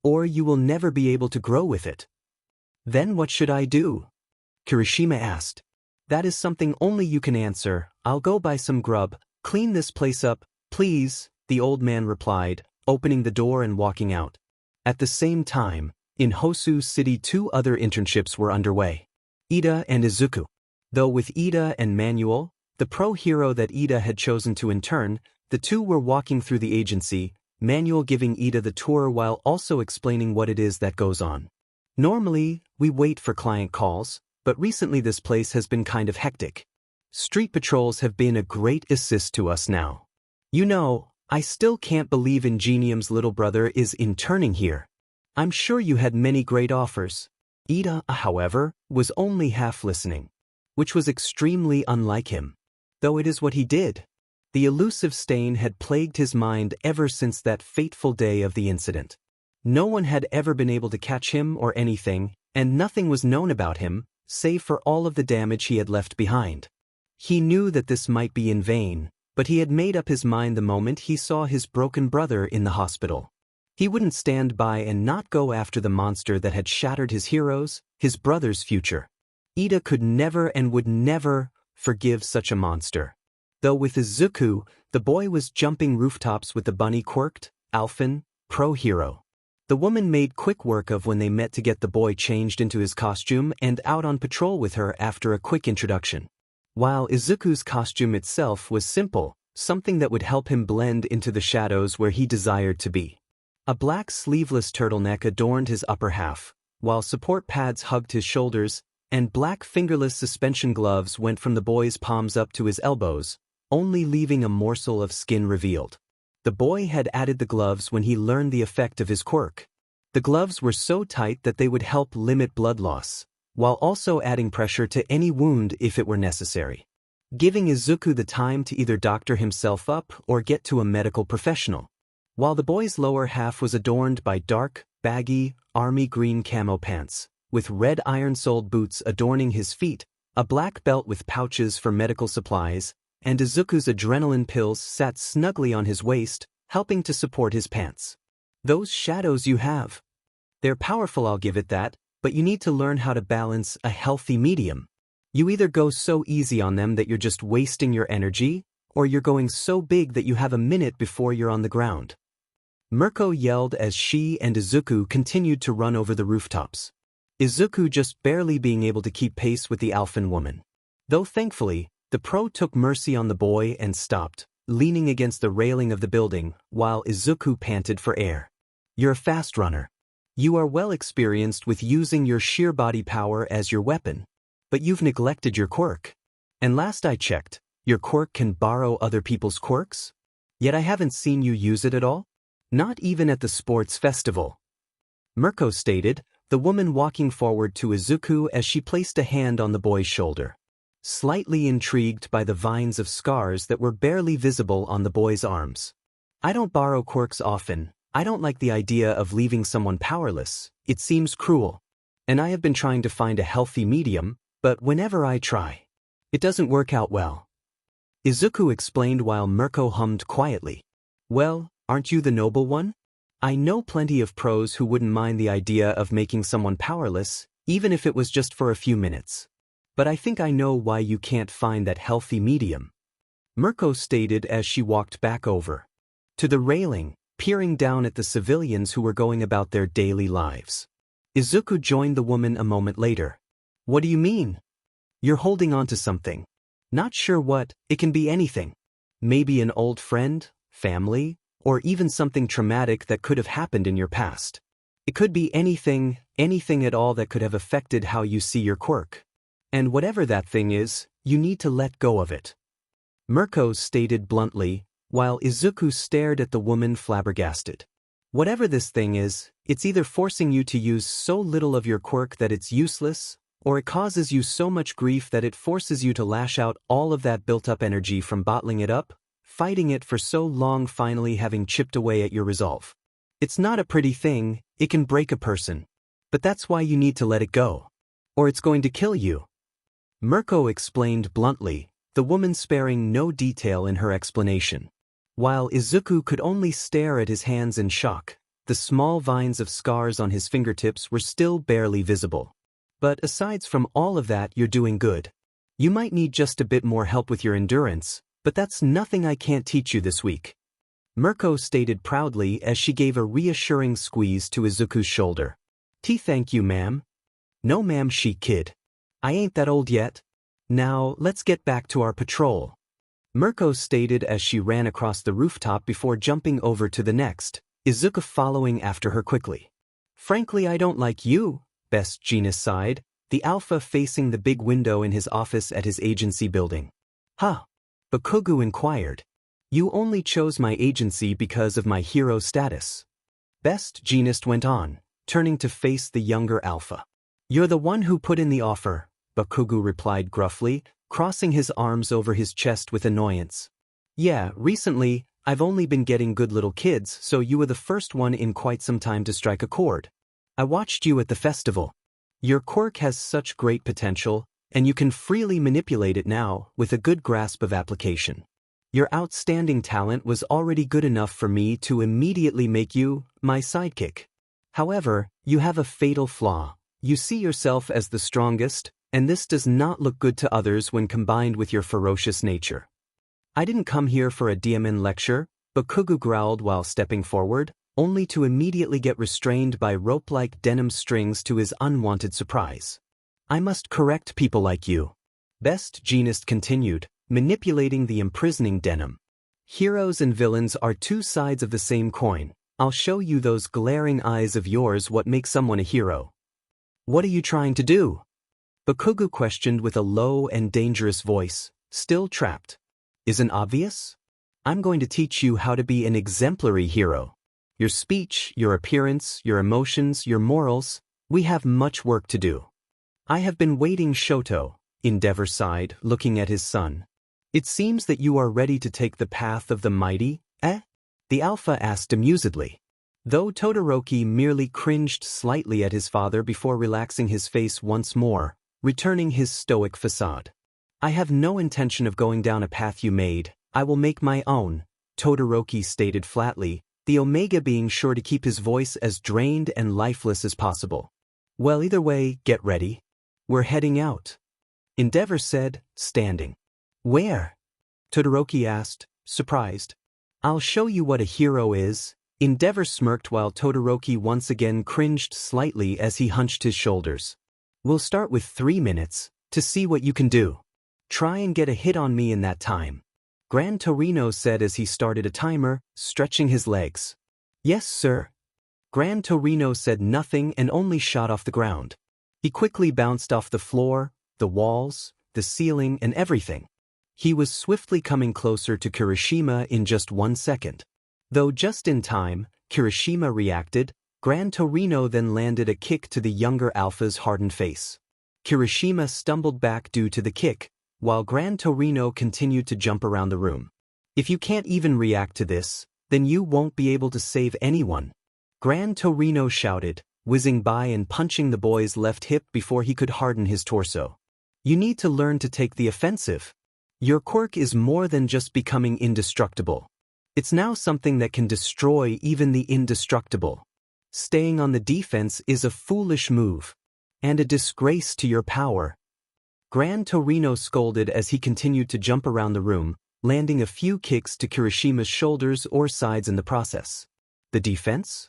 or you will never be able to grow with it. Then what should I do? Kirishima asked. That is something only you can answer. I'll go buy some grub, clean this place up, please, the old man replied, opening the door and walking out. At the same time, in Hosu City 2 other internships were underway. Ida and Izuku. Though with Ida and Manuel, the pro hero that Ida had chosen to intern, the two were walking through the agency, Manuel giving Ida the tour while also explaining what it is that goes on. Normally, we wait for client calls, but recently this place has been kind of hectic. Street patrols have been a great assist to us now. You know, I still can't believe Ingenium's little brother is interning here. I'm sure you had many great offers. Ida, however, was only half listening, which was extremely unlike him. Though it is what he did. The elusive stain had plagued his mind ever since that fateful day of the incident. No one had ever been able to catch him or anything, and nothing was known about him, save for all of the damage he had left behind. He knew that this might be in vain, but he had made up his mind the moment he saw his broken brother in the hospital. He wouldn't stand by and not go after the monster that had shattered his heroes, his brother's future. Ida could never and would never forgive such a monster. Though with Izuku, the boy was jumping rooftops with the bunny quirked, Alphen, pro hero. The woman made quick work of when they met to get the boy changed into his costume and out on patrol with her after a quick introduction. While Izuku's costume itself was simple, something that would help him blend into the shadows where he desired to be. A black sleeveless turtleneck adorned his upper half, while support pads hugged his shoulders, and black fingerless suspension gloves went from the boy's palms up to his elbows, only leaving a morsel of skin revealed. The boy had added the gloves when he learned the effect of his quirk. The gloves were so tight that they would help limit blood loss, while also adding pressure to any wound if it were necessary, giving Izuku the time to either doctor himself up or get to a medical professional. While the boy's lower half was adorned by dark, baggy, army green camo pants, with red iron-soled boots adorning his feet, a black belt with pouches for medical supplies, and Izuku's adrenaline pills sat snugly on his waist, helping to support his pants. Those shadows you have. They're powerful, I'll give it that, but you need to learn how to balance a healthy medium. You either go so easy on them that you're just wasting your energy, or you're going so big that you have a minute before you're on the ground. Mirko yelled as she and Izuku continued to run over the rooftops. Izuku just barely being able to keep pace with the Alphen woman. Though thankfully, the pro took mercy on the boy and stopped, leaning against the railing of the building, while Izuku panted for air. You're a fast runner. You are well experienced with using your sheer body power as your weapon. But you've neglected your quirk. And last I checked, your quirk can borrow other people's quirks? Yet I haven't seen you use it at all? Not even at the sports festival. Mirko stated, the woman walking forward to Izuku as she placed a hand on the boy's shoulder. Slightly intrigued by the vines of scars that were barely visible on the boy's arms. I don't borrow quirks often, I don't like the idea of leaving someone powerless. It seems cruel. And I have been trying to find a healthy medium, but whenever I try, it doesn't work out well. Izuku explained while Mirko hummed quietly. Well, aren't you the noble one? I know plenty of pros who wouldn't mind the idea of making someone powerless, even if it was just for a few minutes. But I think I know why you can't find that healthy medium. Mirko stated as she walked back over to the railing, peering down at the civilians who were going about their daily lives. Izuku joined the woman a moment later. What do you mean? You're holding on to something. Not sure what, it can be anything. Maybe an old friend, family, or even something traumatic that could have happened in your past. It could be anything at all that could have affected how you see your quirk. And whatever that thing is, you need to let go of it. Mirko stated bluntly, while Izuku stared at the woman flabbergasted. Whatever this thing is, it's either forcing you to use so little of your quirk that it's useless, or it causes you so much grief that it forces you to lash out all of that built-up energy from bottling it up, fighting it for so long, finally having chipped away at your resolve. It's not a pretty thing, it can break a person. But that's why you need to let it go. Or it's going to kill you. Mirko explained bluntly, the woman sparing no detail in her explanation. While Izuku could only stare at his hands in shock, the small vines of scars on his fingertips were still barely visible. But aside from all of that, you're doing good. You might need just a bit more help with your endurance, but that's nothing I can't teach you this week. Mirko stated proudly as she gave a reassuring squeeze to Izuku's shoulder. Thank you, ma'am. No ma'am, chic kid. I ain't that old yet. Now, let's get back to our patrol. Mirko stated as she ran across the rooftop before jumping over to the next, Izuku following after her quickly. Frankly, I don't like you, Best Jeanist sighed, the alpha facing the big window in his office at his agency building. Huh? Bakugu inquired. You only chose my agency because of my hero status. Best Jeanist went on, turning to face the younger alpha. You're the one who put in the offer, Bakugu replied gruffly, crossing his arms over his chest with annoyance. Yeah, recently, I've only been getting good little kids, so you were the first one in quite some time to strike a chord. I watched you at the festival. Your quirk has such great potential, and you can freely manipulate it now with a good grasp of application. Your outstanding talent was already good enough for me to immediately make you my sidekick. However, you have a fatal flaw. You see yourself as the strongest, and this does not look good to others when combined with your ferocious nature. I didn't come here for a DMN lecture, Bakugu growled while stepping forward, only to immediately get restrained by rope-like denim strings to his unwanted surprise. I must correct people like you. Best Jeanist continued, manipulating the imprisoning denim. Heroes and villains are two sides of the same coin. I'll show you those glaring eyes of yours what makes someone a hero. What are you trying to do? Bakugu questioned with a low and dangerous voice, still trapped. Isn't obvious? I'm going to teach you how to be an exemplary hero. Your speech, your appearance, your emotions, your morals, we have much work to do. I have been waiting, Shoto, Endeavor sighed, looking at his son. It seems that you are ready to take the path of the mighty, eh? The alpha asked amusedly. Though Todoroki merely cringed slightly at his father before relaxing his face once more, returning his stoic facade. I have no intention of going down a path you made, I will make my own, Todoroki stated flatly, the Omega being sure to keep his voice as drained and lifeless as possible. Well, either way, get ready. We're heading out. Endeavor said, standing. Where? Todoroki asked, surprised. I'll show you what a hero is. Endeavor smirked while Todoroki once again cringed slightly as he hunched his shoulders. We'll start with 3 minutes, to see what you can do. Try and get a hit on me in that time. Gran Torino said as he started a timer, stretching his legs. Yes, sir. Gran Torino said nothing and only shot off the ground. He quickly bounced off the floor, the walls, the ceiling, and everything. He was swiftly coming closer to Kirishima in just 1 second. Though just in time, Kirishima reacted, Gran Torino then landed a kick to the younger alpha's hardened face. Kirishima stumbled back due to the kick, while Gran Torino continued to jump around the room. If you can't even react to this, then you won't be able to save anyone. Gran Torino shouted, whizzing by and punching the boy's left hip before he could harden his torso. You need to learn to take the offensive. Your quirk is more than just becoming indestructible. It's now something that can destroy even the indestructible. Staying on the defense is a foolish move. And a disgrace to your power. Gran Torino scolded as he continued to jump around the room, landing a few kicks to Kirishima's shoulders or sides in the process. The defense?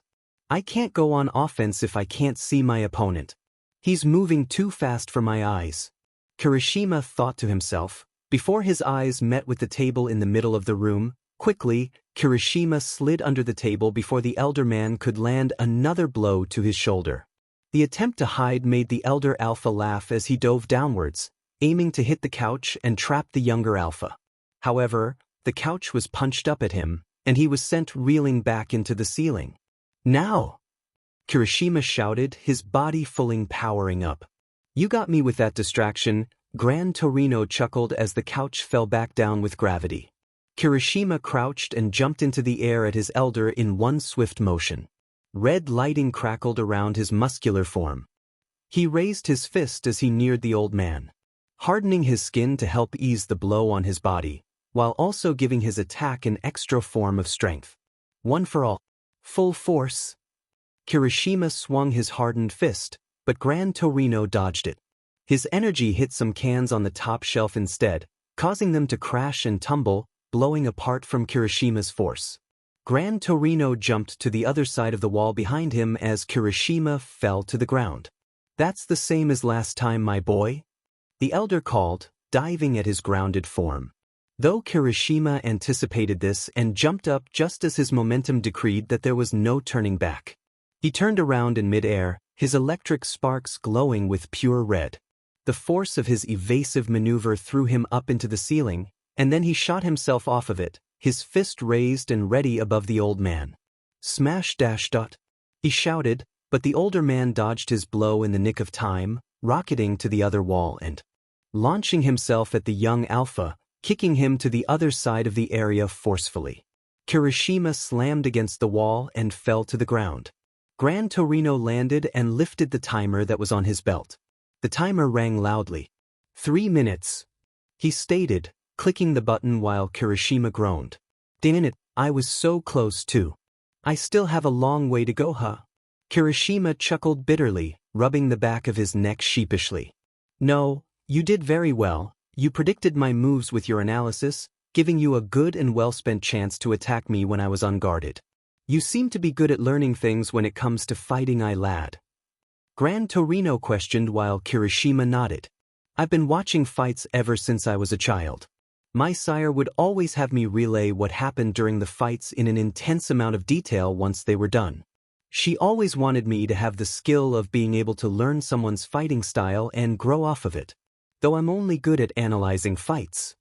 I can't go on offense if I can't see my opponent. He's moving too fast for my eyes. Kirishima thought to himself. Before his eyes met with the table in the middle of the room, quickly, Kirishima slid under the table before the elder man could land another blow to his shoulder. The attempt to hide made the elder alpha laugh as he dove downwards, aiming to hit the couch and trap the younger alpha. However, the couch was punched up at him, and he was sent reeling back into the ceiling. Now! Kirishima shouted, his body fully powering up. You got me with that distraction, Gran Torino chuckled as the couch fell back down with gravity. Kirishima crouched and jumped into the air at his elder in one swift motion. Red lighting crackled around his muscular form. He raised his fist as he neared the old man, hardening his skin to help ease the blow on his body, while also giving his attack an extra form of strength. One for all. Full force. Kirishima swung his hardened fist, but Gran Torino dodged it. His energy hit some cans on the top shelf instead, causing them to crash and tumble, blowing apart from Kirishima's force. Gran Torino jumped to the other side of the wall behind him as Kirishima fell to the ground. That's the same as last time, my boy? The elder called, diving at his grounded form. Though Kirishima anticipated this and jumped up just as his momentum decreed that there was no turning back. He turned around in mid-air, his electric sparks glowing with pure red. The force of his evasive maneuver threw him up into the ceiling, and then he shot himself off of it, his fist raised and ready above the old man. Smash dash dot. He shouted, but the older man dodged his blow in the nick of time, rocketing to the other wall and launching himself at the young alpha, kicking him to the other side of the area forcefully. Kirishima slammed against the wall and fell to the ground. Gran Torino landed and lifted the timer that was on his belt. The timer rang loudly. 3 minutes. He stated, clicking the button while Kirishima groaned. Damn it, I was so close too. I still have a long way to go, huh? Kirishima chuckled bitterly, rubbing the back of his neck sheepishly. No, you did very well. You predicted my moves with your analysis, giving you a good and well-spent chance to attack me when I was unguarded. You seem to be good at learning things when it comes to fighting, lad. Gran Torino questioned while Kirishima nodded. I've been watching fights ever since I was a child. My sire would always have me relay what happened during the fights in an intense amount of detail once they were done. She always wanted me to have the skill of being able to learn someone's fighting style and grow off of it. Though I'm only good at analyzing fights.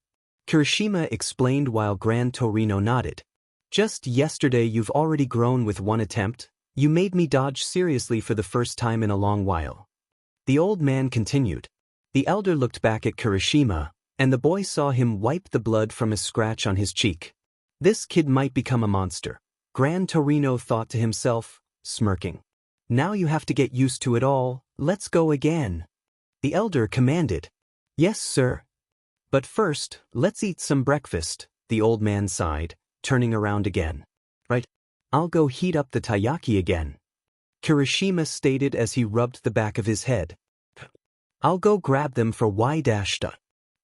Kirishima explained while Gran Torino nodded. Just yesterday you've already grown with one attempt. You made me dodge seriously for the first time in a long while. The old man continued. The elder looked back at Kirishima, and the boy saw him wipe the blood from a scratch on his cheek. This kid might become a monster, Gran Torino thought to himself, smirking. Now you have to get used to it all, let's go again. The elder commanded. Yes, sir. But first, let's eat some breakfast, the old man sighed, turning around again. Right, I'll go heat up the taiyaki again. Kirishima stated as he rubbed the back of his head. I'll go grab them for y-da.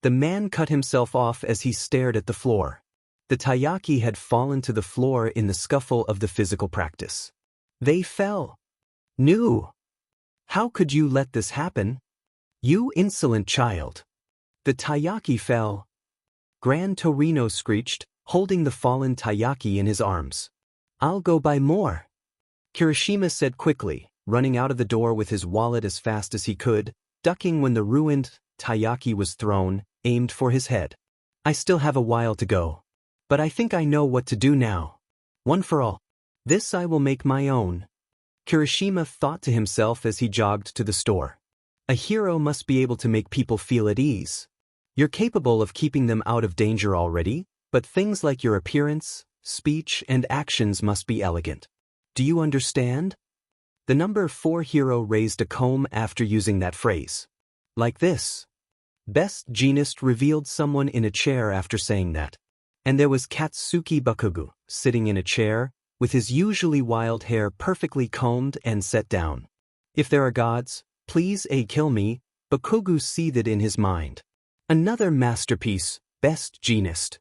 The man cut himself off as he stared at the floor. The taiyaki had fallen to the floor in the scuffle of the physical practice. They fell. No. How could you let this happen? You insolent child. The taiyaki fell. Gran Torino screeched, holding the fallen taiyaki in his arms. I'll go buy more. Kirishima said quickly, running out of the door with his wallet as fast as he could, ducking when the ruined taiyaki was thrown, aimed for his head. I still have a while to go. But I think I know what to do now. One for all. This I will make my own. Kirishima thought to himself as he jogged to the store. A hero must be able to make people feel at ease. You're capable of keeping them out of danger already, but things like your appearance, speech and actions must be elegant. Do you understand? The number 4 hero raised a comb after using that phrase. Like this. Best Jeanist revealed someone in a chair after saying that. And there was Katsuki Bakugu, sitting in a chair, with his usually wild hair perfectly combed and set down. If there are gods, please kill me, Bakugu seethed in his mind. Another masterpiece, Best Jeanist.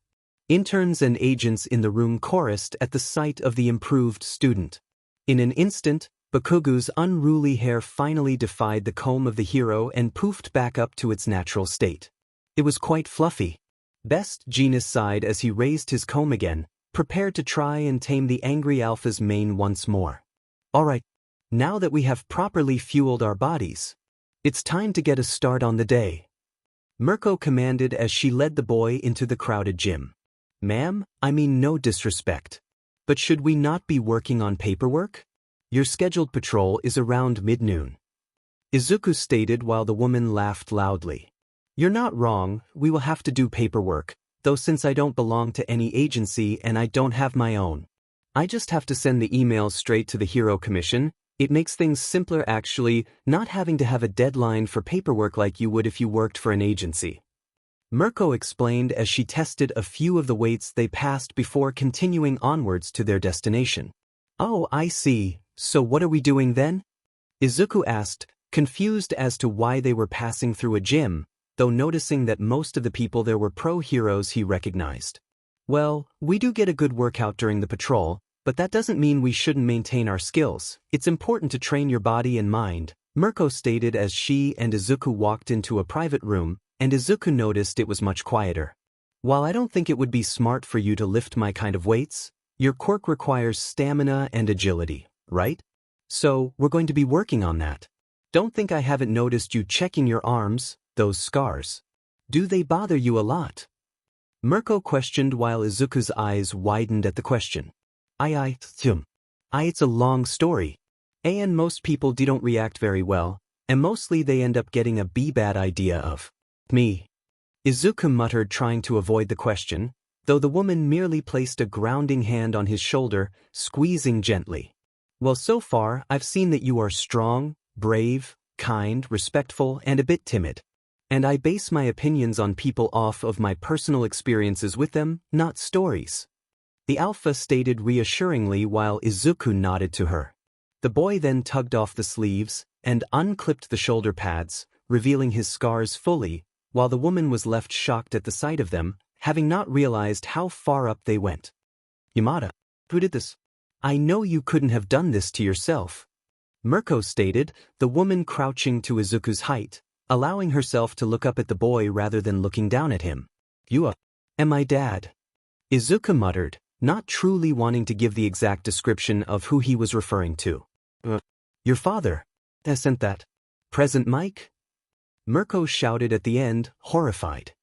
Interns and agents in the room chorused at the sight of the improved student. In an instant, Bakugu's unruly hair finally defied the comb of the hero and poofed back up to its natural state. It was quite fluffy. Best Jeanist sighed as he raised his comb again, prepared to try and tame the angry alpha's mane once more. Alright, now that we have properly fueled our bodies, it's time to get a start on the day. Mirko commanded as she led the boy into the crowded gym. Ma'am, I mean no disrespect. But should we not be working on paperwork? Your scheduled patrol is around mid-noon. Izuku stated while the woman laughed loudly. You're not wrong, we will have to do paperwork, though since I don't belong to any agency and I don't have my own. I just have to send the emails straight to the Hero Commission. It makes things simpler actually, not having to have a deadline for paperwork like you would if you worked for an agency. Mirko explained as she tested a few of the weights they passed before continuing onwards to their destination. Oh, I see. So what are we doing then? Izuku asked, confused as to why they were passing through a gym, though noticing that most of the people there were pro-heroes he recognized. Well, we do get a good workout during the patrol, but that doesn't mean we shouldn't maintain our skills. It's important to train your body and mind, Mirko stated as she and Izuku walked into a private room, and Izuku noticed it was much quieter. While I don't think it would be smart for you to lift my kind of weights, your quirk requires stamina and agility, right? So, we're going to be working on that. Don't think I haven't noticed you checking your arms, those scars. Do they bother you a lot? Mirko questioned while Izuku's eyes widened at the question. It's a long story. And most people don't react very well, and mostly they end up getting a bad idea of me. Izuku muttered, trying to avoid the question, though the woman merely placed a grounding hand on his shoulder, squeezing gently. Well, so far, I've seen that you are strong, brave, kind, respectful, and a bit timid. And I base my opinions on people off of my personal experiences with them, not stories. The alpha stated reassuringly while Izuku nodded to her. The boy then tugged off the sleeves and unclipped the shoulder pads, revealing his scars fully, while the woman was left shocked at the sight of them, having not realized how far up they went. Yamada, who did this? I know you couldn't have done this to yourself. Mirko stated, the woman crouching to Izuku's height, allowing herself to look up at the boy rather than looking down at him. You am my dad. Izuku muttered, not truly wanting to give the exact description of who he was referring to. Your father. Isn't that present Mike? Mirko shouted at the end, horrified.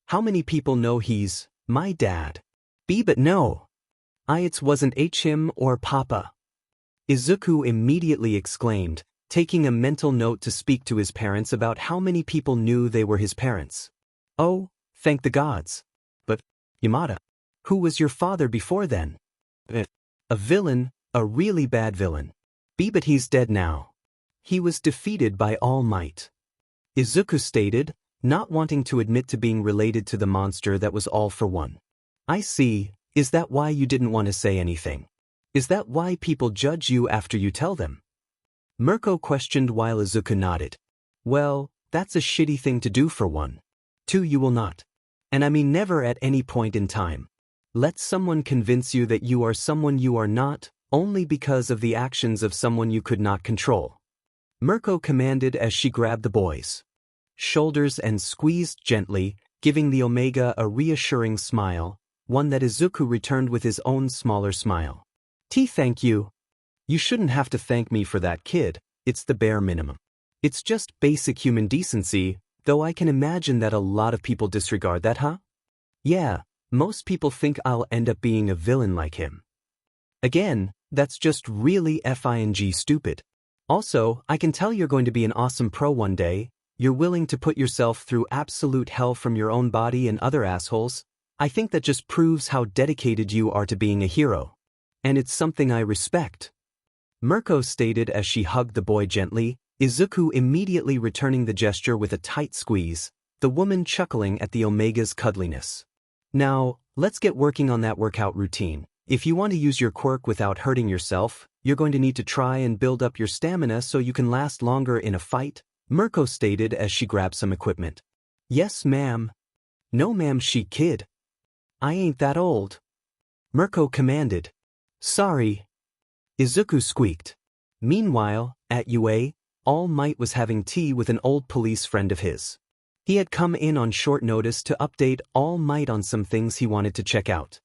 How many people know he's my dad? But no. It wasn't him or Papa. Izuku immediately exclaimed, taking a mental note to speak to his parents about how many people knew they were his parents. Oh, thank the gods. But, Yamada, who was your father before then? A villain, a really bad villain. But he's dead now. He was defeated by All Might. Izuku stated, not wanting to admit to being related to the monster that was All for One. I see, is that why you didn't want to say anything? Is that why people judge you after you tell them? Mirko questioned while Izuku nodded. Well, that's a shitty thing to do for one. Two, you will not. And I mean never at any point in time. Let someone convince you that you are someone you are not, only because of the actions of someone you could not control. Mirko commanded as she grabbed the boy's shoulders and squeezed gently, giving the Omega a reassuring smile, one that Izuku returned with his own smaller smile. Thank you. You shouldn't have to thank me for that, kid. It's the bare minimum. It's just basic human decency, though I can imagine that a lot of people disregard that, huh? Yeah, most people think I'll end up being a villain like him. Again, that's just really FING stupid. Also, I can tell you're going to be an awesome pro one day. You're willing to put yourself through absolute hell from your own body and other assholes. I think that just proves how dedicated you are to being a hero. And it's something I respect. Mirko stated as she hugged the boy gently, Izuku immediately returning the gesture with a tight squeeze, the woman chuckling at the Omega's cuddliness. Now, let's get working on that workout routine. If you want to use your quirk without hurting yourself, you're going to need to try and build up your stamina so you can last longer in a fight, Mirko stated as she grabbed some equipment. Yes, ma'am. No, ma'am, she kid. I ain't that old. Mirko commanded. Sorry. Izuku squeaked. Meanwhile, at UA, All Might was having tea with an old police friend of his. He had come in on short notice to update All Might on some things he wanted to check out.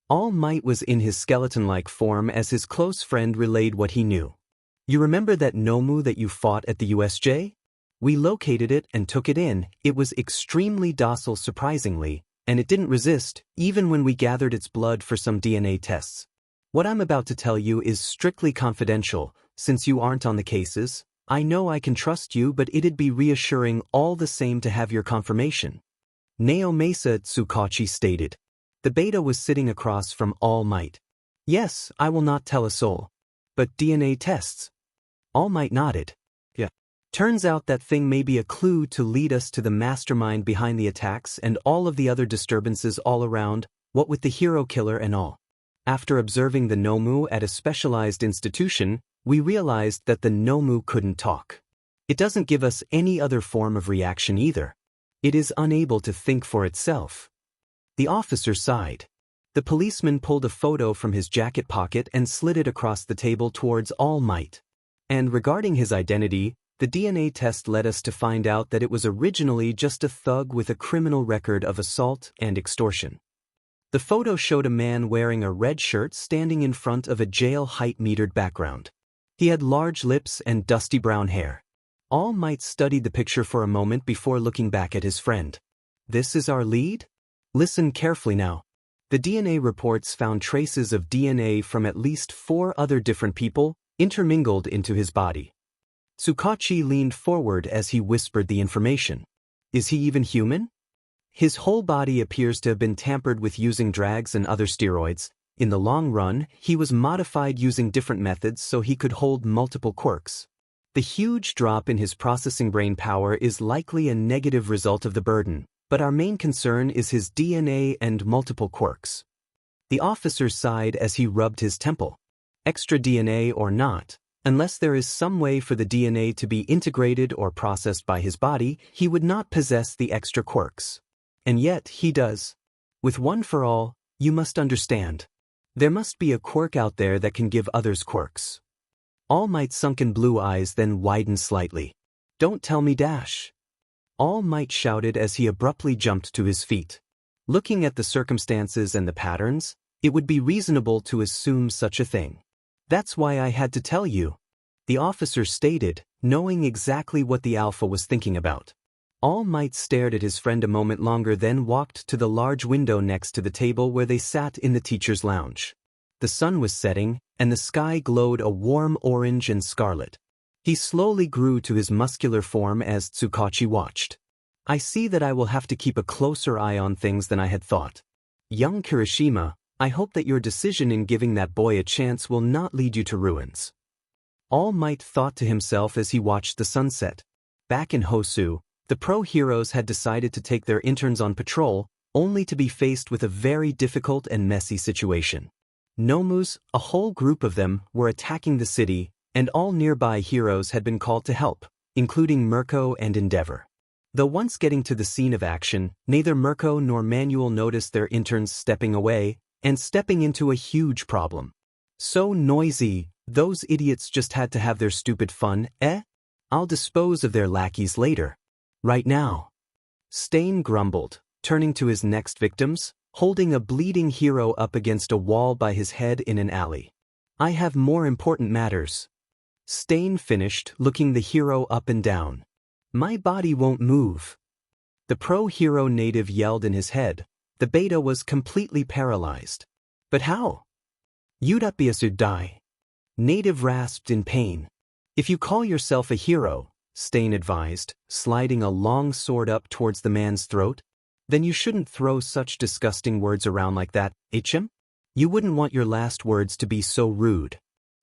All Might was in his skeleton-like form as his close friend relayed what he knew. You remember that Nomu that you fought at the USJ? We located it and took it in. It was extremely docile surprisingly, and it didn't resist, even when we gathered its blood for some DNA tests. What I'm about to tell you is strictly confidential, since you aren't on the cases. I know I can trust you, but it'd be reassuring all the same to have your confirmation. Neo Mesa Tsukachi stated. The beta was sitting across from All Might. Yes, I will not tell a soul. But DNA tests? All Might nodded. Yeah. Turns out that thing may be a clue to lead us to the mastermind behind the attacks and all of the other disturbances all around, what with the hero killer and all. After observing the Nomu at a specialized institution, we realized that the Nomu couldn't talk. It doesn't give us any other form of reaction either. It is unable to think for itself. The officer sighed. The policeman pulled a photo from his jacket pocket and slid it across the table towards All Might. And regarding his identity, the DNA test led us to find out that it was originally just a thug with a criminal record of assault and extortion. The photo showed a man wearing a red shirt standing in front of a jail height-metered background. He had large lips and dusty brown hair. All Might studied the picture for a moment before looking back at his friend. This is our lead? Listen carefully now. The DNA reports found traces of DNA from at least 4 other different people, intermingled into his body. Tsukachi leaned forward as he whispered the information. Is he even human? His whole body appears to have been tampered with using drugs and other steroids. In the long run, he was modified using different methods so he could hold multiple quirks. The huge drop in his processing brain power is likely a negative result of the burden, but our main concern is his DNA and multiple quirks. The officer sighed as he rubbed his temple. Extra DNA or not, unless there is some way for the DNA to be integrated or processed by his body, he would not possess the extra quirks. And yet he does. With one for all, you must understand. There must be a quirk out there that can give others quirks. All Might's sunken blue eyes then widened slightly. Don't tell me dash. All Might shouted as he abruptly jumped to his feet. Looking at the circumstances and the patterns, it would be reasonable to assume such a thing. That's why I had to tell you. The officer stated, knowing exactly what the Alpha was thinking about. All Might stared at his friend a moment longer, then walked to the large window next to the table where they sat in the teacher's lounge. The sun was setting, and the sky glowed a warm orange and scarlet. He slowly grew to his muscular form as Tsukachi watched. I see that I will have to keep a closer eye on things than I had thought. Young Kirishima, I hope that your decision in giving that boy a chance will not lead you to ruins. All Might thought to himself as he watched the sunset. Back in Hosu, the pro-heroes had decided to take their interns on patrol, only to be faced with a very difficult and messy situation. Nomus, a whole group of them, were attacking the city, and all nearby heroes had been called to help, including Mirko and Endeavor. Though once getting to the scene of action, neither Mirko nor Manuel noticed their interns stepping away, and stepping into a huge problem. So noisy, those idiots just had to have their stupid fun, eh? I'll dispose of their lackeys later. Right now. Stain grumbled, turning to his next victims, holding a bleeding hero up against a wall by his head in an alley. I have more important matters. Stain finished, looking the hero up and down. My body won't move. The pro-hero native yelled in his head. The beta was completely paralyzed. But how? You'd be a die. Native rasped in pain. If you call yourself a hero, Stain advised, sliding a long sword up towards the man's throat, Then you shouldn't throw such disgusting words around like that, HM? You wouldn't want your last words to be so rude.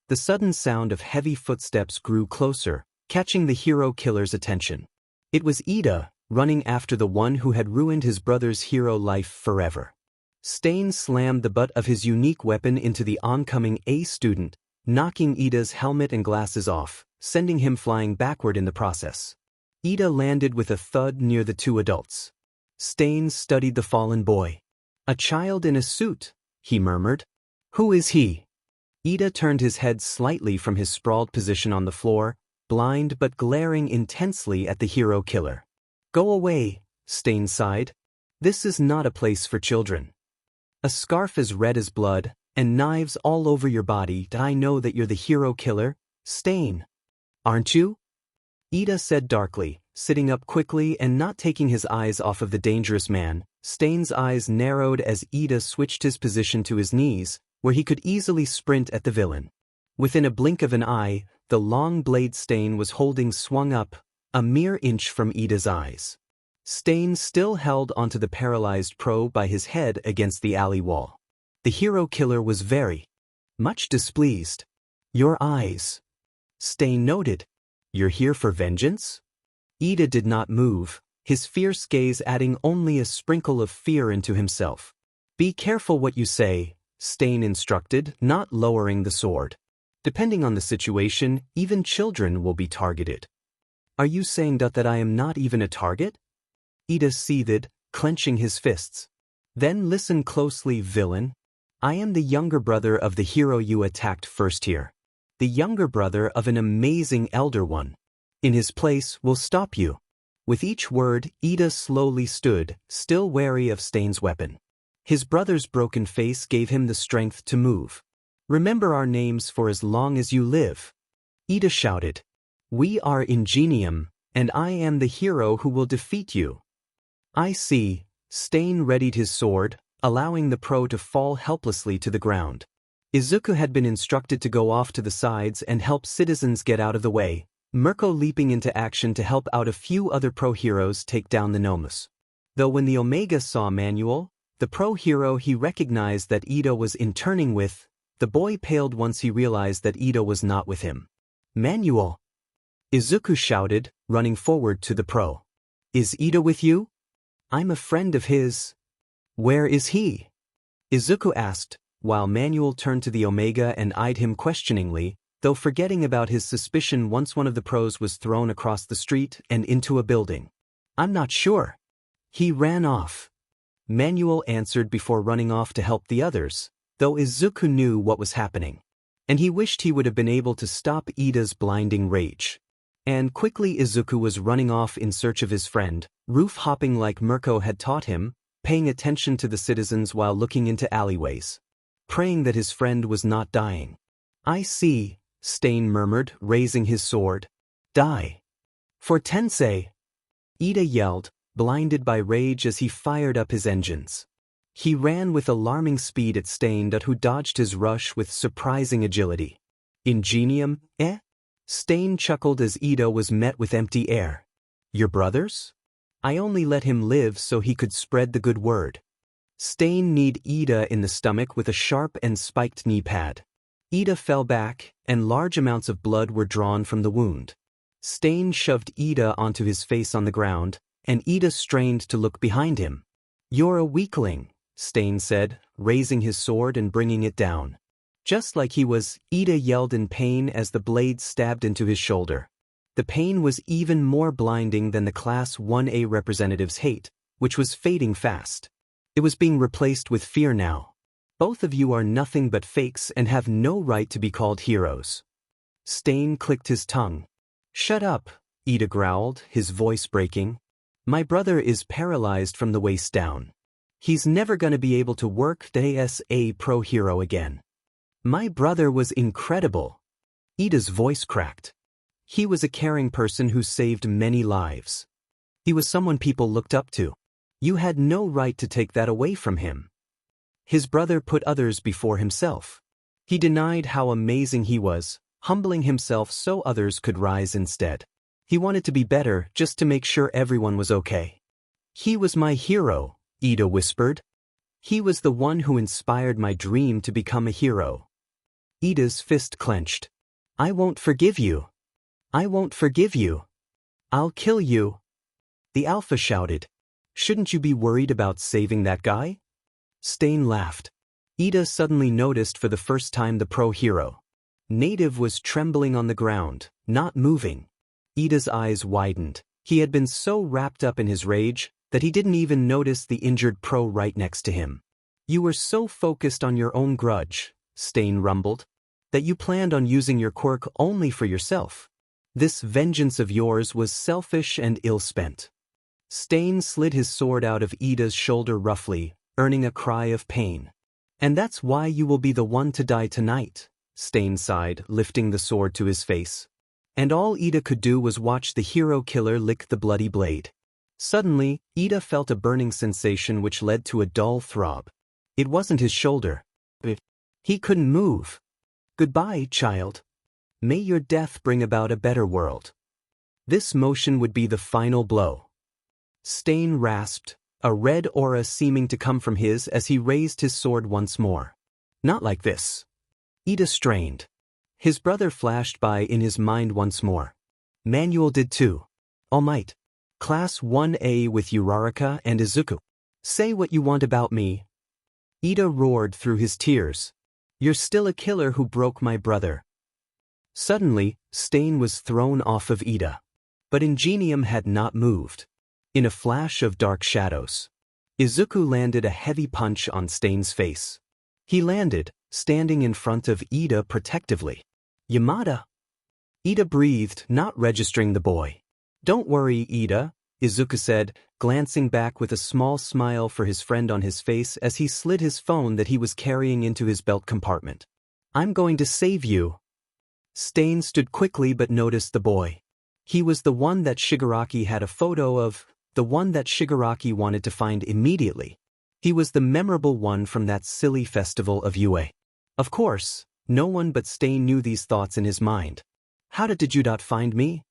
The sudden sound of heavy footsteps grew closer, catching the hero killer's attention. It was Ida, running after the one who had ruined his brother's hero life forever. Stain slammed the butt of his unique weapon into the oncoming A student, knocking Ida's helmet and glasses off, sending him flying backward in the process. Ida landed with a thud near the two adults. Stain studied the fallen boy. "A child in a suit," he murmured. "Who is he?" Ida turned his head slightly from his sprawled position on the floor, blind but glaring intensely at the hero killer. "Go away," Stain sighed. "This is not a place for children. A scarf as red as blood, and knives all over your body. I know that you're the hero killer, Stain. Aren't you?" Ida said darkly, sitting up quickly and not taking his eyes off of the dangerous man. Stain's eyes narrowed as Ida switched his position to his knees, where he could easily sprint at the villain. Within a blink of an eye, the long blade Stain was holding swung up, a mere inch from Ida's eyes. Stain still held onto the paralyzed pro by his head against the alley wall. The hero killer was very much displeased. "Your eyes," Stain noted. "You're here for vengeance?" Ida did not move, his fierce gaze adding only a sprinkle of fear into himself. "Be careful what you say," Stain instructed, not lowering the sword. "Depending on the situation, even children will be targeted." "Are you saying that I am not even a target?" Ida seethed, clenching his fists. "Then listen closely, villain. I am the younger brother of the hero you attacked first here. The younger brother of an amazing elder one. In his place, we'll stop you." With each word, Ida slowly stood, still wary of Stain's weapon. His brother's broken face gave him the strength to move. "Remember our names for as long as you live," Ida shouted. "We are Ingenium, and I am the hero who will defeat you." "I see." Stain readied his sword, allowing the pro to fall helplessly to the ground. Izuku had been instructed to go off to the sides and help citizens get out of the way, Mirko leaping into action to help out a few other pro heroes take down the Nomus. Though when the Omega saw Manuel, the pro hero he recognized that Ida was interning with, the boy paled once he realized that Ida was not with him. "Manuel!" Izuku shouted, running forward to the pro. "Is Ida with you?" "I'm a friend of his." "Where is he?" Izuku asked, while Manuel turned to the Omega and eyed him questioningly, though forgetting about his suspicion once one of the pros was thrown across the street and into a building. "I'm not sure." "He ran off," Manuel answered before running off to help the others, though Izuku knew what was happening. And he wished he would have been able to stop Ida's blinding rage. And quickly Izuku was running off in search of his friend, roof-hopping like Mirko had taught him, paying attention to the citizens while looking into alleyways, praying that his friend was not dying. "I see," Stain murmured, raising his sword. "Die. For Tensei!" Ida yelled, blinded by rage as he fired up his engines. He ran with alarming speed at Stain, who dodged his rush with surprising agility. "Ingenium, eh?" Stain chuckled as Ida was met with empty air. "Your brothers? I only let him live so he could spread the good word." Stain kneed Ida in the stomach with a sharp and spiked knee pad. Ida fell back, and large amounts of blood were drawn from the wound. Stain shoved Ida onto his face on the ground, and Ida strained to look behind him. "You're a weakling," Stain said, raising his sword and bringing it down. Just like he was, Ida yelled in pain as the blade stabbed into his shoulder. The pain was even more blinding than the Class 1A representative's hate, which was fading fast. It was being replaced with fear now. "Both of you are nothing but fakes and have no right to be called heroes." Stain clicked his tongue. "Shut up," Ida growled, his voice breaking. "My brother is paralyzed from the waist down. He's never gonna be able to work as a pro hero again." "My brother was incredible." Ida's voice cracked. "He was a caring person who saved many lives. He was someone people looked up to. You had no right to take that away from him." His brother put others before himself. He denied how amazing he was, humbling himself so others could rise instead. He wanted to be better just to make sure everyone was okay. "He was my hero," Ida whispered. He was the one who inspired my dream to become a hero. Ida's fist clenched. I won't forgive you. I won't forgive you. I'll kill you. The Alpha shouted. Shouldn't you be worried about saving that guy? Stain laughed. Ida suddenly noticed for the first time the pro-hero. Native was trembling on the ground, not moving. Ida's eyes widened. He had been so wrapped up in his rage that he didn't even notice the injured pro right next to him. You were so focused on your own grudge, Stain rumbled, that you planned on using your quirk only for yourself. This vengeance of yours was selfish and ill-spent. Stain slid his sword out of Ida's shoulder roughly, earning a cry of pain. And that's why you will be the one to die tonight, Stain sighed, lifting the sword to his face. And all Ida could do was watch the hero killer lick the bloody blade. Suddenly, Ida felt a burning sensation which led to a dull throb. It wasn't his shoulder. He couldn't move. Goodbye, child. May your death bring about a better world. This motion would be the final blow. Stain rasped, a red aura seeming to come from his as he raised his sword once more. Not like this. Ida strained. His brother flashed by in his mind once more. Manuel did too. All might. Class 1A with Uraraka and Izuku. Say what you want about me. Ida roared through his tears. You're still a killer who broke my brother. Suddenly, Stain was thrown off of Ida. But Ingenium had not moved. In a flash of dark shadows, Izuku landed a heavy punch on Stain's face. He landed, standing in front of Ida protectively. Yamada. Ida breathed, not registering the boy. Don't worry, Ida, Izuku said, glancing back with a small smile for his friend on his face as he slid his phone that he was carrying into his belt compartment. I'm going to save you. Stain stood quickly but noticed the boy. He was the one that Shigaraki had a photo of, the one that Shigaraki wanted to find immediately. He was the memorable one from that silly festival of Yue. Of course, no one but Stain knew these thoughts in his mind. How did you find me?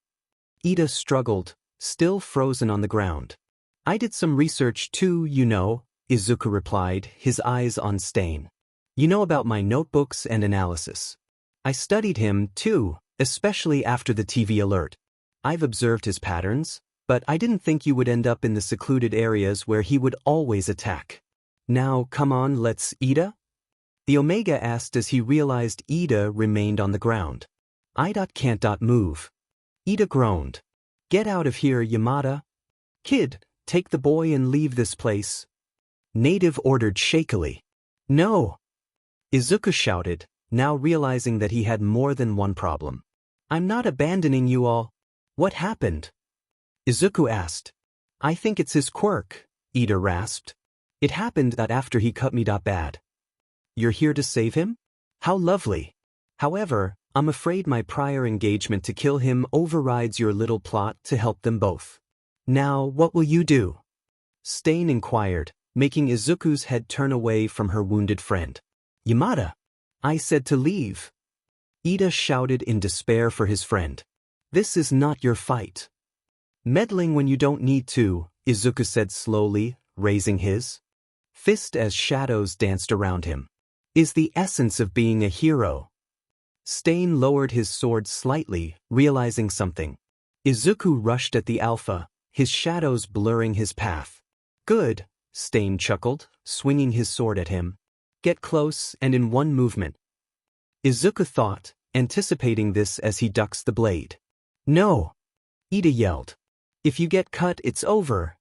Ida struggled, still frozen on the ground. I did some research too, you know, Izuku replied, his eyes on Stain. You know about my notebooks and analysis. I studied him too, especially after the TV alert. I've observed his patterns, but I didn't think you would end up in the secluded areas where he would always attack. Now, come on, let's, Ida? The Omega asked as he realized Ida remained on the ground. I can't move. Ida groaned. Get out of here, Yamada. Kid, take the boy and leave this place. Native ordered shakily. No. Izuku shouted, now realizing that he had more than one problem. I'm not abandoning you all. What happened? Izuku asked. I think it's his quirk, Ida rasped. It happened that after he cut me bad. You're here to save him? How lovely. However, I'm afraid my prior engagement to kill him overrides your little plot to help them both. Now, what will you do? Stain inquired, making Izuku's head turn away from her wounded friend. Yamada. I said to leave. Ida shouted in despair for his friend. This is not your fight. Meddling when you don't need to, Izuku said slowly, raising his fist as shadows danced around him. Is the essence of being a hero. Stain lowered his sword slightly, realizing something. Izuku rushed at the Alpha, his shadows blurring his path. Good, Stain chuckled, swinging his sword at him. Get close and in one movement. Izuku thought, anticipating this as he ducks the blade. No! Ida yelled. If you get cut, it's over.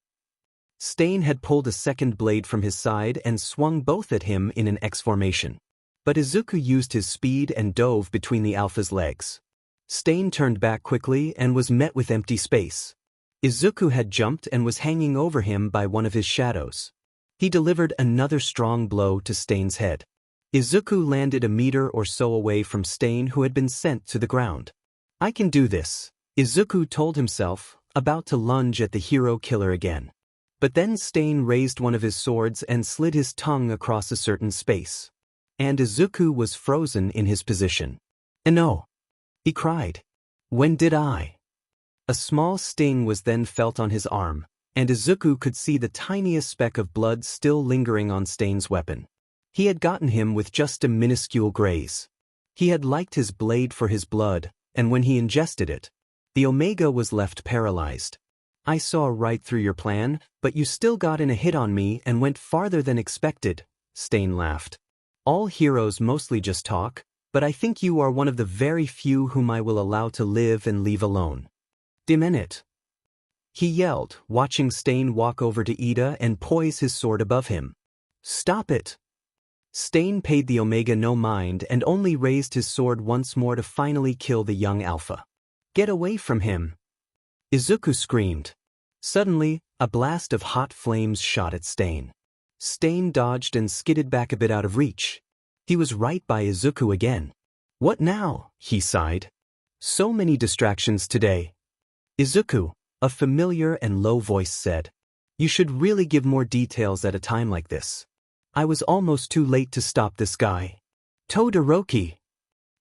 Stain had pulled a second blade from his side and swung both at him in an X formation. But Izuku used his speed and dove between the Alpha's legs. Stain turned back quickly and was met with empty space. Izuku had jumped and was hanging over him by one of his shadows. He delivered another strong blow to Stain's head. Izuku landed a meter or so away from Stain, who had been sent to the ground. I can do this, Izuku told himself, about to lunge at the hero killer again. But then Stain raised one of his swords and slid his tongue across a certain space. And Izuku was frozen in his position. No! He cried. When did I? A small sting was then felt on his arm, and Izuku could see the tiniest speck of blood still lingering on Stain's weapon. He had gotten him with just a minuscule graze. He had liked his blade for his blood, and when he ingested it, the Omega was left paralyzed. I saw right through your plan, but you still got in a hit on me and went farther than expected, Stain laughed. All heroes mostly just talk, but I think you are one of the very few whom I will allow to live and leave alone. Damn it! He yelled, watching Stain walk over to Ida and poise his sword above him. Stop it! Stain paid the Omega no mind and only raised his sword once more to finally kill the young Alpha. Get away from him! Izuku screamed. Suddenly, a blast of hot flames shot at Stain. Stain dodged and skidded back a bit out of reach. He was right by Izuku again. What now? He sighed. So many distractions today. Izuku, a familiar and low voice said. You should really give more details at a time like this. I was almost too late to stop this guy. Todoroki!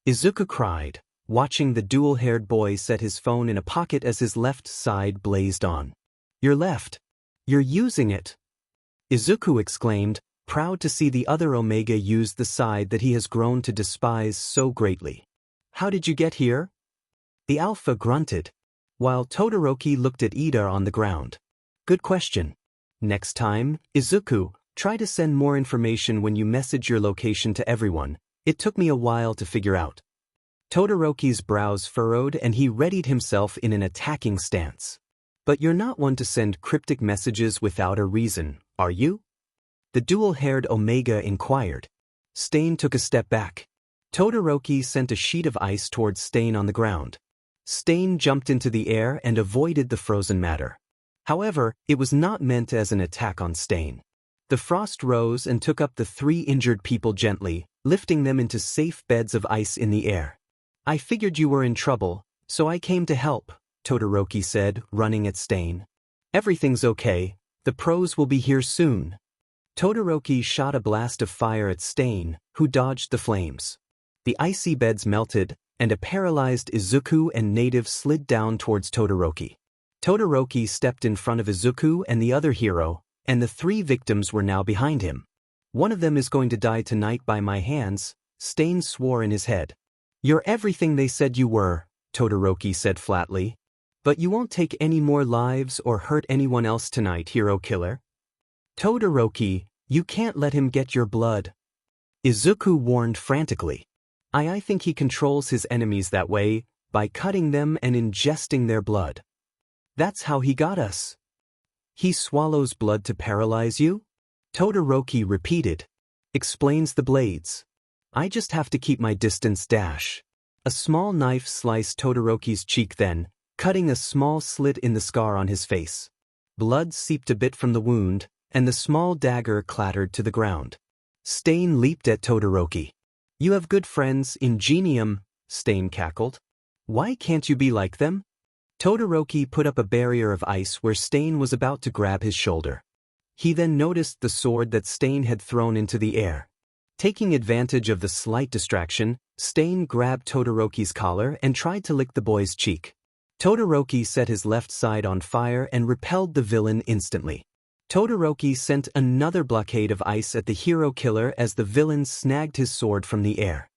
Izuku cried, watching the dual-haired boy set his phone in a pocket as his left side blazed on. Your left. You're using it. Izuku exclaimed, proud to see the other Omega use the side that he has grown to despise so greatly. How did you get here? The Alpha grunted, while Todoroki looked at Ida on the ground. Good question. Next time, Izuku, try to send more information when you message your location to everyone. It took me a while to figure out. Todoroki's brows furrowed and he readied himself in an attacking stance. But you're not one to send cryptic messages without a reason, are you? The dual-haired Omega inquired. Stain took a step back. Todoroki sent a sheet of ice towards Stain on the ground. Stain jumped into the air and avoided the frozen matter. However, it was not meant as an attack on Stain. The frost rose and took up the 3 injured people gently, lifting them into safe beds of ice in the air. I figured you were in trouble, so I came to help, Todoroki said, running at Stain. Everything's okay, the pros will be here soon. Todoroki shot a blast of fire at Stain, who dodged the flames. The icy beds melted, and a paralyzed Izuku and native slid down towards Todoroki. Todoroki stepped in front of Izuku and the other hero, and the 3 victims were now behind him. One of them is going to die tonight by my hands, Stain swore in his head. You're everything they said you were, Todoroki said flatly. But you won't take any more lives or hurt anyone else tonight, hero killer. Todoroki, you can't let him get your blood. Izuku warned frantically. I think he controls his enemies that way, by cutting them and ingesting their blood. That's how he got us. He swallows blood to paralyze you? Todoroki repeated. Explains the blades. I just have to keep my distance dash. A small knife sliced Todoroki's cheek then, cutting a small slit in the scar on his face. Blood seeped a bit from the wound, and the small dagger clattered to the ground. Stain leaped at Todoroki. You have good friends, Ingenium, Stain cackled. Why can't you be like them? Todoroki put up a barrier of ice where Stain was about to grab his shoulder. He then noticed the sword that Stain had thrown into the air. Taking advantage of the slight distraction, Stain grabbed Todoroki's collar and tried to lick the boy's cheek. Todoroki set his left side on fire and repelled the villain instantly. Todoroki sent another blockade of ice at the hero killer as the villain snagged his sword from the air.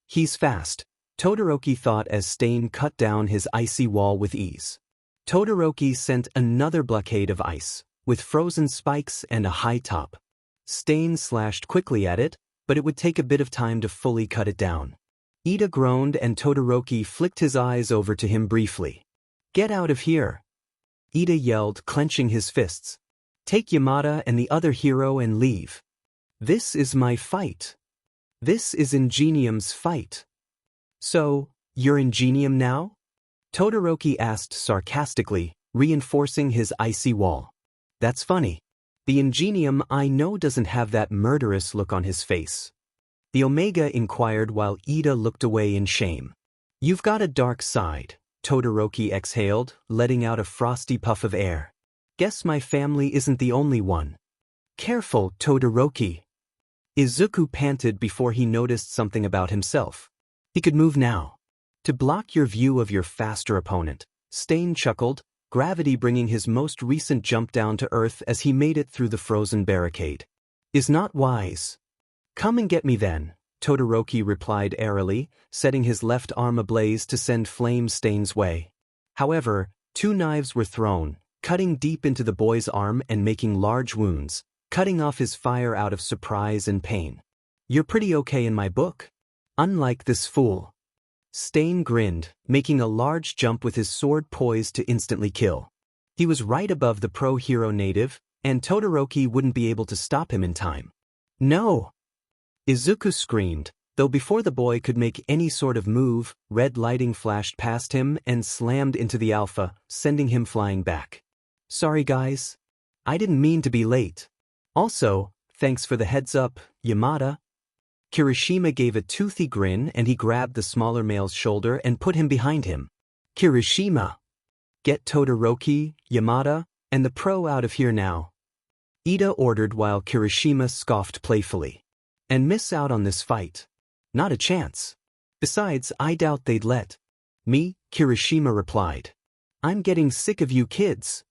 He's fast, Todoroki thought as Stain cut down his icy wall with ease. Todoroki sent another blockade of ice, with frozen spikes and a high top. Stain slashed quickly at it, but it would take a bit of time to fully cut it down. Ida groaned and Todoroki flicked his eyes over to him briefly. Get out of here! Ida yelled, clenching his fists. Take Yamada and the other hero and leave. This is my fight. This is Ingenium's fight. So, you're Ingenium now? Todoroki asked sarcastically, reinforcing his icy wall. That's funny. The Ingenium I know doesn't have that murderous look on his face. The Omega inquired while Ida looked away in shame. You've got a dark side, Todoroki exhaled, letting out a frosty puff of air. Guess my family isn't the only one. Careful, Todoroki. Izuku panted before he noticed something about himself. He could move now. To block your view of your faster opponent, Stain chuckled, gravity bringing his most recent jump down to earth as he made it through the frozen barricade. Is not wise. Come and get me then, Todoroki replied airily, setting his left arm ablaze to send flame Stain's way. However, 2 knives were thrown, cutting deep into the boy's arm and making large wounds, cutting off his fire out of surprise and pain. You're pretty okay in my book. Unlike this fool. Stain grinned, making a large jump with his sword poised to instantly kill. He was right above the pro-hero native, and Todoroki wouldn't be able to stop him in time. No! Izuku screamed, though before the boy could make any sort of move, red lighting flashed past him and slammed into the Alpha, sending him flying back. Sorry guys. I didn't mean to be late. Also, thanks for the heads up, Yamada. Kirishima gave a toothy grin and he grabbed the smaller male's shoulder and put him behind him. Kirishima! Get Todoroki, Yamada, and the pro out of here now. Ida ordered while Kirishima scoffed playfully. And miss out on this fight. Not a chance. Besides, I doubt they'd let me, Kirishima replied. I'm getting sick of you kids.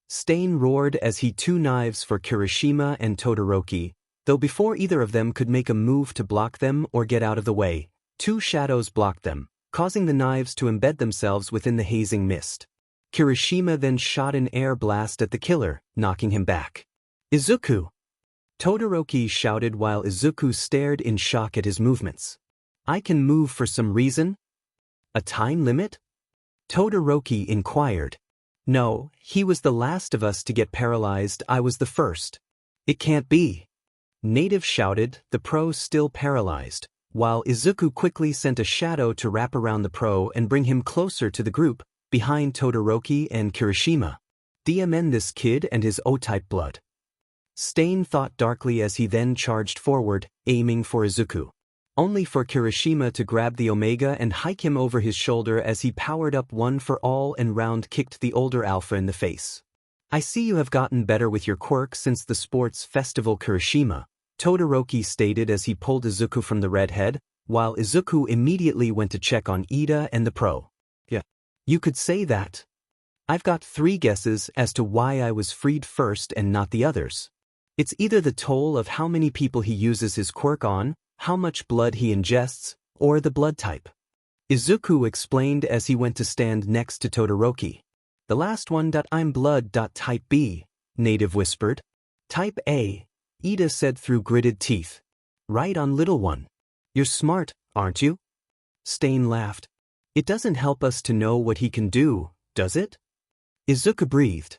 Stain roared as he 2 knives for Kirishima and Todoroki, though before either of them could make a move to block them or get out of the way, 2 shadows blocked them, causing the knives to embed themselves within the hazing mist. Kirishima then shot an air blast at the killer, knocking him back. Izuku! Todoroki shouted while Izuku stared in shock at his movements. I can move for some reason? A time limit? Todoroki inquired. No, he was the last of us to get paralyzed, I was the first. It can't be. Native shouted, the pro still paralyzed, while Izuku quickly sent a shadow to wrap around the pro and bring him closer to the group, behind Todoroki and Kirishima. DMN this kid and his O-type blood. Stain thought darkly as he then charged forward, aiming for Izuku. Only for Kirishima to grab the Omega and hike him over his shoulder as he powered up one for all and round kicked the older Alpha in the face. I see you have gotten better with your quirk since the sports festival, Kirishima, Todoroki stated as he pulled Izuku from the redhead, while Izuku immediately went to check on Ida and the pro. Yeah. You could say that. I've got 3 guesses as to why I was freed first and not the others. It's either the toll of how many people he uses his quirk on, how much blood he ingests, or the blood type. Izuku explained as he went to stand next to Todoroki. The last one. I'm blood. Type B, Native whispered. Type A, Ida said through gritted teeth. Right on, little one. You're smart, aren't you? Stain laughed. It doesn't help us to know what he can do, does it? Izuku breathed.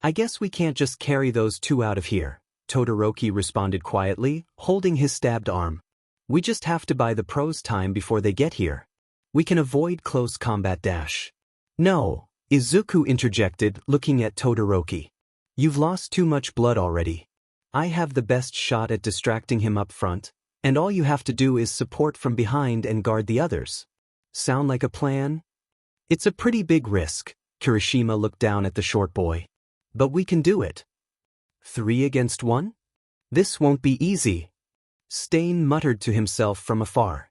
I guess we can't just carry those 2 out of here, Todoroki responded quietly, holding his stabbed arm. We just have to buy the pros time before they get here. We can avoid close combat dash. No, Izuku interjected, looking at Todoroki. You've lost too much blood already. I have the best shot at distracting him up front, and all you have to do is support from behind and guard the others. Sound like a plan? It's a pretty big risk, Kirishima looked down at the short boy. But we can do it. 3 against 1? This won't be easy. Stain muttered to himself from afar.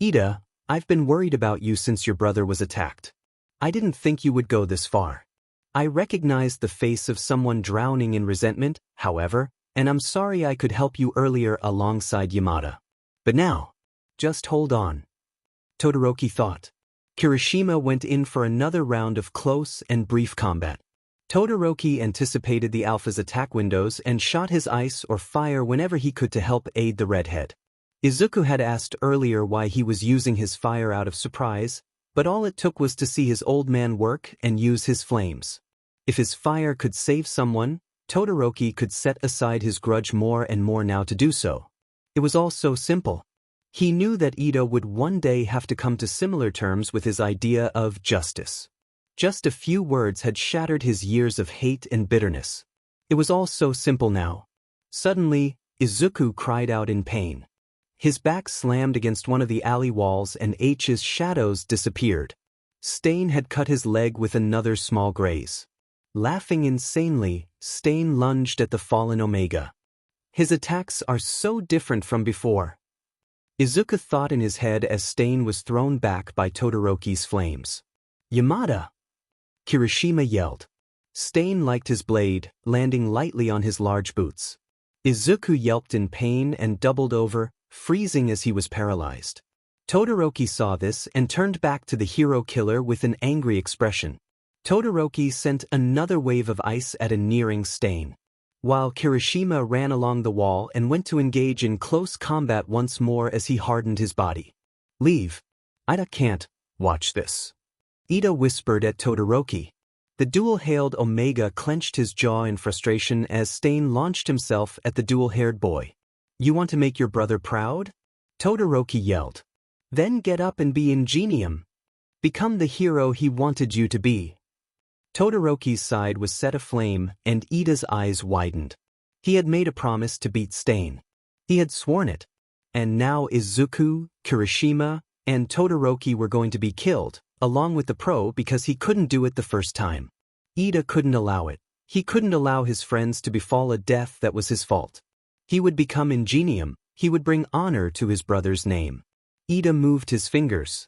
Ida, I've been worried about you since your brother was attacked. I didn't think you would go this far. I recognized the face of someone drowning in resentment, however, and I'm sorry I could help you earlier alongside Yamada. But now, just hold on. Todoroki thought. Kirishima went in for another round of close and brief combat. Todoroki anticipated the Alpha's attack windows and shot his ice or fire whenever he could to help aid the redhead. Izuku had asked earlier why he was using his fire out of surprise, but all it took was to see his old man work and use his flames. If his fire could save someone, Todoroki could set aside his grudge more and more now to do so. It was all so simple. He knew that Ida would one day have to come to similar terms with his idea of justice. Just a few words had shattered his years of hate and bitterness. It was all so simple now. Suddenly, Izuku cried out in pain. His back slammed against one of the alley walls and H's shadows disappeared. Stain had cut his leg with another small graze. Laughing insanely, Stain lunged at the fallen Omega. His attacks are so different from before. Izuku thought in his head as Stain was thrown back by Todoroki's flames. Yamada! Kirishima yelled. Stain liked his blade, landing lightly on his large boots. Izuku yelped in pain and doubled over, freezing as he was paralyzed. Todoroki saw this and turned back to the hero killer with an angry expression. Todoroki sent another wave of ice at a nearing Stain, while Kirishima ran along the wall and went to engage in close combat once more as he hardened his body. Leave. Ida can't watch this. Ida whispered at Todoroki. The dual-hailed Omega clenched his jaw in frustration as Stain launched himself at the dual-haired boy. You want to make your brother proud? Todoroki yelled. Then get up and be Ingenium. Become the hero he wanted you to be. Todoroki's side was set aflame and Ida's eyes widened. He had made a promise to beat Stain. He had sworn it. And now Izuku, Kirishima, and Todoroki were going to be killed, along with the pro because he couldn't do it the first time. Ida couldn't allow it. He couldn't allow his friends to befall a death that was his fault. He would become Ingenium. He would bring honor to his brother's name. Ida moved his fingers.